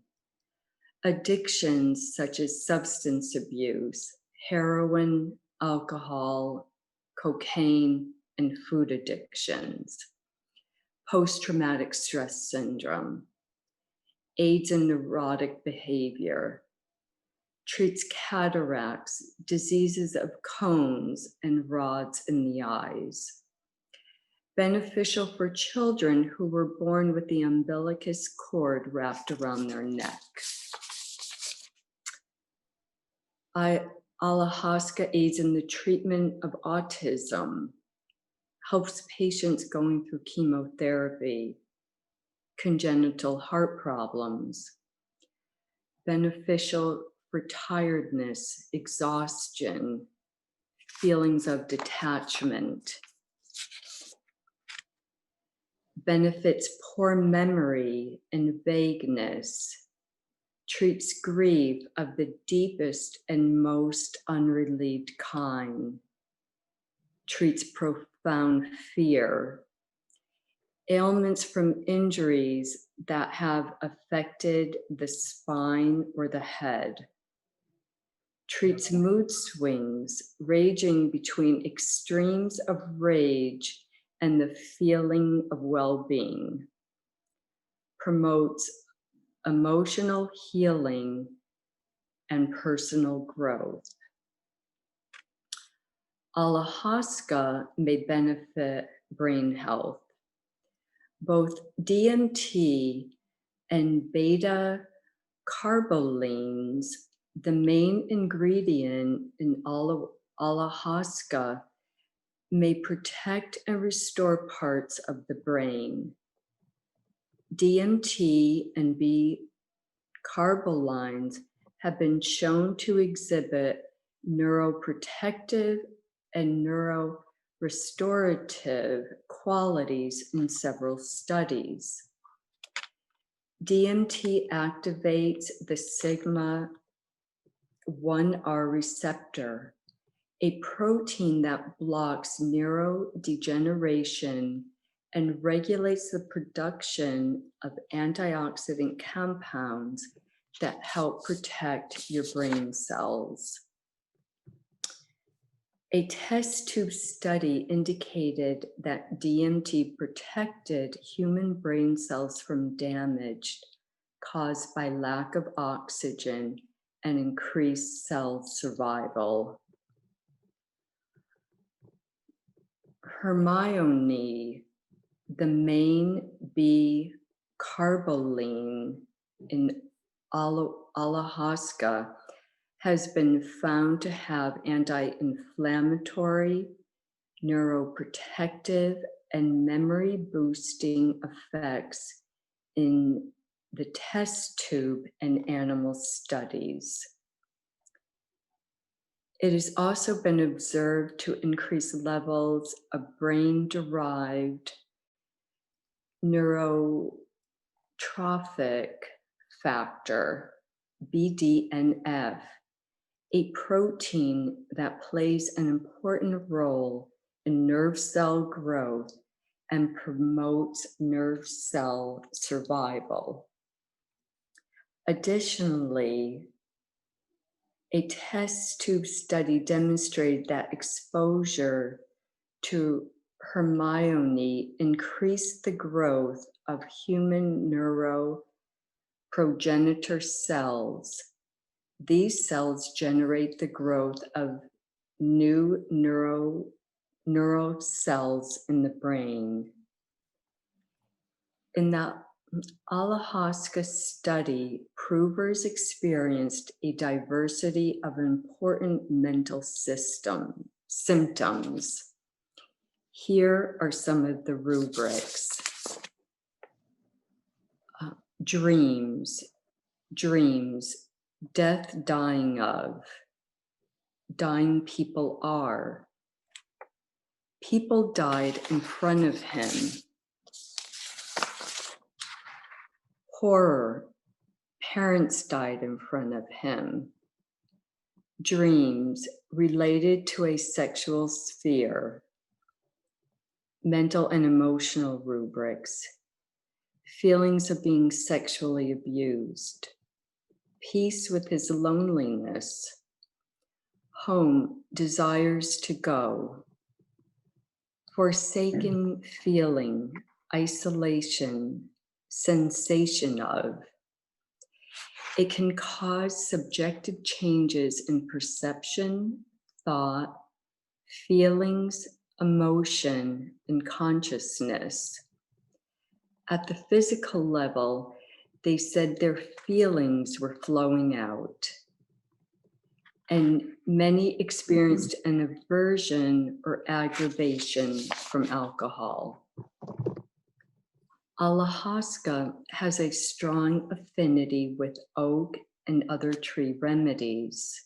addictions such as substance abuse, heroin, alcohol, cocaine, and food addictions, post-traumatic stress syndrome, aids in neurotic behavior, treats cataracts, diseases of cones and rods in the eyes. Beneficial for children who were born with the umbilicus cord wrapped around their neck. Ayahuasca aids in the treatment of autism, helps patients going through chemotherapy, congenital heart problems, beneficial for tiredness, exhaustion, feelings of detachment, benefits poor memory and vagueness, treats grief of the deepest and most unrelieved kind, treats profound fear, ailments from injuries that have affected the spine or the head, treats mood swings ranging between extremes of rage and the feeling of well-being, promotes emotional healing and personal growth. Ayahuasca may benefit brain health. Both DMT and beta carbolines, the main ingredient in ayahuasca, may protect and restore parts of the brain. DMT and B-carbolines have been shown to exhibit neuroprotective and neurorestorative qualities in several studies. DMT activates the sigma-1R receptor, a protein that blocks neurodegeneration and regulates the production of antioxidant compounds that help protect your brain cells. A test tube study indicated that DMT protected human brain cells from damage caused by lack of oxygen and increased cell survival. Hermione, the main B-carboline in ayahuasca, has been found to have anti-inflammatory, neuroprotective, and memory-boosting effects in the test tube and animal studies. It has also been observed to increase levels of brain-derived neurotrophic factor, BDNF, a protein that plays an important role in nerve cell growth and promotes nerve cell survival. Additionally, a test tube study demonstrated that exposure to Hermione increased the growth of human neuroprogenitor cells. These cells generate the growth of new neural cells in the brain. In the ayahuasca study, provers experienced a diversity of important mental symptoms. Here are some of the rubrics. Dreams, death, dying of, dying people are, people died in front of him. Horror, parents died in front of him. Dreams related to a sexual sphere. Mental and emotional rubrics. Feelings of being sexually abused. Peace with his loneliness. Home, desires to go. Forsaken feeling, isolation, sensation of. It can cause subjective changes in perception, thought, feelings, emotion, and consciousness. At the physical level, they said their feelings were flowing out. And many experienced an aversion or aggravation from alcohol. Ayahuasca has a strong affinity with oak and other tree remedies.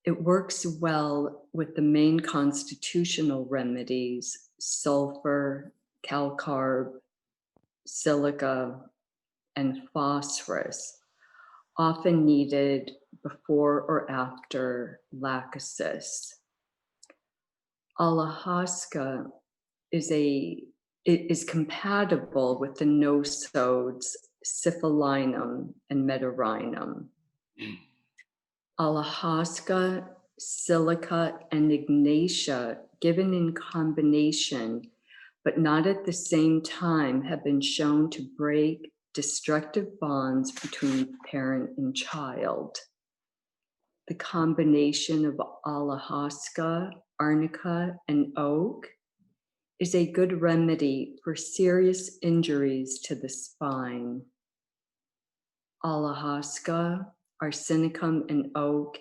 It works well with the main constitutional remedies, sulfur, calcarb, silica, and phosphorus, often needed before or after lachesis. Ayahuasca is compatible with the nosodes syphilinum and metarhinum. Ayahuasca, silica, and ignatia, given in combination, but not at the same time, have been shown to break destructive bonds between parent and child. The combination of ayahuasca, arnica, and oak is a good remedy for serious injuries to the spine. Ayahuasca, arsenicum, and oak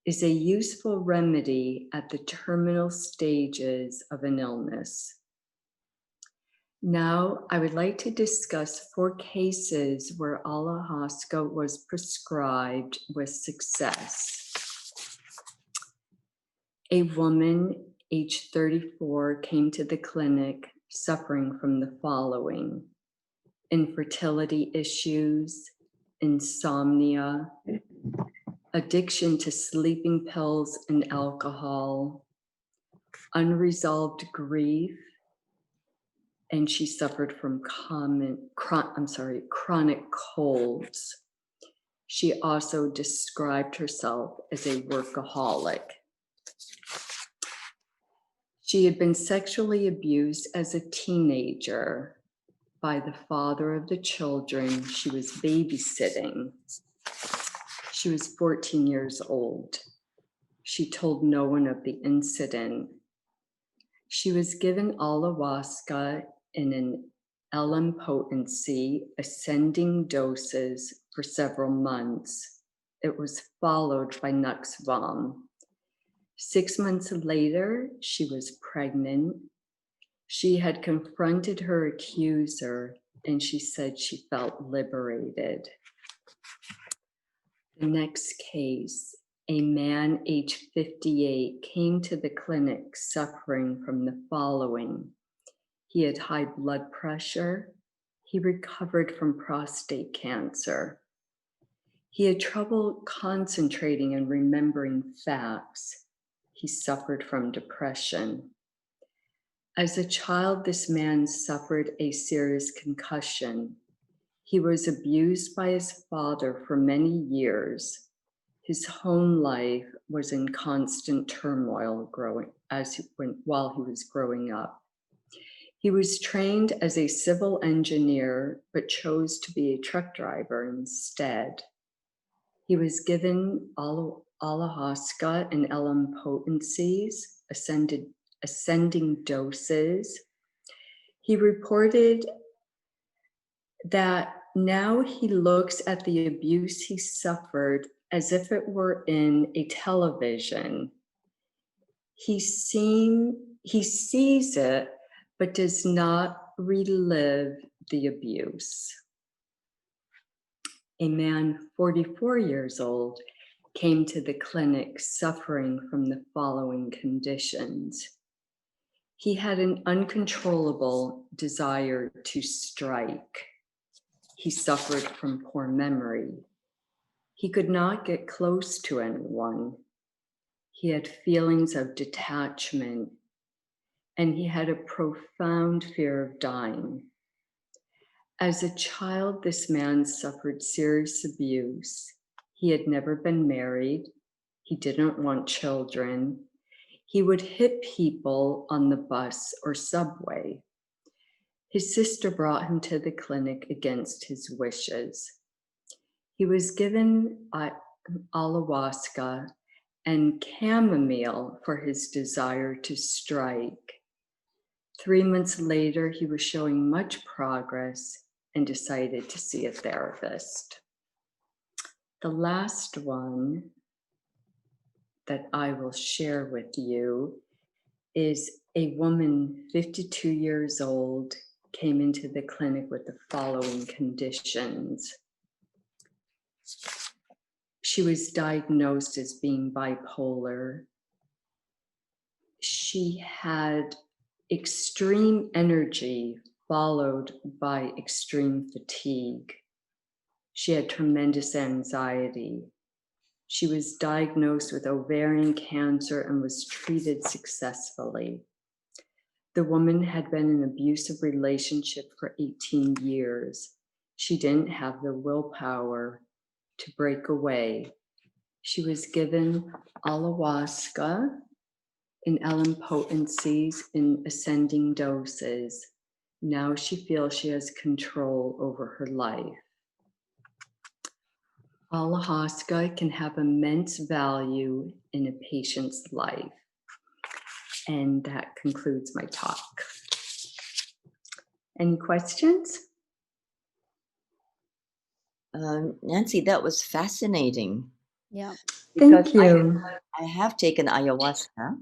is a useful remedy at the terminal stages of an illness. Now, I would like to discuss 4 cases where ayahuasca was prescribed with success. A woman, age 34, came to the clinic suffering from the following: infertility issues, insomnia, addiction to sleeping pills and alcohol, unresolved grief, and she suffered from chronic colds. She also described herself as a workaholic. She had been sexually abused as a teenager by the father of the children she was babysitting. She was 14 years old. She told no one of the incident. She was given ayahuasca in an LM potency, ascending doses for several months. It was followed by Nux Vom. 6 months later, she was pregnant. She had confronted her accuser, and she said she felt liberated. The next case, a man aged 58 came to the clinic suffering from the following: He had high blood pressure. He recovered from prostate cancer. He had trouble concentrating and remembering facts. He suffered from depression. As a child, this man suffered a serious concussion. He was abused by his father for many years. His home life was in constant turmoil while he was growing up. He was trained as a civil engineer, but chose to be a truck driver instead. He was given ayahuasca and LM potencies, ascending doses. He reported that now he looks at the abuse he suffered as if it were in a television. He sees it, but does not relive the abuse. A man 44 years old came to the clinic suffering from the following conditions. He had an uncontrollable desire to strike. He suffered from poor memory. He could not get close to anyone. He had feelings of detachment, and he had a profound fear of dying. As a child, this man suffered serious abuse. He had never been married. He didn't want children. He would hit people on the bus or subway. His sister brought him to the clinic against his wishes. He was given ayahuasca and chamomile for his desire to strike. 3 months later, he was showing much progress and decided to see a therapist. The last one that I will share with you is a woman, 52 years old, came into the clinic with the following conditions. She was diagnosed as being bipolar. She had extreme energy followed by extreme fatigue. She had tremendous anxiety. She was diagnosed with ovarian cancer and was treated successfully. The woman had been in an abusive relationship for 18 years. She didn't have the willpower to break away. She was given ayahuasca in LM potencies in ascending doses. Now she feels she has control over her life. Ayahuasca can have immense value in a patient's life. And that concludes my talk. Any questions? Nancy, that was fascinating. Yeah. Because Thank you. I have taken ayahuasca,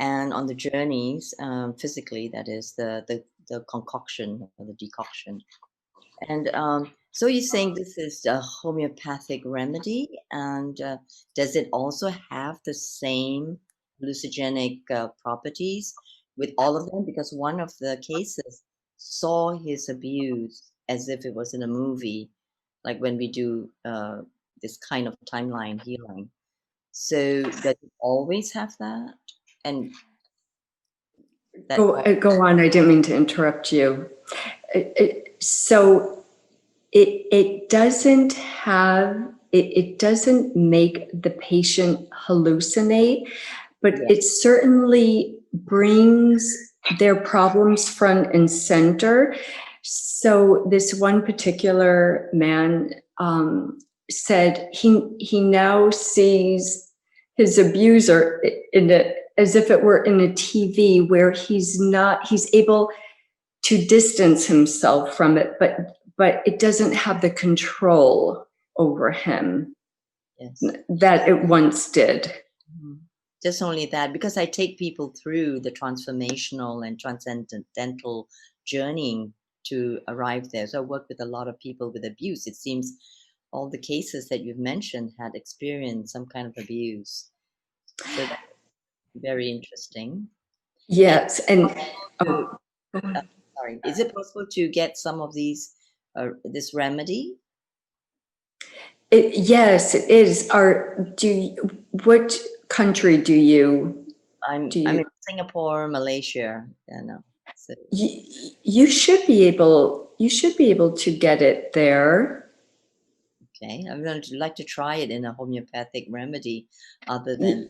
and on the journeys, physically, that is the concoction or the decoction. And so you're saying this is a homeopathic remedy, and does it also have the same hallucinogenic properties with all of them? Because one of the cases saw his abuse as if it was in a movie, like when we do this kind of timeline healing. So does it always have that? And that Go on. I didn't mean to interrupt you. So it doesn't have, it doesn't make the patient hallucinate, but it certainly brings their problems front and center. So this one particular man said he now sees his abuser as if it were in a TV, where he's able to distance himself from it, but it doesn't have the control over him that it once did. Just only that, because I take people through the transformational and transcendental journeying to arrive there. So I work with a lot of people with abuse. It seems all the cases that you've mentioned had experienced some kind of abuse. So that's very interesting. Yes, and sorry, is it possible to get some of these, this remedy? Yes, it is. What country do you? I'm in Singapore, Malaysia, so. You should be able. You should be able to get it there. Okay, I'm going to like to try it in a homeopathic remedy, other than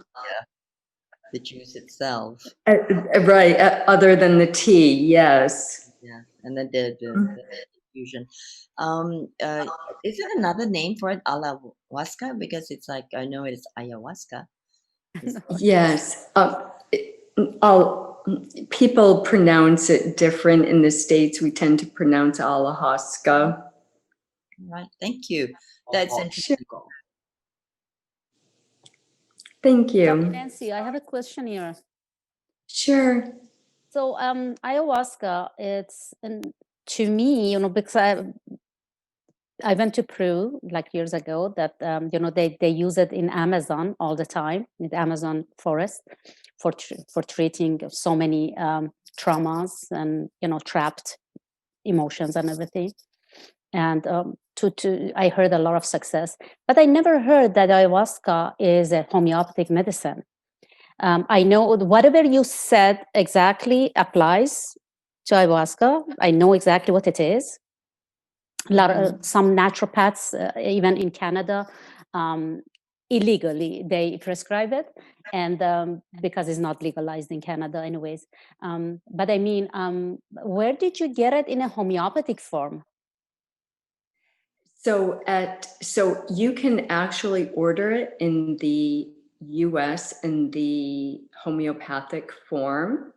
the juice itself. Right. Other than the tea, yes. Yeah, and then the infusion. Is there another name for it, ayahuasca? Because it's like, I know it's ayahuasca. Yes. People pronounce it different in the States. We tend to pronounce ayahuasca. Right. Thank you. That's interesting. Thank you. Dr. Nancy, I have a question here. Sure. So ayahuasca, it's to me, because I went to Peru like years ago, that they use it in Amazon all the time, in the Amazon forest, for treating so many traumas and trapped emotions and everything. And I heard a lot of success, but I never heard that ayahuasca is a homeopathic medicine. I know whatever you said exactly applies to ayahuasca. I know exactly what it is. Some naturopaths, even in Canada, illegally they prescribe it, and because it's not legalized in Canada, anyways. But I mean, where did you get it in a homeopathic form? So you can actually order it in the US in the homeopathic form.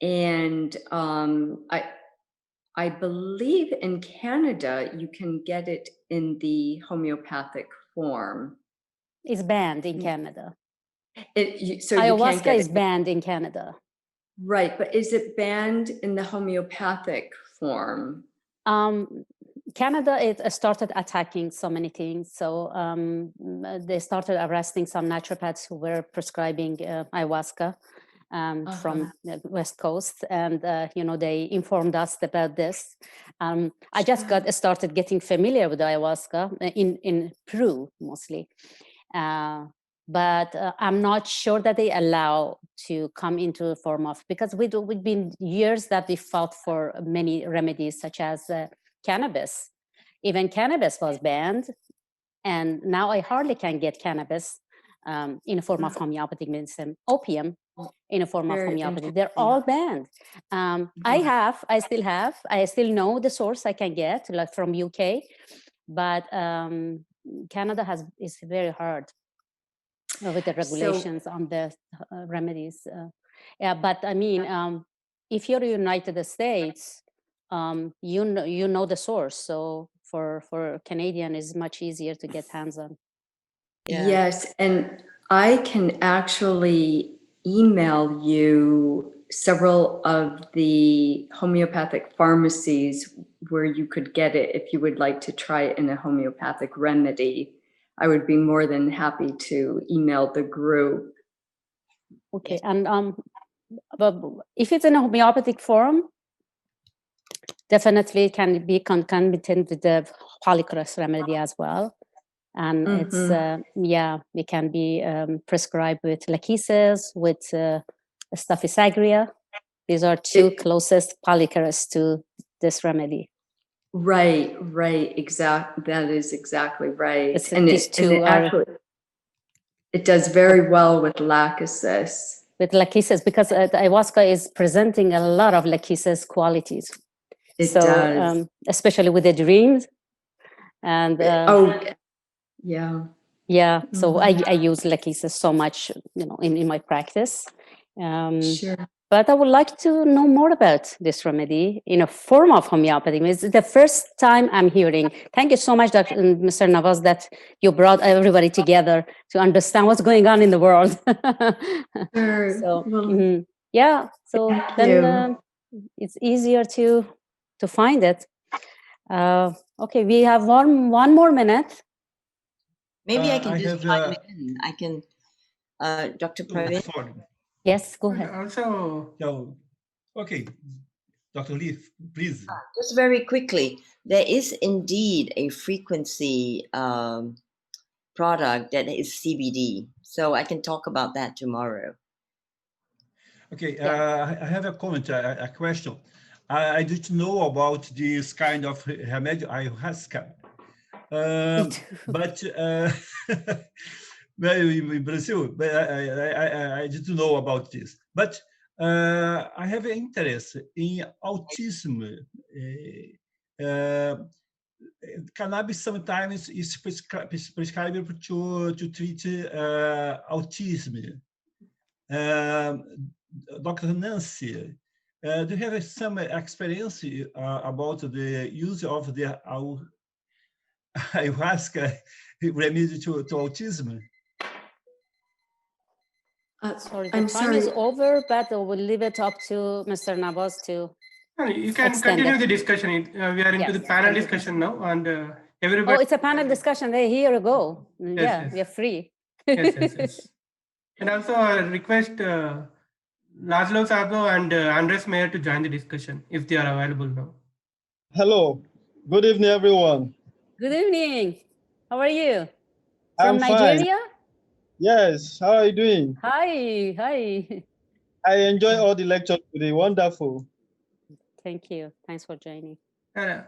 And I believe in Canada, you can get it in the homeopathic form. It's banned in Canada. So ayahuasca is banned in Canada. Right, but is it banned in the homeopathic form? Canada, it started attacking so many things. So they started arresting some naturopaths who were prescribing ayahuasca from the West Coast. And, they informed us about this. I just started getting familiar with ayahuasca in Peru, mostly. But I'm not sure that they allow to come into the form of, because we've been years that we fought for many remedies, such as cannabis. Even cannabis was banned, and now I hardly can get cannabis in a form of homeopathic medicine. Opium in a form of homeopathy, they're all banned. I still know the source I can get, like from UK, but Canada is very hard with the regulations on the remedies. But I mean, if you're United States, you know the source. So for Canadian, it's much easier to get hands on. Yeah. Yes, and I can actually email you several of the homeopathic pharmacies where you could get it if you would like to try it in a homeopathic remedy. I would be more than happy to email the group. Okay, and but if it's in a homeopathic form, definitely it can be concomitant with the polychrus remedy as well. And it's, it can be prescribed with lachesis, with staphysagria. These are two closest polychrus to this remedy. Right, exactly. That is exactly right. It does very well with lachesis. With lachesis, because the ayahuasca is presenting a lot of lachesis qualities. It does. Especially with the dreams. And yeah. So I use lachesis so much, in my practice. Sure. But I would like to know more about this remedy in a form of homeopathy. It's the first time I'm hearing. Thank you so much, Mr. Navas, that you brought everybody together to understand what's going on in the world. Sure. So, so then it's easier to find it. Okay, we have one more minute. Maybe I can just chime in. I can, Dr. Praveen. Yes, go ahead. Also, okay, Dr. Lee, please. Just very quickly, there is indeed a frequency product that is CBD. So I can talk about that tomorrow. Okay, I have a comment, a question. I didn't know about this kind of remedio, ayahuasca. But well, in Brazil, but I didn't know about this. But I have an interest in autism. Cannabis sometimes is prescribed to treat autism. Dr. Nancy, do you have some experience about the use of the ayahuasca remedy to autism? Sorry, the time is over, but we'll leave it up to Mr. Navas to You can continue the discussion. We are into the panel discussion now, and everybody. Oh, it's a panel discussion. Hey, here you go. Yes, Yeah, yes. we are free. Yes. And also, I request Laszlo Sabo and Andres Mayer to join the discussion if they are available now. Hello. Good evening, everyone. Good evening. How are you? I'm From fine. Nigeria? Yes. How are you doing? Hi. I enjoy all the lectures today. Wonderful. Thank you. Thanks for joining. Dr.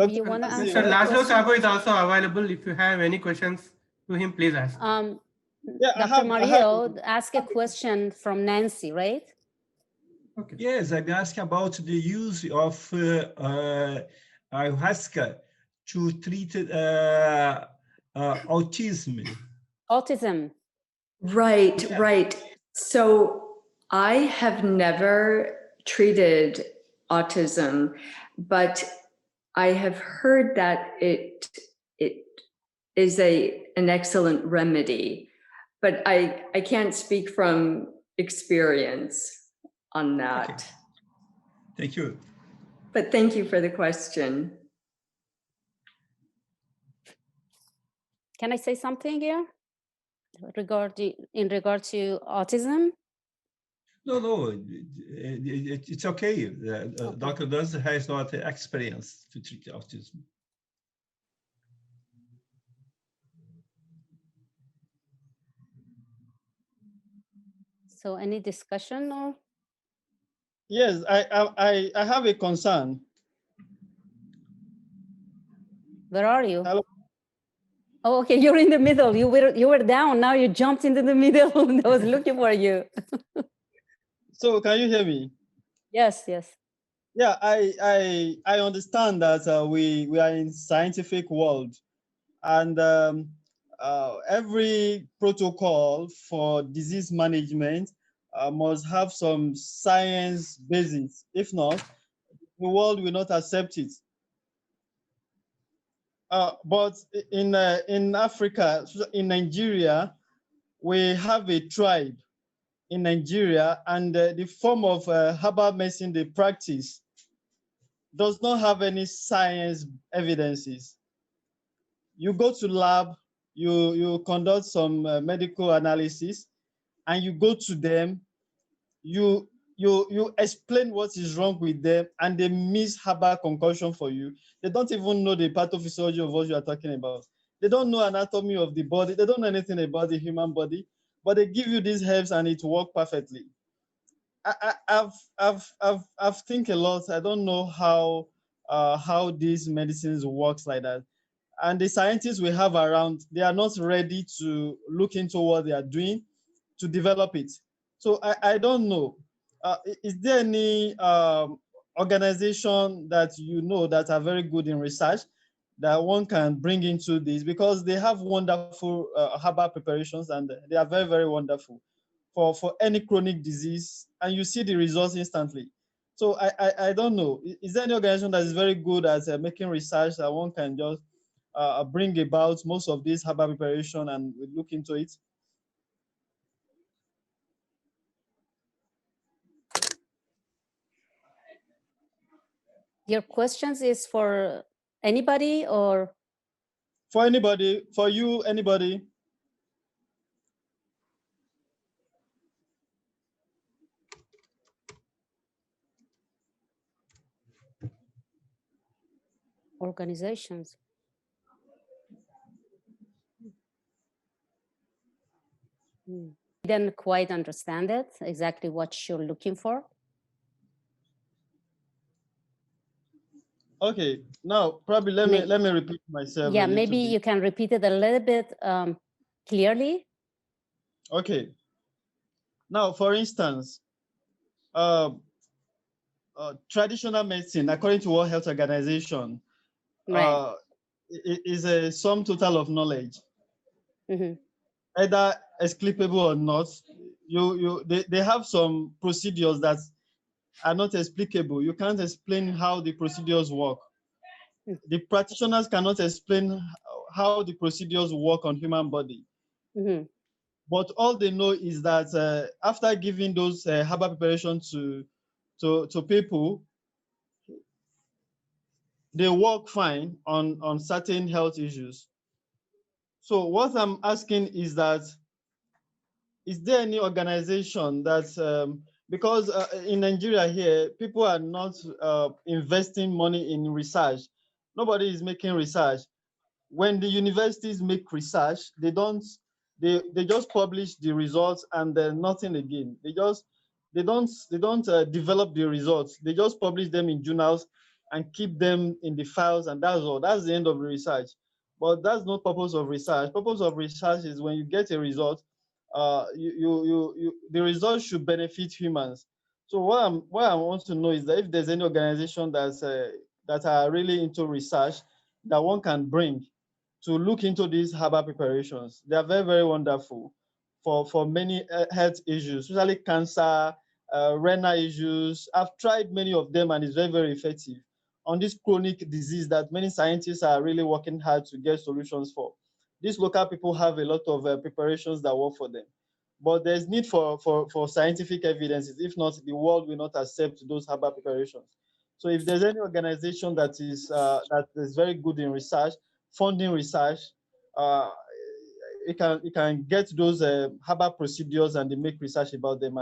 You want to answer Mr. the Laszlo question? Sabo is also available. If you have any questions to him, please ask. Dr. Mario asked a question from Nancy, right? Okay. Yes, I'm asking about the use of ayahuasca to treat autism. Autism. Right. So I have never treated autism, but I have heard that it is an excellent remedy, but I can't speak from experience on that. Okay. Thank you. But thank you for the question. Can I say something here in regard to autism? No, it's okay. Dr. Does has not experience to treat autism. So any discussion or? Yes, I have a concern. Where are you? Hello? Oh, okay, you're in the middle. You were down. Now you jumped into the middle. I was looking for you. So can you hear me? Yes. Yeah, I understand that we are in scientific world, and every protocol for disease management must have some science basis. If not, the world will not accept it. But in Africa, in Nigeria, we have a tribe in Nigeria, and the form of herbal medicine they practice does not have any science evidences. You go to lab, you conduct some medical analysis, and you go to them, you explain what is wrong with them, and they mix herbal concoction for you. They don't even know the pathophysiology of what you are talking about. They don't know anatomy of the body. They don't know anything about the human body, but they give you these herbs and it works perfectly. I've think a lot. I don't know how these medicines works like that. And the scientists we have around, they are not ready to look into what they are doing to develop it. So I don't know. Is there any organization that you know that are very good in research that one can bring into this? Because they have wonderful herbal preparations and they are very, very wonderful for any chronic disease, and you see the results instantly. So I don't know. Is there any organization that is very good at making research that one can just bring about most of this herbal preparation and we look into it? Your questions is for anybody or? For anybody, for you, anybody. organizations. Didn't quite understand it, exactly what you're looking for. Okay, now probably let me repeat myself. Yeah, maybe you can repeat it a little bit clearly. Okay. Now, for instance, traditional medicine, according to World Health Organization, Right. is a sum total of knowledge, either explicable or not. They have some procedures that are not explicable. You can't explain how the procedures work. The practitioners cannot explain how the procedures work on human body. But all they know is that after giving those herbal preparations to people, they work fine on certain health issues. So what I'm asking is that, is there any organization that, because in Nigeria here, people are not investing money in research. Nobody is making research. When the universities make research, they just publish the results and then nothing again. They don't develop the results. They just publish them in journals and keep them in the files, and that's all. That's the end of the research. But that's not purpose of research. Purpose of research is when you get a result, the result should benefit humans. So what I want to know is that if there's any organization that are really into research that one can bring to look into these herbal preparations. They are very, very wonderful for many health issues, especially cancer, renal issues. I've tried many of them and it's very, very effective on this chronic disease that many scientists are really working hard to get solutions for. These local people have a lot of preparations that work for them. But there's need for scientific evidences. If not, the world will not accept those herbal preparations. So if there's any organization that is very good in research, funding research, it can get those herbal procedures and they make research about them,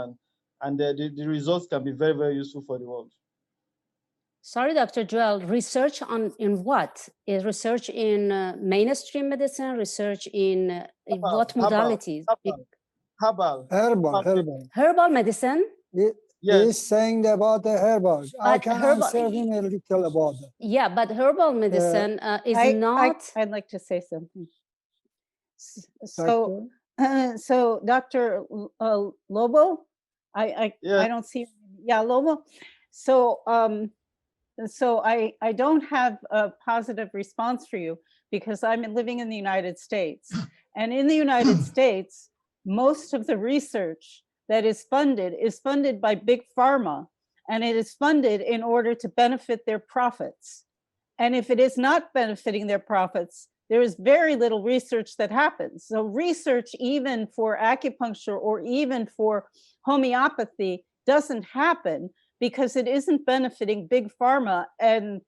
and the results can be very, very useful for the world. Sorry, Dr. Joel, research in what? Is research in mainstream medicine, research in what modalities? Herbal medicine? He's saying about the herbal. I can answer him a little about that. Yeah, but herbal medicine is not. I'd like to say something. So, so Dr. Lobo, I don't see. Yeah, Lobo. So, so I don't have a positive response for you because I'm living in the United States, and in the United States, most of the research that is funded by big pharma, and it is funded in order to benefit their profits. And if it is not benefiting their profits, there is very little research that happens. So research even for acupuncture or even for homeopathy doesn't happen because it isn't benefiting big pharma. And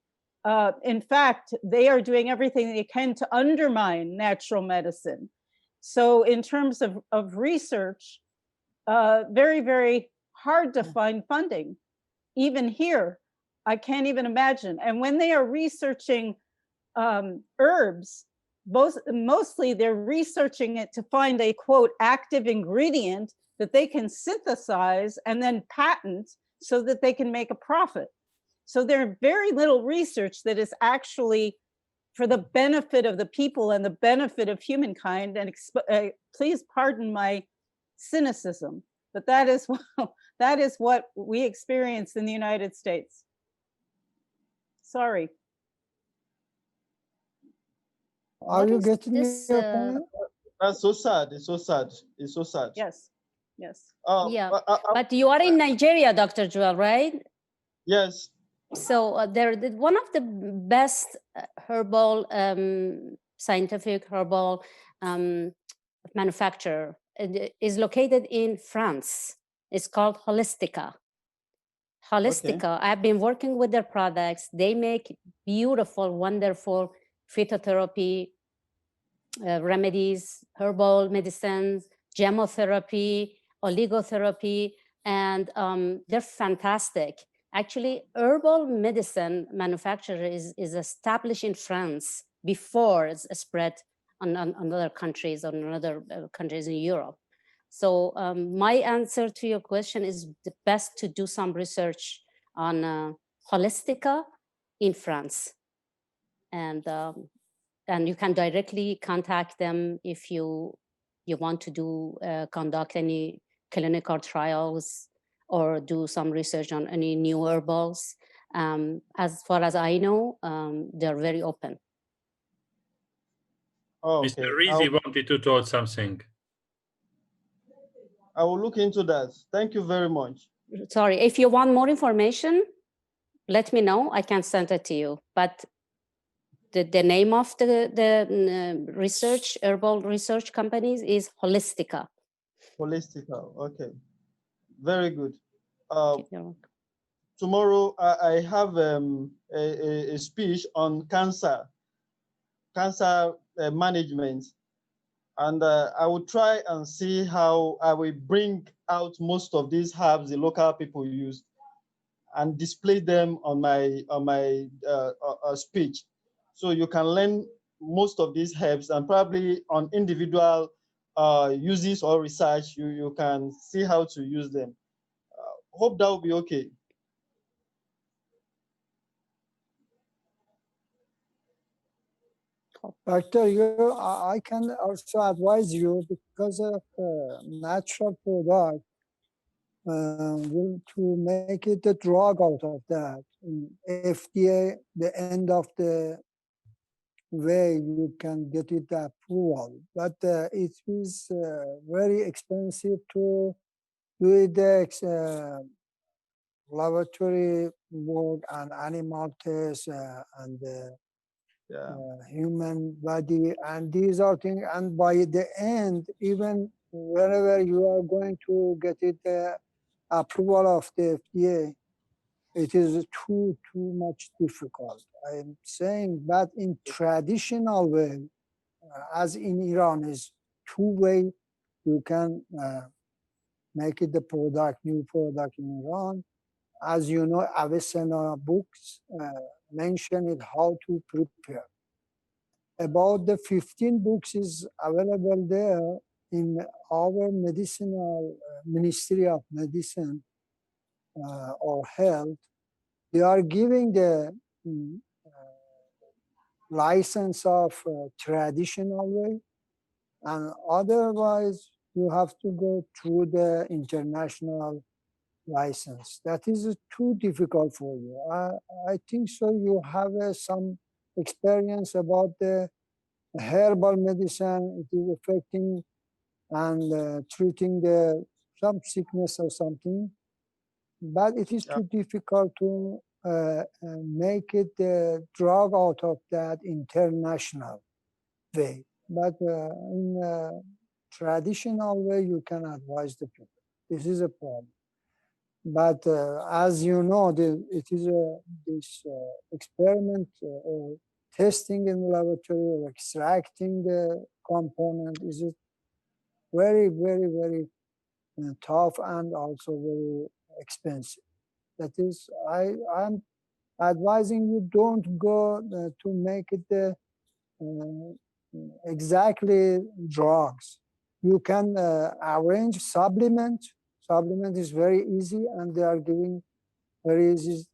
in fact, they are doing everything they can to undermine natural medicine. So in terms of research, very, very hard to find funding. Even here, I can't even imagine. And when they are researching herbs, mostly they're researching it to find a quote active ingredient that they can synthesize and then patent so that they can make a profit. So there's very little research that is actually for the benefit of the people and the benefit of humankind. And please pardon my cynicism, but that is what we experience in the United States. Sorry. Are you getting your point? That's so sad. It's so sad. It's so sad. Yes. Yes. Yeah. But you are in Nigeria, Dr. Joel, right? Yes. So one of the best herbal, scientific herbal manufacturer is located in France. It's called Holistica. Holistica. Okay. I've been working with their products. They make beautiful, wonderful phytotherapy remedies, herbal medicines, gemotherapy, oligotherapy, and they're fantastic. Actually, herbal medicine manufacturer is established in France before it's spread on other countries, on other countries in Europe. So my answer to your question is the best to do some research on Holistica in France. And you can directly contact them if you want to do conduct any clinical trials or do some research on any new herbals. As far as I know, they're very open. Oh, Mr. okay. Rizzi wanted to talk something. I will look into that. Thank you very much. Sorry, if you want more information, let me know. I can send it to you. But the name of the research, herbal research companies is Holistica. Holistica, okay. Very good. Tomorrow I have a speech on cancer management. And I will try and see how I will bring out most of these herbs the local people use and display them on my speech. So you can learn most of these herbs, and probably on individual uses or research, you can see how to use them. Hope that will be okay. Doctor, I can also advise you, because of natural product, to make it a drug out of that. FDA, the end of the way you can get it approval, but it is very expensive to do it laboratory work and animal tests and human body, and these are things, and by the end, even wherever you are going to get it approval of the FDA, it is too much difficult. I'm saying that in traditional way, as in Iran, is two-way. You can make it the product, new product in Iran. As you know, Avicenna books mention it how to prepare. About the 15 books is available there in our medicinal Ministry of Medicine or Health. They are giving the license of traditional way, and otherwise you have to go through the international license. That is too difficult for you. I think so. You have some experience about the herbal medicine. It is affecting and treating some sickness or something, but it is too difficult to make it a drug out of that international way. But in a traditional way, you can advise the people. This is a problem. But as you know, it is this experiment or testing in the laboratory or extracting the component is very, very, very tough and also very expensive. That is, I'm advising you don't go to make it exactly drugs. You can arrange supplement. Supplement is very easy, and they are giving very easy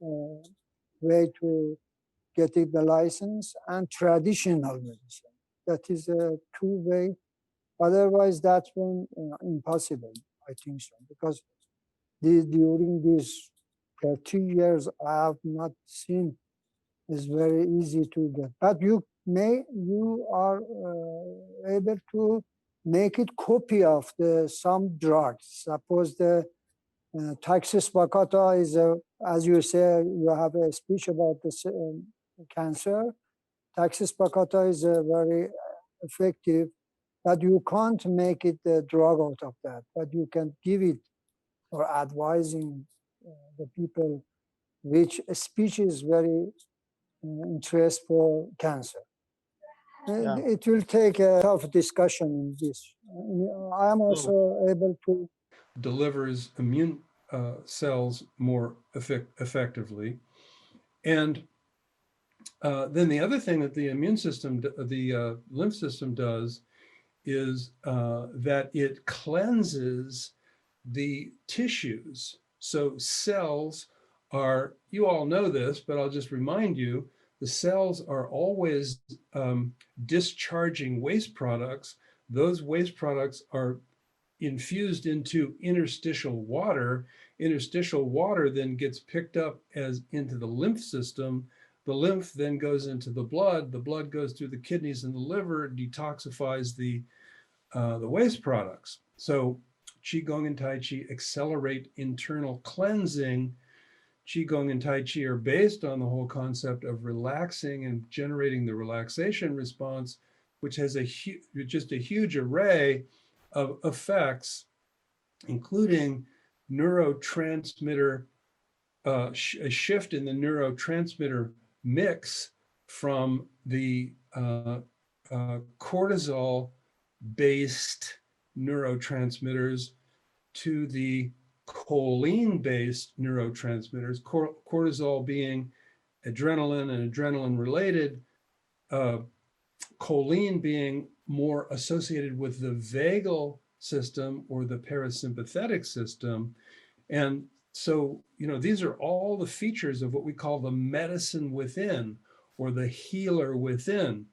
way to get it the license, and traditional medicine. That is a two-way. Otherwise, that's one impossible. I think so, because during these 30 years, I have not seen it's very easy to get. But you are able to make it copy of some drugs. Suppose the Taxus baccata is, as you say, you have a speech about the cancer. Taxus baccata is very effective, but you can't make it a drug out of that. But you can give it or advising the people which speech is very interest for cancer. It will take a tough discussion in this. I am also able to delivers immune cells more effectively. And then the other thing that the immune system, the lymph system does is that it cleanses the tissues. So cells are, you all know this, but I'll just remind you, the cells are always discharging waste products. Those waste products are infused into interstitial water. Interstitial water then gets picked up as into the lymph system. The lymph then goes into the blood goes through the kidneys and the liver, detoxifies the waste products. So Qigong and Tai Chi accelerate internal cleansing. Qigong and Tai Chi are based on the whole concept of relaxing and generating the relaxation response, which has just a huge array of effects, including neurotransmitter, a shift in the neurotransmitter mix from the cortisol-based neurotransmitters to the choline-based neurotransmitters, cortisol being adrenaline and adrenaline-related, choline being more associated with the vagal system or the parasympathetic system. And so, you know, these are all the features of what we call the medicine within, or the healer within.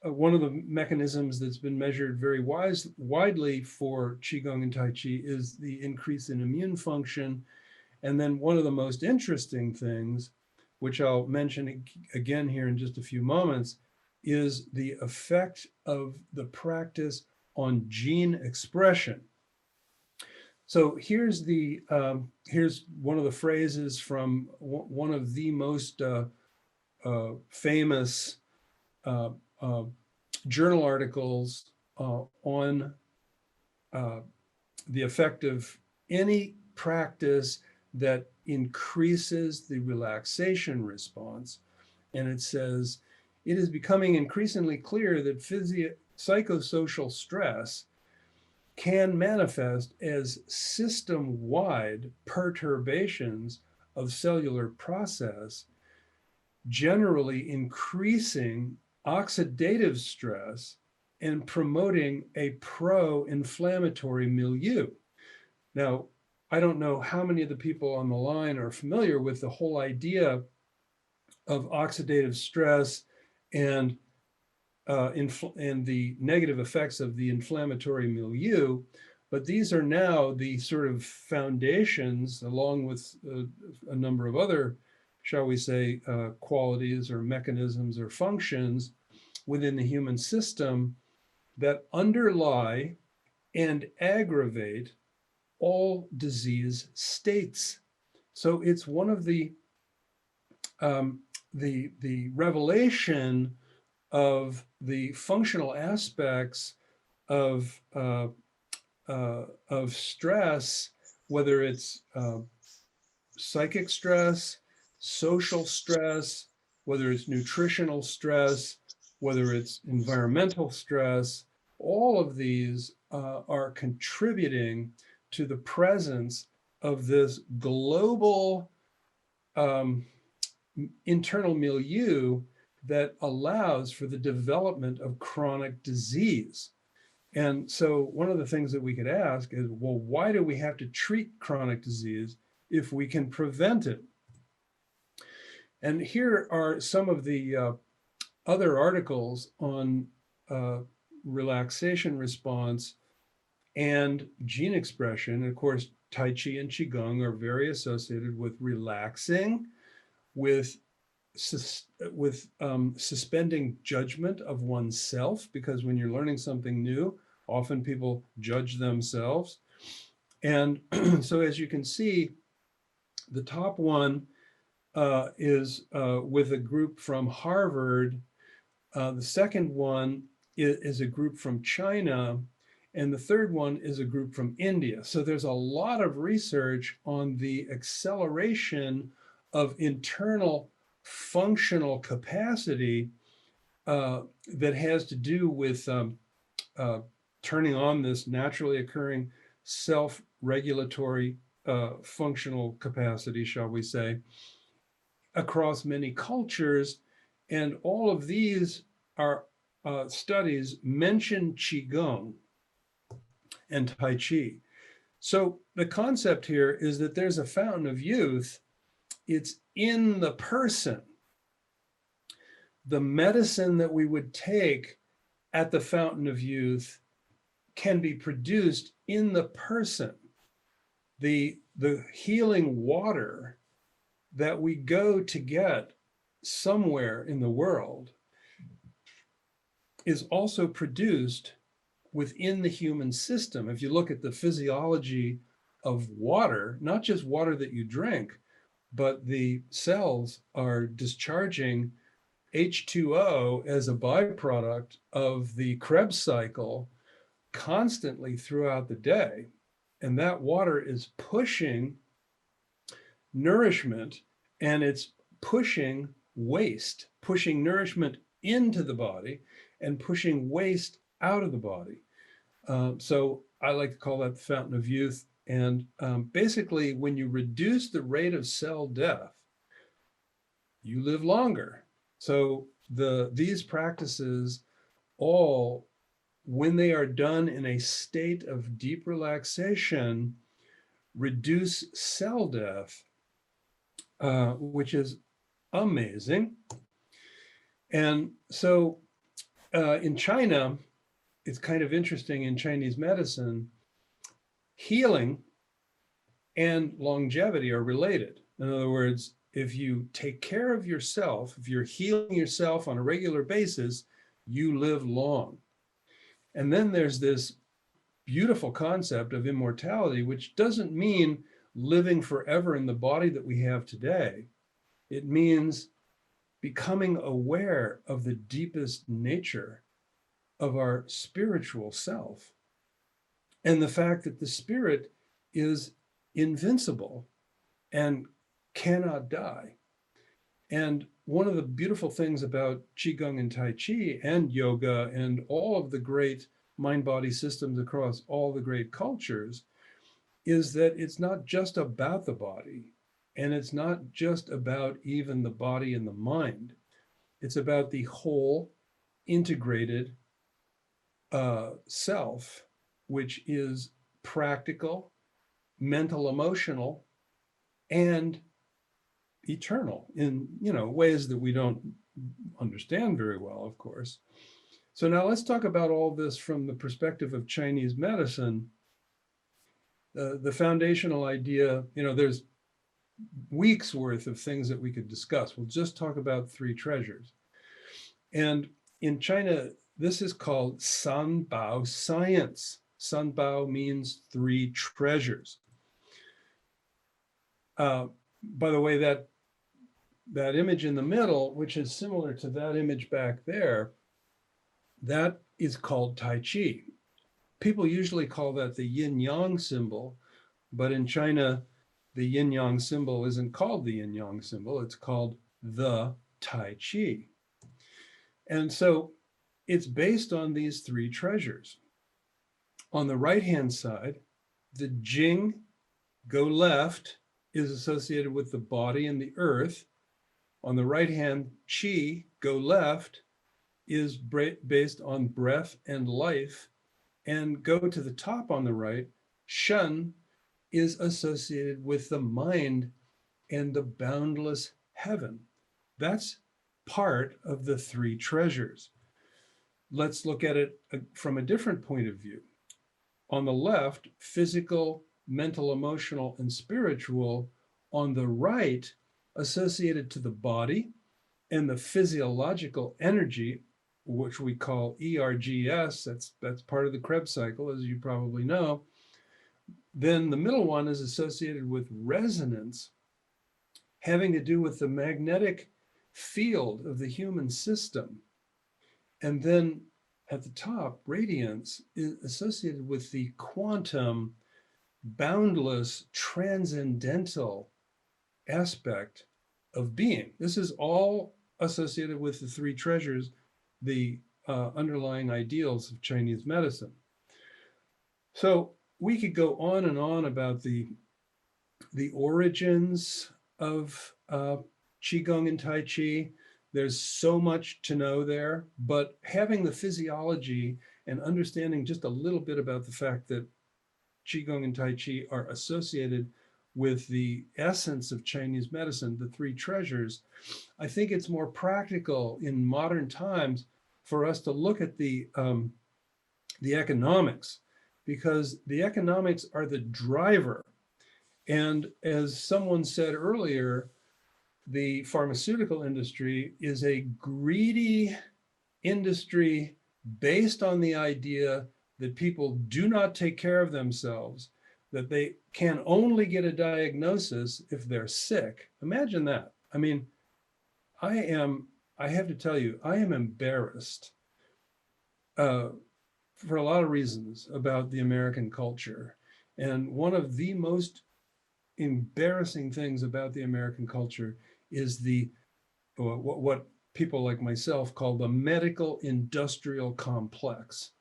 One of the mechanisms that's been measured very widely for Qigong and Tai Chi is the increase in immune function. And then one of the most interesting things, which I'll mention again here in just a few moments, is the effect of the practice on gene expression. So here's one of the phrases from one of the most famous journal articles on the effect of any practice that increases the relaxation response. And it says, it is becoming increasingly clear that psychosocial stress can manifest as system-wide perturbations of cellular process, generally increasing oxidative stress and promoting a pro-inflammatory milieu. Now, I don't know how many of the people on the line are familiar with the whole idea of oxidative stress and the negative effects of the inflammatory milieu, but these are now the sort of foundations, along with a number of other, shall we say, qualities or mechanisms or functions within the human system that underlie and aggravate all disease states. So it's one of the revelation of the functional aspects of stress, whether it's psychic stress, social stress, whether it's nutritional stress, whether it's environmental stress. All of these are contributing to the presence of this global internal milieu that allows for the development of chronic disease. And so one of the things that we could ask is, well, why do we have to treat chronic disease if we can prevent it? And here are some of the other articles on relaxation response and gene expression. Of course, Tai Chi and Qigong are very associated with relaxing, with suspending judgment of oneself, because when you're learning something new, often people judge themselves. And so as you can see, the top one is with a group from Harvard. The second one is a group from China. And the third one is a group from India. So there's a lot of research on the acceleration of internal functional capacity that has to do with turning on this naturally occurring self-regulatory functional capacity, shall we say, across many cultures. And all of these are studies mention Qigong and Tai Chi. So the concept here is that there's a fountain of youth. It's in the person. The medicine that we would take at the fountain of youth can be produced in the person. The healing water that we go to get somewhere in the world is also produced within the human system. If you look at the physiology of water, not just water that you drink, but the cells are discharging H2O as a byproduct of the Krebs cycle constantly throughout the day. And that water is pushing nourishment, and it's pushing waste, pushing nourishment into the body and pushing waste out of the body. So I like to call that the fountain of youth. And basically, when you reduce the rate of cell death, you live longer. So these practices all, when they are done in a state of deep relaxation, reduce cell death, which is amazing. And so in China, it's kind of interesting in Chinese medicine, healing and longevity are related. In other words, if you take care of yourself, if you're healing yourself on a regular basis, you live long. And then there's this beautiful concept of immortality, which doesn't mean living forever in the body that we have today. It means becoming aware of the deepest nature of our spiritual self and the fact that the spirit is invincible and cannot die. And one of the beautiful things about Qigong and Tai Chi and yoga and all of the great mind-body systems across all the great cultures is that it's not just about the body, and it's not just about even the body and the mind. It's about the whole integrated self, which is practical, mental, emotional, and eternal in ways that we don't understand very well, of course. So now let's talk about all this from the perspective of Chinese medicine. The foundational idea, there's weeks worth of things that we could discuss. We'll just talk about three treasures. And in China, this is called Sanbao science. Sanbao means three treasures. By the way, that image in the middle, which is similar to that image back there, that is called Tai Chi. People usually call that the yin-yang symbol, but in China, the yin-yang symbol isn't called the yin-yang symbol, it's called the Tai Chi. And so it's based on these three treasures. On the right-hand side, the Jing, go left, is associated with the body and the earth. On the right hand, Qi, go left, is based on breath and life. And go to the top on the right, Shen is associated with the mind and the boundless heaven. That's part of the three treasures. Let's look at it from a different point of view. On the left, physical, mental, emotional, and spiritual. On the right, associated to the body and the physiological energy, which we call ERGS, that's part of the Krebs cycle, as you probably know. Then the middle one is associated with resonance, having to do with the magnetic field of the human system. And then at the top, radiance is associated with the quantum, boundless, transcendental aspect of being. This is all associated with the three treasures, the underlying ideals of Chinese medicine. So we could go on and on about the origins of Qigong and Tai Chi. There's so much to know there, but having the physiology and understanding just a little bit about the fact that Qigong and Tai Chi are associated with the essence of Chinese medicine, the three treasures, I think it's more practical in modern times for us to look at the economics, because the economics are the driver. And as someone said earlier, the pharmaceutical industry is a greedy industry based on the idea that people do not take care of themselves, that they can only get a diagnosis if they're sick. Imagine that. I mean, I have to tell you, I am embarrassed for a lot of reasons about the American culture. And one of the most embarrassing things about the American culture is what people like myself call the medical industrial complex.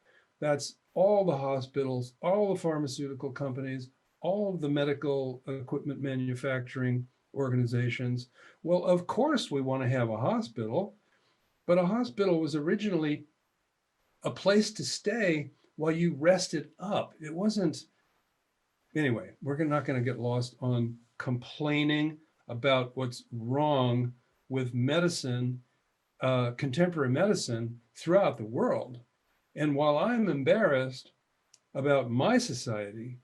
That's all the hospitals, all the pharmaceutical companies, all of the medical equipment manufacturing organizations. Well, of course we want to have a hospital, but a hospital was originally a place to stay while you rested up. It wasn't. Anyway, we're not going to get lost on complaining about what's wrong with medicine, contemporary medicine throughout the world. And while I'm embarrassed about my society,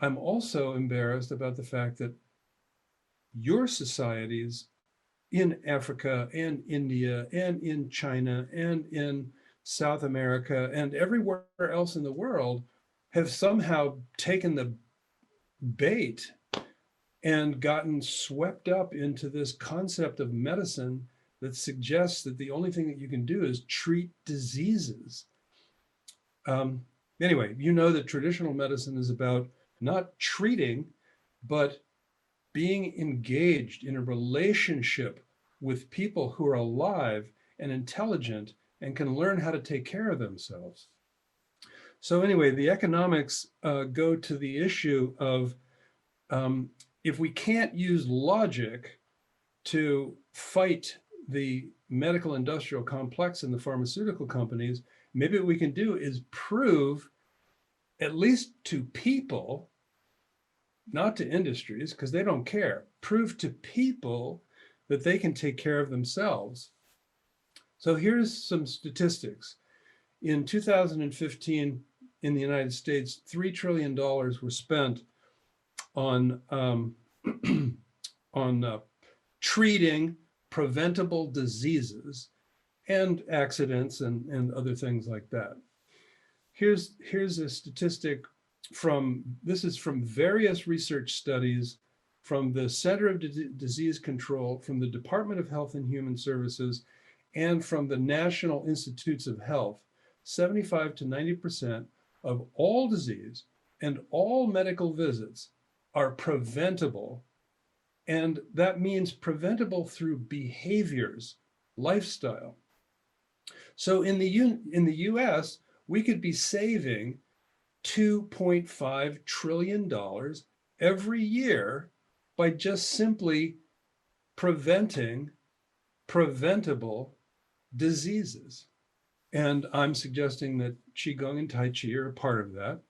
I'm also embarrassed about the fact that your societies in Africa and India and in China and in South America and everywhere else in the world have somehow taken the bait and gotten swept up into this concept of medicine that suggests that the only thing that you can do is treat diseases. Anyway, you know that traditional medicine is about not treating, but being engaged in a relationship with people who are alive and intelligent and can learn how to take care of themselves. So anyway, the economics go to the issue of if we can't use logic to fight the medical industrial complex and the pharmaceutical companies, maybe what we can do is prove, at least to people, not to industries, because they don't care, prove to people that they can take care of themselves. So here's some statistics. In 2015, in the United States, $3 trillion were spent on treating preventable diseases and accidents and other things like that. Here's a statistic this is from various research studies from the Center of Disease Control, from the Department of Health and Human Services, and from the National Institutes of Health. 75 to 90% of all disease and all medical visits are preventable. And that means preventable through behaviors, lifestyle. So in the US, we could be saving $2.5 trillion every year by just simply preventing preventable diseases. And I'm suggesting that Qigong and Tai Chi are a part of that.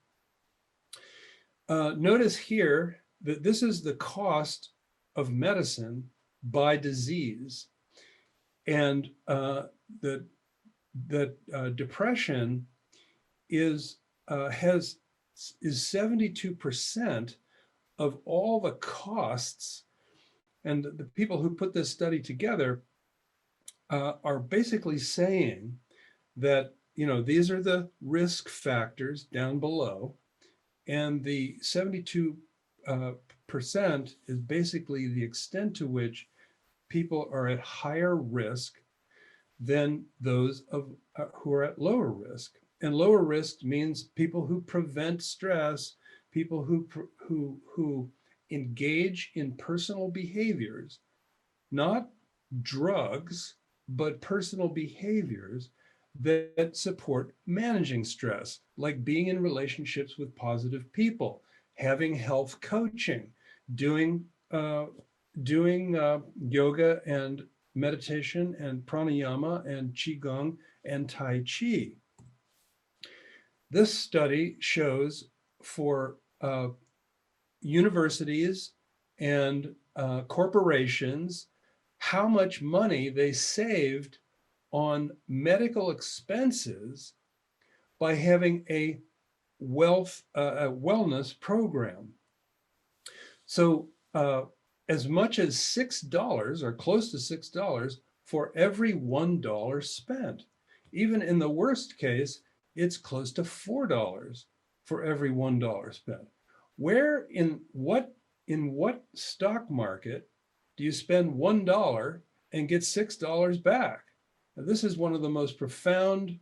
Notice here that this is the cost of medicine by disease. And that depression is 72% of all the costs. And the people who put this study together are basically saying that, these are the risk factors down below, and the 72% is basically the extent to which people are at higher risk than those who are at lower risk. And lower risk means people who prevent stress, people who engage in personal behaviors, not drugs, but personal behaviors that support managing stress, like being in relationships with positive people, having health coaching, doing yoga and meditation and pranayama and qigong and tai chi. This study shows for universities and corporations how much money they saved on medical expenses by having a wellness program. So as much as $6 or close to $6 for every $1 spent. Even in the worst case, it's close to $4 for every $1 spent. Where in what stock market do you spend $1 and get $6 back? Now, this is one of the most profound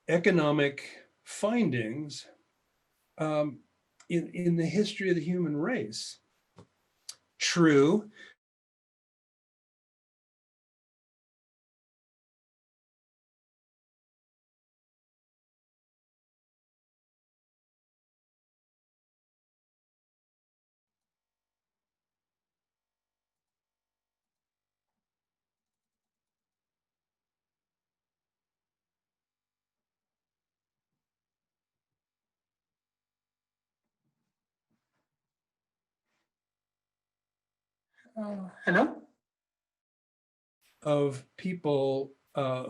economic findings in the history of the human race. True, Hello? of people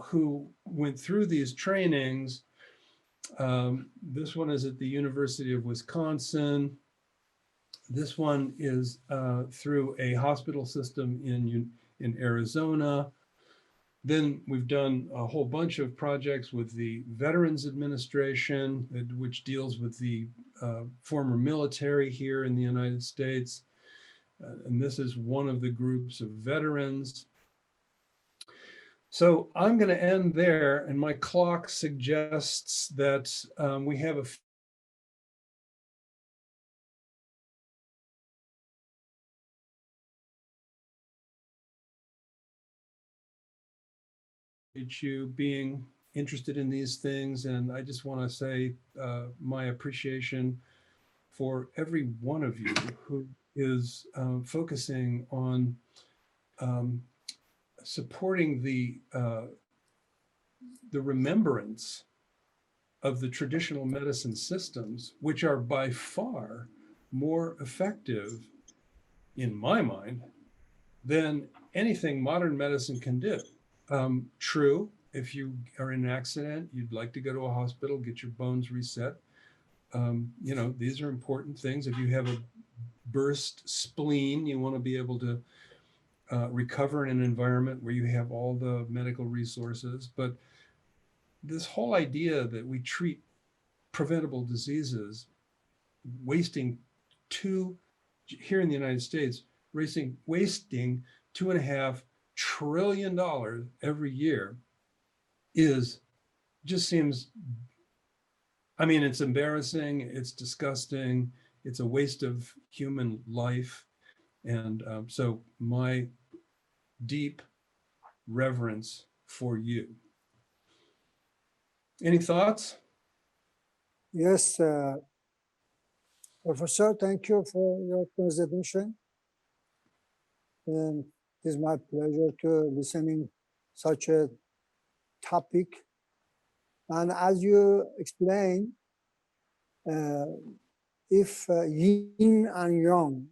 who went through these trainings. This one is at the University of Wisconsin. This one is through a hospital system in Arizona. Then we've done a whole bunch of projects with the Veterans Administration, which deals with the former military here in the United States. And this is one of the groups of veterans. So I'm going to end there, and my clock suggests that we have a you being interested in these things, and I just want to say my appreciation for every one of you who is focusing on supporting the remembrance of the traditional medicine systems, which are by far more effective, in my mind, than anything modern medicine can do. True, if you are in an accident, you'd like to go to a hospital, get your bones reset. You know, these are important things. If you have a burst spleen, you want to be able to recover in an environment where you have all the medical resources. But this whole idea that we treat preventable diseases, wasting here in the United States, wasting $2.5 trillion every year just seems, I mean, it's embarrassing, it's disgusting, it's a waste of human life. And so my deep reverence for you. Any thoughts? Yes, Professor, thank you for your presentation. And it is my pleasure to listening such a topic. And as you explained, if yin and yang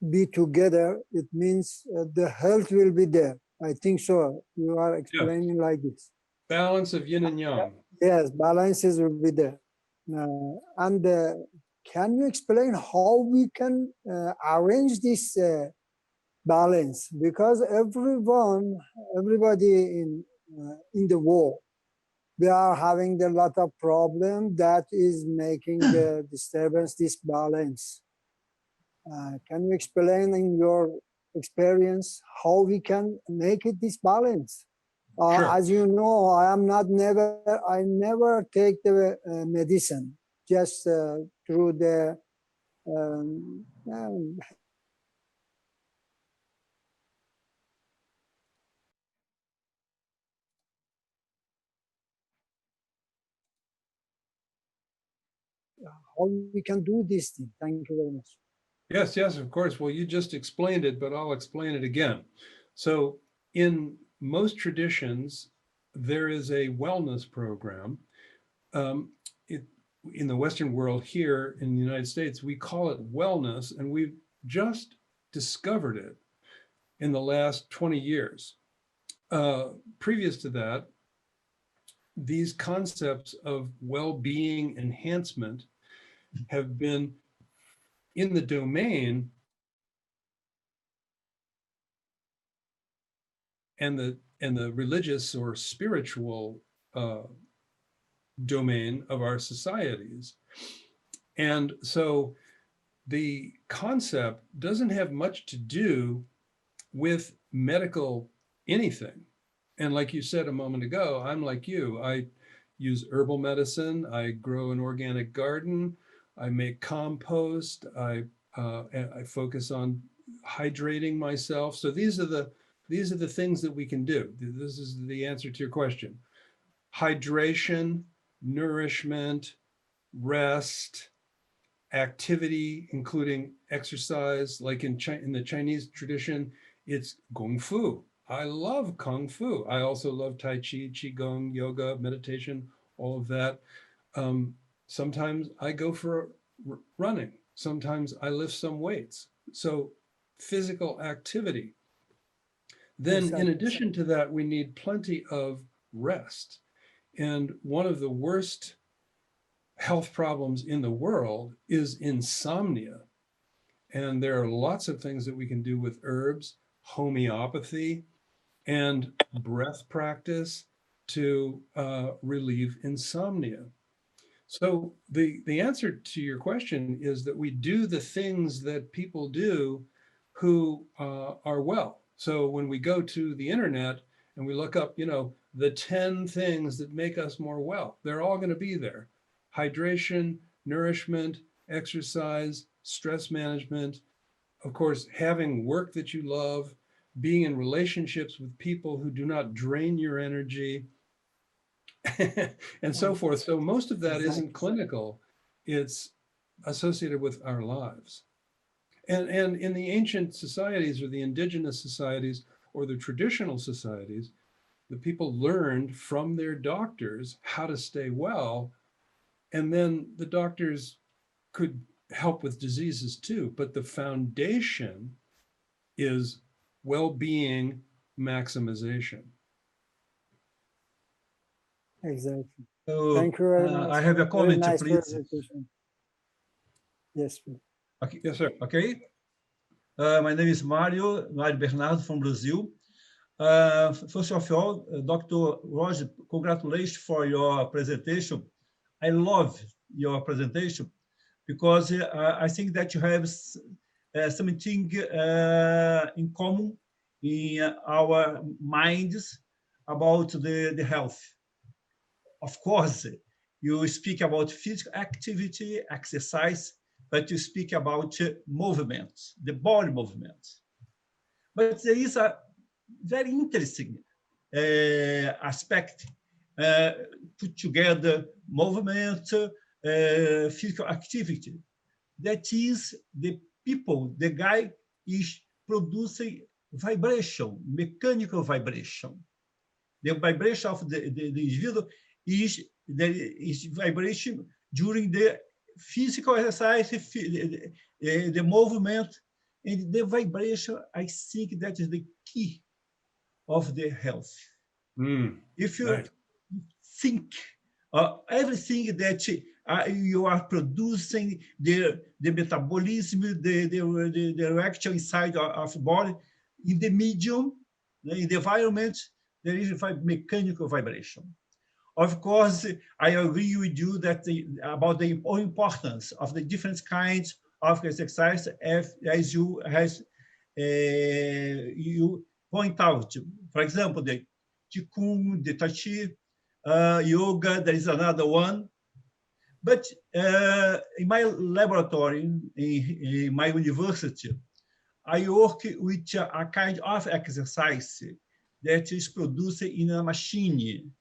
be together, it means the health will be there. I think so. You are explaining like this. Balance of yin and yang. Yes, balances will be there. And can you explain how we can arrange this balance? Because everybody in the world, they are having a lot of problem that is making the disturbance, this balance. Can you explain in your experience how we can make it this balance? Sure. As you know, I never take the medicine, just through the how we can do this thing. Thank you very much. Yes, yes, of course. Well, you just explained it, but I'll explain it again. So in most traditions, there is a wellness program. In the Western world here in the United States, we call it wellness, and we've just discovered it in the last 20 years. Previous to that, these concepts of well-being enhancement have been in the domain and the religious or spiritual domain of our societies. And so the concept doesn't have much to do with medical anything. And like you said a moment ago, I'm like you. I use herbal medicine. I grow an organic garden. I make compost. I focus on hydrating myself. So these are the things that we can do. This is the answer to your question. Hydration, nourishment, rest, activity, including exercise. Like in the Chinese tradition, it's Kung Fu. I love Kung Fu. I also love Tai Chi, Qigong, yoga, meditation, all of that. Sometimes I go for running. Sometimes I lift some weights. So physical activity. Then in addition to that, we need plenty of rest. And one of the worst health problems in the world is insomnia. And there are lots of things that we can do with herbs, homeopathy, and breath practice to relieve insomnia. So the answer to your question is that we do the things that people do who are well. So when we go to the internet and we look up, the 10 things that make us more well, they're all going to be there. Hydration, nourishment, exercise, stress management, of course, having work that you love, being in relationships with people who do not drain your energy, and so forth. So most of that isn't clinical. It's associated with our lives. And in the ancient societies or the indigenous societies or the traditional societies, the people learned from their doctors how to stay well. And then the doctors could help with diseases too. But the foundation is well-being maximization. Exactly. So, thank you very much. I have a comment, very nice please. presentation. Yes, please. Okay. Yes, sir. Okay. My name is Mário Bernardo from Brazil. First of all, Dr. Roger, congratulations for your presentation. I love your presentation because I think that you have something in common in our minds about the health. Of course, you speak about physical activity, exercise, but you speak about movement, the body movement. But there is a very interesting aspect, put together movement, physical activity. That is the people, the guy is producing vibration, mechanical vibration. The vibration of the individual is vibration during the physical exercise, the movement, and the vibration. I think that is the key of the health. If you think everything that you are producing, the metabolism, the reaction inside of the body, in the medium, in the environment, there is a mechanical vibration. Of course, I agree with you that about the importance of the different kinds of exercise, as you point out. For example, the Qigong, the Tai Chi, yoga, there is another one. But in my laboratory, in my university, I work with a kind of exercise that is produced in a machine.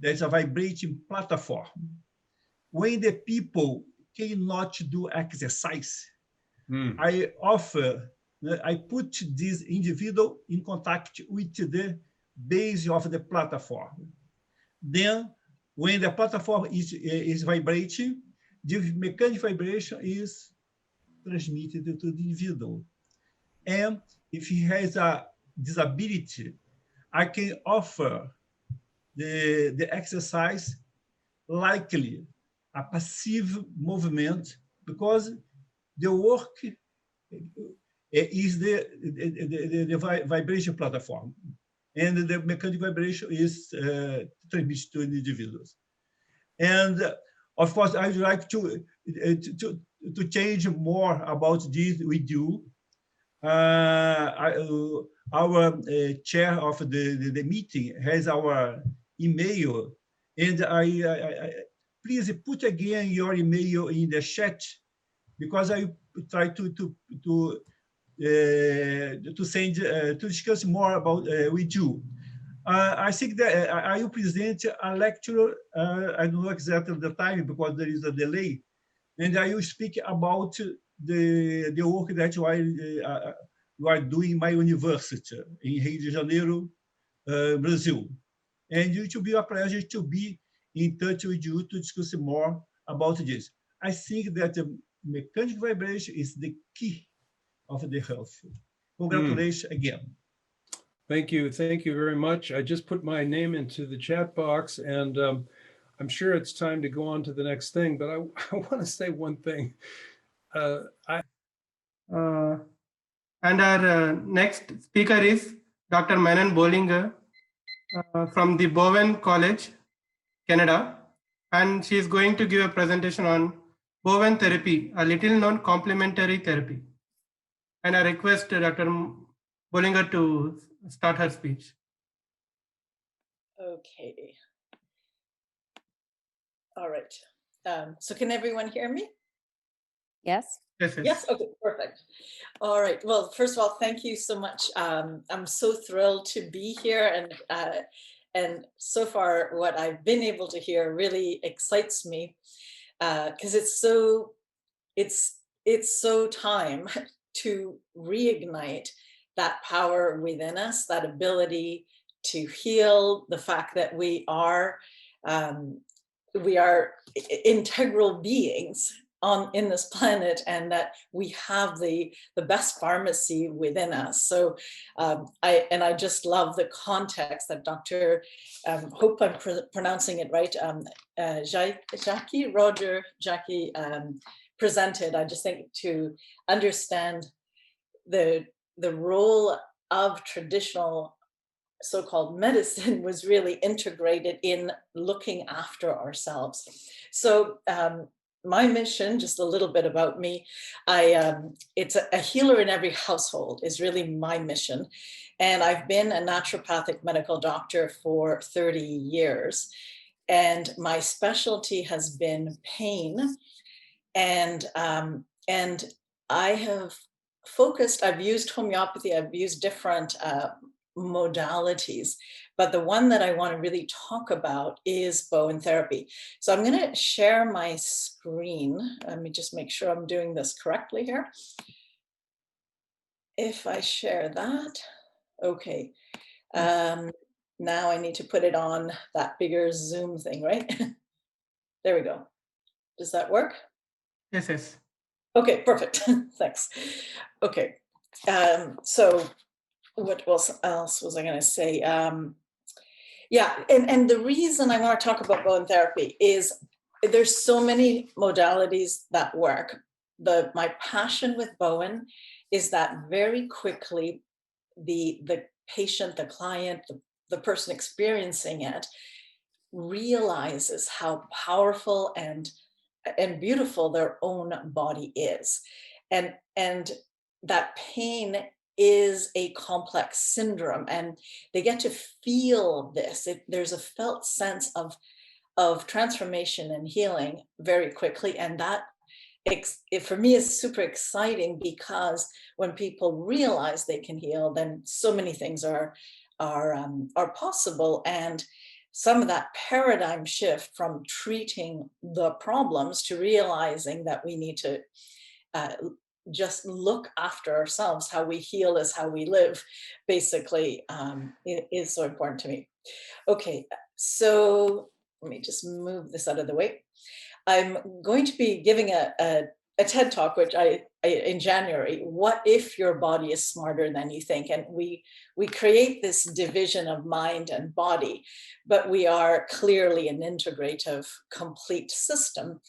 There's a vibrating platform. When the people cannot do exercise, Mm. I put this individual in contact with the base of the platform. Then, when the platform is vibrating, the mechanical vibration is transmitted to the individual. And if he has a disability, I can offer the exercise likely a passive movement, because the work is the vibration platform, and the mechanical vibration is transmitted to the individuals. And of course, I would like to change more about this we do. Our chair of the meeting has our email, and I please put again your email in the chat, because I try to send to discuss more about with you. I think that I will present a lecture. I don't know exactly the time because there is a delay, and I will speak about the work that you are doing in my university in Rio de Janeiro, Brazil. And it will be a pleasure to be in touch with you to discuss more about this. I think that mechanical vibration is the key of the health. Congratulations again. Thank you very much. I just put my name into the chat box, and I'm sure it's time to go on to the next thing, but I want to say one thing. And our next speaker is Dr. Manon Bollinger from the Bowen College, Canada. And she is going to give a presentation on Bowen therapy, a little known complementary therapy. And I request Dr. Bollinger to start her speech. Okay. All right. So can everyone hear me? Yes. Yes. Okay, perfect. All right. Well, first of all, thank you so much. I'm so thrilled to be here, and so far what I've been able to hear really excites me, because it's so time to reignite that power within us, that ability to heal, the fact that we are integral beings in this planet, and that we have the best pharmacy within us. So I just love the context that Dr. Hope I'm pronouncing it right, Jackie presented. I just think to understand the role of traditional so-called medicine was really integrated in looking after ourselves. So my mission, just a little bit about me, it's a healer in every household is really my mission. And I've been a naturopathic medical doctor for 30 years. And my specialty has been pain. And I have focused, I've used homeopathy, I've used different modalities, but the one that I want to really talk about is Bowen therapy. So I'm going to share my screen. Let me just make sure I'm doing this correctly here. If I share that, okay. Now I need to put it on that bigger Zoom thing, right? There we go. Does that work? Yes. Okay, perfect. Thanks. Okay. So what else was I going to say? Yeah, and the reason I want to talk about Bowen therapy is there's so many modalities that work. My passion with Bowen is that very quickly the patient, the client, the person experiencing it realizes how powerful and beautiful their own body is, and that pain is a complex syndrome, and they get to feel this. There's a felt sense of transformation and healing very quickly, and that it for me is super exciting, because when people realize they can heal, then so many things are possible. And some of that paradigm shift from treating the problems to realizing that we need to just look after ourselves. How we heal is how we live, basically, is so important to me. Okay, so let me just move this out of the way. I'm going to be giving a TED Talk, which I in January, what if your body is smarter than you think? And we create this division of mind and body, but we are clearly an integrative, complete system.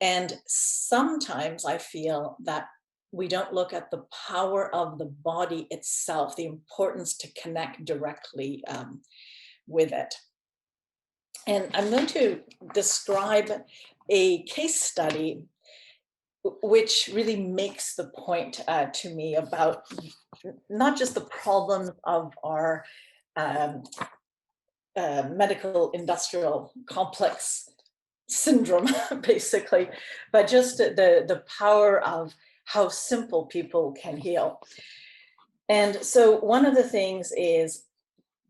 And sometimes I feel that we don't look at the power of the body itself, the importance to connect directly with it. And I'm going to describe a case study which really makes the point to me about not just the problems of our medical industrial complex syndrome, basically, but just the power of how simple people can heal. And so one of the things is,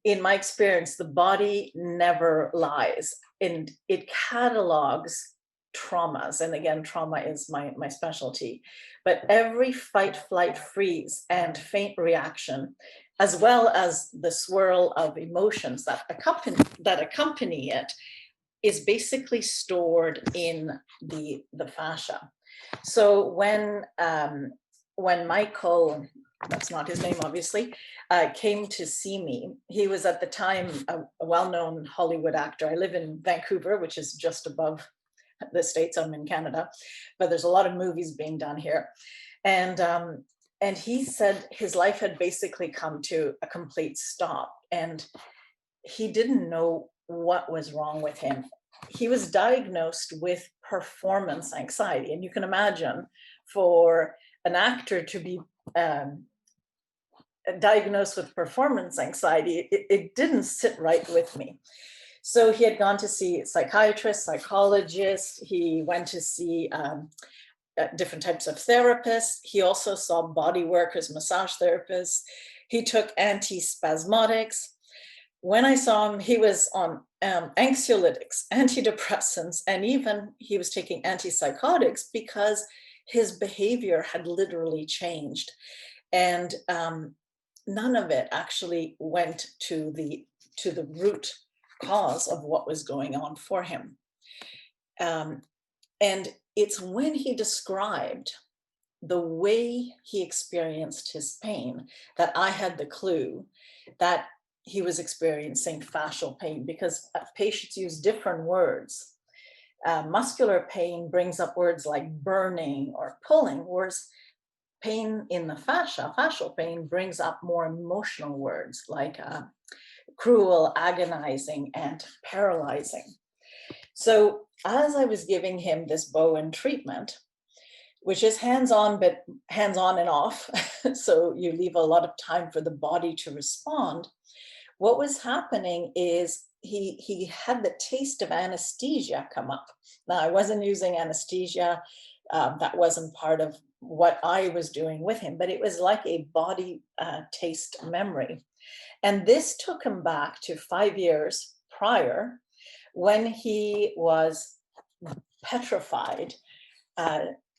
in my experience, the body never lies, and it catalogs traumas. And again, trauma is my specialty. But every fight, flight, freeze, and faint reaction, as well as the swirl of emotions that accompany it, is basically stored in the fascia. So when Michael, that's not his name, obviously, came to see me, he was at the time a well-known Hollywood actor. I live in Vancouver, which is just above the States. I'm in Canada, but there's a lot of movies being done here. And he said his life had basically come to a complete stop, and he didn't know what was wrong with him. He was diagnosed with performance anxiety. And you can imagine, for an actor to be diagnosed with performance anxiety, it didn't sit right with me. So he had gone to see psychiatrists, psychologists. He went to see different types of therapists. He also saw body workers, massage therapists. He took antispasmodics. When I saw him, he was on anxiolytics, antidepressants, and even he was taking antipsychotics because his behavior had literally changed. And none of it actually went to the root cause of what was going on for him. And it's when he described the way he experienced his pain that I had the clue that he was experiencing fascial pain, because patients use different words. Muscular pain brings up words like burning or pulling, whereas pain in the fascial pain, brings up more emotional words like cruel, agonizing, and paralyzing. So as I was giving him this Bowen treatment, which is hands-on, but hands-on and off, so you leave a lot of time for the body to respond, what was happening is he had the taste of anesthesia come up. Now, I wasn't using anesthesia. That wasn't part of what I was doing with him, but it was like a body taste memory. And this took him back to 5 years prior, when he was petrified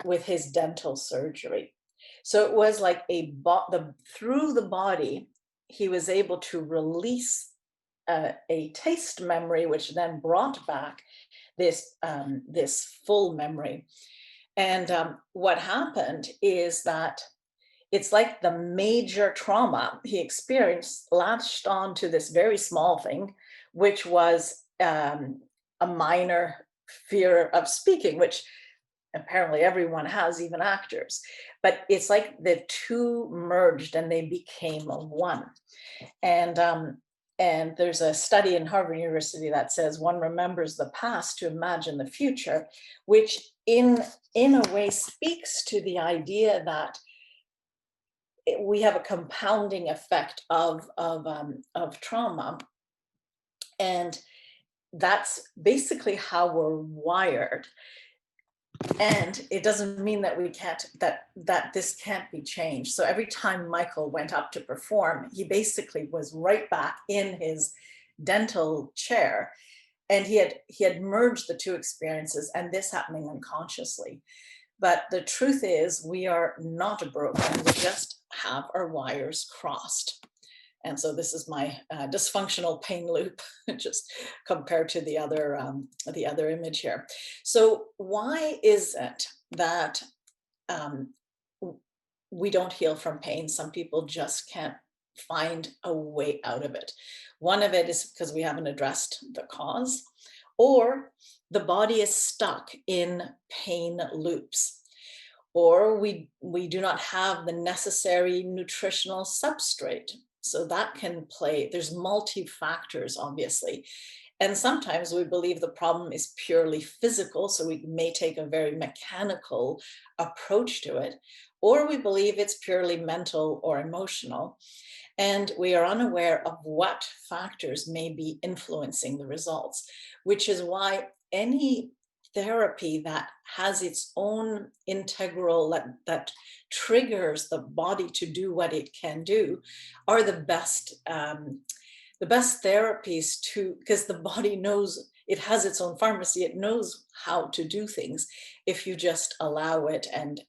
with his dental surgery. So it was like through the body, he was able to release a taste memory, which then brought back this full memory. And what happened is that it's like the major trauma he experienced latched on to this very small thing, which was a minor fear of speaking, which apparently everyone has, even actors. But it's like the two merged and they became one. And there's a study in Harvard University that says one remembers the past to imagine the future, which in a way speaks to the idea that we have a compounding effect of trauma. And that's basically how we're wired. And it doesn't mean that we can't, that this can't be changed. So every time Michael went up to perform, he basically was right back in his dental chair, and he had merged the two experiences, and this happening unconsciously. But the truth is, we are not broken. We just have our wires crossed. And so this is my dysfunctional pain loop, just compared to the other image here. So why is it that we don't heal from pain? Some people just can't find a way out of it. One of it is because we haven't addressed the cause, or the body is stuck in pain loops, or we do not have the necessary nutritional substrate. So that can play, there's multi-factors, obviously. And sometimes we believe the problem is purely physical, so we may take a very mechanical approach to it, or we believe it's purely mental or emotional, and we are unaware of what factors may be influencing the results, which is why any therapy that has its own integral, that triggers the body to do what it can do, are the best therapies, because the body knows, it has its own pharmacy, it knows how to do things if you just allow it and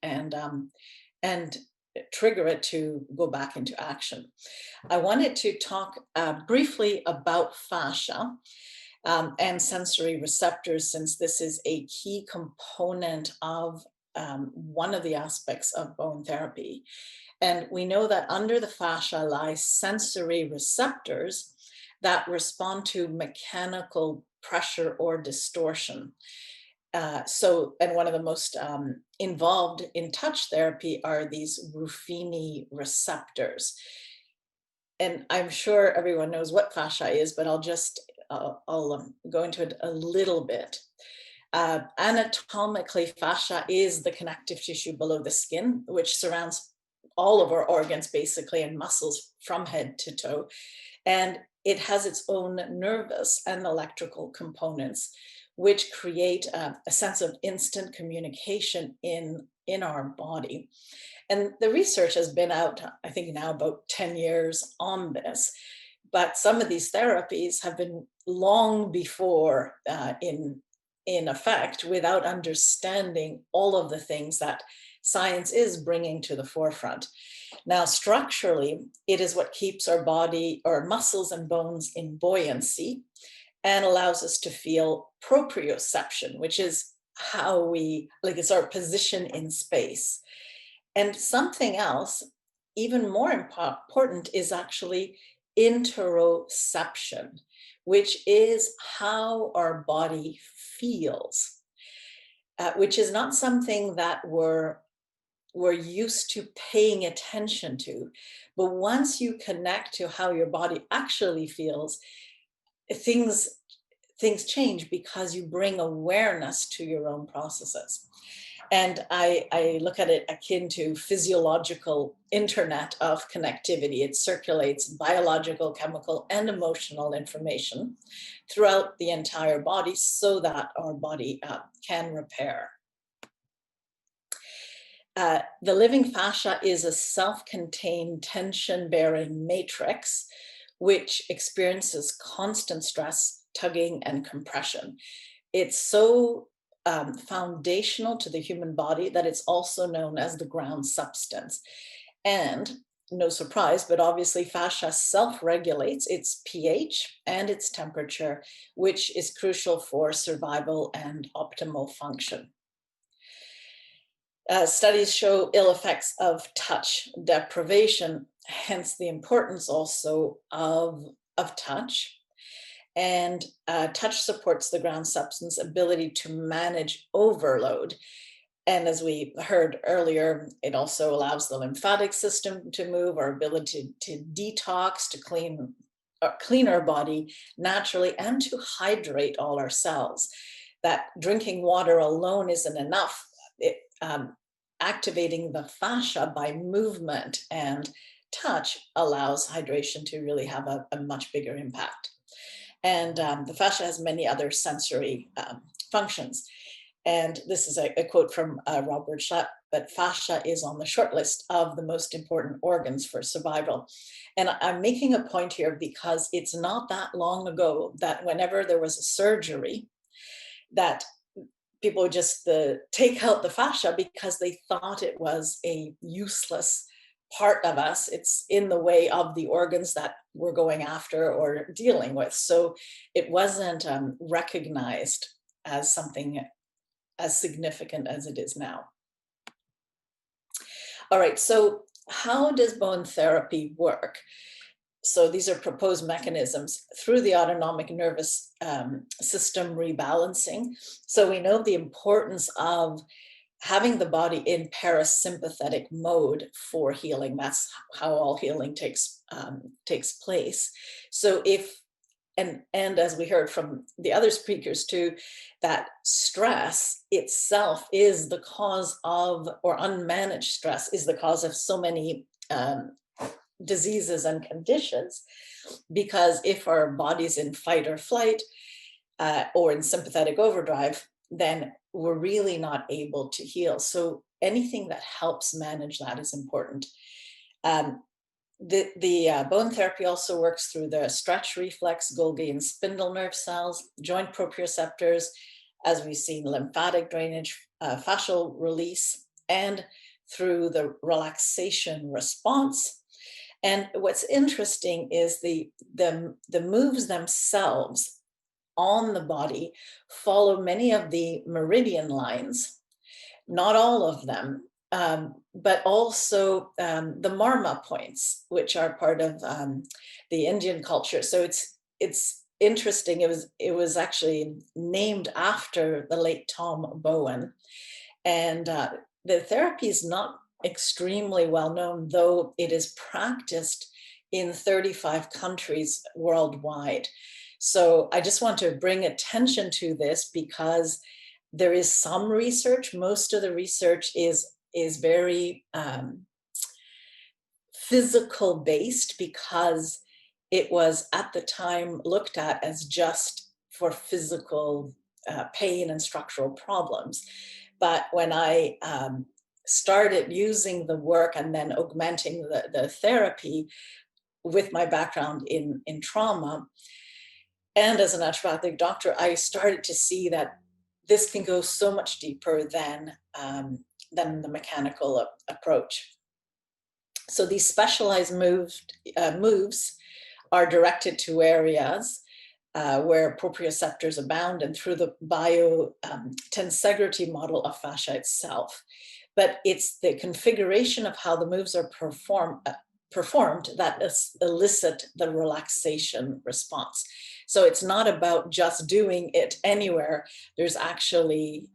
trigger it to go back into action. I wanted to talk briefly about fascia and sensory receptors, since this is a key component of one of the aspects of bone therapy. And we know that under the fascia lie sensory receptors that respond to mechanical pressure or distortion. And one of the most involved in touch therapy are these Ruffini receptors. And I'm sure everyone knows what fascia is, but I'll go into it a little bit. Anatomically, fascia is the connective tissue below the skin, which surrounds all of our organs basically, and muscles from head to toe. And it has its own nervous and electrical components, which create a sense of instant communication in our body. And the research has been out, I think now about 10 years on this, but some of these therapies have been long before in effect, without understanding all of the things that science is bringing to the forefront. Now, structurally, it is what keeps our body, our muscles and bones in buoyancy, and allows us to feel proprioception, which is how it's our position in space. And something else, even more important, is actually interoception, which is how our body feels, which is not something that we're used to paying attention to. But once you connect to how your body actually feels, things change, because you bring awareness to your own processes. And I look at it akin to physiological internet of connectivity. It circulates biological, chemical, and emotional information throughout the entire body so that our body can repair. The living fascia is a self-contained tension-bearing matrix which experiences constant stress, tugging, and compression. It's so foundational to the human body that it's also known as the ground substance. And no surprise, but obviously fascia self-regulates its pH and its temperature, which is crucial for survival and optimal function. Studies show ill effects of touch deprivation, hence the importance also of touch. And touch supports the ground substance ability to manage overload. And as we heard earlier, it also allows the lymphatic system to move, our ability to detox, to clean our body naturally, and to hydrate all our cells. That drinking water alone isn't enough. Activating the fascia by movement and touch allows hydration to really have a much bigger impact. And the fascia has many other sensory functions. And this is a quote from Robert Schlatt, but fascia is on the short list of the most important organs for survival. And I'm making a point here because it's not that long ago that whenever there was a surgery, that people would just take out the fascia because they thought it was a useless part of us. It's in the way of the organs that we're going after or dealing with. So it wasn't recognized as something as significant as it is now. All right, so how does bone therapy work? So these are proposed mechanisms through the autonomic nervous system rebalancing. So we know the importance of having the body in parasympathetic mode for healing. That's how all healing takes place. So if, and as we heard from the other speakers too, that stress itself is the cause of, or unmanaged stress is the cause of so many diseases and conditions, because if our body's in fight or flight or in sympathetic overdrive, then we're really not able to heal. So anything that helps manage that is important. The bone therapy also works through the stretch reflex, Golgi and spindle nerve cells, joint proprioceptors, as we've seen, lymphatic drainage, fascial release, and through the relaxation response. And what's interesting is the moves themselves on the body follow many of the meridian lines, not all of them, but also the marma points, which are part of the Indian culture. So it's interesting. It was actually named after the late Tom Bowen, and the therapy is not extremely well known, though it is practiced in 35 countries worldwide. So I just want to bring attention to this because there is some research. Most of the research is very physical based, because it was at the time looked at as just for physical pain and structural problems. But when I started using the work and then augmenting the therapy with my background in trauma, and as a naturopathic doctor, I started to see that this can go so much deeper than the mechanical approach. So these specialized moves are directed to areas where proprioceptors abound, and through the bio-tensegrity model of fascia itself. But it's the configuration of how the moves are performed that elicit the relaxation response. So it's not about just doing it anywhere. There's actually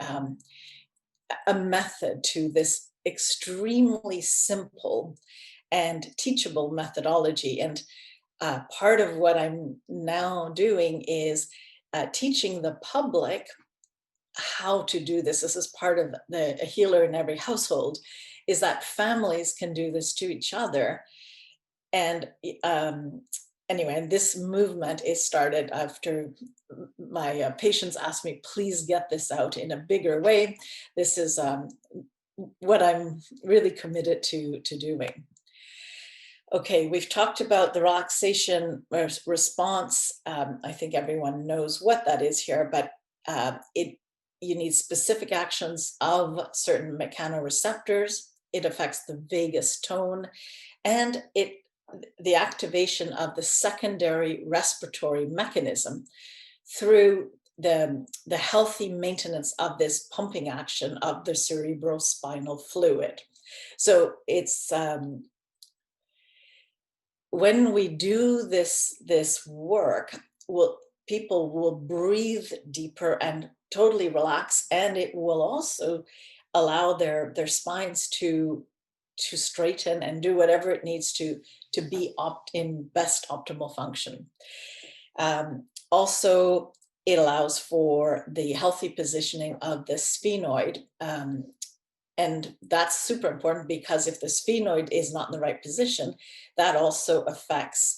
a method to this extremely simple and teachable methodology. And part of what I'm now doing is teaching the public how to do this. This is part of a healer in every household, is that families can do this to each other. And anyway, and this movement is started after my patients asked me, please get this out in a bigger way. This is what I'm really committed to doing. Okay, we've talked about the relaxation response. I think everyone knows what that is here, but you need specific actions of certain mechanoreceptors. It affects the vagus tone, and the activation of the secondary respiratory mechanism through the healthy maintenance of this pumping action of the cerebrospinal fluid. So it's when we do this work, people will breathe deeper and totally relax, and it will also allow their spines to straighten and do whatever it needs to be in best optimal function. Also, it allows for the healthy positioning of the sphenoid. And that's super important, because if the sphenoid is not in the right position, that also affects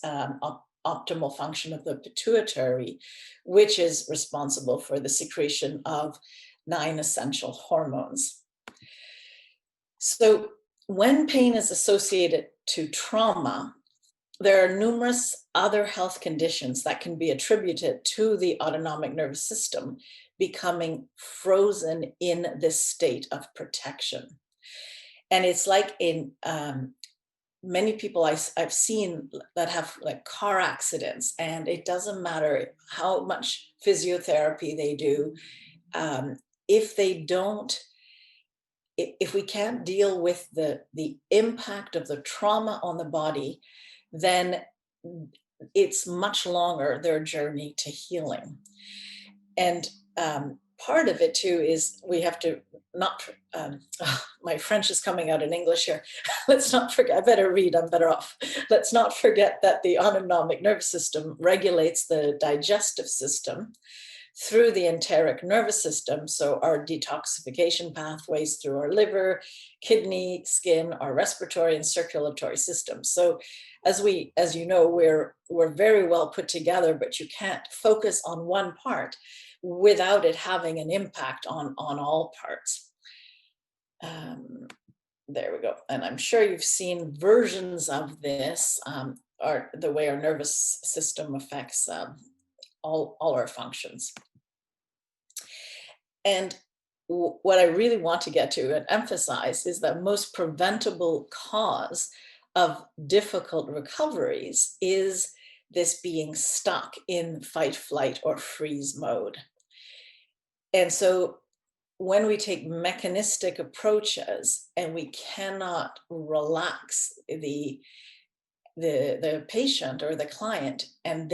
optimal function of the pituitary, which is responsible for the secretion of 9 essential hormones. So when pain is associated to trauma, there are numerous other health conditions that can be attributed to the autonomic nervous system becoming frozen in this state of protection. And it's like in many people I've seen that have like car accidents, and it doesn't matter how much physiotherapy they do, if they don't, if we can't deal with the impact of the trauma on the body, then it's much longer, their journey to healing. And part of it too is we have to not, my French is coming out in English here. Let's not forget, I better read, I'm better off. Let's not forget that the autonomic nervous system regulates the digestive system through the enteric nervous system. So our detoxification pathways through our liver, kidney, skin, our respiratory and circulatory systems. So as you know, we're very well put together, but you can't focus on one part without it having an impact on all parts. There we go. And I'm sure you've seen versions of this, or the way our nervous system affects all our functions. And what I really want to get to and emphasize is that most preventable cause of difficult recoveries is this being stuck in fight, flight, or freeze mode. And so when we take mechanistic approaches and we cannot relax the patient or the client, and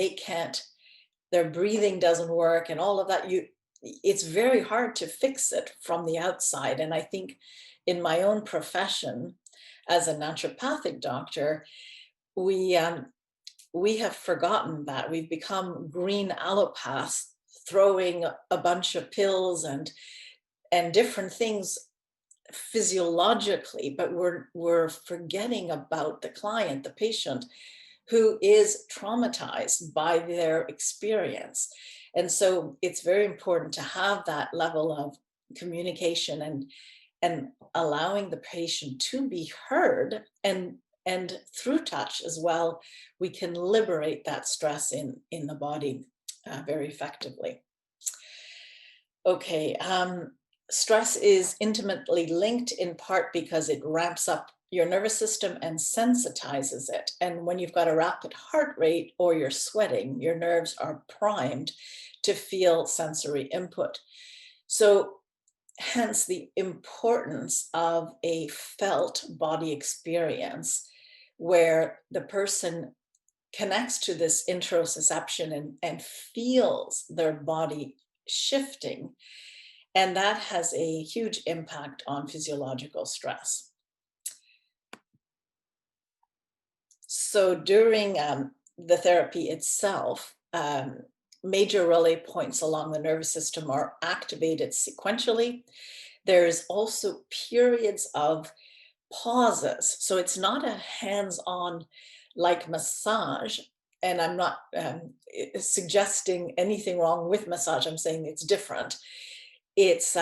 their breathing doesn't work and all of that, it's very hard to fix it from the outside. And I think in my own profession as a naturopathic doctor, we have forgotten that. We've become green allopaths, throwing a bunch of pills and different things physiologically, but we're forgetting about the client, the patient, who is traumatized by their experience. And so it's very important to have that level of communication and allowing the patient to be heard, and through touch as well, we can liberate that stress in the body very effectively. Okay, stress is intimately linked in part because it ramps up your nervous system and sensitizes it. And when you've got a rapid heart rate or you're sweating, your nerves are primed to feel sensory input. So hence the importance of a felt body experience where the person connects to this interoception and feels their body shifting. And that has a huge impact on physiological stress. So during the therapy itself, major relay points along the nervous system are activated sequentially. There's also periods of pauses. So it's not a hands-on like massage. And I'm not suggesting anything wrong with massage. I'm saying it's different. It's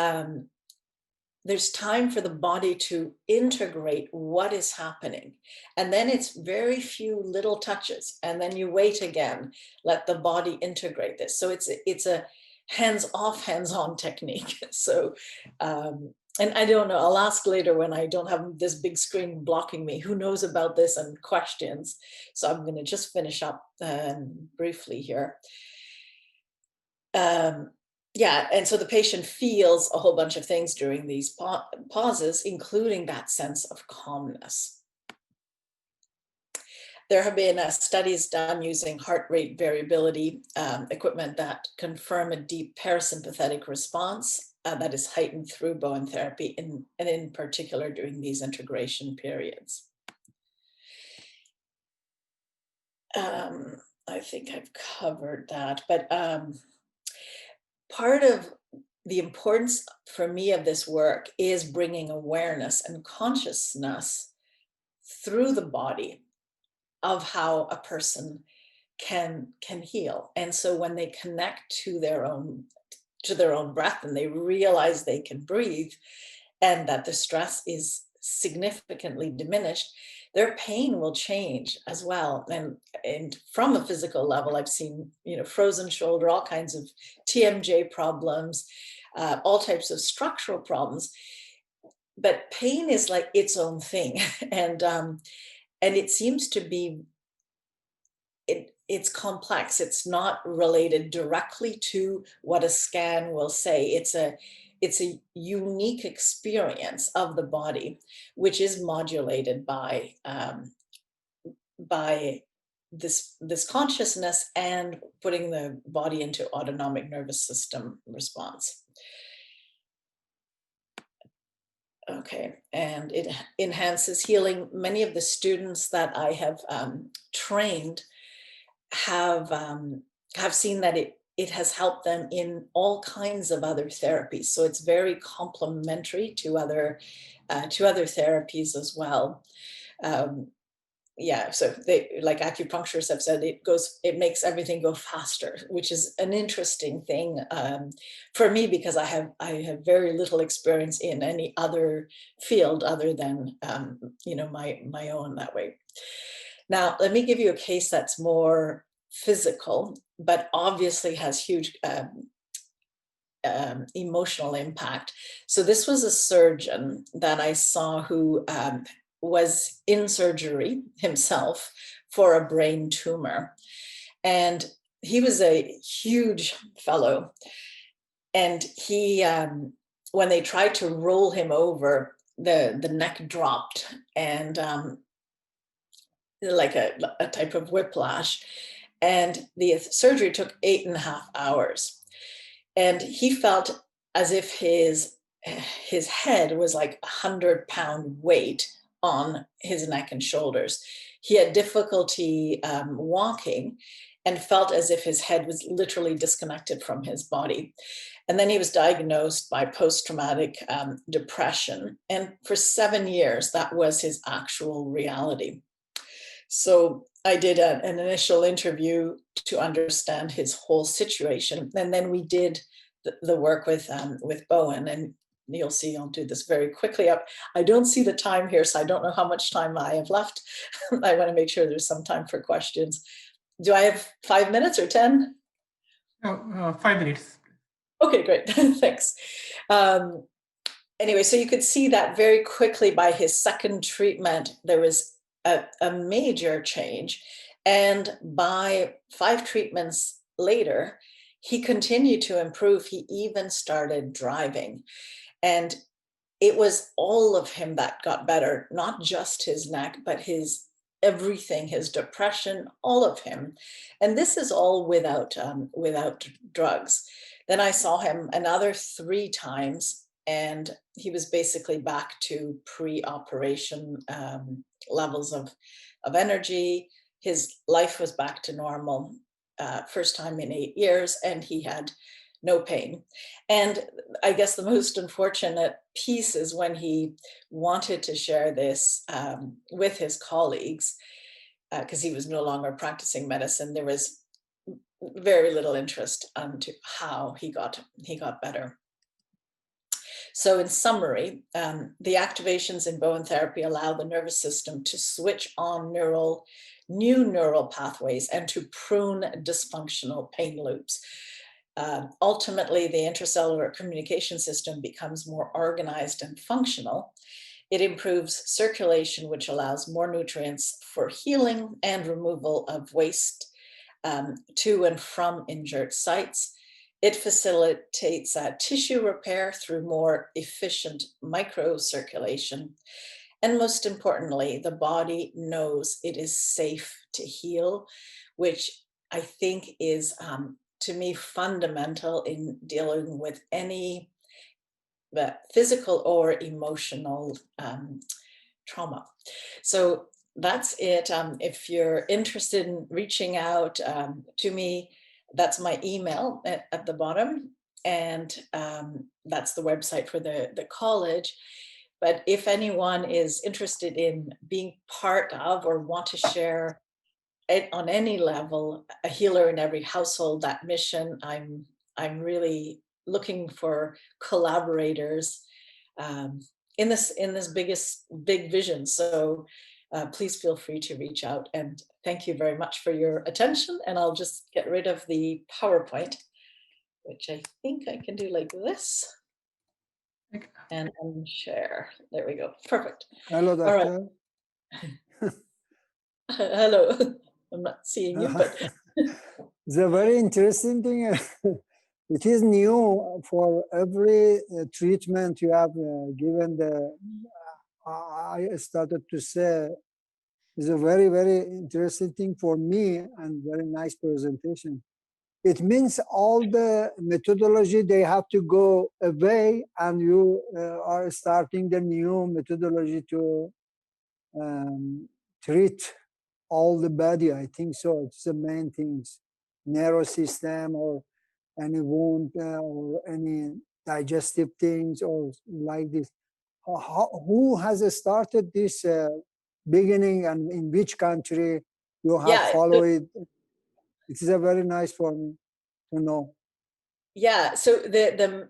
there's time for the body to integrate what is happening. And then it's very few little touches. And then you wait again, let the body integrate this. So it's a hands-off, hands-on technique. So, and I don't know, I'll ask later when I don't have this big screen blocking me, who knows about this and questions. So I'm gonna just finish up briefly here. Yeah, and so the patient feels a whole bunch of things during these pauses, including that sense of calmness. There have been studies done using heart rate variability equipment that confirm a deep parasympathetic response that is heightened through Bowen therapy, and in particular during these integration periods. I think I've covered that, but part of the importance for me of this work is bringing awareness and consciousness through the body of how a person can heal. And so when they connect to their own to their own breath and they realize they can breathe and that the stress is significantly diminished, their pain will change as well. And from a physical level, I've seen, frozen shoulder, all kinds of TMJ problems, all types of structural problems. But pain is like its own thing. And it seems to be, it's complex. It's not related directly to what a scan will say. It's a unique experience of the body, which is modulated by this consciousness and putting the body into autonomic nervous system response. Okay, and it enhances healing. Many of the students that I have trained have seen that it has helped them in all kinds of other therapies. So it's very complementary to other therapies as well. Yeah, so they, like acupuncturists have said, it makes everything go faster, which is an interesting thing for me, because I have very little experience in any other field other than my own that way. Now, let me give you a case that's more physical, but obviously has huge emotional impact. So this was a surgeon that I saw who was in surgery himself for a brain tumor. And he was a huge fellow. And he, when they tried to roll him over, the neck dropped, and like a type of whiplash. And the surgery took 8.5 hours. And he felt as if his head was like 100-pound weight on his neck and shoulders. He had difficulty walking and felt as if his head was literally disconnected from his body. And then he was diagnosed by post-traumatic depression. And for 7 years, that was his actual reality. So I did an initial interview to understand his whole situation. And then we did the work with Bowen, and you'll see, I'll do this very quickly. I don't see the time here, so I don't know how much time I have left. I want to make sure there's some time for questions. Do I have 5 minutes or 10? 5 minutes. Okay, great. Thanks. Anyway, so you could see that very quickly by his second treatment, there was a major change. And by 5 treatments later, he continued to improve. He even started driving. And it was all of him that got better, not just his neck, but his everything, his depression, all of him. And this is all without drugs. Then I saw him another 3 times, and he was basically back to pre-operation levels of energy. His life was back to normal, first time in 8 years, and he had no pain. And I guess the most unfortunate piece is when he wanted to share this with his colleagues, because he was no longer practicing medicine, there was very little interest to how he got better. So in summary, the activations in Bowen therapy allow the nervous system to switch on new neural pathways and to prune dysfunctional pain loops. Ultimately, the intracellular communication system becomes more organized and functional. It improves circulation, which allows more nutrients for healing and removal of waste to and from injured sites. It facilitates tissue repair through more efficient microcirculation. And most importantly, the body knows it is safe to heal, which I think is, to me, fundamental in dealing with any physical or emotional trauma. So that's it. If you're interested in reaching out to me, that's my email at the bottom, and that's the website for the college. But if anyone is interested in being part of or want to share it on any level, a healer in every household, that mission, I'm really looking for collaborators in this big vision. So please feel free to reach out, and thank you very much for your attention. And I'll just get rid of the PowerPoint, which I think I can do like this, and share. There we go. Perfect. Hello, doctor. All right. Hello. I'm not seeing you, but it's a very interesting thing. It is new for every treatment you have given. I started to say it's a very, very interesting thing for me, and very nice presentation. It means all the methodology, they have to go away, and you are starting the new methodology to treat all the body. I think so. It's the main things, nervous system, or any wound, or any digestive things, or like this. Who has started this beginning, and in which country you have followed it? It is a very nice for me to know. Yeah, so the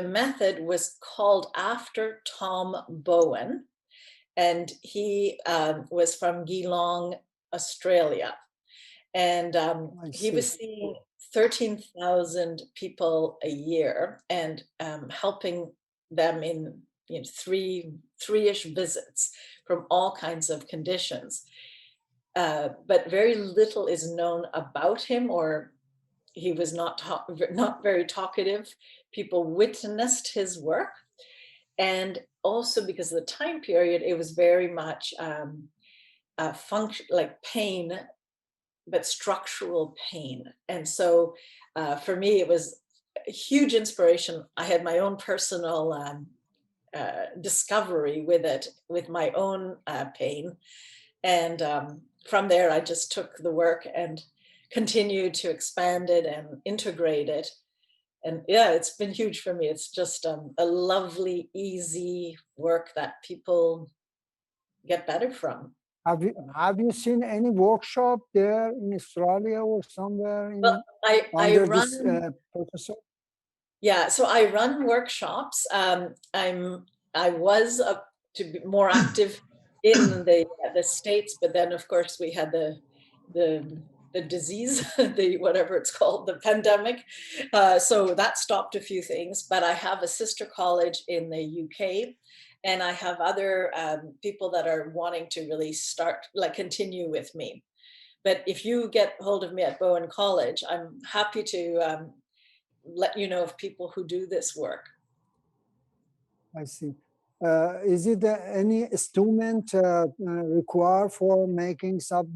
method was called after Tom Bowen, and he was from Geelong, Australia, and he was seeing 13,000 people a year, and helping them in three-ish visits from all kinds of conditions. But very little is known about him, or he was not very talkative. People witnessed his work, and also because of the time period, it was very much function, like pain, but structural pain. And so for me, it was a huge inspiration. I had my own personal discovery with it, with my own pain. And from there, I just took the work and continued to expand it and integrate it. And yeah, it's been huge for me. It's just a lovely, easy work that people get better from. Have you seen any workshop there in Australia or somewhere? Well, I run. This, professor? Yeah, so I run workshops. I was to be more active in the States, but then of course we had the disease, the whatever it's called, the pandemic. So that stopped a few things, but I have a sister college in the UK, and I have other people that are wanting to really continue with me. But if you get hold of me at Bowen College, I'm happy to let you know of people who do this work. I see. Is it any instrument required for making some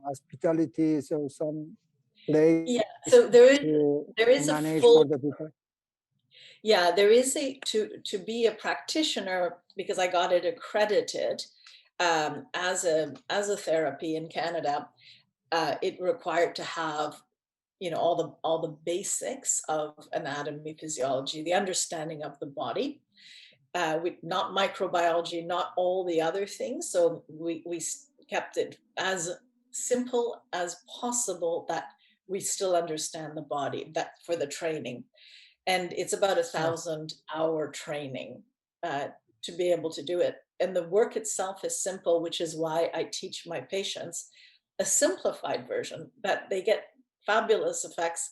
hospitalities or some place? Yeah, so there is a full. For the people? Yeah, there is to be a practitioner, because I got it accredited as a therapy in Canada. It required to have all the basics of anatomy, physiology, the understanding of the body, not microbiology, not all the other things. So we kept it as simple as possible, that we still understand the body, that for the training. And it's about 1,000-hour training to be able to do it. And the work itself is simple, which is why I teach my patients a simplified version, that they get fabulous effects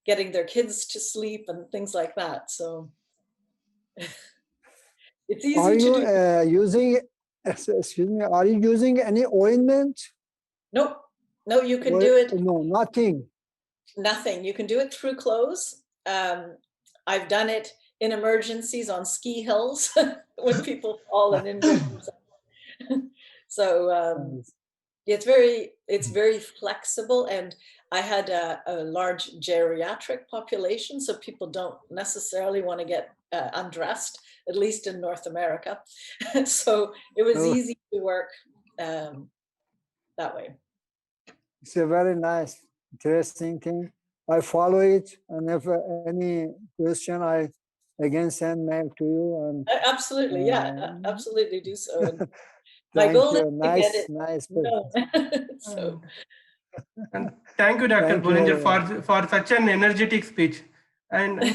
getting their kids to sleep and things like that. So it's easy to do. Are you using, excuse me, are you using any ointment? Nope. No, you can do it. No, nothing. Nothing. You can do it through clothes. I've done it in emergencies on ski hills when people fall and injure themselves. So it's very flexible, and I had a large geriatric population, so people don't necessarily want to get undressed, at least in North America. So it was easy to work that way. It's a very nice, interesting thing. I follow it, and if any question, I again send mail to you. And absolutely, yeah, absolutely do so. And my thank goal you. is to get it nice. And thank you, Dr. Bollinger, for such an energetic speech. And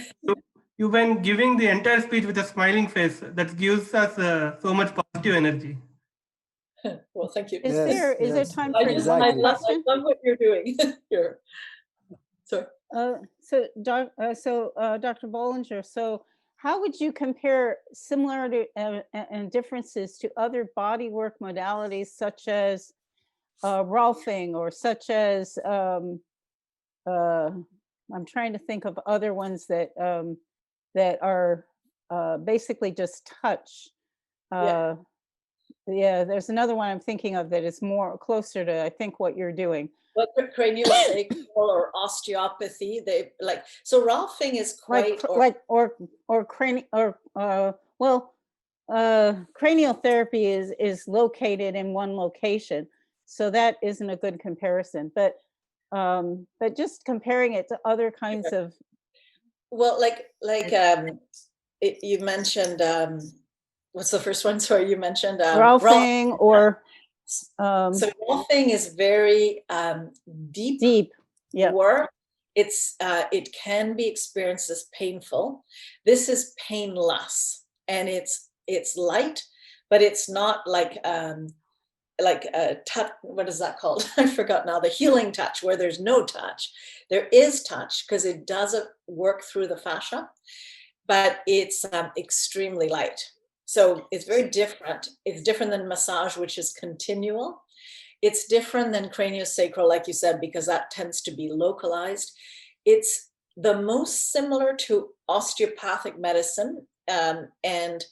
you've been giving the entire speech with a smiling face. That gives us so much positive energy. Well, thank you. Is there time for I one question? love what you're doing here. So, Dr. Bollinger, so how would you compare similarity and differences to other body work modalities such as Rolfing or such as I'm trying to think of other ones that that are basically just touch. Yeah, there's another one I'm thinking of that is more closer to, I think, what you're doing. But craniosacral or osteopathy, they like, so Rolfing is quite cranial therapy is located in one location, so that isn't a good comparison. But just comparing it to other kinds of. Well, you mentioned what's the first one? Sorry, you mentioned Rolfing or. So Rolfing is very deep work. It can be experienced as painful. This is painless, and it's light, but it's not like a touch. What is that called? I forgot now. The healing touch, where there's no touch. There is touch because it doesn't work through the fascia, but it's extremely light. So it's very different. It's different than massage, which is continual. It's different than craniosacral, like you said, because that tends to be localized. It's the most similar to osteopathic medicine. And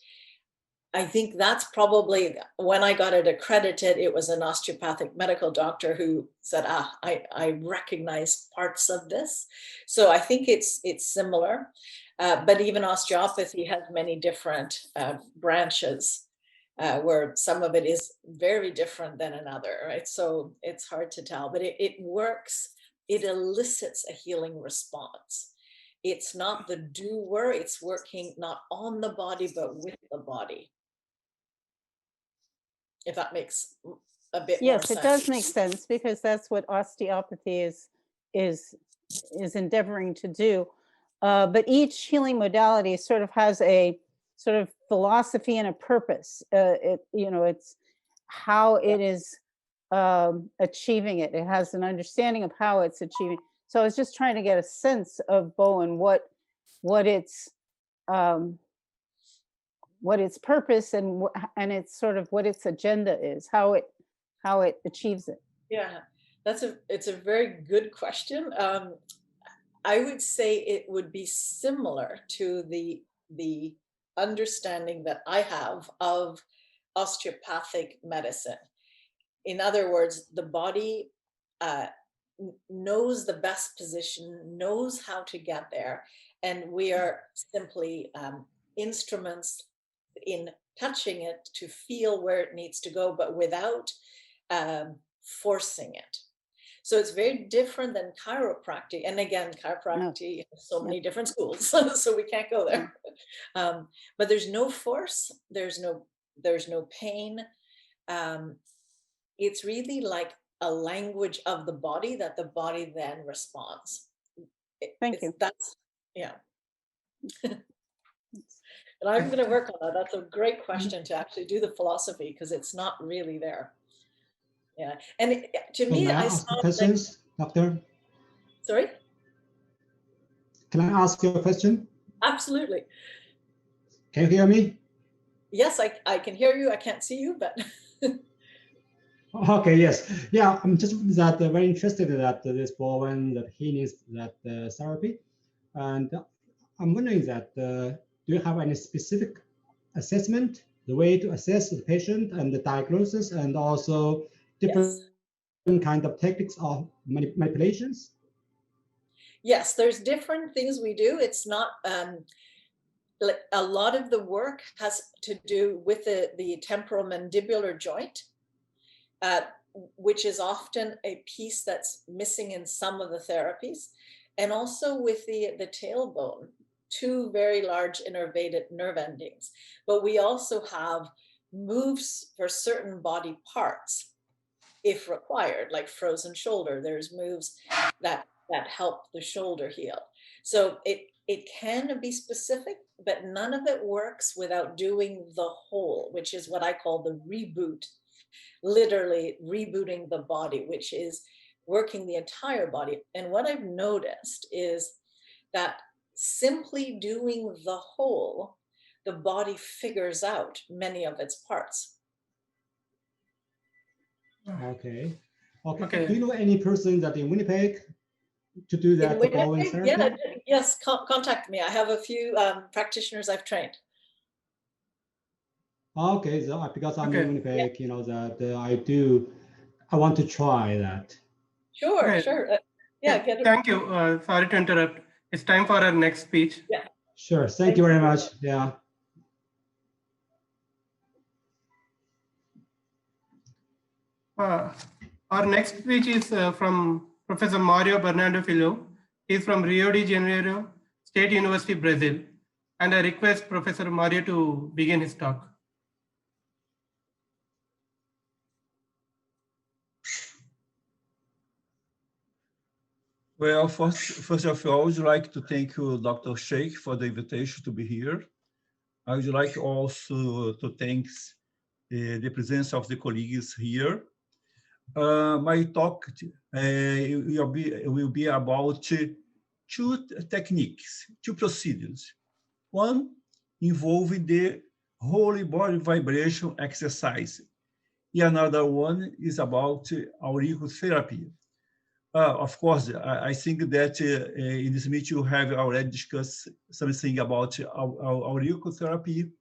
I think that's probably, when I got it accredited, it was an osteopathic medical doctor who said, I recognize parts of this. So I think it's similar. But even osteopathy has many different branches where some of it is very different than another, right? So it's hard to tell, but it works. It elicits a healing response. It's not the doer, it's working not on the body, but with the body. If that makes a bit more sense. Yes, it does make sense, because that's what osteopathy is endeavoring to do. But each healing modality sort of has a sort of philosophy and a purpose. It's how it is achieving it. It has an understanding of how it's achieving. So I was just trying to get a sense of Bowen, what its purpose and it's sort of what its agenda is, how it achieves it. Yeah, it's a very good question. I would say it would be similar to the understanding that I have of osteopathic medicine. In other words, the body knows the best position, knows how to get there, and we are simply instruments in touching it to feel where it needs to go, but without forcing it. So it's very different than chiropractic. And again, chiropractic has so many different schools, so we can't go there. But there's no force, there's no pain. It's really like a language of the body that the body then responds. Thank you. That's, yeah. And I'm going to work on that. That's a great question to actually do the philosophy, because it's not really there. Yeah, and to me, I saw questions, Doctor. Sorry. Can I ask you a question? Absolutely. Can you hear me? Yes, I can hear you. I can't see you, but. Okay. Yes. Yeah. I'm just very interested in that this Bowen that he needs that therapy, and I'm wondering that do you have any specific assessment, the way to assess the patient and the diagnosis, and also different kind of techniques of manipulations? Yes, there's different things we do. It's not a lot of the work has to do with the temporomandibular joint, which is often a piece that's missing in some of the therapies, and also with the tailbone, two very large innervated nerve endings. But we also have moves for certain body parts, if required, like frozen shoulder. There's moves that help the shoulder heal. So it can be specific, but none of it works without doing the whole, which is what I call the reboot, literally rebooting the body, which is working the entire body. And what I've noticed is that simply doing the whole, the body figures out many of its parts. Okay. Okay. Okay. Do you know any person that in Winnipeg to do that bowel therapy? Yeah, yes, contact me. I have a few practitioners I've trained. Okay, so because I'm Okay. in Winnipeg, you know, that I want to try that. Sure, Okay. sure. Yeah, get it. Thank you. Sorry to interrupt. It's time for our next speech. Yeah. Sure. Thank you very much. Yeah. Our next speech is from Professor Mario Bernardo Filho. He's from Rio de Janeiro State University, Brazil. And I request Professor Mario to begin his talk. Well, first of all, I would like to thank you, Dr. Sheikh, for the invitation to be here. I would like also to thank the presence of the colleagues here. My talk will be about two techniques, two procedures. One involving the whole body vibration exercise. And another one is about auricotherapy. Of course, I think that in this meeting you have already discussed something about auricotherapy,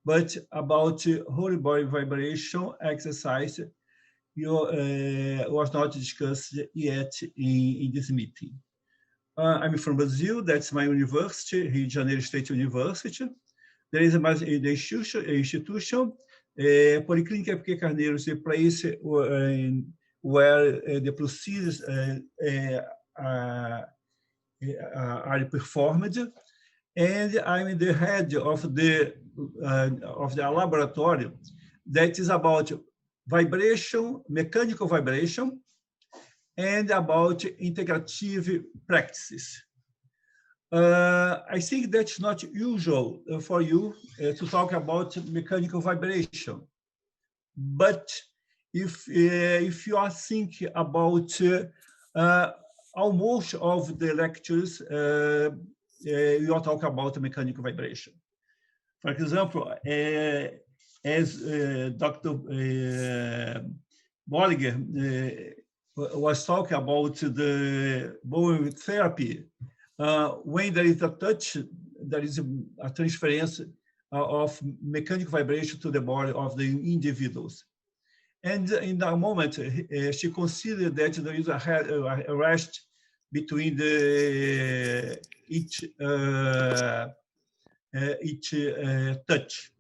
but about whole body vibration exercise was not discussed yet in this meeting. I'm from Brazil. That's my university, Rio de Janeiro State University. There is the institution, Policlínica P. Carneiro, the place where the procedures are performed, and I'm the head of the laboratory that is about vibration, mechanical vibration, and about integrative practices. I think that's not usual for you to talk about mechanical vibration, but if you are thinking about almost of the lectures, you are talking about mechanical vibration. For example, as Dr. Bolliger was talking about the bowel therapy, when there is a touch, there is a transference of mechanical vibration to the body of the individuals. And in that moment, she considered that there is a rest between each touch.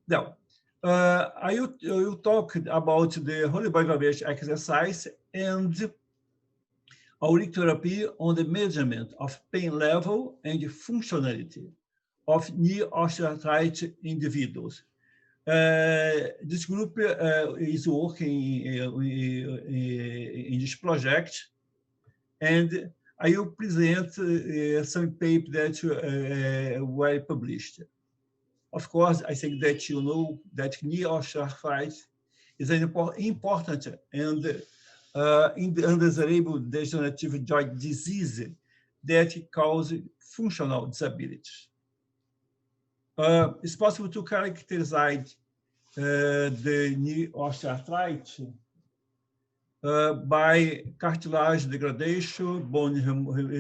Now, I will talk about the whole body vibration exercise and auricotherapy on the measurement of pain level and functionality of knee osteoarthritis individuals. This group is working in this project, and I will present some papers that were published. Of course, I think that you know that knee osteoarthritis is an important and undesirable degenerative joint disease that causes functional disabilities. It's possible to characterize the knee osteoarthritis by cartilage degradation, bone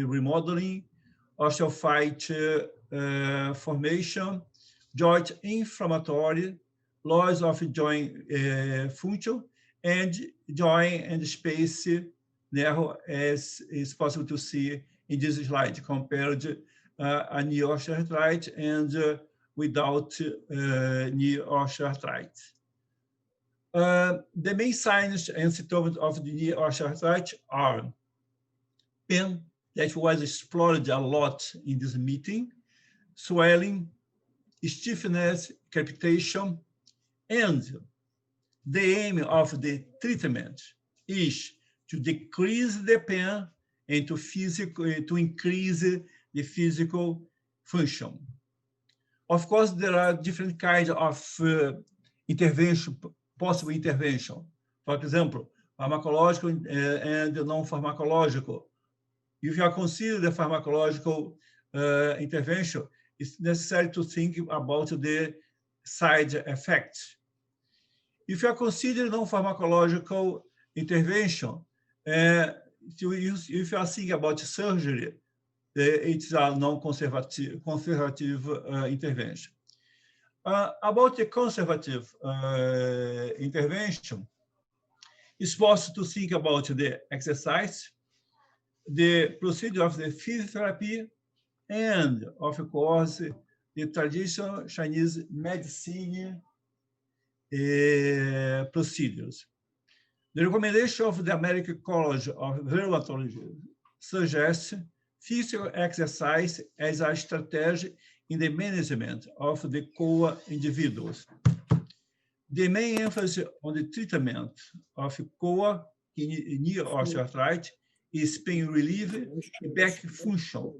remodeling, osteophyte formation, joint inflammatory, loss of joint function, and joint and space narrow, as is possible to see in this slide, compared a knee osteoarthritis and without knee osteoarthritis. The main signs and symptoms of the knee osteoarthritis are pain, that was explored a lot in this meeting, swelling, stiffness, crepitation, and the aim of the treatment is to decrease the pain and to increase the physical function. Of course, there are different kinds of intervention, possible intervention. For example, pharmacological and non-pharmacological. If you are considering the pharmacological intervention, it's necessary to think about the side effects. If you are considering non-pharmacological intervention, if you are thinking about surgery, it's a non-conservative intervention. About the conservative intervention, it's possible to think about the exercise, the procedure of the physiotherapy, and of course, the traditional Chinese medicine procedures. The recommendation of the American College of Rheumatology suggests physical exercise as a strategy in the management of the COA individuals. The main emphasis on the treatment of COA, knee osteoarthritis, is pain relief and back function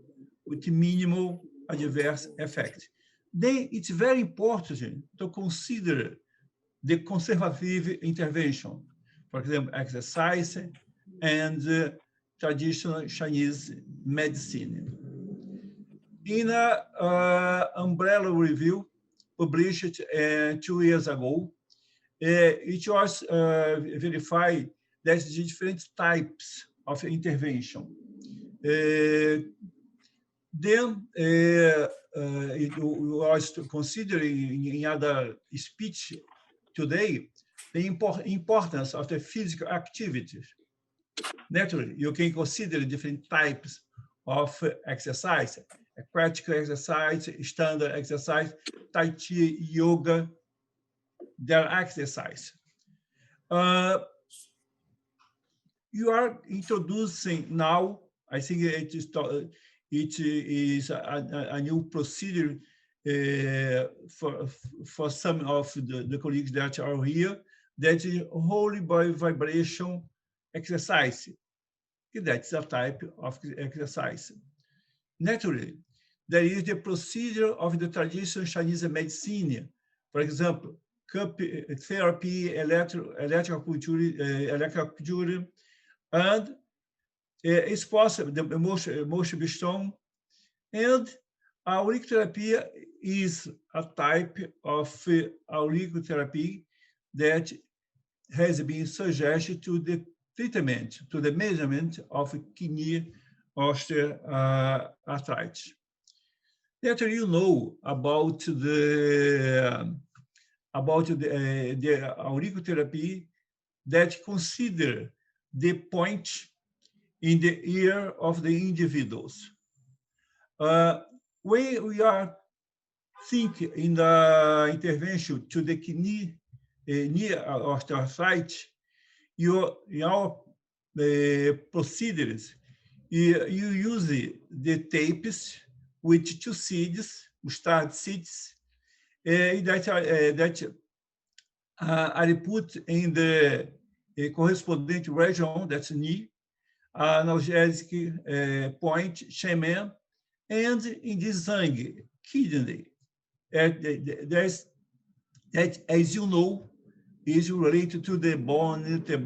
with minimal adverse effect. Then it's very important to consider the conservative intervention, for example, exercise and traditional Chinese medicine. In an umbrella review published 2 years ago, it was verified that the different types of intervention. Then it was considering in other speech today the importance of the physical activities. Naturally, you can consider different types of exercise: aquatic exercise, standard exercise, Tai Chi, yoga. Their exercise. You are introducing now, I think it is a new procedure for some of the colleagues that are here, that is whole body vibration exercise. That's a type of exercise. Naturally, there is the procedure of the traditional Chinese medicine. For example, cup therapy, electroacupuncture, and it's possible the Moxibustion, and auriculotherapy is a type of auriculotherapy that has been suggested to the treatment, to the measurement of knee osteoarthritis. That you know about the auriculotherapy that consider the point in the ear of the individuals. When we are thinking in the intervention to the knee osteoarthritis, your procedures, you use the tapes with 2 seeds, mustard seeds, that are put in the corresponding region, that's knee, analgesic point, shaman, and in this zang, kidney. That, as you know, is related to the bone, the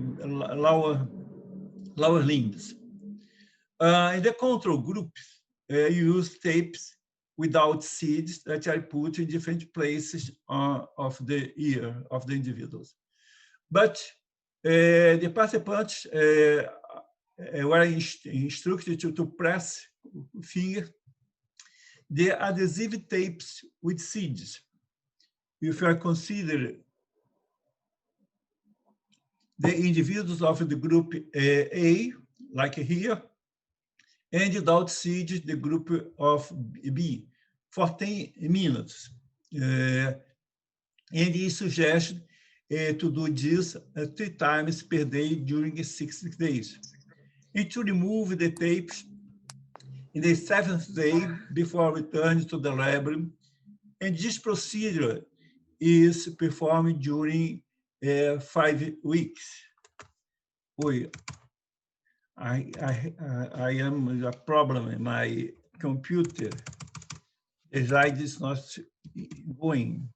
lower limbs. In the control group, you use tapes without seeds that are put in different places of the ear of the individuals. But the participants were instructed to press finger the adhesive tapes with seeds. If you are considered the individuals of the group A, like here, and without seeds, the group of B, for 10 minutes. And he suggested to do this 3 times per day during 60 days. And to remove the tapes in the 7th day before returning to the lab. And this procedure is performed during 5 weeks. I am a problem in my computer. The slide is not going.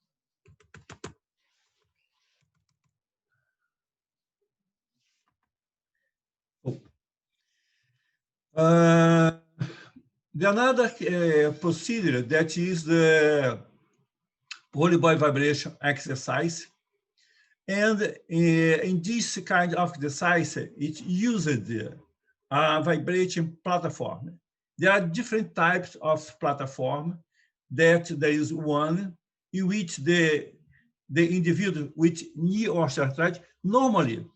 The another procedure that is the whole body vibration exercise. And in this kind of exercise, it used a vibration platform. There are different types of platform. That there is one in which the individual with knee osteoarthritis, normally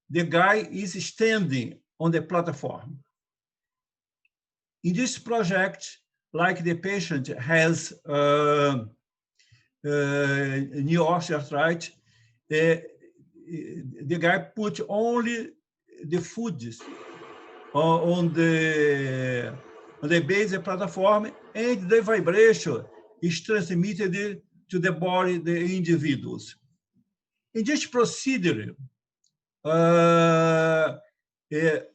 the guy is standing on the platform. In this project, like the patient has knee osteoarthritis, the guy put only the foods on the base of the platform, and the vibration is transmitted to the body, the individuals. In this procedure,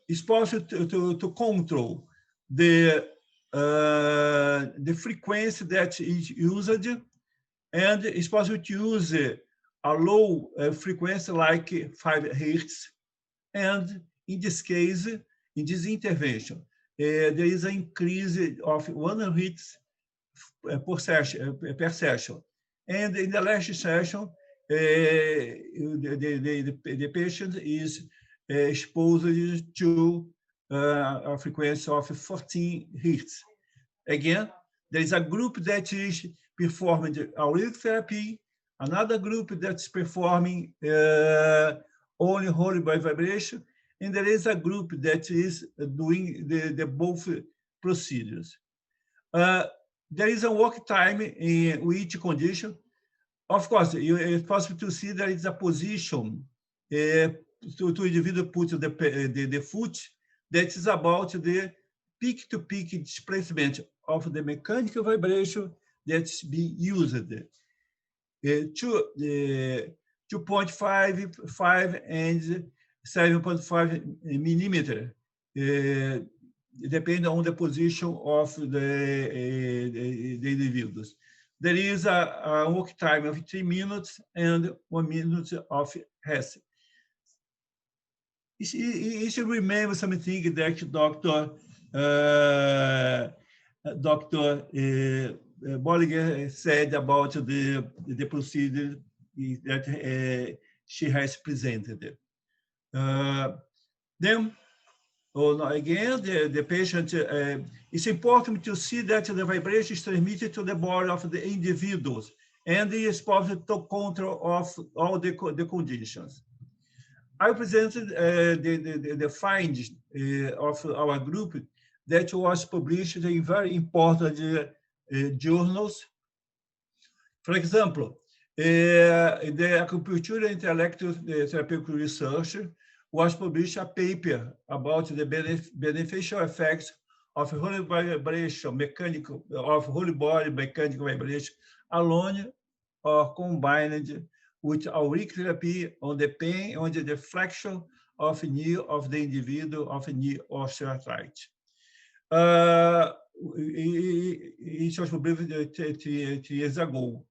it's possible to control the frequency that is used, and it's possible to use a low frequency like 5 Hertz. And in this case, in this intervention, there is an increase of 1 Hertz per session. And in the last session, the patient is exposed to a frequency of 14 Hertz. Again, there is a group that is performing auric therapy, another group that's performing only whole body vibration, and there is a group that is doing the both procedures. There is a work time in each condition. Of course, it's possible to see there is a position to individual put the foot that is about the peak-to-peak displacement of the mechanical vibration that's being used. 2.5 and 7.5 millimeter, depending on the position of the individuals. There is a work time of 3 minutes and 1 minute of rest. You should remember something that Dr. Bollinger said about the procedure that she has presented. Then, again, the patient, it's important to see that the vibration is transmitted to the body of the individuals, and it is possible to control of all the conditions. I presented the findings of our group that was published in very important journals. For example, the Acupuncture and Intellectual Therapeutic Research was published a paper about the beneficial effects of whole vibration, whole body mechanical vibration alone or combined with auric therapy on the pain, on the flexion of knee of the individual of knee osteoarthritis. It was published 3 years ago.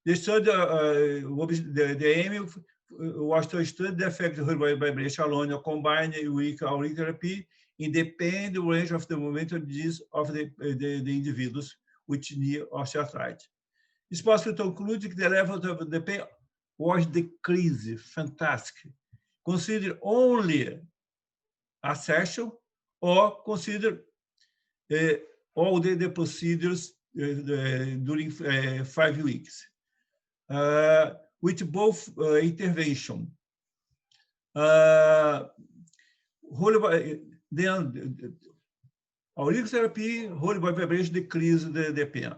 The study, the aim was to study the effect of vibration alone or combined with auric therapy in the pain range of the momental disease of the individuals with knee osteoarthritis. It's possible to conclude that the level of the pain was decreased. Fantastic. Consider only a session or consider all the procedures during 5 weeks. With both intervention. Then auric therapy, whole body vibration decrease the pain.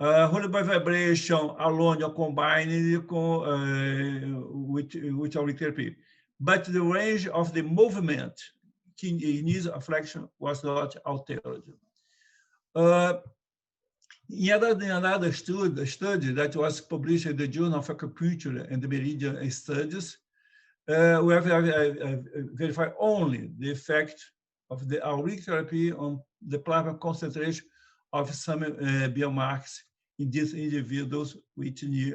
Whole body vibration alone or combined with auric therapy. But the range of the movement, knees flexion, was not altered. In another study that was published in the Journal of Acupuncture and Meridian Studies, we have verified only the effect of the auric therapy on the plasma concentration of some biomarkers in these individuals with knee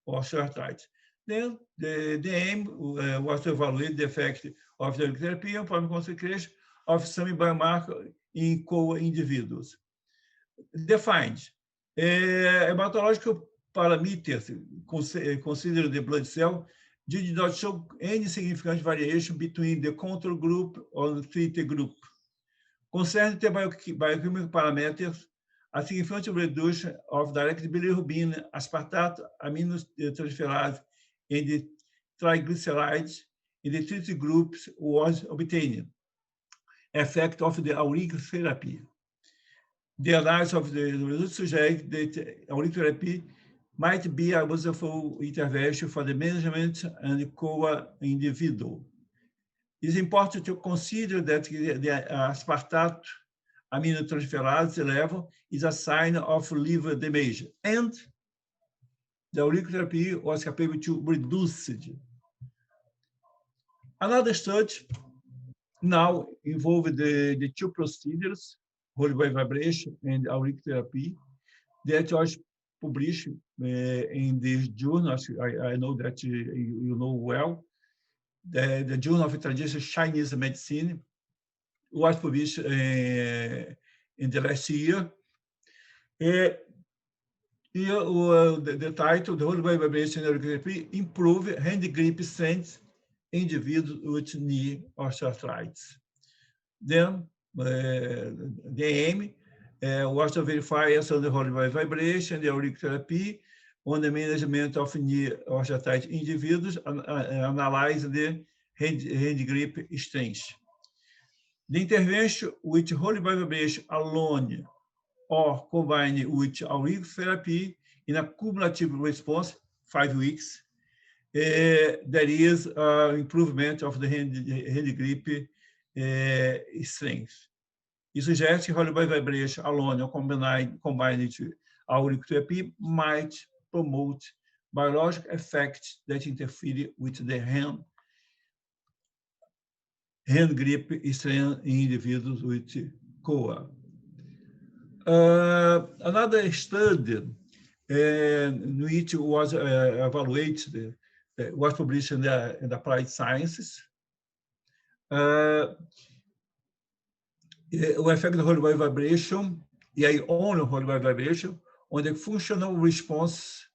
osteoarthritis. Then the aim was to evaluate the effect of the auric therapy on plasma concentration of some biomarker in COA individuals. Defined hematological parameters consider the blood cell did not show any significant variation between the control group or the treated group. Concerning the biochemical parameters, a significant reduction of direct bilirubin, aspartate, aminotransferase, and the triglycerides in the treated groups was obtained. Effect of the auric therapy. The analysis of the results suggest that auric therapy might be a useful intervention for the management and COA individual. It's important to consider that the aspartate aminotransferase level is a sign of liver damage, and the auric therapy was capable to reduce it. Another study now involved the two procedures, whole body vibration and auric therapy, that was published in this journal. I know that you know well. The Journal of Traditional Chinese Medicine was published in the last year. The title, the whole body vibration and auric therapy, improve hand grip strength individuals with knee osteoarthritis. Then the aim was to verify as on the whole body vibration, the auric therapy, on the management of knee osteoarthritis individuals, and analyze the hand grip strength. The intervention with whole body vibration alone or combined with auric therapy in a cumulative response, 5 weeks, there is improvement of the hand grip strength. It suggests whole body vibration alone or combined with auric therapy might promote biological effects that interfere with the hand grip strength in individuals with COA. Another study which was evaluated, was published in the Applied Sciences, the effect of whole body vibration, only whole body vibration, on the functional response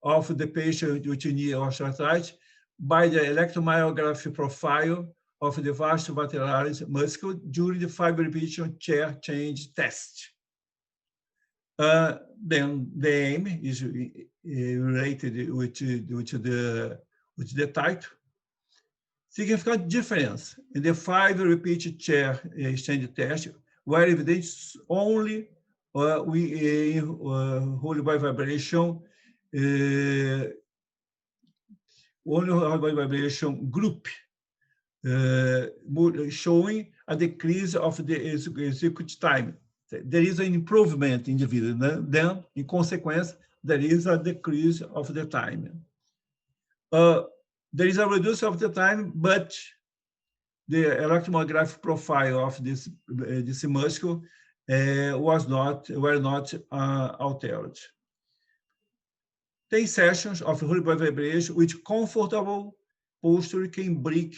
of the patient with knee osteoarthritis by the electromyography profile of the vasovascularis muscle during the fiber repetition chair change test. Then the aim is related with the title. Significant difference in the 5 repeated chair change test were evident only whole body vibration, only whole body vibration group, showing a decrease of the execute time. There is an improvement in the video. Then, in consequence, there is a decrease of the time. There is a reduction of the time, but the electromyographic profile of this muscle were not altered. 10 sessions of whole body vibration with comfortable posture can bring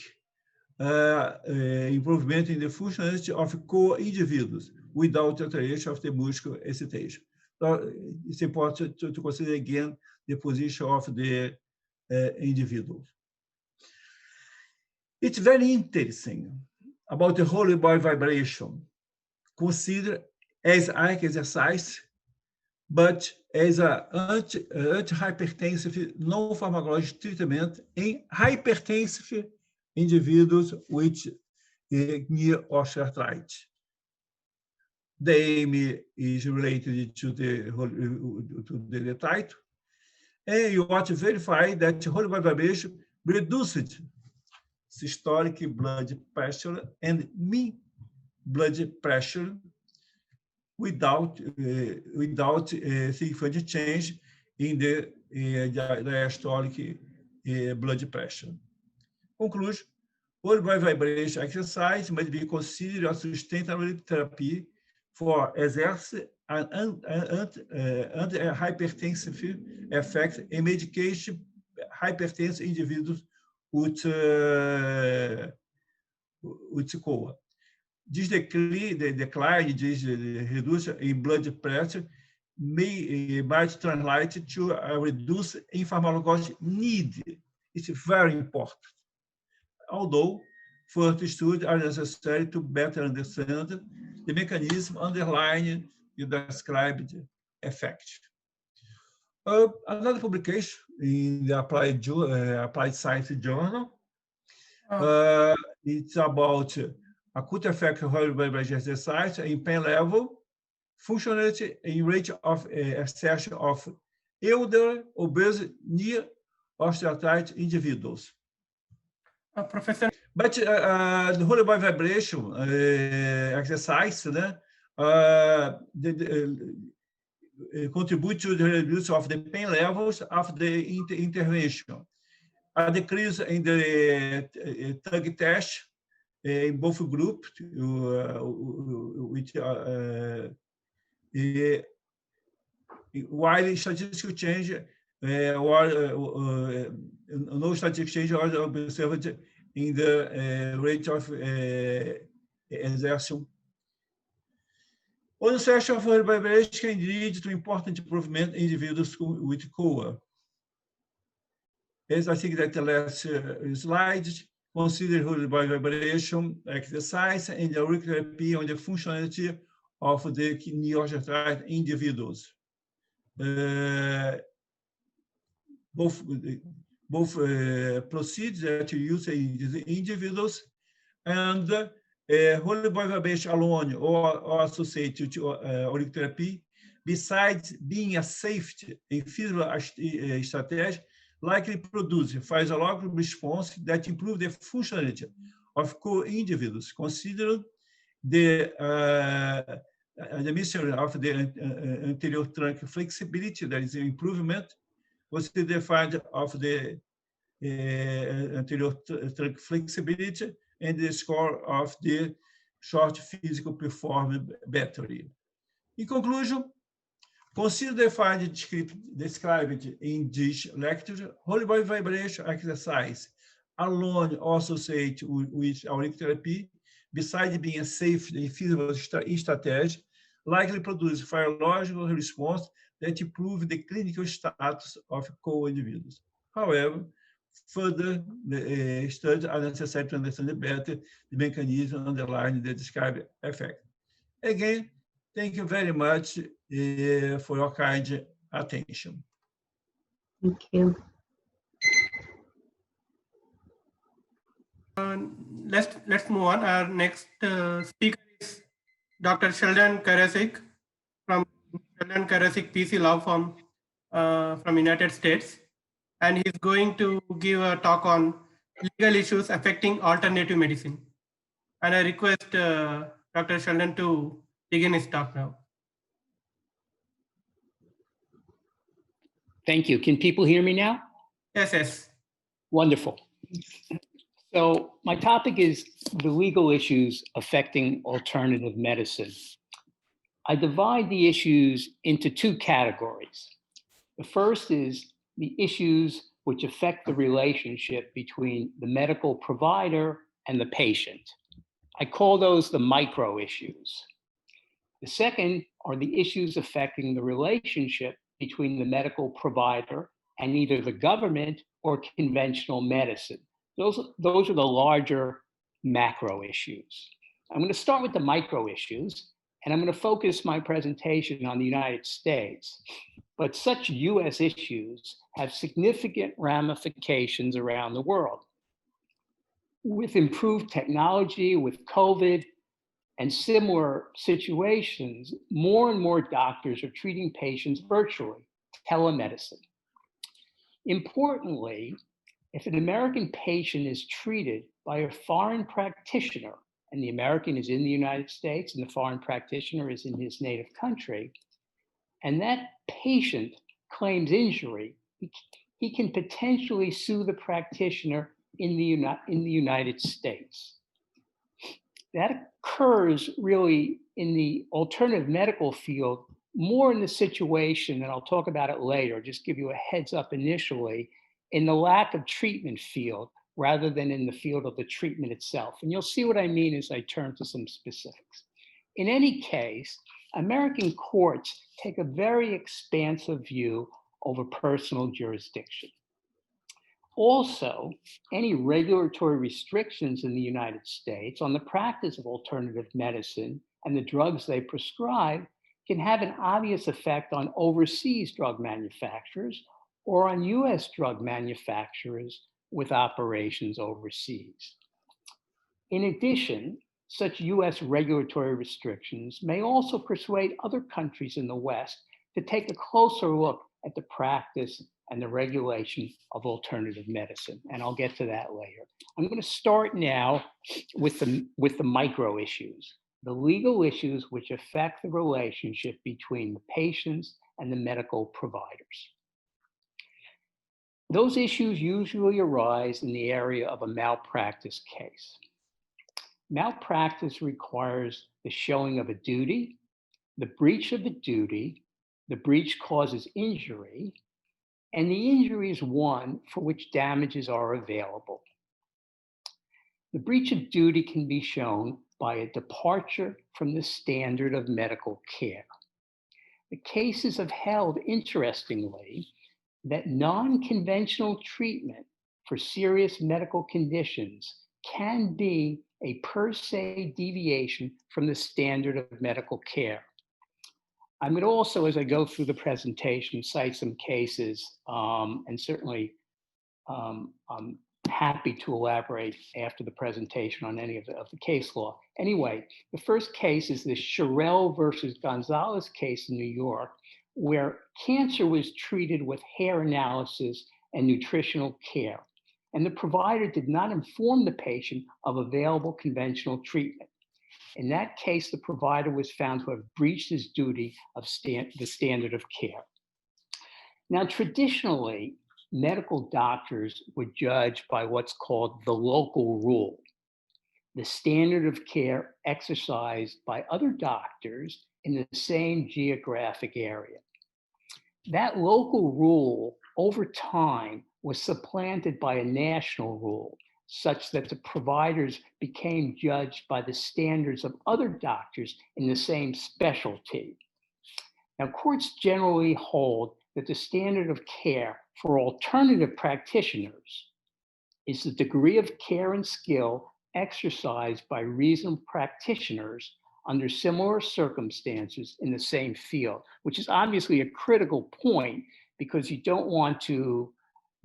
improvement in the functionality of COA individuals without alteration of the muscular excitation. So it's important to consider again the position of the individuals. It's very interesting about the whole body vibration, considered as an exercise, but as an antihypertensive non-pharmacological treatment in hypertensive individuals with knee osteoarthritis. The aim is related to the title, and you want to verify that whole body vibration reduced systolic blood pressure and mean blood pressure without significant change in the diastolic blood pressure. Conclusion: whole body vibration exercise must be considered a sustainable therapy for exercise and hypertensive effects in medication hypertensive individuals with COA. This decline, this reduction in blood pressure might translate to a reduce in pharmacological need. It's very important. Although further studies are necessary to better understand the mechanism underlying the described effect. Another publication in the Applied Science Journal. It's about acute effect of whole body exercise in pain level, functionality in rate of accession of elderly, obese, near osteoarthritis individuals. Professor. But the whole body vibration exercise contribute to the reduction of the pain levels of the intervention. A decrease in the tug test in both groups, which while statistical change no statistical change was observed in the rate of exertion. On session of vibration can lead to important improvement in individuals with COA. As I think that the last slide, consider whole body vibration exercise and the auricular therapy on the functionality of the knee osteoarthritis individuals. Both procedures that you use in these individuals, and whole body vibration alone or associated to auricular therapy, besides being a safety and feasible strategy, likely produce physiological response that improve the functionality of core individuals, considering the mission of the anterior trunk flexibility, that is an improvement, was defined of the anterior trunk flexibility and the score of the short physical performance battery. In conclusion, consider the findings described in this lecture. Whole body vibration exercise alone associated with auricular therapy, besides being a safe and feasible strategy, likely produce physiological response that improve the clinical status of COA individuals. However, further studies are necessary to understand better the mechanism underlying the described effect. Again, thank you very much for your kind attention. Thank you. Let's move on. Our next speaker is Dr. Sheldon Karasik from Sheldon Karasik PC Law Firm from United States, and he's going to give a talk on legal issues affecting alternative medicine. And I request Dr. Sheldon to begin his talk now. Thank you. Can people hear me now? Yes, yes. Wonderful. So my topic is the legal issues affecting alternative medicine. I divide the issues into two categories. The first is the issues which affect the relationship between the medical provider and the patient. I call those the micro issues. The second are the issues affecting the relationship between the medical provider and either the government or conventional medicine. Those are the larger macro issues. I'm going to start with the micro issues, and I'm going to focus my presentation on the United States. But such US issues have significant ramifications around the world. With improved technology, with COVID, and similar situations, more and more doctors are treating patients virtually, telemedicine. Importantly, if an American patient is treated by a foreign practitioner, and the American is in the United States and the foreign practitioner is in his native country, and that patient claims injury, he can potentially sue the practitioner in the United States. That occurs really in the alternative medical field, more in the situation, and I'll talk about it later, just give you a heads up initially, in the lack of treatment field rather than in the field of the treatment itself. And you'll see what I mean as I turn to some specifics. In any case, American courts take a very expansive view over personal jurisdiction. Also, any regulatory restrictions in the United States on the practice of alternative medicine and the drugs they prescribe can have an obvious effect on overseas drug manufacturers or on US drug manufacturers with operations overseas. In addition, such US regulatory restrictions may also persuade other countries in the West to take a closer look at the practice and the regulation of alternative medicine. And I'll get to that later. I'm going to start now with the micro issues, the legal issues which affect the relationship between the patients and the medical providers. Those issues usually arise in the area of a malpractice case. Malpractice requires the showing of a duty, the breach of the duty, the breach causes injury, and the injury is one for which damages are available. The breach of duty can be shown by a departure from the standard of medical care. The cases have held, interestingly, that non-conventional treatment for serious medical conditions can be a per se deviation from the standard of medical care. I'm going to also, as I go through the presentation, cite some cases, and certainly I'm happy to elaborate after the presentation on any of the case law. Anyway, the first case is the Sherrill versus Gonzalez case in New York, where cancer was treated with hair analysis and nutritional care, and the provider did not inform the patient of available conventional treatment. In that case, the provider was found to have breached his duty of the standard of care. Now, traditionally, medical doctors were judged by what's called the local rule, the standard of care exercised by other doctors in the same geographic area. That local rule, over time, was supplanted by a national rule, such that the providers became judged by the standards of other doctors in the same specialty. Now, courts generally hold that the standard of care for alternative practitioners is the degree of care and skill exercised by reasonable practitioners under similar circumstances in the same field, which is obviously a critical point because you don't want to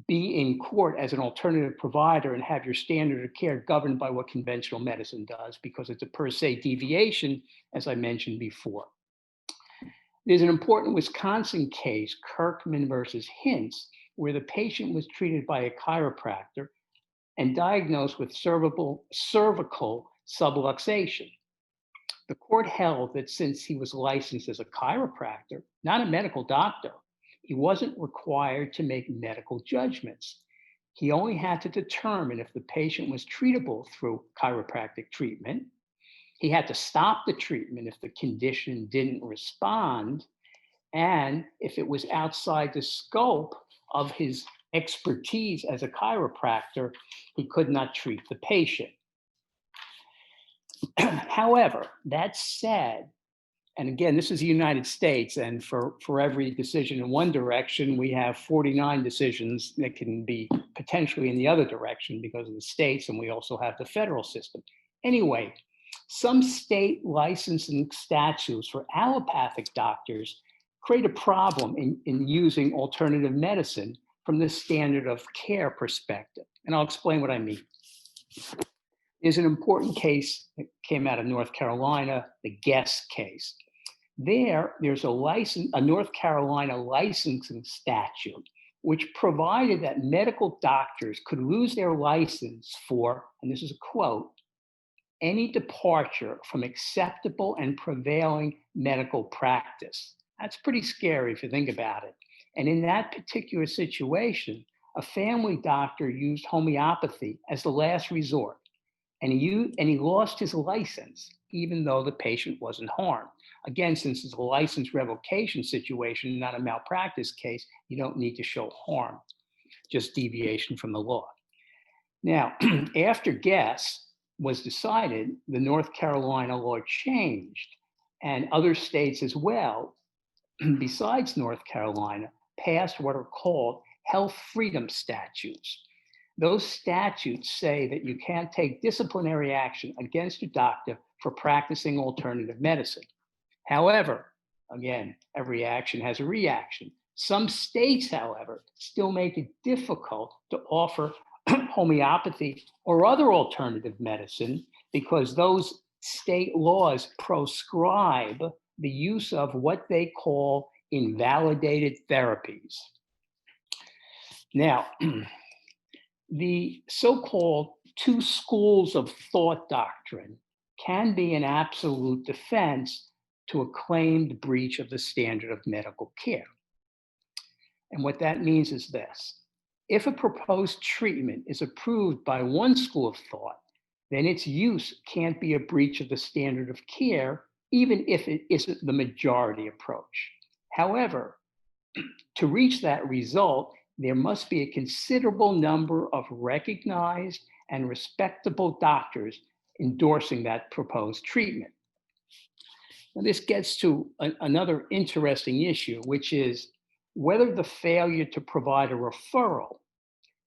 be in court as an alternative provider and have your standard of care governed by what conventional medicine does, because it's a per se deviation, as I mentioned before. There's an important Wisconsin case, Kirkman versus Hintz, where the patient was treated by a chiropractor and diagnosed with cervical subluxation. The court held that since he was licensed as a chiropractor, not a medical doctor, he wasn't required to make medical judgments. He only had to determine if the patient was treatable through chiropractic treatment. He had to stop the treatment if the condition didn't respond, and if it was outside the scope of his expertise as a chiropractor, he could not treat the patient. However, that said, and again, this is the United States, and for every decision in one direction, we have 49 decisions that can be potentially in the other direction because of the states, and we also have the federal system. Anyway, some state licensing statutes for allopathic doctors create a problem in using alternative medicine from the standard of care perspective, and I'll explain what I mean. There's an important case that came out of North Carolina, the Guess case. There's a North Carolina licensing statute which provided that medical doctors could lose their license for, and this is a quote, any departure from acceptable and prevailing medical practice. That's pretty scary if you think about it. And in that particular situation, a family doctor used homeopathy as the last resort, and he lost his license, even though the patient wasn't harmed. Again, since it's a license revocation situation, not a malpractice case, you don't need to show harm, just deviation from the law. Now, after Guess was decided, the North Carolina law changed, and other states as well, besides North Carolina, passed what are called health freedom statutes. Those statutes say that you can't take disciplinary action against a doctor for practicing alternative medicine. However, again, every action has a reaction. Some states, however, still make it difficult to offer homeopathy or other alternative medicine because those state laws proscribe the use of what they call invalidated therapies. Now, the so-called two schools of thought doctrine can be an absolute defense to a claimed breach of the standard of medical care. And what that means is this: if a proposed treatment is approved by one school of thought, then its use can't be a breach of the standard of care, even if it isn't the majority approach. However, to reach that result, there must be a considerable number of recognized and respectable doctors endorsing that proposed treatment. Now, this gets to another interesting issue, which is whether the failure to provide a referral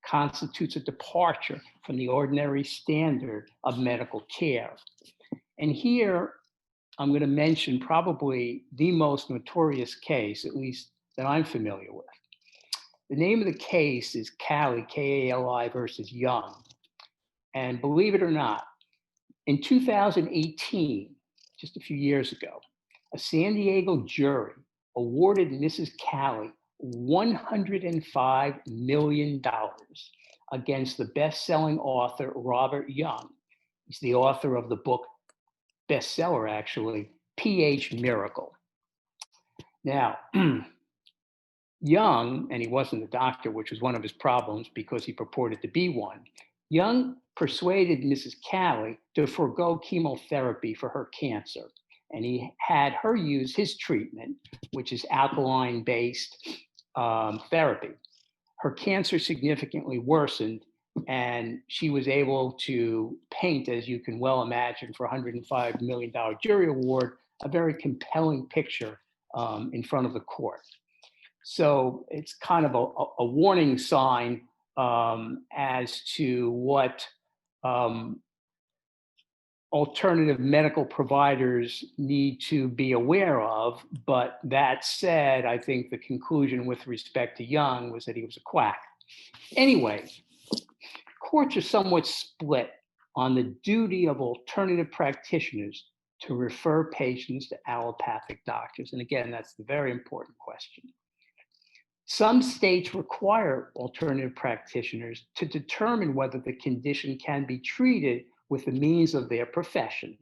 constitutes a departure from the ordinary standard of medical care. And here, I'm going to mention probably the most notorious case, at least that I'm familiar with. The name of the case is Cali, K-A-L-I versus Young. And believe it or not, in 2018, just a few years ago, a San Diego jury awarded Mrs. Cali $105 million against the best-selling author, Robert Young. He's the author of the book, bestseller actually, pH Miracle. Now, Young, and he wasn't a doctor, which was one of his problems because he purported to be one, Young persuaded Mrs. Cali to forego chemotherapy for her cancer. And he had her use his treatment, which is alkaline-based therapy. Her cancer significantly worsened, and she was able to paint, as you can well imagine, for a $105 million jury award, a very compelling picture in front of the court. So it's kind of a warning sign as to what alternative medical providers need to be aware of. But that said, I think the conclusion with respect to Young was that he was a quack. Anyway, courts are somewhat split on the duty of alternative practitioners to refer patients to allopathic doctors. And again, that's the very important question. Some states require alternative practitioners to determine whether the condition can be treated with the means of their profession.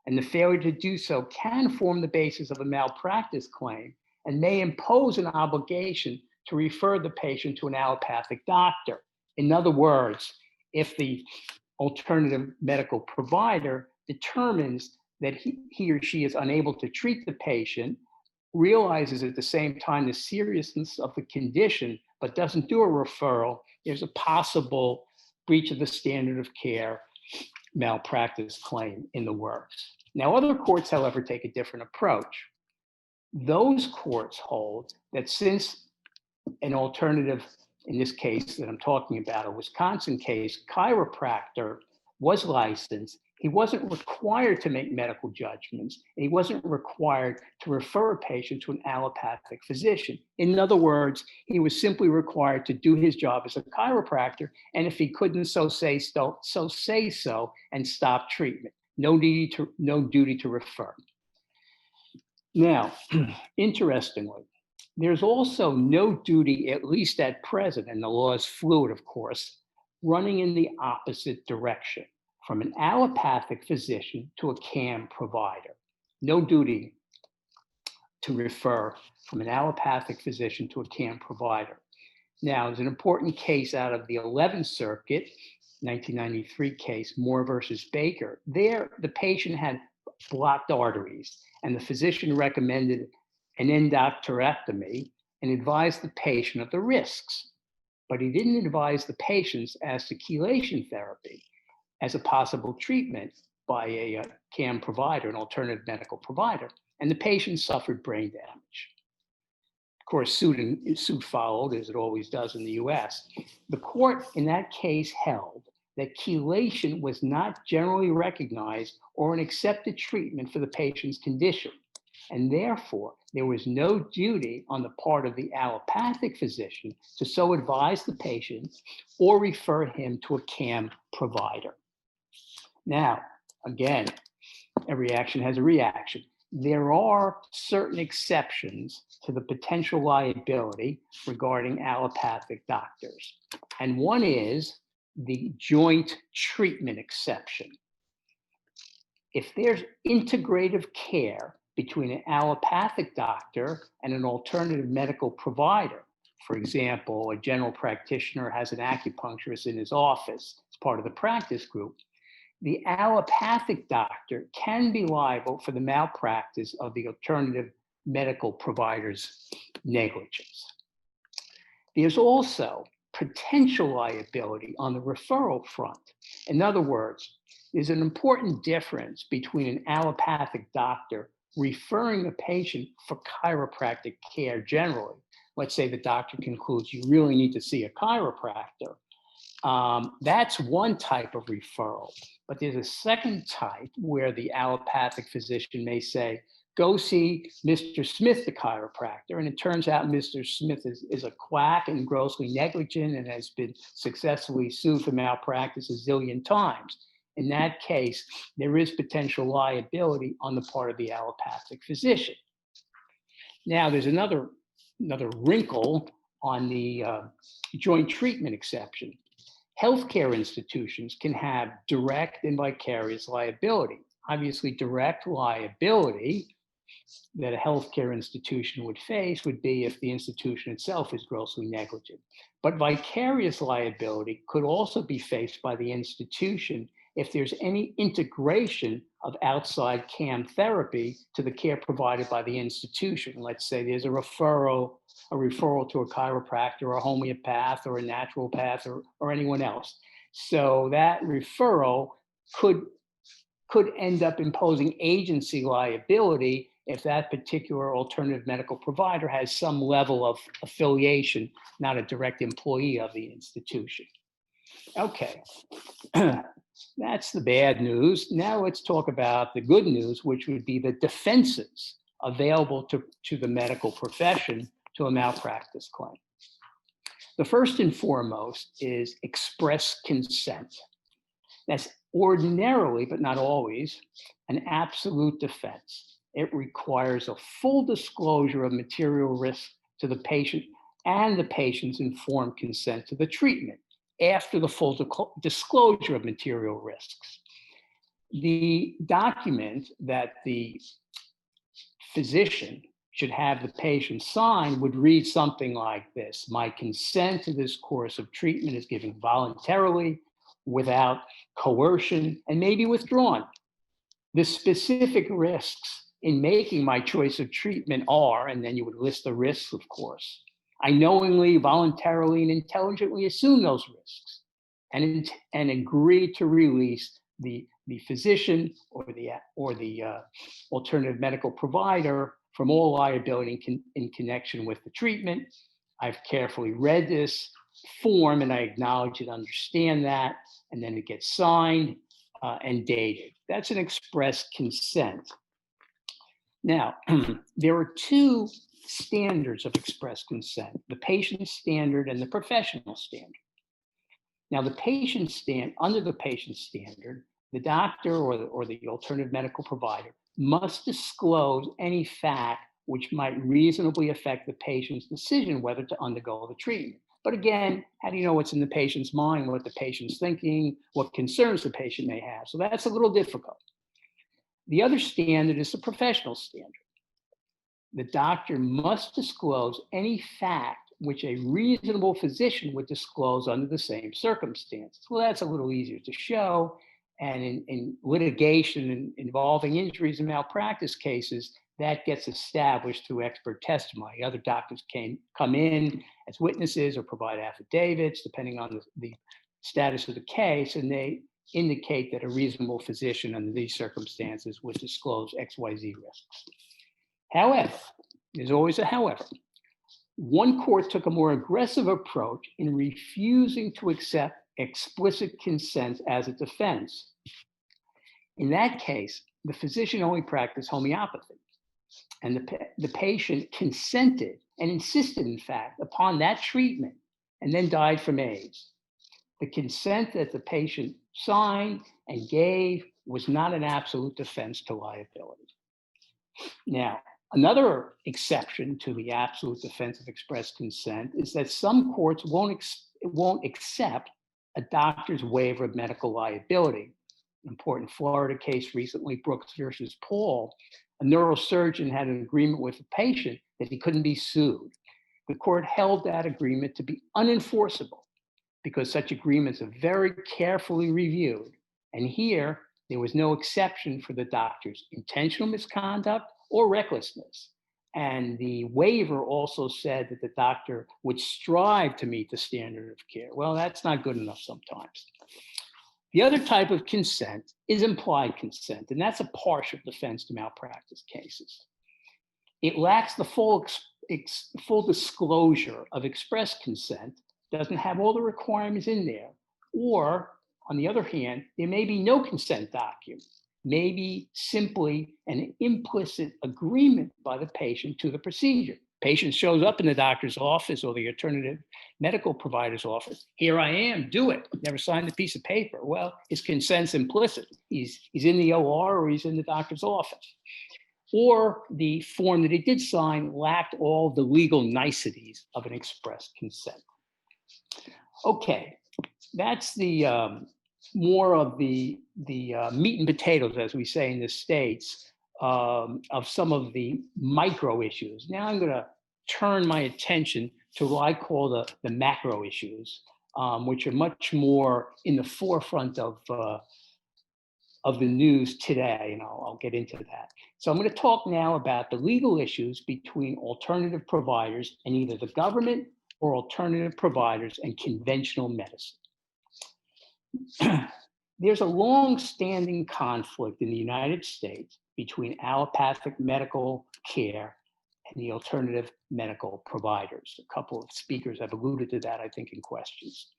And the failure to do so can form the basis of a malpractice claim and may impose an obligation to refer the patient to an allopathic doctor. In other words, if the alternative medical provider determines that he or she is unable to treat the patient, realizes at the same time the seriousness of the condition, but doesn't do a referral, there's a possible breach of the standard of care malpractice claim in the works. Now, other courts, however, take a different approach. Those courts hold that since an alternative, in this case that I'm talking about, a Wisconsin case, chiropractor was licensed, he wasn't required to make medical judgments, and he wasn't required to refer a patient to an allopathic physician. In other words, he was simply required to do his job as a chiropractor, and if he couldn't say so and stop treatment. No duty to refer. Now, interestingly, there's also no duty, at least at present, and the law is fluid, of course, running in the opposite direction, from an allopathic physician to a CAM provider. No duty to refer from an allopathic physician to a CAM provider. Now, there's an important case out of the 11th Circuit, 1993 case, Moore versus Baker. There, the patient had blocked arteries, and the physician recommended an endarterectomy and advised the patient of the risks. But he didn't advise the patients as to chelation therapy as a possible treatment by a CAM provider, an alternative medical provider, and the patient suffered brain damage. Of course, suit followed, as it always does in the US. The court in that case held that chelation was not generally recognized or an accepted treatment for the patient's condition, and therefore there was no duty on the part of the allopathic physician to so advise the patient or refer him to a CAM provider. Now, again, every action has a reaction. There are certain exceptions to the potential liability regarding allopathic doctors. And one is the joint treatment exception. If there's integrative care between an allopathic doctor and an alternative medical provider, for example, a general practitioner has an acupuncturist in his office as part of the practice group, the allopathic doctor can be liable for the malpractice of the alternative medical provider's negligence. There's also potential liability on the referral front. In other words, there's an important difference between an allopathic doctor referring a patient for chiropractic care generally. Let's say the doctor concludes you really need to see a chiropractor. That's one type of referral. But there's a second type where the allopathic physician may say, go see Mr. Smith, the chiropractor. And it turns out Mr. Smith is a quack and grossly negligent and has been successfully sued for malpractice a zillion times. In that case, there is potential liability on the part of the allopathic physician. Now, there's another wrinkle on the joint treatment exception. Healthcare institutions can have direct and vicarious liability. Obviously, direct liability that a healthcare institution would face would be if the institution itself is grossly negligent. But vicarious liability could also be faced by the institution if there's any integration of outside CAM therapy to the care provided by the institution. Let's say there's a referral to a chiropractor or a homeopath or a naturopath or anyone else. So that referral could end up imposing agency liability if that particular alternative medical provider has some level of affiliation, not a direct employee of the institution. Okay, that's the bad news. Now let's talk about the good news, which would be the defenses available to the medical profession to a malpractice claim. The first and foremost is express consent. That's ordinarily, but not always, an absolute defense. It requires a full disclosure of material risk to the patient and the patient's informed consent to the treatment after the full disclosure of material risks. The document that the physician should have the patient sign would read something like this: my consent to this course of treatment is given voluntarily, without coercion, and may be withdrawn. The specific risks in making my choice of treatment are, and then you would list the risks, of course. I knowingly, voluntarily, and intelligently assume those risks and agree to release the physician or the alternative medical provider from all liability in connection with the treatment. I've carefully read this form and I acknowledge and understand that, and then it gets signed and dated. That's an express consent. Now, there are two standards of express consent: the patient standard and the professional standard. Now, under the patient standard, the doctor or the alternative medical provider must disclose any fact which might reasonably affect the patient's decision whether to undergo the treatment. But again, how do you know what's in the patient's mind, what the patient's thinking, what concerns the patient may have? So that's a little difficult. The other standard is the professional standard. The doctor must disclose any fact which a reasonable physician would disclose under the same circumstances. Well, that's a little easier to show. And in litigation involving injuries and malpractice cases, that gets established through expert testimony. Other doctors come in as witnesses or provide affidavits, depending on the status of the case, and they indicate that a reasonable physician under these circumstances would disclose XYZ risks. However, there's always a however. One court took a more aggressive approach in refusing to accept explicit consent as a defense. In that case, the physician only practiced homeopathy, and the patient consented and insisted, in fact, upon that treatment and then died from AIDS. The consent that the patient signed and gave was not an absolute defense to liability. Now, another exception to the absolute defense of express consent is that some courts won't accept a doctor's waiver of medical liability. An important Florida case recently, Brooks versus Paul, a neurosurgeon had an agreement with a patient that he couldn't be sued. The court held that agreement to be unenforceable because such agreements are very carefully reviewed. And here, there was no exception for the doctor's intentional misconduct or recklessness. And the waiver also said that the doctor would strive to meet the standard of care. Well, that's not good enough sometimes. The other type of consent is implied consent, and that's a partial defense to malpractice cases. It lacks the full disclosure of express consent, doesn't have all the requirements in there, or on the other hand, there may be no consent document, maybe simply an implicit agreement by the patient to the procedure. Patient shows up in the doctor's office or the alternative medical provider's office. Here I am, do it. Never signed a piece of paper. Well, his consent's implicit. He's in the OR or he's in the doctor's office. Or the form that he did sign lacked all the legal niceties of an express consent. Okay, that's the more of the meat and potatoes, as we say in the States, of some of the micro issues. Now I'm going to turn my attention to what I call the macro issues, which are much more in the forefront of the news today, and I'll get into that. So I'm going to talk now about the legal issues between alternative providers and either the government or alternative providers and conventional medicine. There's a long-standing conflict in the United States between allopathic medical care and the alternative medical providers. A couple of speakers have alluded to that, I think, in questions.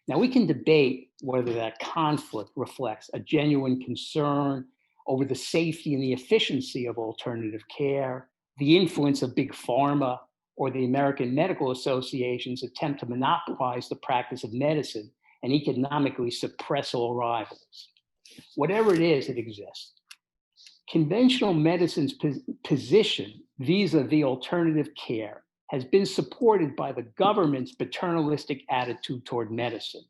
Now, we can debate whether that conflict reflects a genuine concern over the safety and the efficiency of alternative care, the influence of big pharma, or the American Medical Association's attempt to monopolize the practice of medicine and economically suppress all rivals. Whatever it is, it exists. Conventional medicine's position vis-a-vis alternative care has been supported by the government's paternalistic attitude toward medicine.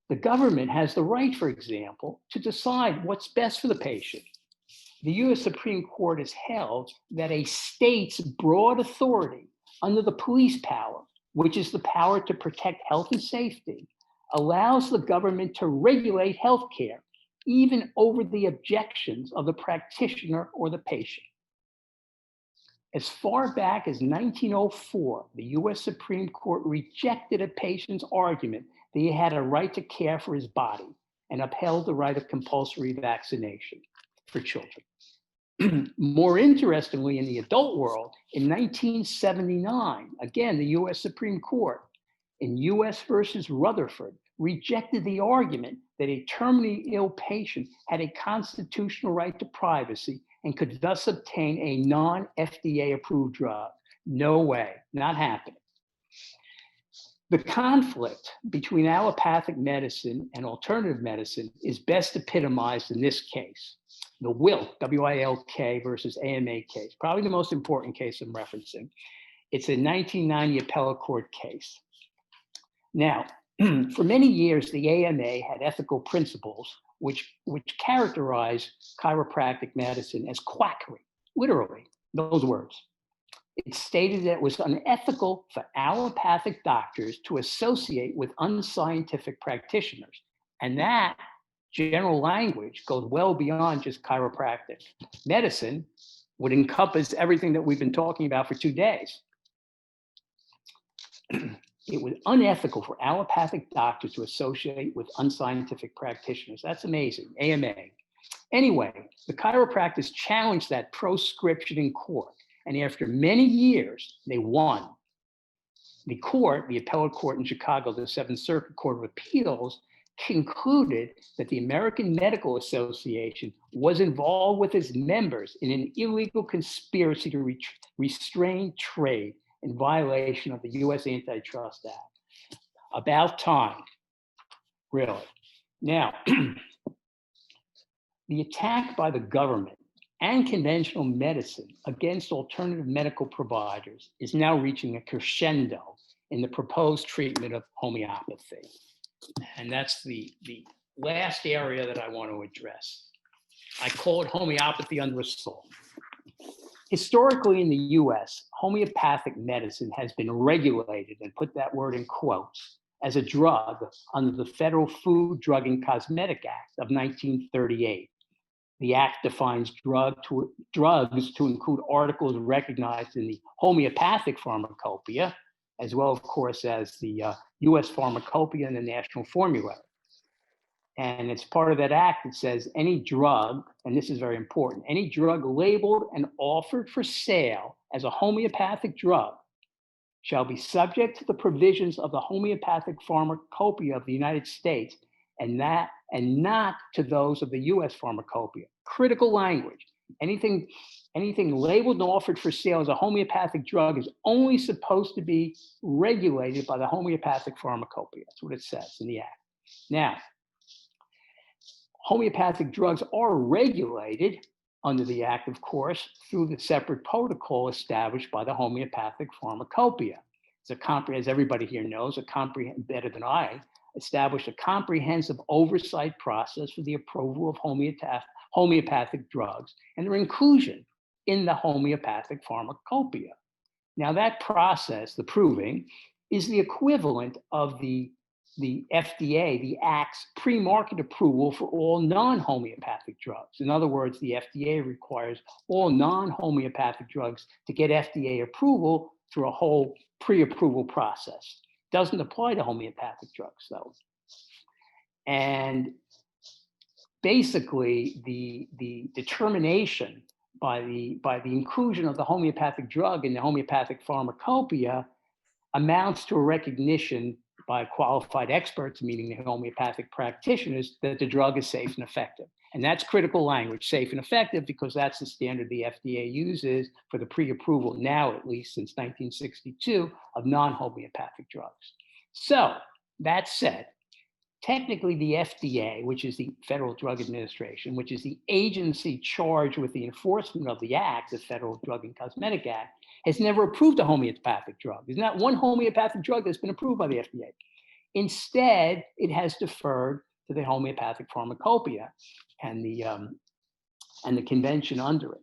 The government has the right, for example, to decide what's best for the patient. The US Supreme Court has held that a state's broad authority under the police power, which is the power to protect health and safety, allows the government to regulate healthcare, even over the objections of the practitioner or the patient. As far back as 1904, the US Supreme Court rejected a patient's argument that he had a right to care for his body and upheld the right of compulsory vaccination for children. More interestingly, in the adult world, in 1979, again, the US Supreme Court, in US versus Rutherford, rejected the argument that a terminally ill patient had a constitutional right to privacy and could thus obtain a non-FDA approved drug. No way, not happening. The conflict between allopathic medicine and alternative medicine is best epitomized in this case, the Wilk, W-I-L-K versus AMA case, probably the most important case I'm referencing. It's a 1990 appellate court case. Now, for many years, the AMA had ethical principles which characterize chiropractic medicine as quackery, literally, those words. It stated that it was unethical for allopathic doctors to associate with unscientific practitioners. And that general language goes well beyond just chiropractic. Medicine would encompass everything that we've been talking about for 2 days. It was unethical for allopathic doctors to associate with unscientific practitioners. That's amazing, AMA. Anyway, the chiropractors challenged that proscription in court. And after many years, they won. The court, the appellate court in Chicago, the Seventh Circuit Court of Appeals, concluded that the American Medical Association was involved with its members in an illegal conspiracy to restrain trade in violation of the U.S. Antitrust Act. About time, really. Now, the attack by the government and conventional medicine against alternative medical providers is now reaching a crescendo in the proposed treatment of homeopathy. And that's the last area that I want to address. I call it homeopathy under assault. Historically in the US, homeopathic medicine has been regulated, and put that word in quotes, as a drug under the Federal Food, Drug, and Cosmetic Act of 1938. The act defines drugs to include articles recognized in the homeopathic pharmacopoeia, as well, of course, as the US Pharmacopoeia and the National Formulary. And it's part of that act that says any drug, and this is very important, any drug labeled and offered for sale as a homeopathic drug shall be subject to the provisions of the homeopathic pharmacopoeia of the United States and not to those of the US Pharmacopoeia. Critical language. Anything labeled and offered for sale as a homeopathic drug is only supposed to be regulated by the homeopathic pharmacopoeia. That's what it says in the act. Now, homeopathic drugs are regulated under the act, of course, through the separate protocol established by the homeopathic pharmacopoeia. As everybody here knows, better than I, established a comprehensive oversight process for the approval of homeopathic drugs and their inclusion in the homeopathic pharmacopoeia. Now that process, the proving, is the equivalent of the FDA, the Act's pre-market approval for all non-homeopathic drugs. In other words, the FDA requires all non-homeopathic drugs to get FDA approval through a whole pre-approval process. Doesn't apply to homeopathic drugs, though. And basically, the determination by the inclusion of the homeopathic drug in the homeopathic pharmacopoeia amounts to a recognition by qualified experts, meaning the homeopathic practitioners, that the drug is safe and effective. And that's critical language, safe and effective, because that's the standard the FDA uses for the pre-approval now, at least since 1962, of non-homeopathic drugs. So that said, technically the FDA, which is the Federal Drug Administration, which is the agency charged with the enforcement of the act, the Federal Drug and Cosmetic Act, has never approved a homeopathic drug. There's not one homeopathic drug that's been approved by the FDA. Instead, it has deferred to the homeopathic pharmacopoeia and the convention under it.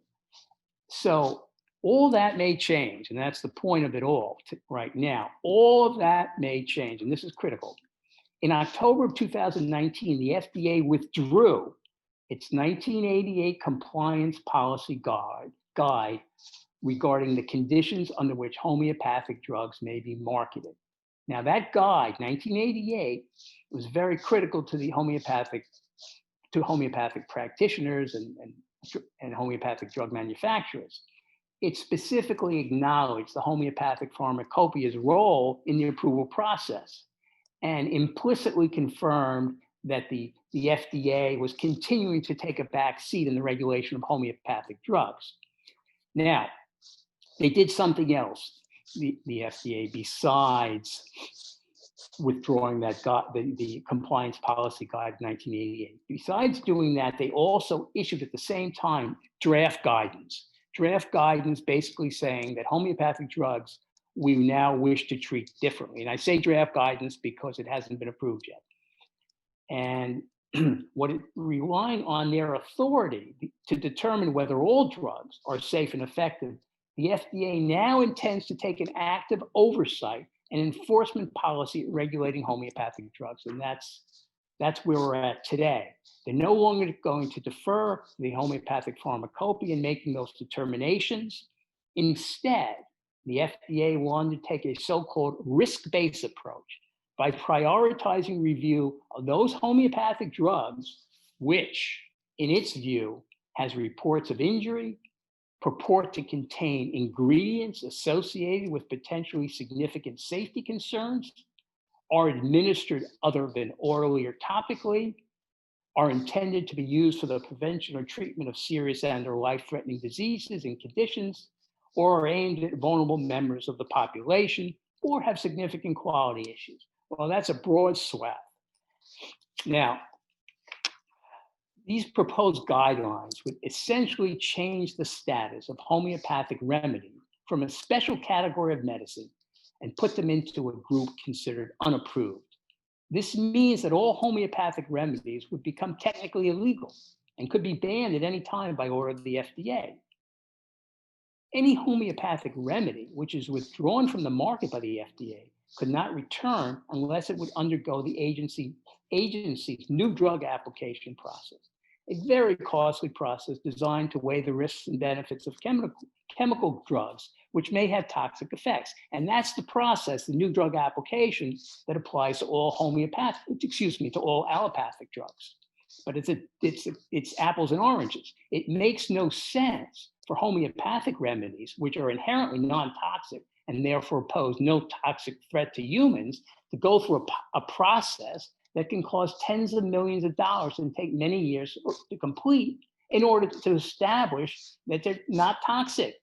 So all that may change, and that's the point of it all right now. All of that may change, and this is critical. In October of 2019, the FDA withdrew its 1988 compliance policy guide regarding the conditions under which homeopathic drugs may be marketed. Now that guide, 1988, was very critical to the homeopathic practitioners and homeopathic drug manufacturers. It specifically acknowledged the homeopathic pharmacopoeia's role in the approval process and implicitly confirmed that the FDA was continuing to take a back seat in the regulation of homeopathic drugs. Now, they did something else, the FDA, besides withdrawing that the compliance policy guide in 1988. Besides doing that, they also issued at the same time draft guidance. Draft guidance basically saying that homeopathic drugs we now wish to treat differently. And I say draft guidance because it hasn't been approved yet. And relying on their authority to determine whether all drugs are safe and effective The FDA now intends to take an active oversight and enforcement policy regulating homeopathic drugs, and that's where we're at today. They're no longer going to defer the homeopathic pharmacopoeia in making those determinations. Instead, the FDA wanted to take a so-called risk-based approach by prioritizing review of those homeopathic drugs, which, in its view, has reports of injury, purport to contain ingredients associated with potentially significant safety concerns, are administered other than orally or topically, are intended to be used for the prevention or treatment of serious and or life-threatening diseases and conditions, or are aimed at vulnerable members of the population, or have significant quality issues. Well, that's a broad swath. Now, these proposed guidelines would essentially change the status of homeopathic remedy from a special category of medicine and put them into a group considered unapproved. This means that all homeopathic remedies would become technically illegal and could be banned at any time by order of the FDA. Any homeopathic remedy which is withdrawn from the market by the FDA could not return unless it would undergo the agency's new drug application process, a very costly process designed to weigh the risks and benefits of chemical drugs, which may have toxic effects. And that's the process, the new drug application, that applies to all to all allopathic drugs. But it's apples and oranges. It makes no sense for homeopathic remedies, which are inherently non-toxic and therefore pose no toxic threat to humans, to go through a process that can cost tens of millions of dollars and take many years to complete in order to establish that they're not toxic.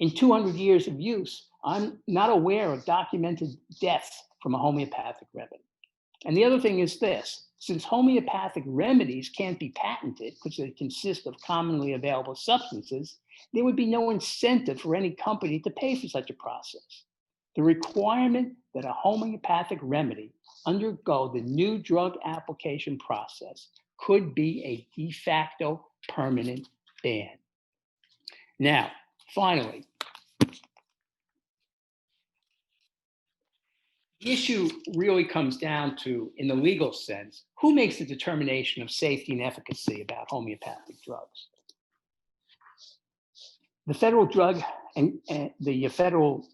In 200 years of use, I'm not aware of documented deaths from a homeopathic remedy. And the other thing is this: since homeopathic remedies can't be patented because they consist of commonly available substances, there would be no incentive for any company to pay for such a process. The requirement that a homeopathic remedy undergo the new drug application process could be a de facto permanent ban. Now, finally, the issue really comes down to, in the legal sense, who makes the determination of safety and efficacy about homeopathic drugs? The Federal Federal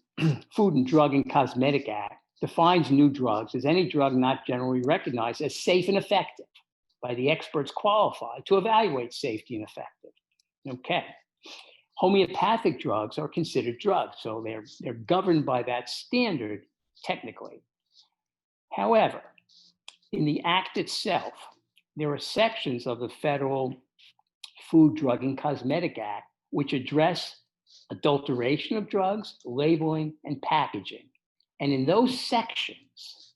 Food and Drug and Cosmetic Act defines new drugs as any drug not generally recognized as safe and effective by the experts qualified to evaluate safety and effective. Okay. Homeopathic drugs are considered drugs, so they're governed by that standard technically. However, in the Act itself, there are sections of the Federal Food, Drug, and Cosmetic Act which address adulteration of drugs, labeling, and packaging. And in those sections,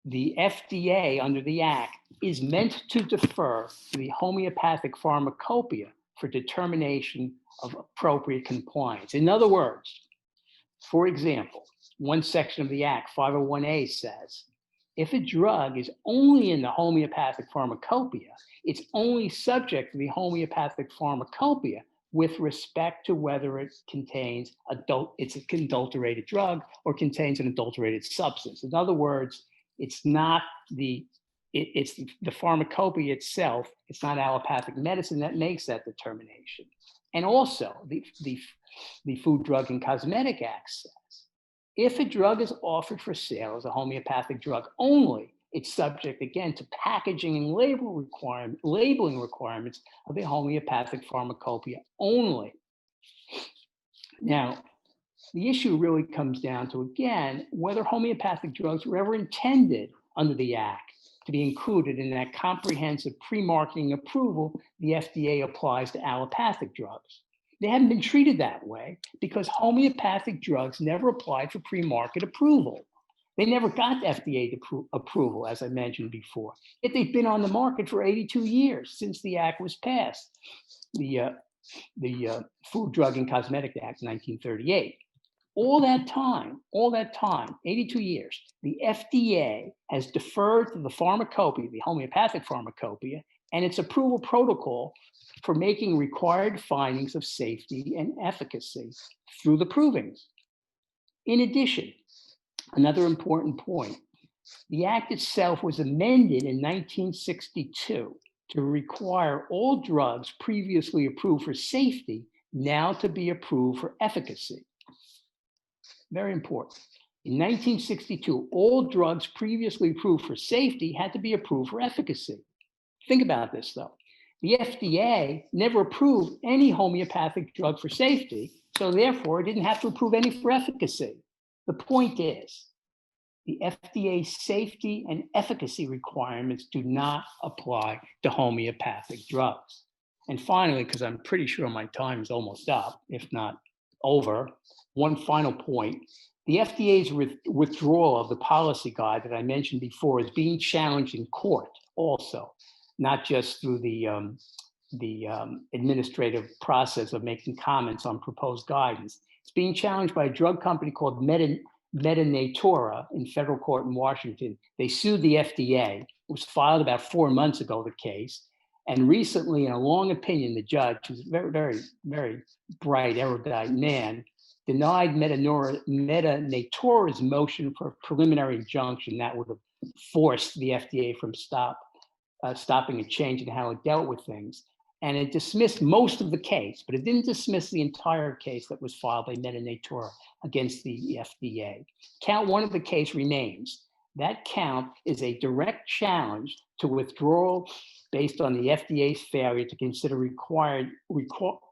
the FDA under the Act is meant to defer to the homeopathic pharmacopoeia for determination of appropriate compliance. In other words, for example, one section of the Act, 501A, says, if a drug is only in the homeopathic pharmacopoeia, it's only subject to the homeopathic pharmacopoeia with respect to whether it contains it's an adulterated drug or contains an adulterated substance. In other words, it's not it's the pharmacopoeia itself, it's not allopathic medicine that makes that determination. And also, the Food, Drug, and Cosmetic Act says, if a drug is offered for sale as a homeopathic drug only, it's subject, again, to packaging and labeling requirements of the homeopathic pharmacopoeia only. Now, the issue really comes down to, again, whether homeopathic drugs were ever intended under the Act to be included in that comprehensive pre-marketing approval the FDA applies to allopathic drugs. They haven't been treated that way because homeopathic drugs never applied for pre-market approval. They never got FDA approval, as I mentioned before. Yet they've been on the market for 82 years since the Act was passed, the Food, Drug, and Cosmetic Act, 1938. All that time, 82 years, the FDA has deferred to the pharmacopoeia, the homeopathic pharmacopoeia, and its approval protocol for making required findings of safety and efficacy through the provings. In addition, another important point, the Act itself was amended in 1962 to require all drugs previously approved for safety now to be approved for efficacy. Very important. In 1962, all drugs previously approved for safety had to be approved for efficacy. Think about this, though. The FDA never approved any homeopathic drug for safety, so therefore it didn't have to approve any for efficacy. The point is, the FDA's safety and efficacy requirements do not apply to homeopathic drugs. And finally, because I'm pretty sure my time is almost up, if not over, one final point. The FDA's withdrawal of the policy guide that I mentioned before is being challenged in court also, not just through the administrative process of making comments on proposed guidance. It's being challenged by a drug company called Mesenchymal in federal court in Washington. They sued the FDA. It was filed about 4 months ago, the case. And recently, in a long opinion, the judge, who's a very, very, very bright, erudite man, denied Mesenchymal's motion for a preliminary injunction that would have forced the FDA from stopping a change in how it dealt with things. And it dismissed most of the case, but it didn't dismiss the entire case that was filed by Mesenchymal against the FDA. Count one of the case remains. That count is a direct challenge to withdrawal based on the FDA's failure to consider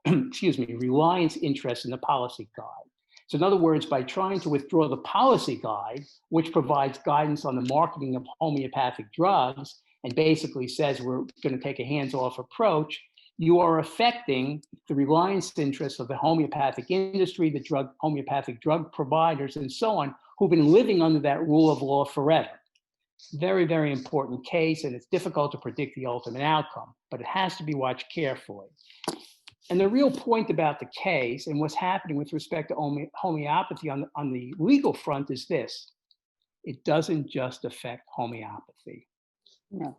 reliance interest in the policy guide. So in other words, by trying to withdraw the policy guide, which provides guidance on the marketing of homeopathic drugs, and basically says we're going to take a hands-off approach, you are affecting the reliance interests of the homeopathic industry, the homeopathic drug providers, and so on, who've been living under that rule of law forever. Very, very important case, and it's difficult to predict the ultimate outcome, but it has to be watched carefully. And the real point about the case and what's happening with respect to homeopathy on the legal front is this: it doesn't just affect homeopathy. No.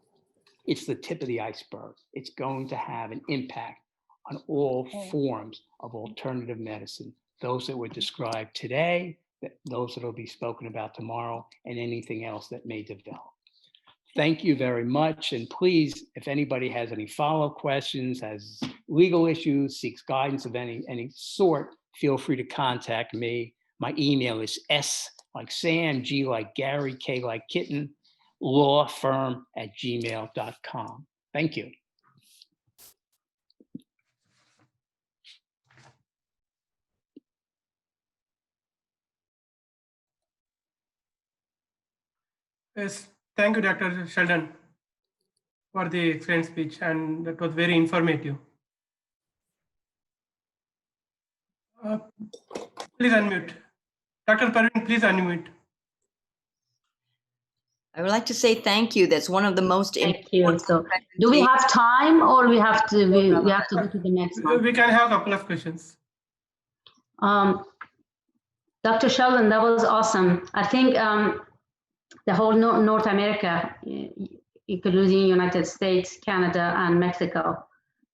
It's the tip of the iceberg. It's going to have an impact on all forms of alternative medicine, those that were described today, those that will be spoken about tomorrow, and anything else that may develop. Thank you very much. And please, if anybody has any follow-up questions, has legal issues, seeks guidance of any sort, feel free to contact me. My email is S like Sam, G like Gary, K like kitten, lawfirm@gmail.com. Thank you. Yes, thank you, Dr. Sheldon, for the excellent speech, and that was very informative. Please unmute. Dr. Parveen, please unmute. I would like to say thank you. That's one of the most Thank you. So, do we have time, or we have to we have to go to the next one? We can have a couple of questions. Dr. Sheldon, that was awesome. I think the whole North America, including United States, Canada, and Mexico,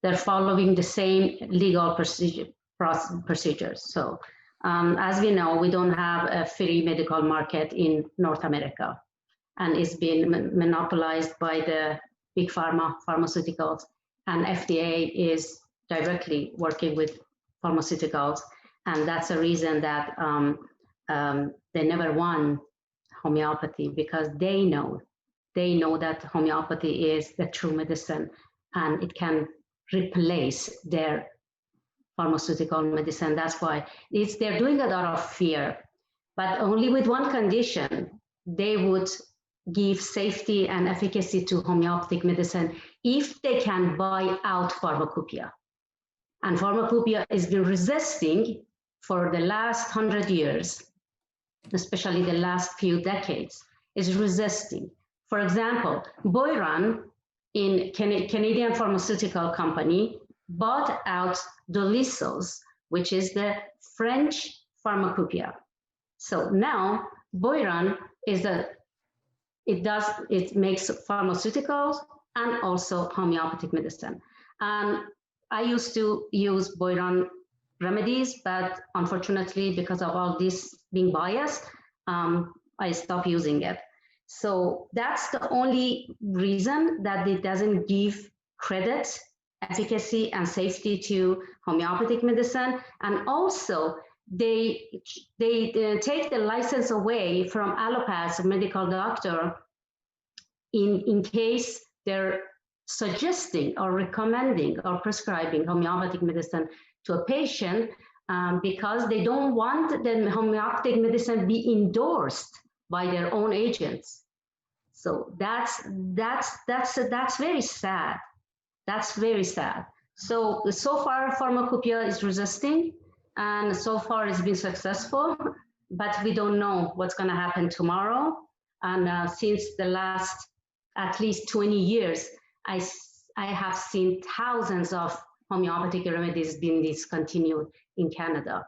they're following the same legal procedures. So, as we know, we don't have a free medical market in North America, and it's been monopolized by the big pharmaceuticals, and FDA is directly working with pharmaceuticals, and that's a reason that they never won homeopathy, because they know that homeopathy is the true medicine, and it can replace their pharmaceutical medicine. That's why they're doing it out of fear, but only with one condition: they would give safety and efficacy to homeopathic medicine if they can buy out pharmacopoeia. And pharmacopoeia has been resisting for the last 100 years, especially the last few decades, is resisting. For example, Boiron, in Canadian pharmaceutical company, bought out Dolisos, which is the French pharmacopoeia. So now Boiron is it makes pharmaceuticals and also homeopathic medicine. And I used to use Boiron remedies, but unfortunately, because of all this being biased, I stopped using it. So that's the only reason that it doesn't give credit, efficacy, and safety to homeopathic medicine. And also, they take the license away from allopaths, medical doctor, in case they're suggesting or recommending or prescribing homeopathic medicine to a patient, because they don't want the homeopathic medicine be endorsed by their own agents. So that's very sad. That's very sad. So far pharmacopoeia is resisting, and so far it's been successful, but we don't know what's going to happen tomorrow. And since the last at least 20 years, I have seen thousands of homeopathic remedies being discontinued in Canada,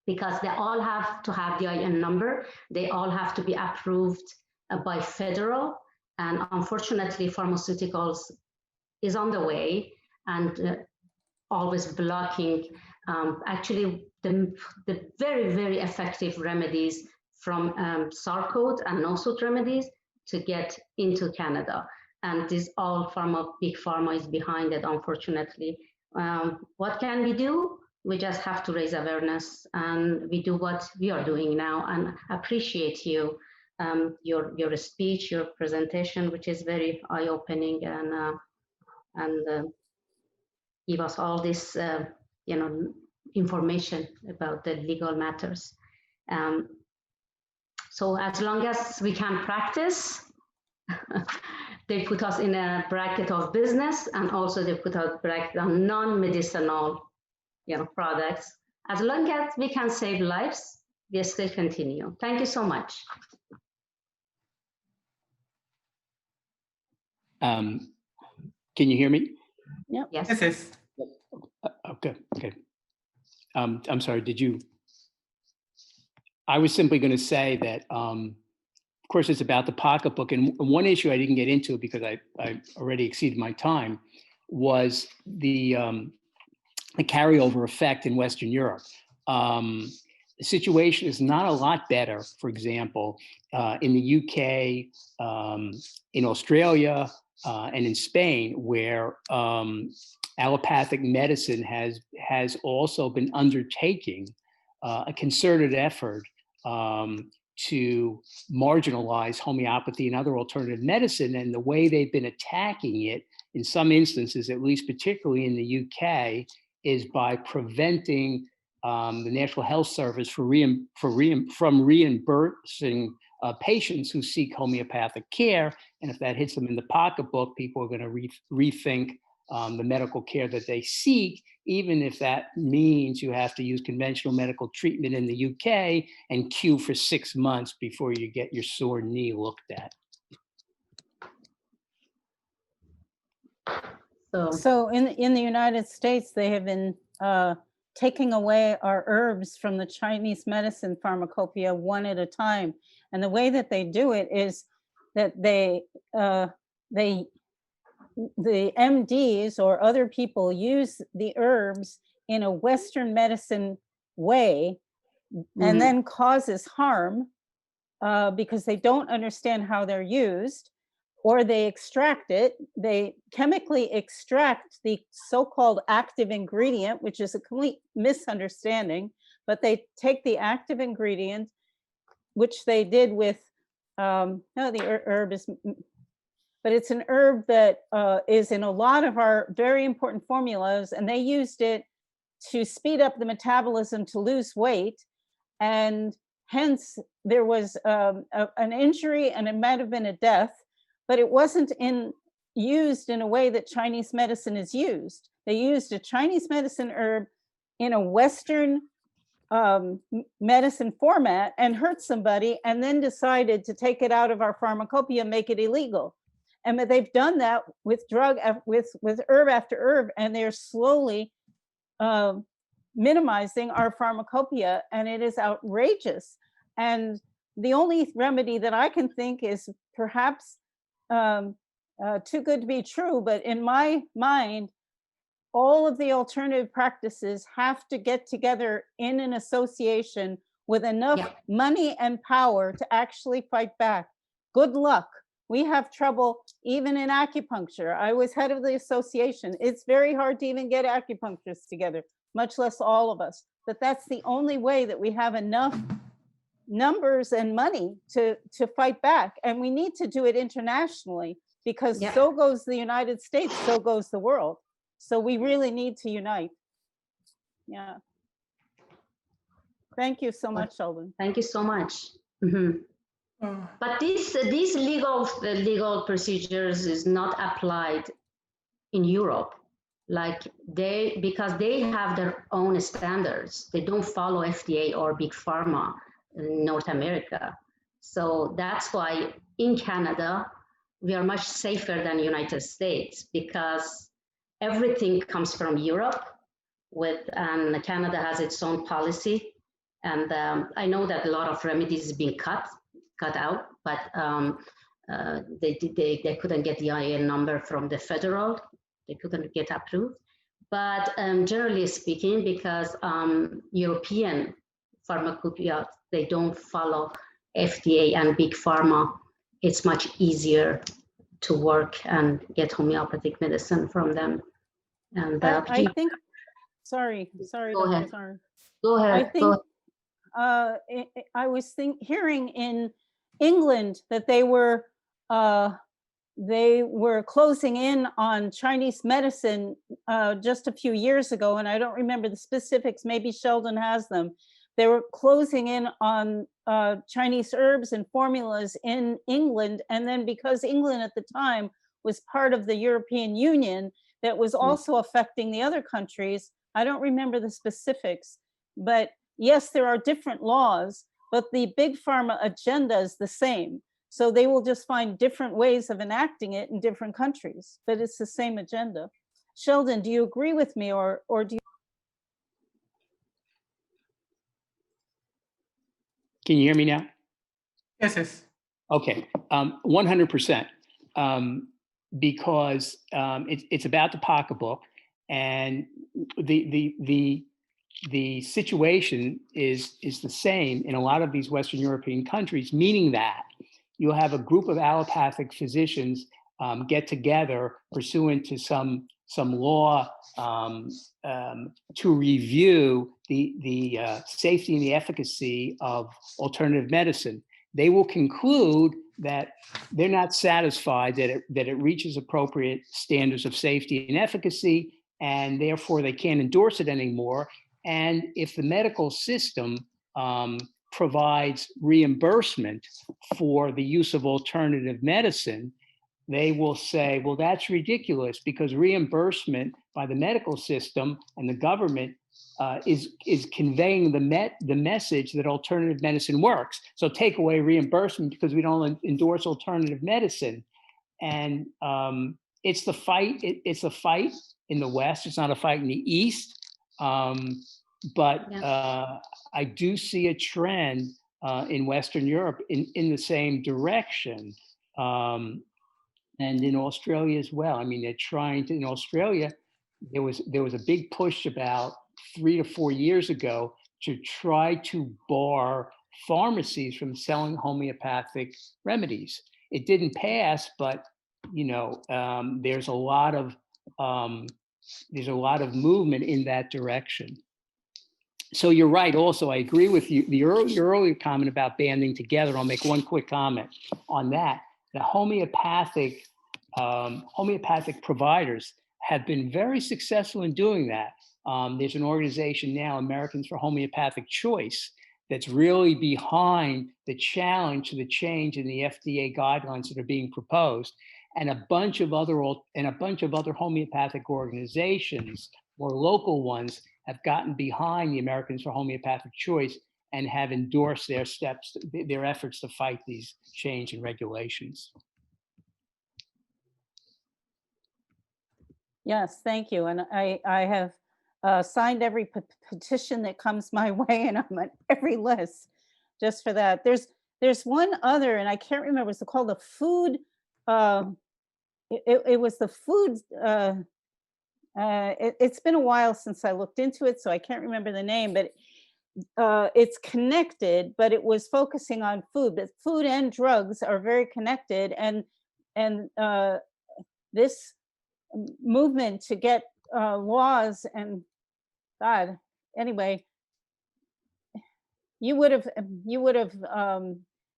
because they all have to have the IN number. They all have to be approved by federal. And unfortunately, pharmaceuticals is on the way and always blocking actually the very, very effective remedies from SARCode and no-suit remedies to get into Canada. And this all big pharma is behind it, unfortunately. What can we do? We just have to raise awareness, and we do what we are doing now. And appreciate you, your speech, your presentation, which is very eye-opening, and give us all this, information about the legal matters. So as long as we can practice, they put us in a bracket of business, and also they put us bracket on non-medicinal, products. As long as we can save lives, we still continue. Thank you so much. Can you hear me? Yep. Yes, yes. Okay. I'm sorry, did you? I was simply going to say that, of course, it's about the pocketbook. And one issue I didn't get into because I already exceeded my time was the carryover effect in Western Europe. The situation is not a lot better, for example, in the UK, in Australia, and in Spain, where allopathic medicine has also been undertaking a concerted effort to marginalize homeopathy and other alternative medicine. And the way they've been attacking it, in some instances, at least particularly in the UK, is by preventing the National Health Service from reimbursing patients who seek homeopathic care. And if that hits them in the pocketbook, people are going to rethink the medical care that they seek, even if that means you have to use conventional medical treatment in the UK and queue for 6 months before you get your sore knee looked at. So in the United States, they have been taking away our herbs from the Chinese medicine pharmacopoeia one at a time. And the way that they do it is that the MDs or other people use the herbs in a Western medicine way, and then causes harm because they don't understand how they're used, or they extract it. They chemically extract the so-called active ingredient, which is a complete misunderstanding, but they take the active ingredient, which they did with, the herb is, but it's an herb that is in a lot of our very important formulas, and they used it to speed up the metabolism to lose weight. And hence there was an injury, and it might have been a death, but it wasn't used in a way that Chinese medicine is used. They used a Chinese medicine herb in a Western medicine format and hurt somebody, and then decided to take it out of our pharmacopoeia and make it illegal. And they've done that with with herb after herb, and they're slowly minimizing our pharmacopoeia, and it is outrageous. And the only remedy that I can think is perhaps too good to be true, but in my mind, all of the alternative practices have to get together in an association with enough money and power to actually fight back. Good luck. We have trouble even in acupuncture. I was head of the association. It's very hard to even get acupuncturists together, much less all of us. But that's the only way that we have enough numbers and money to fight back. And we need to do it internationally, because so goes the United States, so goes the world. So we really need to unite. Yeah. Thank you so much, Sheldon. Thank you so much. But these legal procedures is not applied in Europe, like because they have their own standards. They don't follow FDA or big pharma in North America. So that's why in Canada, we are much safer than United States, because everything comes from Europe and Canada has its own policy. And I know that a lot of remedies is being cut out, but they couldn't get the IN number from the federal. They couldn't get approved. But generally speaking, because European pharmacopoeia, they don't follow FDA and big pharma, it's much easier to work and get homeopathic medicine from them. And I think, sorry, Go ahead. sorry. Go ahead. I think I was hearing in England that they were closing in on Chinese medicine just a few years ago, and I don't remember the specifics. Maybe Sheldon has them. They were closing in on Chinese herbs and formulas in England, and then because England at the time was part of the European Union, that was also affecting the other countries. I don't remember the specifics, but yes, there are different laws, but the big pharma agenda is the same. So they will just find different ways of enacting it in different countries, but it's the same agenda. Sheldon, do you agree with me, or do you? Can you hear me now? Yes. Okay, 100%. Because it's about the pocketbook, and the situation is the same in a lot of these Western European countries, meaning that you'll have a group of allopathic physicians get together pursuant to some law to review the safety and the efficacy of alternative medicine. They will conclude that they're not satisfied that it reaches appropriate standards of safety and efficacy, and therefore they can't endorse it anymore. And if the medical system provides reimbursement for the use of alternative medicine, they will say, well, that's ridiculous, because reimbursement by the medical system and the government is conveying the message that alternative medicine works. So take away reimbursement because we don't endorse alternative medicine. And it's the fight. It's a fight in the West. It's not a fight in the East. But I do see a trend in Western Europe in the same direction. And in Australia as well. I mean, they're trying to, in Australia, there was a big push about 3 to 4 years ago to try to bar pharmacies from selling homeopathic remedies. It didn't pass, but there's a lot of movement in that direction. So you're right. Also, I agree with you. Your earlier comment about banding together. I'll make one quick comment on that. The homeopathic providers have been very successful in doing that. There's an organization now, Americans for Homeopathic Choice, that's really behind the challenge to the change in the FDA guidelines that are being proposed, and a bunch of other homeopathic organizations, more local ones, have gotten behind the Americans for Homeopathic Choice and have endorsed their efforts to fight these change in regulations. Yes, thank you. And I have signed every petition that comes my way, and I'm on every list just for that. There's one other, and I can't remember, it's called the food it was the food. It's been a while since I looked into it, so I can't remember the name, but it's connected, but it was focusing on food. But food and drugs are very connected, and this movement to get laws and God, anyway, you would have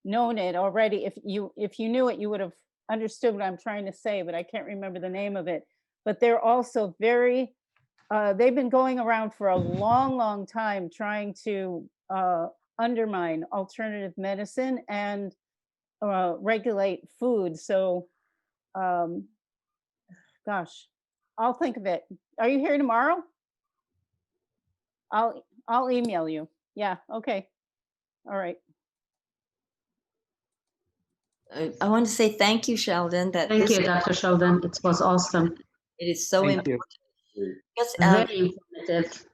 known it already if you knew it. You would have understood what I'm trying to say, but I can't remember the name of it. But they're also very they've been going around for a long time trying to undermine alternative medicine and regulate food. So gosh, I'll think of it. Are you here tomorrow? I'll email you. Yeah, okay. All right. I want to say thank you, Sheldon. Thank you, Dr. Sheldon. It was awesome. It is so Thank you. important. Because, Very informative.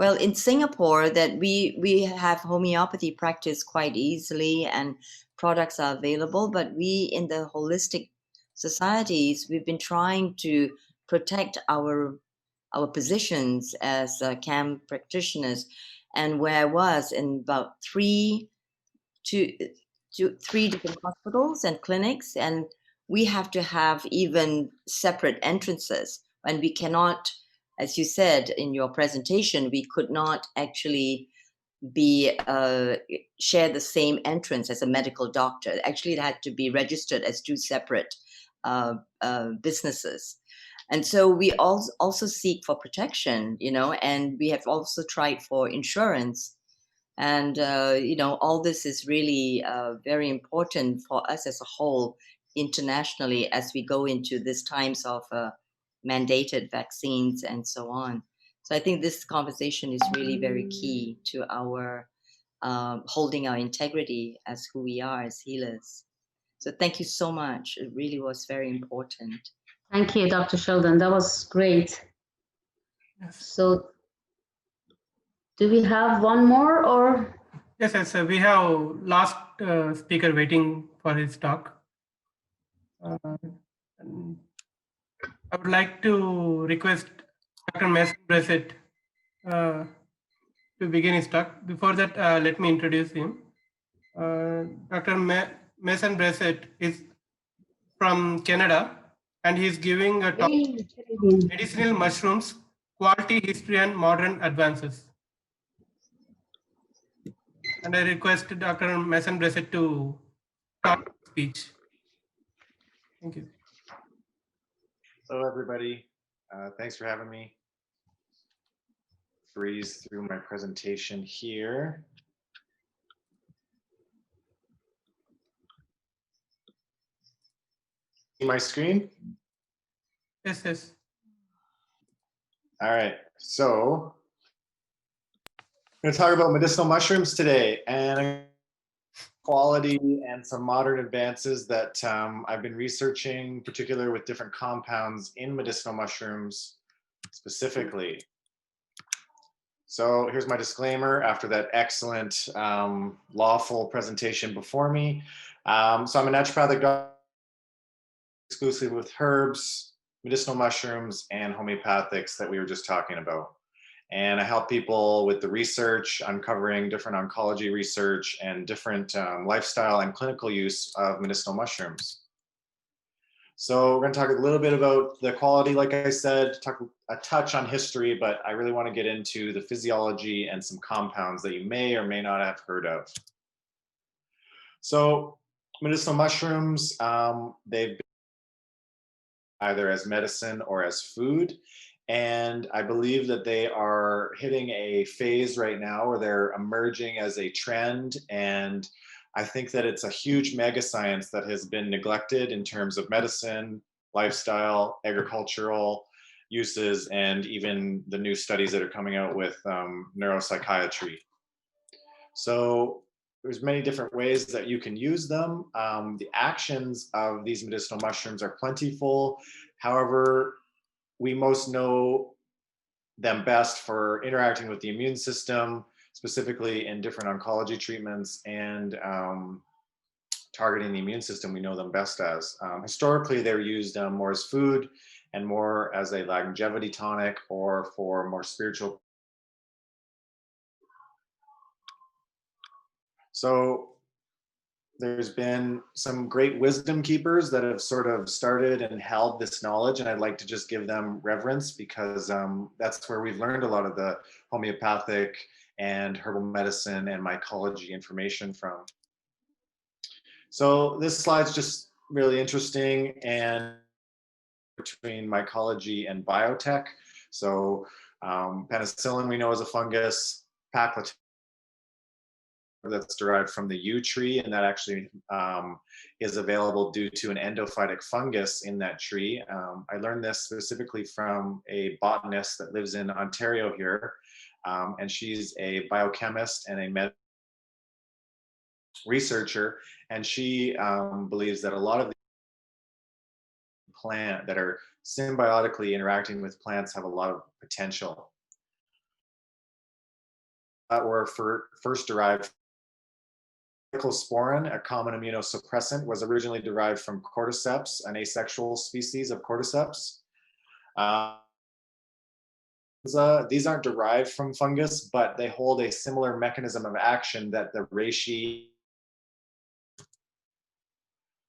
well, in Singapore, that we have homeopathy practice quite easily, and products are available. But we in the holistic societies, we've been trying to protect our positions as CAM practitioners. And where I was in about three different hospitals and clinics, and we have to have even separate entrances, and we cannot, as you said in your presentation, we could not actually be share the same entrance as a medical doctor. Actually, it had to be registered as two separate businesses. And so we also seek for protection, you know, and we have also tried for insurance. And, you know, all this is really very important for us as a whole internationally as we go into these times of mandated vaccines and so on. So I think this conversation is really very key to our holding our integrity as who we are as healers. So thank you so much. It really was very important. Thank you, Dr. Sheldon. That was great. Yes. So do we have one more or? Yes, we have last speaker waiting for his talk. I would like to request Dr. Mesenchymal to begin his talk. Before that, let me introduce him. Dr. Mesenchymal is from Canada, and he is giving a talk on medicinal mushrooms, quality, history, and modern advances. And I request Dr. Mesenchymal to start the speech. Thank you. Hello, everybody. Thanks for having me. Breeze through my presentation here. See my screen? Yes. All right. So I'm going to talk about medicinal mushrooms today and quality and some modern advances that I've been researching, particularly with different compounds in medicinal mushrooms specifically. So here's my disclaimer after that excellent lawful presentation before me. So I'm a naturopathic doctor exclusively with herbs, medicinal mushrooms, and homeopathics that we were just talking about. And I help people with the research, uncovering different oncology research and different lifestyle and clinical use of medicinal mushrooms. So we're going to talk a little bit about the quality, like I said, talk a touch on history, but I really want to get into the physiology and some compounds that you may or may not have heard of. So medicinal mushrooms, they've been either as medicine or as food. And I believe that they are hitting a phase right now where they're emerging as a trend. And I think that it's a huge mega science that has been neglected in terms of medicine, lifestyle, agricultural uses, and even the new studies that are coming out with neuropsychiatry. So there's many different ways that you can use them. The actions of these medicinal mushrooms are plentiful. However, we most know them best for interacting with the immune system, specifically in different oncology treatments and targeting the immune system we know them best as. Historically, they're used more as food and more as a longevity tonic or for more spiritual. So there's been some great wisdom keepers that have sort of started and held this knowledge, and I'd like to just give them reverence because that's where we've learned a lot of the homeopathic and herbal medicine and mycology information from. So this slide's just really interesting and between mycology and biotech. So penicillin we know is a fungus, paclitaxel that's derived from the yew tree, and that actually is available due to an endophytic fungus in that tree. I learned this specifically from a botanist that lives in Ontario here, and she's a biochemist and a researcher, and she believes that a lot of the plant that are symbiotically interacting with plants have a lot of potential. That were first derived. Cyclosporin, a common immunosuppressant, was originally derived from cordyceps, an asexual species of cordyceps. These aren't derived from fungus, but they hold a similar mechanism of action that the reishi.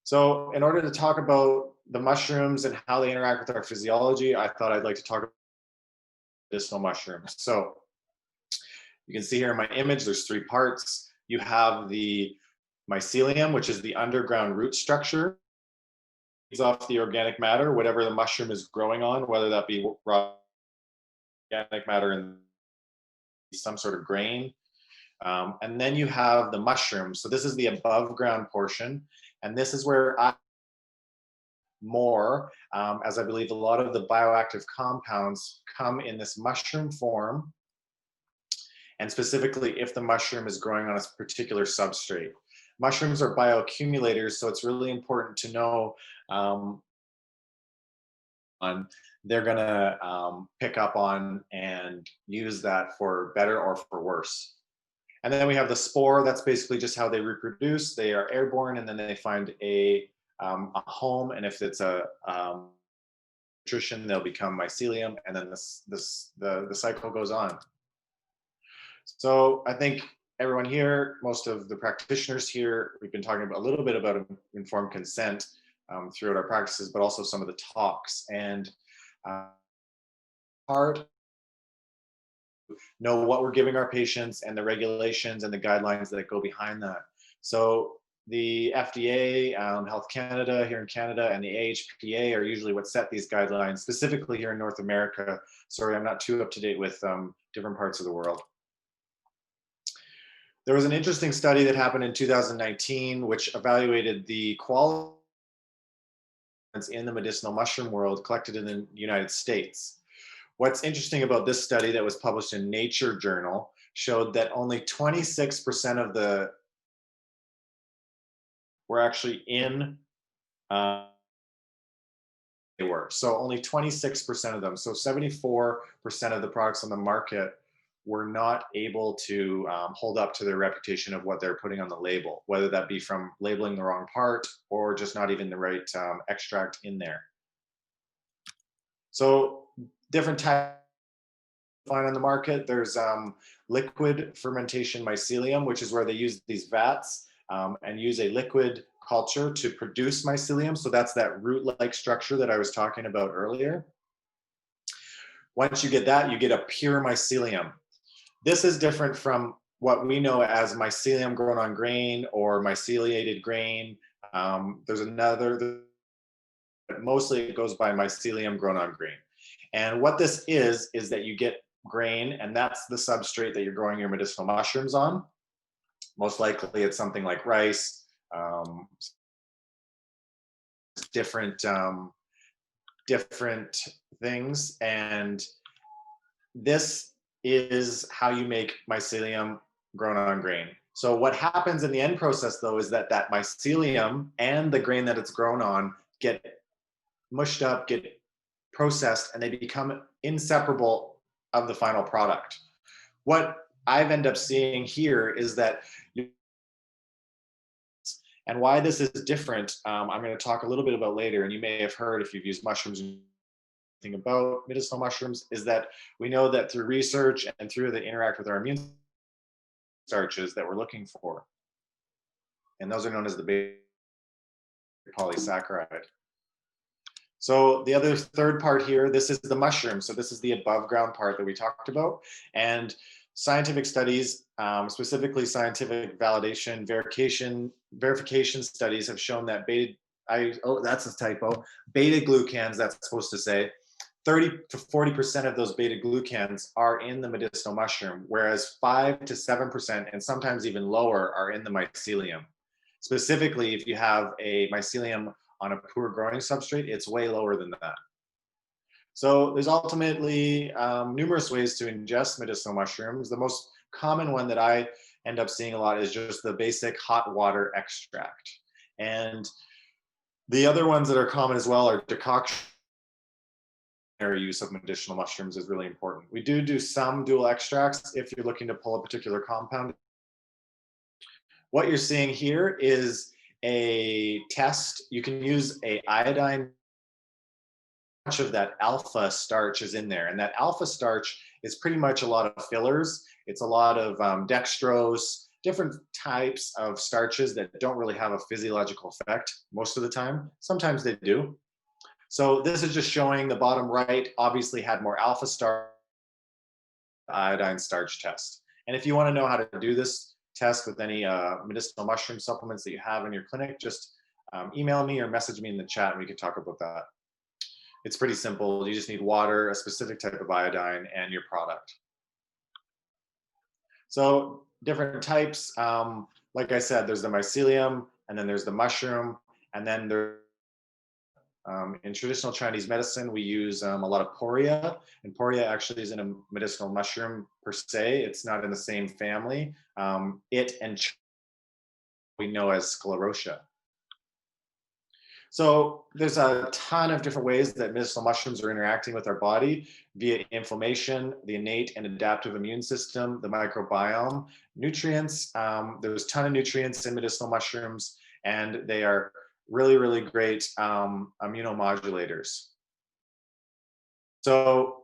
So in order to talk about the mushrooms and how they interact with our physiology, I thought I'd like to talk about medicinal mushrooms. So you can see here in my image, there's 3 parts. You have the mycelium, which is the underground root structure. It's off the organic matter, whatever the mushroom is growing on, whether that be raw organic matter and some sort of grain. And then you have the mushroom. So this is the above ground portion. And this is where as I believe a lot of the bioactive compounds come in this mushroom form. And specifically if the mushroom is growing on a particular substrate. Mushrooms are bioaccumulators, so it's really important to know they're gonna pick up on and use that for better or for worse. And then we have the spore. That's basically just how they reproduce. They are airborne, and then they find a home. And if it's a nutrition, they'll become mycelium, and then the cycle goes on. So I think everyone here, most of the practitioners here, we've been talking about a little bit about informed consent throughout our practices, but also some of the talks. And hard know what we're giving our patients and the regulations and the guidelines that go behind that. So the FDA, Health Canada here in Canada, and the AHPA are usually what set these guidelines, specifically here in North America. Sorry, I'm not too up to date with different parts of the world. There was an interesting study that happened in 2019, which evaluated the quality in the medicinal mushroom world collected in the United States. What's interesting about this study that was published in Nature Journal showed that only 26% of the were actually in they were. So only 26% of them. So 74% of the products on the market were not able to hold up to their reputation of what they're putting on the label, whether that be from labeling the wrong part or just not even the right extract in there. So different types find on the market. There's liquid fermentation mycelium, which is where they use these vats and use a liquid culture to produce mycelium. So that's that root-like structure that I was talking about earlier. Once you get that, you get a pure mycelium. This is different from what we know as mycelium grown on grain or myceliated grain. There's another, but mostly it goes by mycelium grown on grain. And what this is that you get grain, and that's the substrate that you're growing your medicinal mushrooms on. Most likely it's something like rice, different things. And this is how you make mycelium grown on grain. So what happens in the end process though is that that mycelium and the grain that it's grown on get mushed up, get processed, and they become inseparable of the final product. What I've ended up seeing here is that And why this is different, I'm going to talk a little bit about later, and you may have heard if you've used mushrooms anything about medicinal mushrooms, is that we know that through research and through the interact with our immune starches that we're looking for. And those are known as the beta polysaccharide. So the other third part here, this is the mushroom. So this is the above ground part that we talked about. And scientific studies, specifically scientific validation, verification studies have shown that that's a typo, beta glucans, that's supposed to say, 30 to 40% of those beta glucans are in the medicinal mushroom, whereas 5 to 7%, and sometimes even lower, are in the mycelium. Specifically, if you have a mycelium on a poor growing substrate, it's way lower than that. So there's ultimately numerous ways to ingest medicinal mushrooms. The most common one that I end up seeing a lot is just the basic hot water extract. And the other ones that are common as well are decoction. Use of medicinal mushrooms is really important. We do some dual extracts if you're looking to pull a particular compound. What you're seeing here is a test. You can use a iodine. Much of that alpha starch is in there, and that alpha starch is pretty much a lot of fillers. It's a lot of dextrose, different types of starches that don't really have a physiological effect most of the time. Sometimes they do. So this is just showing the bottom right obviously had more alpha starch iodine starch test. And if you want to know how to do this test with any medicinal mushroom supplements that you have in your clinic, just email me or message me in the chat and we can talk about that. It's pretty simple. You just need water, a specific type of iodine, and your product. So different types, like I said, there's the mycelium, and then there's the mushroom, and then there. In traditional Chinese medicine, we use a lot of poria, and poria actually isn't a medicinal mushroom per se. It's not in the same family. It and we know as sclerotia. So there's a ton of different ways that medicinal mushrooms are interacting with our body via inflammation, the innate and adaptive immune system, the microbiome, nutrients. There's a ton of nutrients in medicinal mushrooms, and they are really, really great immunomodulators. So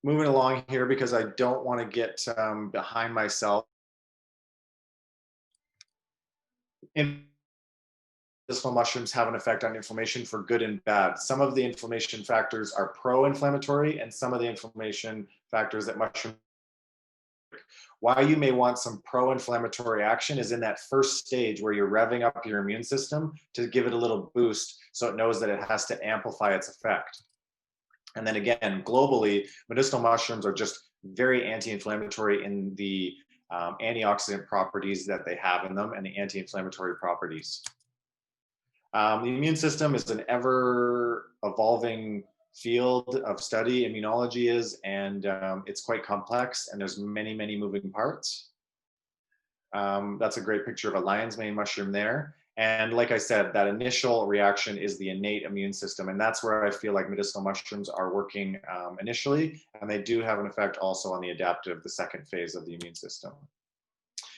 moving along here, because I don't want to get behind myself. Medicinal mushrooms have an effect on inflammation for good and bad. Some of the inflammation factors are pro-inflammatory, and some of the inflammation factors that mushroom. Why you may want some pro-inflammatory action is in that first stage where you're revving up your immune system to give it a little boost so it knows that it has to amplify its effect. And then again, globally, medicinal mushrooms are just very anti-inflammatory in the antioxidant properties that they have in them and the anti-inflammatory properties. The immune system is an ever evolving field of study, immunology is, and it's quite complex, and there's many, many moving parts. That's a great picture of a lion's mane mushroom there. And like I said, that initial reaction is the innate immune system, and that's where I feel like medicinal mushrooms are working initially, and they do have an effect also on the adaptive, the second phase of the immune system.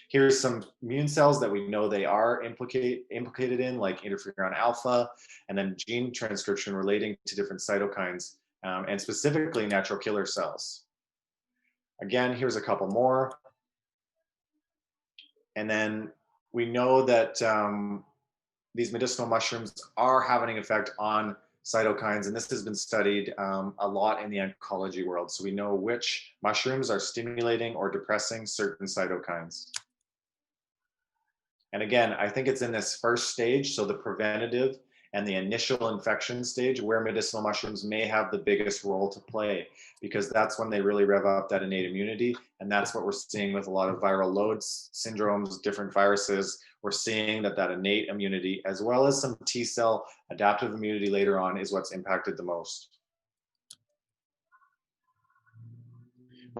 Here's some immune cells that we know they are implicated in, like interferon alpha, and then gene transcription relating to different cytokines, and specifically natural killer cells. Again, here's a couple more. And then we know that these medicinal mushrooms are having an effect on cytokines, and this has been studied a lot in the oncology world. So we know which mushrooms are stimulating or depressing certain cytokines. And again, I think it's in this first stage, so the preventative and the initial infection stage, where medicinal mushrooms may have the biggest role to play, because that's when they really rev up that innate immunity. And that's what we're seeing with a lot of viral loads, syndromes, different viruses. We're seeing that innate immunity, as well as some T cell adaptive immunity later on, is what's impacted the most.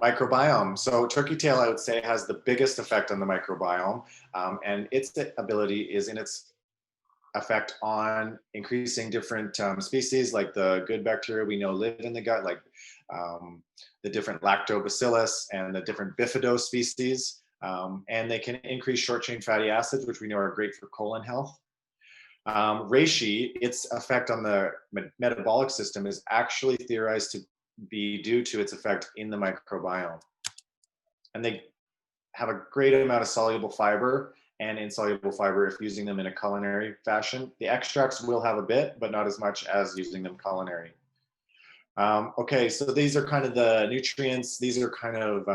Microbiome. So turkey tail, I would say, has the biggest effect on the microbiome, and its ability is in its effect on increasing different species, like the good bacteria we know live in the gut, like the different lactobacillus and the different bifido species. And they can increase short chain fatty acids, which we know are great for colon health. Reishi, its effect on the metabolic system is actually theorized to be due to its effect in the microbiome. And they have a great amount of soluble fiber and insoluble fiber if using them in a culinary fashion. The extracts will have a bit, but not as much as using them culinary. Okay, so these are kind of the nutrients. These are kind of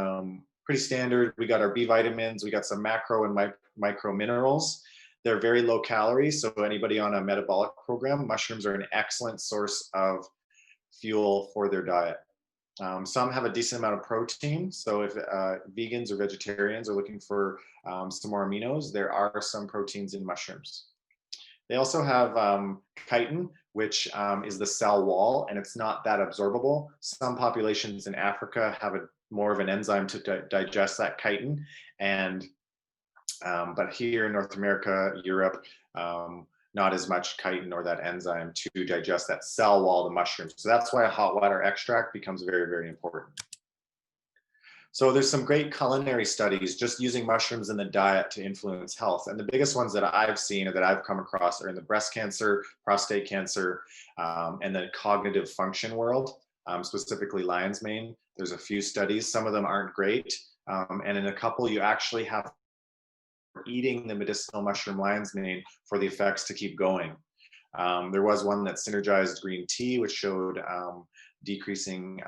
pretty standard. We got our B vitamins, we got some macro and micro minerals. They're very low calories, so anybody on a metabolic program, mushrooms are an excellent source of fuel for their diet. Some have a decent amount of protein, so if vegans or vegetarians are looking for some more aminos, there are some proteins in mushrooms. They also have chitin, which is the cell wall, and it's not that absorbable. Some populations in Africa have more of an enzyme to digest that chitin, and but here in North America, Europe, not as much chitin or that enzyme to digest that cell wall of the mushrooms. So that's why a hot water extract becomes very, very important. So there's some great culinary studies just using mushrooms in the diet to influence health. And the biggest ones that I've seen or that I've come across are in the breast cancer, prostate cancer, and the cognitive function world, specifically lion's mane. There's a few studies, some of them aren't great. And in a couple, you actually have eating the medicinal mushroom lion's mane for the effects to keep going. There was one that synergized green tea, which showed decreasing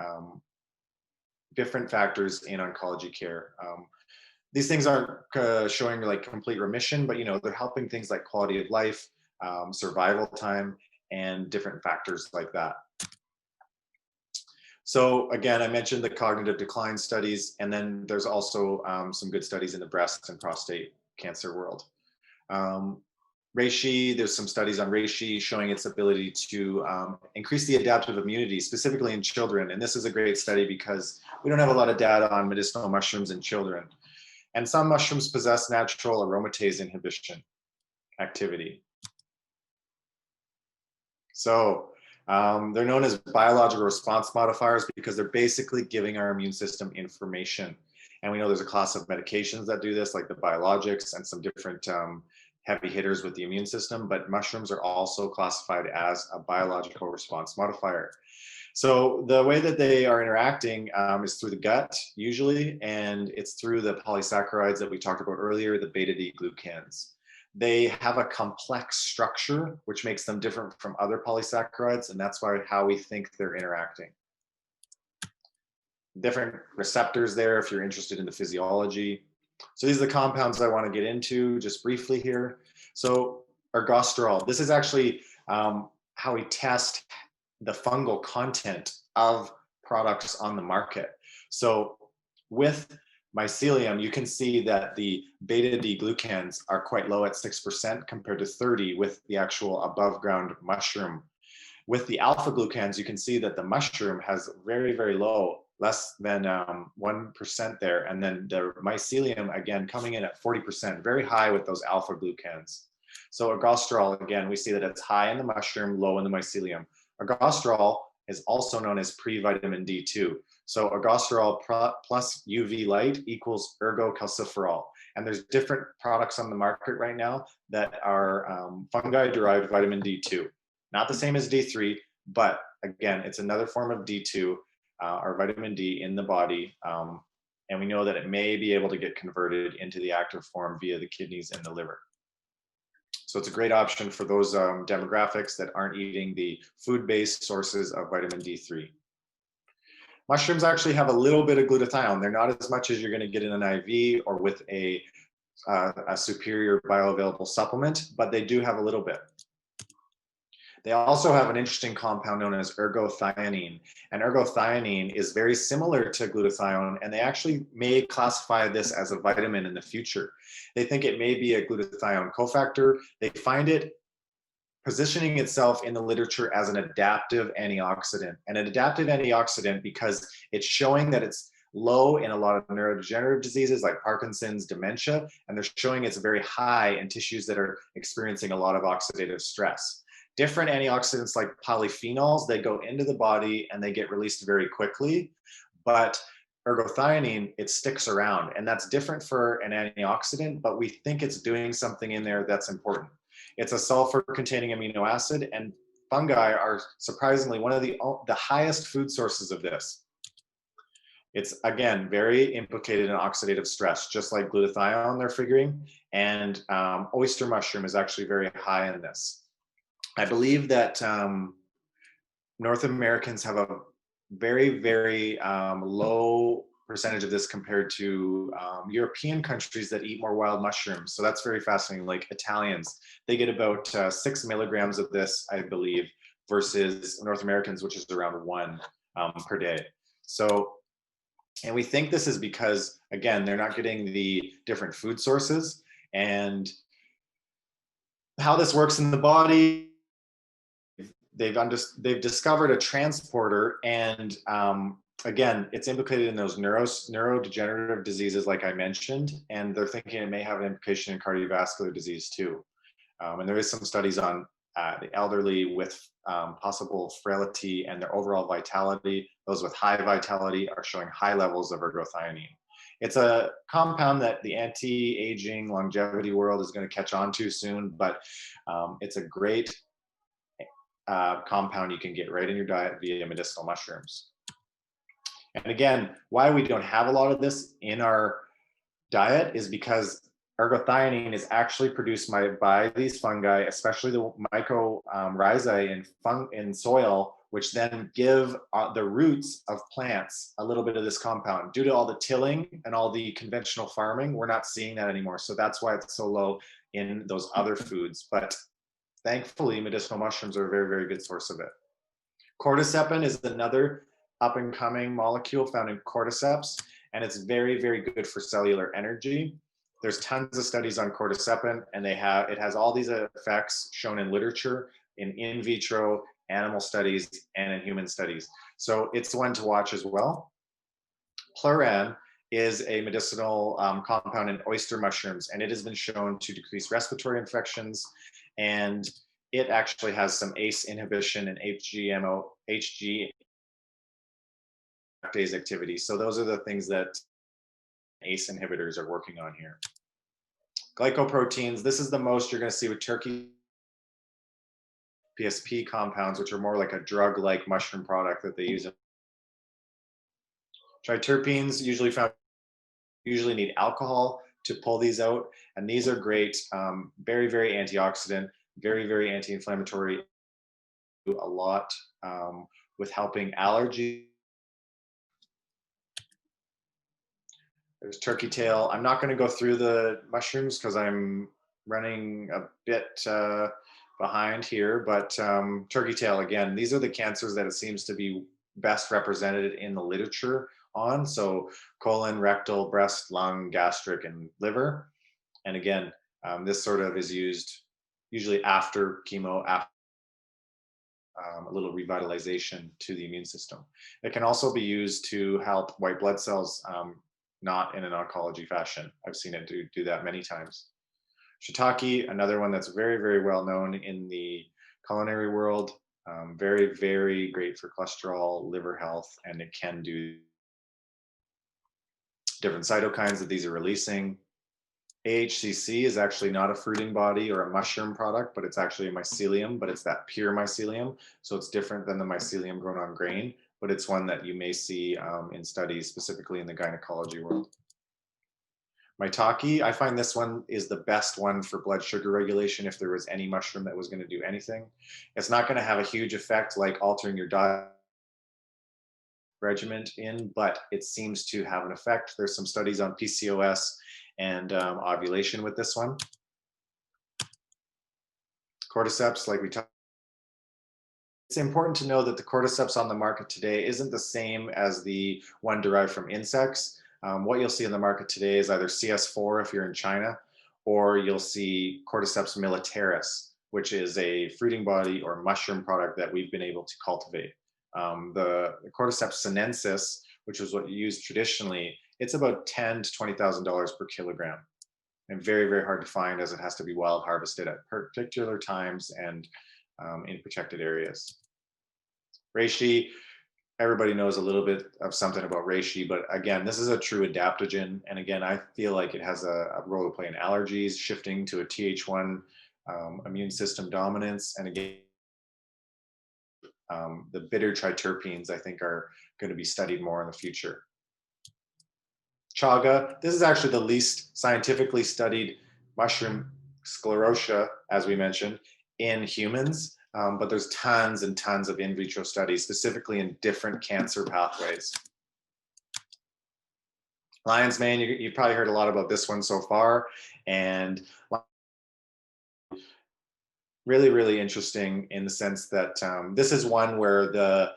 different factors in oncology care. These things aren't showing like complete remission, but they're helping things like quality of life, survival time, and different factors like that. So again, I mentioned the cognitive decline studies, and then there's also some good studies in the breast and prostate cancer world. Reishi, there's some studies on reishi showing its ability to increase the adaptive immunity, specifically in children. And this is a great study because we don't have a lot of data on medicinal mushrooms in children. And some mushrooms possess natural aromatase inhibition activity. So they're known as biological response modifiers because they're basically giving our immune system information. And we know there's a class of medications that do this, like the biologics and some different heavy hitters with the immune system, but mushrooms are also classified as a biological response modifier. So the way that they are interacting is through the gut usually, and it's through the polysaccharides that we talked about earlier, the beta-D glucans. They have a complex structure, which makes them different from other polysaccharides, and that's how we think they're interacting. Different receptors there if you're interested in the physiology. So these are the compounds I want to get into just briefly here. So ergosterol, this is actually how we test the fungal content of products on the market. So with mycelium, you can see that the beta-D glucans are quite low at 6% compared to 30 with the actual above ground mushroom. With the alpha glucans, you can see that the mushroom has very, very low, less than 1% there. And then the mycelium, again, coming in at 40%, very high with those alpha glucans. So ergosterol, again, we see that it's high in the mushroom, low in the mycelium. Ergosterol is also known as pre-vitamin D2. So ergosterol plus UV light equals ergocalciferol. And there's different products on the market right now that are fungi-derived vitamin D2. Not the same as D3, but again, it's another form of D2 or vitamin D in the body. And we know that it may be able to get converted into the active form via the kidneys and the liver. So it's a great option for those demographics that aren't eating the food-based sources of vitamin D3. Mushrooms actually have a little bit of glutathione. They're not as much as you're going to get in an IV or with a superior bioavailable supplement, but they do have a little bit. They also have an interesting compound known as ergothioneine. And ergothioneine is very similar to glutathione, and they actually may classify this as a vitamin in the future. They think it may be a glutathione cofactor. They find it positioning itself in the literature as an adaptive antioxidant. And an adaptive antioxidant because it's showing that it's low in a lot of neurodegenerative diseases like Parkinson's, dementia, and they're showing it's very high in tissues that are experiencing a lot of oxidative stress. Different antioxidants like polyphenols, they go into the body and they get released very quickly. But ergothioneine, it sticks around, and that's different for an antioxidant, but we think it's doing something in there that's important. It's a sulfur-containing amino acid, and fungi are surprisingly one of the highest food sources of this. It's, again, very implicated in oxidative stress, just like glutathione they're figuring, and oyster mushroom is actually very high in this. I believe that North Americans have a very, very low percentage of this compared to European countries that eat more wild mushrooms. So that's very fascinating. Like Italians, they get about 6 milligrams of this, I believe, versus North Americans, which is around 1 per day. So, and we think this is because, again, they're not getting the different food sources, and how this works in the body. They've discovered a transporter, and again, it's implicated in those neurodegenerative diseases like I mentioned, and they're thinking it may have an implication in cardiovascular disease too. And there is some studies on the elderly with possible frailty and their overall vitality. Those with high vitality are showing high levels of ergothioneine. It's a compound that the anti-aging longevity world is going to catch on to soon, but it's a great compound you can get right in your diet via medicinal mushrooms. And again, why we don't have a lot of this in our diet is because ergothioneine is actually produced by these fungi, especially the mycorrhizae in soil, which then give the roots of plants a little bit of this compound. Due to all the tilling and all the conventional farming, we're not seeing that anymore. So that's why it's so low in those other foods. But thankfully, medicinal mushrooms are a very, very good source of it. Cordyceps is another up-and-coming molecule found in cordyceps, and it's very, very good for cellular energy. There's tons of studies on cordyceps, and it has all these effects shown in literature, in vitro animal studies, and in human studies. So it's one to watch as well. Pleuran is a medicinal compound in oyster mushrooms, and it has been shown to decrease respiratory infections, and it actually has some ACE inhibition and HG activity. So those are the things that ACE inhibitors are working on here. Glycoproteins, this is the most you're going to see with turkey. PSP compounds, which are more like a drug-like mushroom product that they use. Triterpenes usually need alcohol to pull these out, and these are great, very, very antioxidant, very, very anti-inflammatory, a lot with helping allergy. There's turkey tail. I'm not going to go through the mushrooms because I'm running a bit behind here, but turkey tail, again, these are the cancers that it seems to be best represented in the literature on. So colon, rectal, breast, lung, gastric, and liver. And again, this sort of is used usually after chemo, after a little revitalization to the immune system. It can also be used to help white blood cells, not in an oncology fashion. I've seen it do that many times. Shiitake, another one that's very, very well known in the culinary world. Very, very great for cholesterol, liver health, and it can do different cytokines that these are releasing. AHCC is actually not a fruiting body or a mushroom product, but it's actually a mycelium, but it's that pure mycelium. So it's different than the mycelium grown on grain, but it's one that you may see in studies, specifically in the gynecology world. Maitake, I find this one is the best one for blood sugar regulation if there was any mushroom that was going to do anything. It's not going to have a huge effect like altering your diet regimen but it seems to have an effect. There's some studies on PCOS and ovulation with this one. Cordyceps, like we talked. It's important to know that the cordyceps on the market today isn't the same as the one derived from insects. What you'll see in the market today is either CS4 if you're in China, or you'll see Cordyceps militaris, which is a fruiting body or mushroom product that we've been able to cultivate. The Cordyceps sinensis, which is what you use traditionally, it's about $10,000 to $20,000 per kilogram, and very, very hard to find as it has to be wild harvested at particular times and in protected areas. Reishi, everybody knows a little bit of something about reishi, but again, this is a true adaptogen. And again, I feel like it has a role to play in allergies, shifting to a Th1 immune system dominance. And again, the bitter triterpenes, I think, are going to be studied more in the future. Chaga, this is actually the least scientifically studied mushroom sclerotia, as we mentioned, in humans. But there's tons and tons of in vitro studies, specifically in different cancer pathways. Lion's mane, you've probably heard a lot about this one so far. And really, really interesting in the sense that this is one where the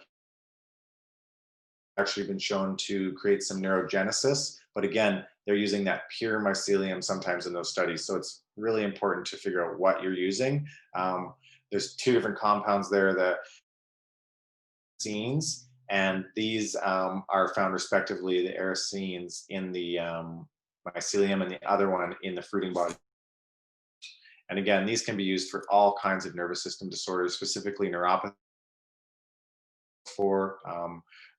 actually been shown to create some neurogenesis. But again, they're using that pure mycelium sometimes in those studies. So it's really important to figure out what you're using. There's two different compounds there, the scenes, and these are found respectively, the arenes in the mycelium and the other one in the fruiting body. And again, these can be used for all kinds of nervous system disorders, specifically neuropathy, for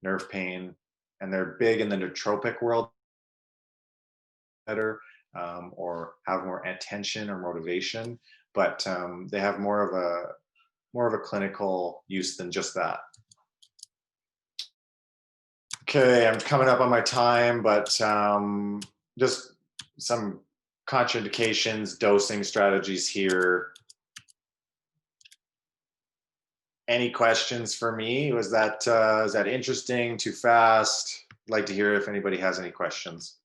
nerve pain, and they're big in the nootropic world, better or have more attention or motivation, but they have more of a clinical use than just that. Okay, I'm coming up on my time, but just some contraindications, dosing strategies here. Any questions for me? Was that is that interesting? Too fast? I'd like to hear if anybody has any questions.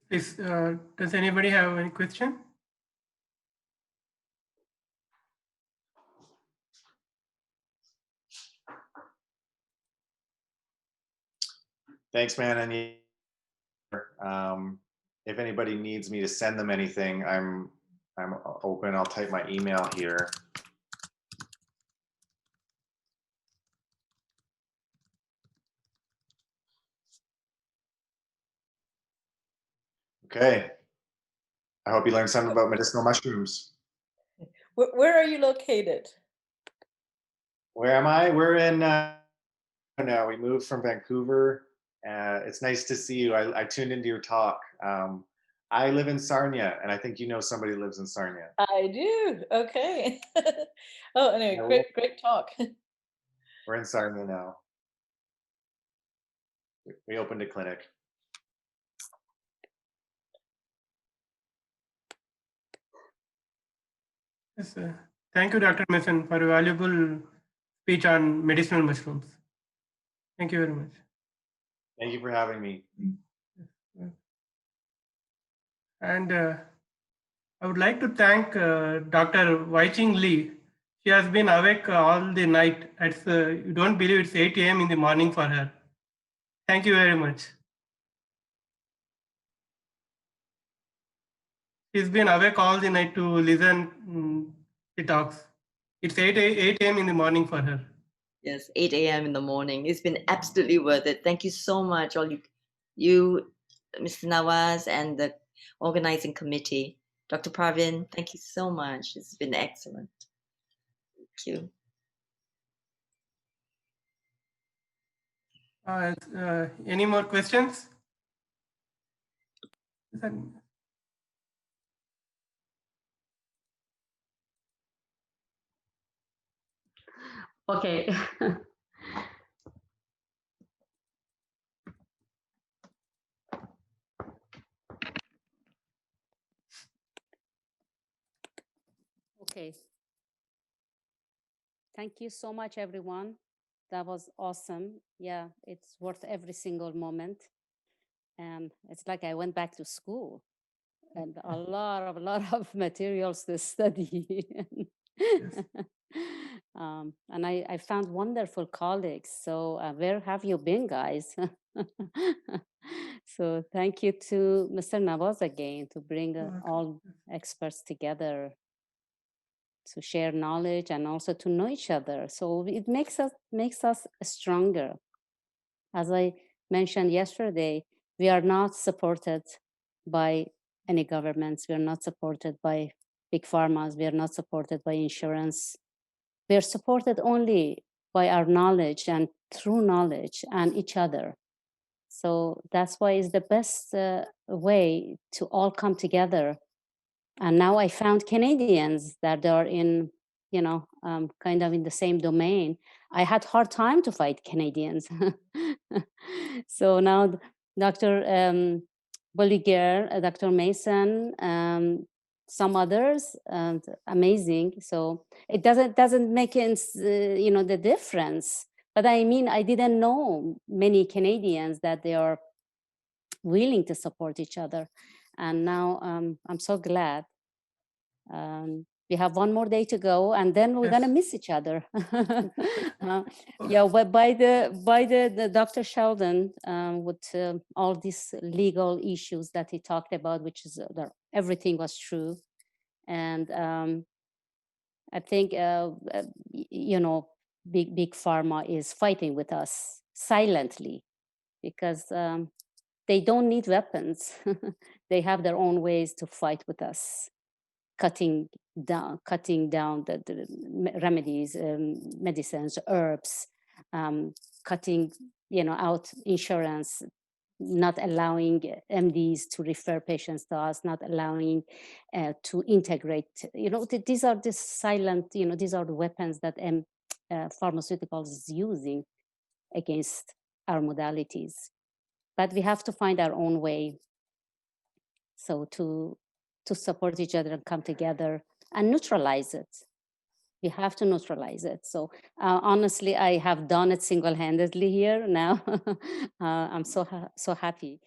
Does anybody have any question? Thanks, man. And if anybody needs me to send them anything, I'm open. I'll type my email here. Okay. I hope you learned something about medicinal mushrooms. Where are you located? Where am I? We're in now. We moved from Vancouver. It's nice to see you. I tuned into your talk. I live in Sarnia, and I think you know somebody who lives in Sarnia. I do. Okay. Oh, anyway, great talk. We're in Sarnia now. We opened a clinic. Yes, thank you, Dr. Mason, for a valuable speech on medicinal mushrooms. Thank you very much. Thank you for having me. And I would like to thank Dr. Wai-Ching Lee. She has been awake all the night. You don't believe it's 8 a.m. in the morning for her. Thank you very much. She's been awake all the night to listen the talks. It's 8 a.m. in the morning for her. Yes, 8 a.m. in the morning. It's been absolutely worth it. Thank you so much, all you, Mr. Nawaz, and the organizing committee. Dr. Pravin, thank you so much. It's been excellent. Thank you. Any more questions? Okay. Okay. Thank you so much, everyone. That was awesome. Yeah, it's worth every single moment. And it's like I went back to school and a lot of materials to study. And I found wonderful colleagues. So where have you been, guys? So thank you to Mr. Nawaz again to bring all experts together to share knowledge and also to know each other. So it makes us stronger. As I mentioned yesterday, we are not supported by any governments. We are not supported by big pharmas. We are not supported by insurance. We are supported only by our knowledge and true knowledge and each other. So that's why it's the best way to all come together. And now I found Canadians that are in, you know, kind of in the same domain. I had hard time to find Canadians. So now Dr. Bolliger, Dr. Mason, some others, and amazing. So it doesn't make you know, the difference. But I mean, I didn't know many Canadians that they are willing to support each other. And now I'm so glad. We have one more day to go, and then we're gonna miss each other. Yeah, but by the Dr. Sheldon, with all these legal issues that he talked about, which is everything was true, and I think you know, big pharma is fighting with us silently because they don't need weapons. They have their own ways to fight with us, cutting down the remedies, medicines, herbs, cutting, you know, out insurance, not allowing MDs to refer patients to us, not allowing to integrate. You know, these are the silent, you know, these are the weapons that pharmaceuticals is using against our modalities. But we have to find our own way. So to support each other and come together and neutralize it. We have to neutralize it. So honestly, I have done it single-handedly here now. I'm so happy.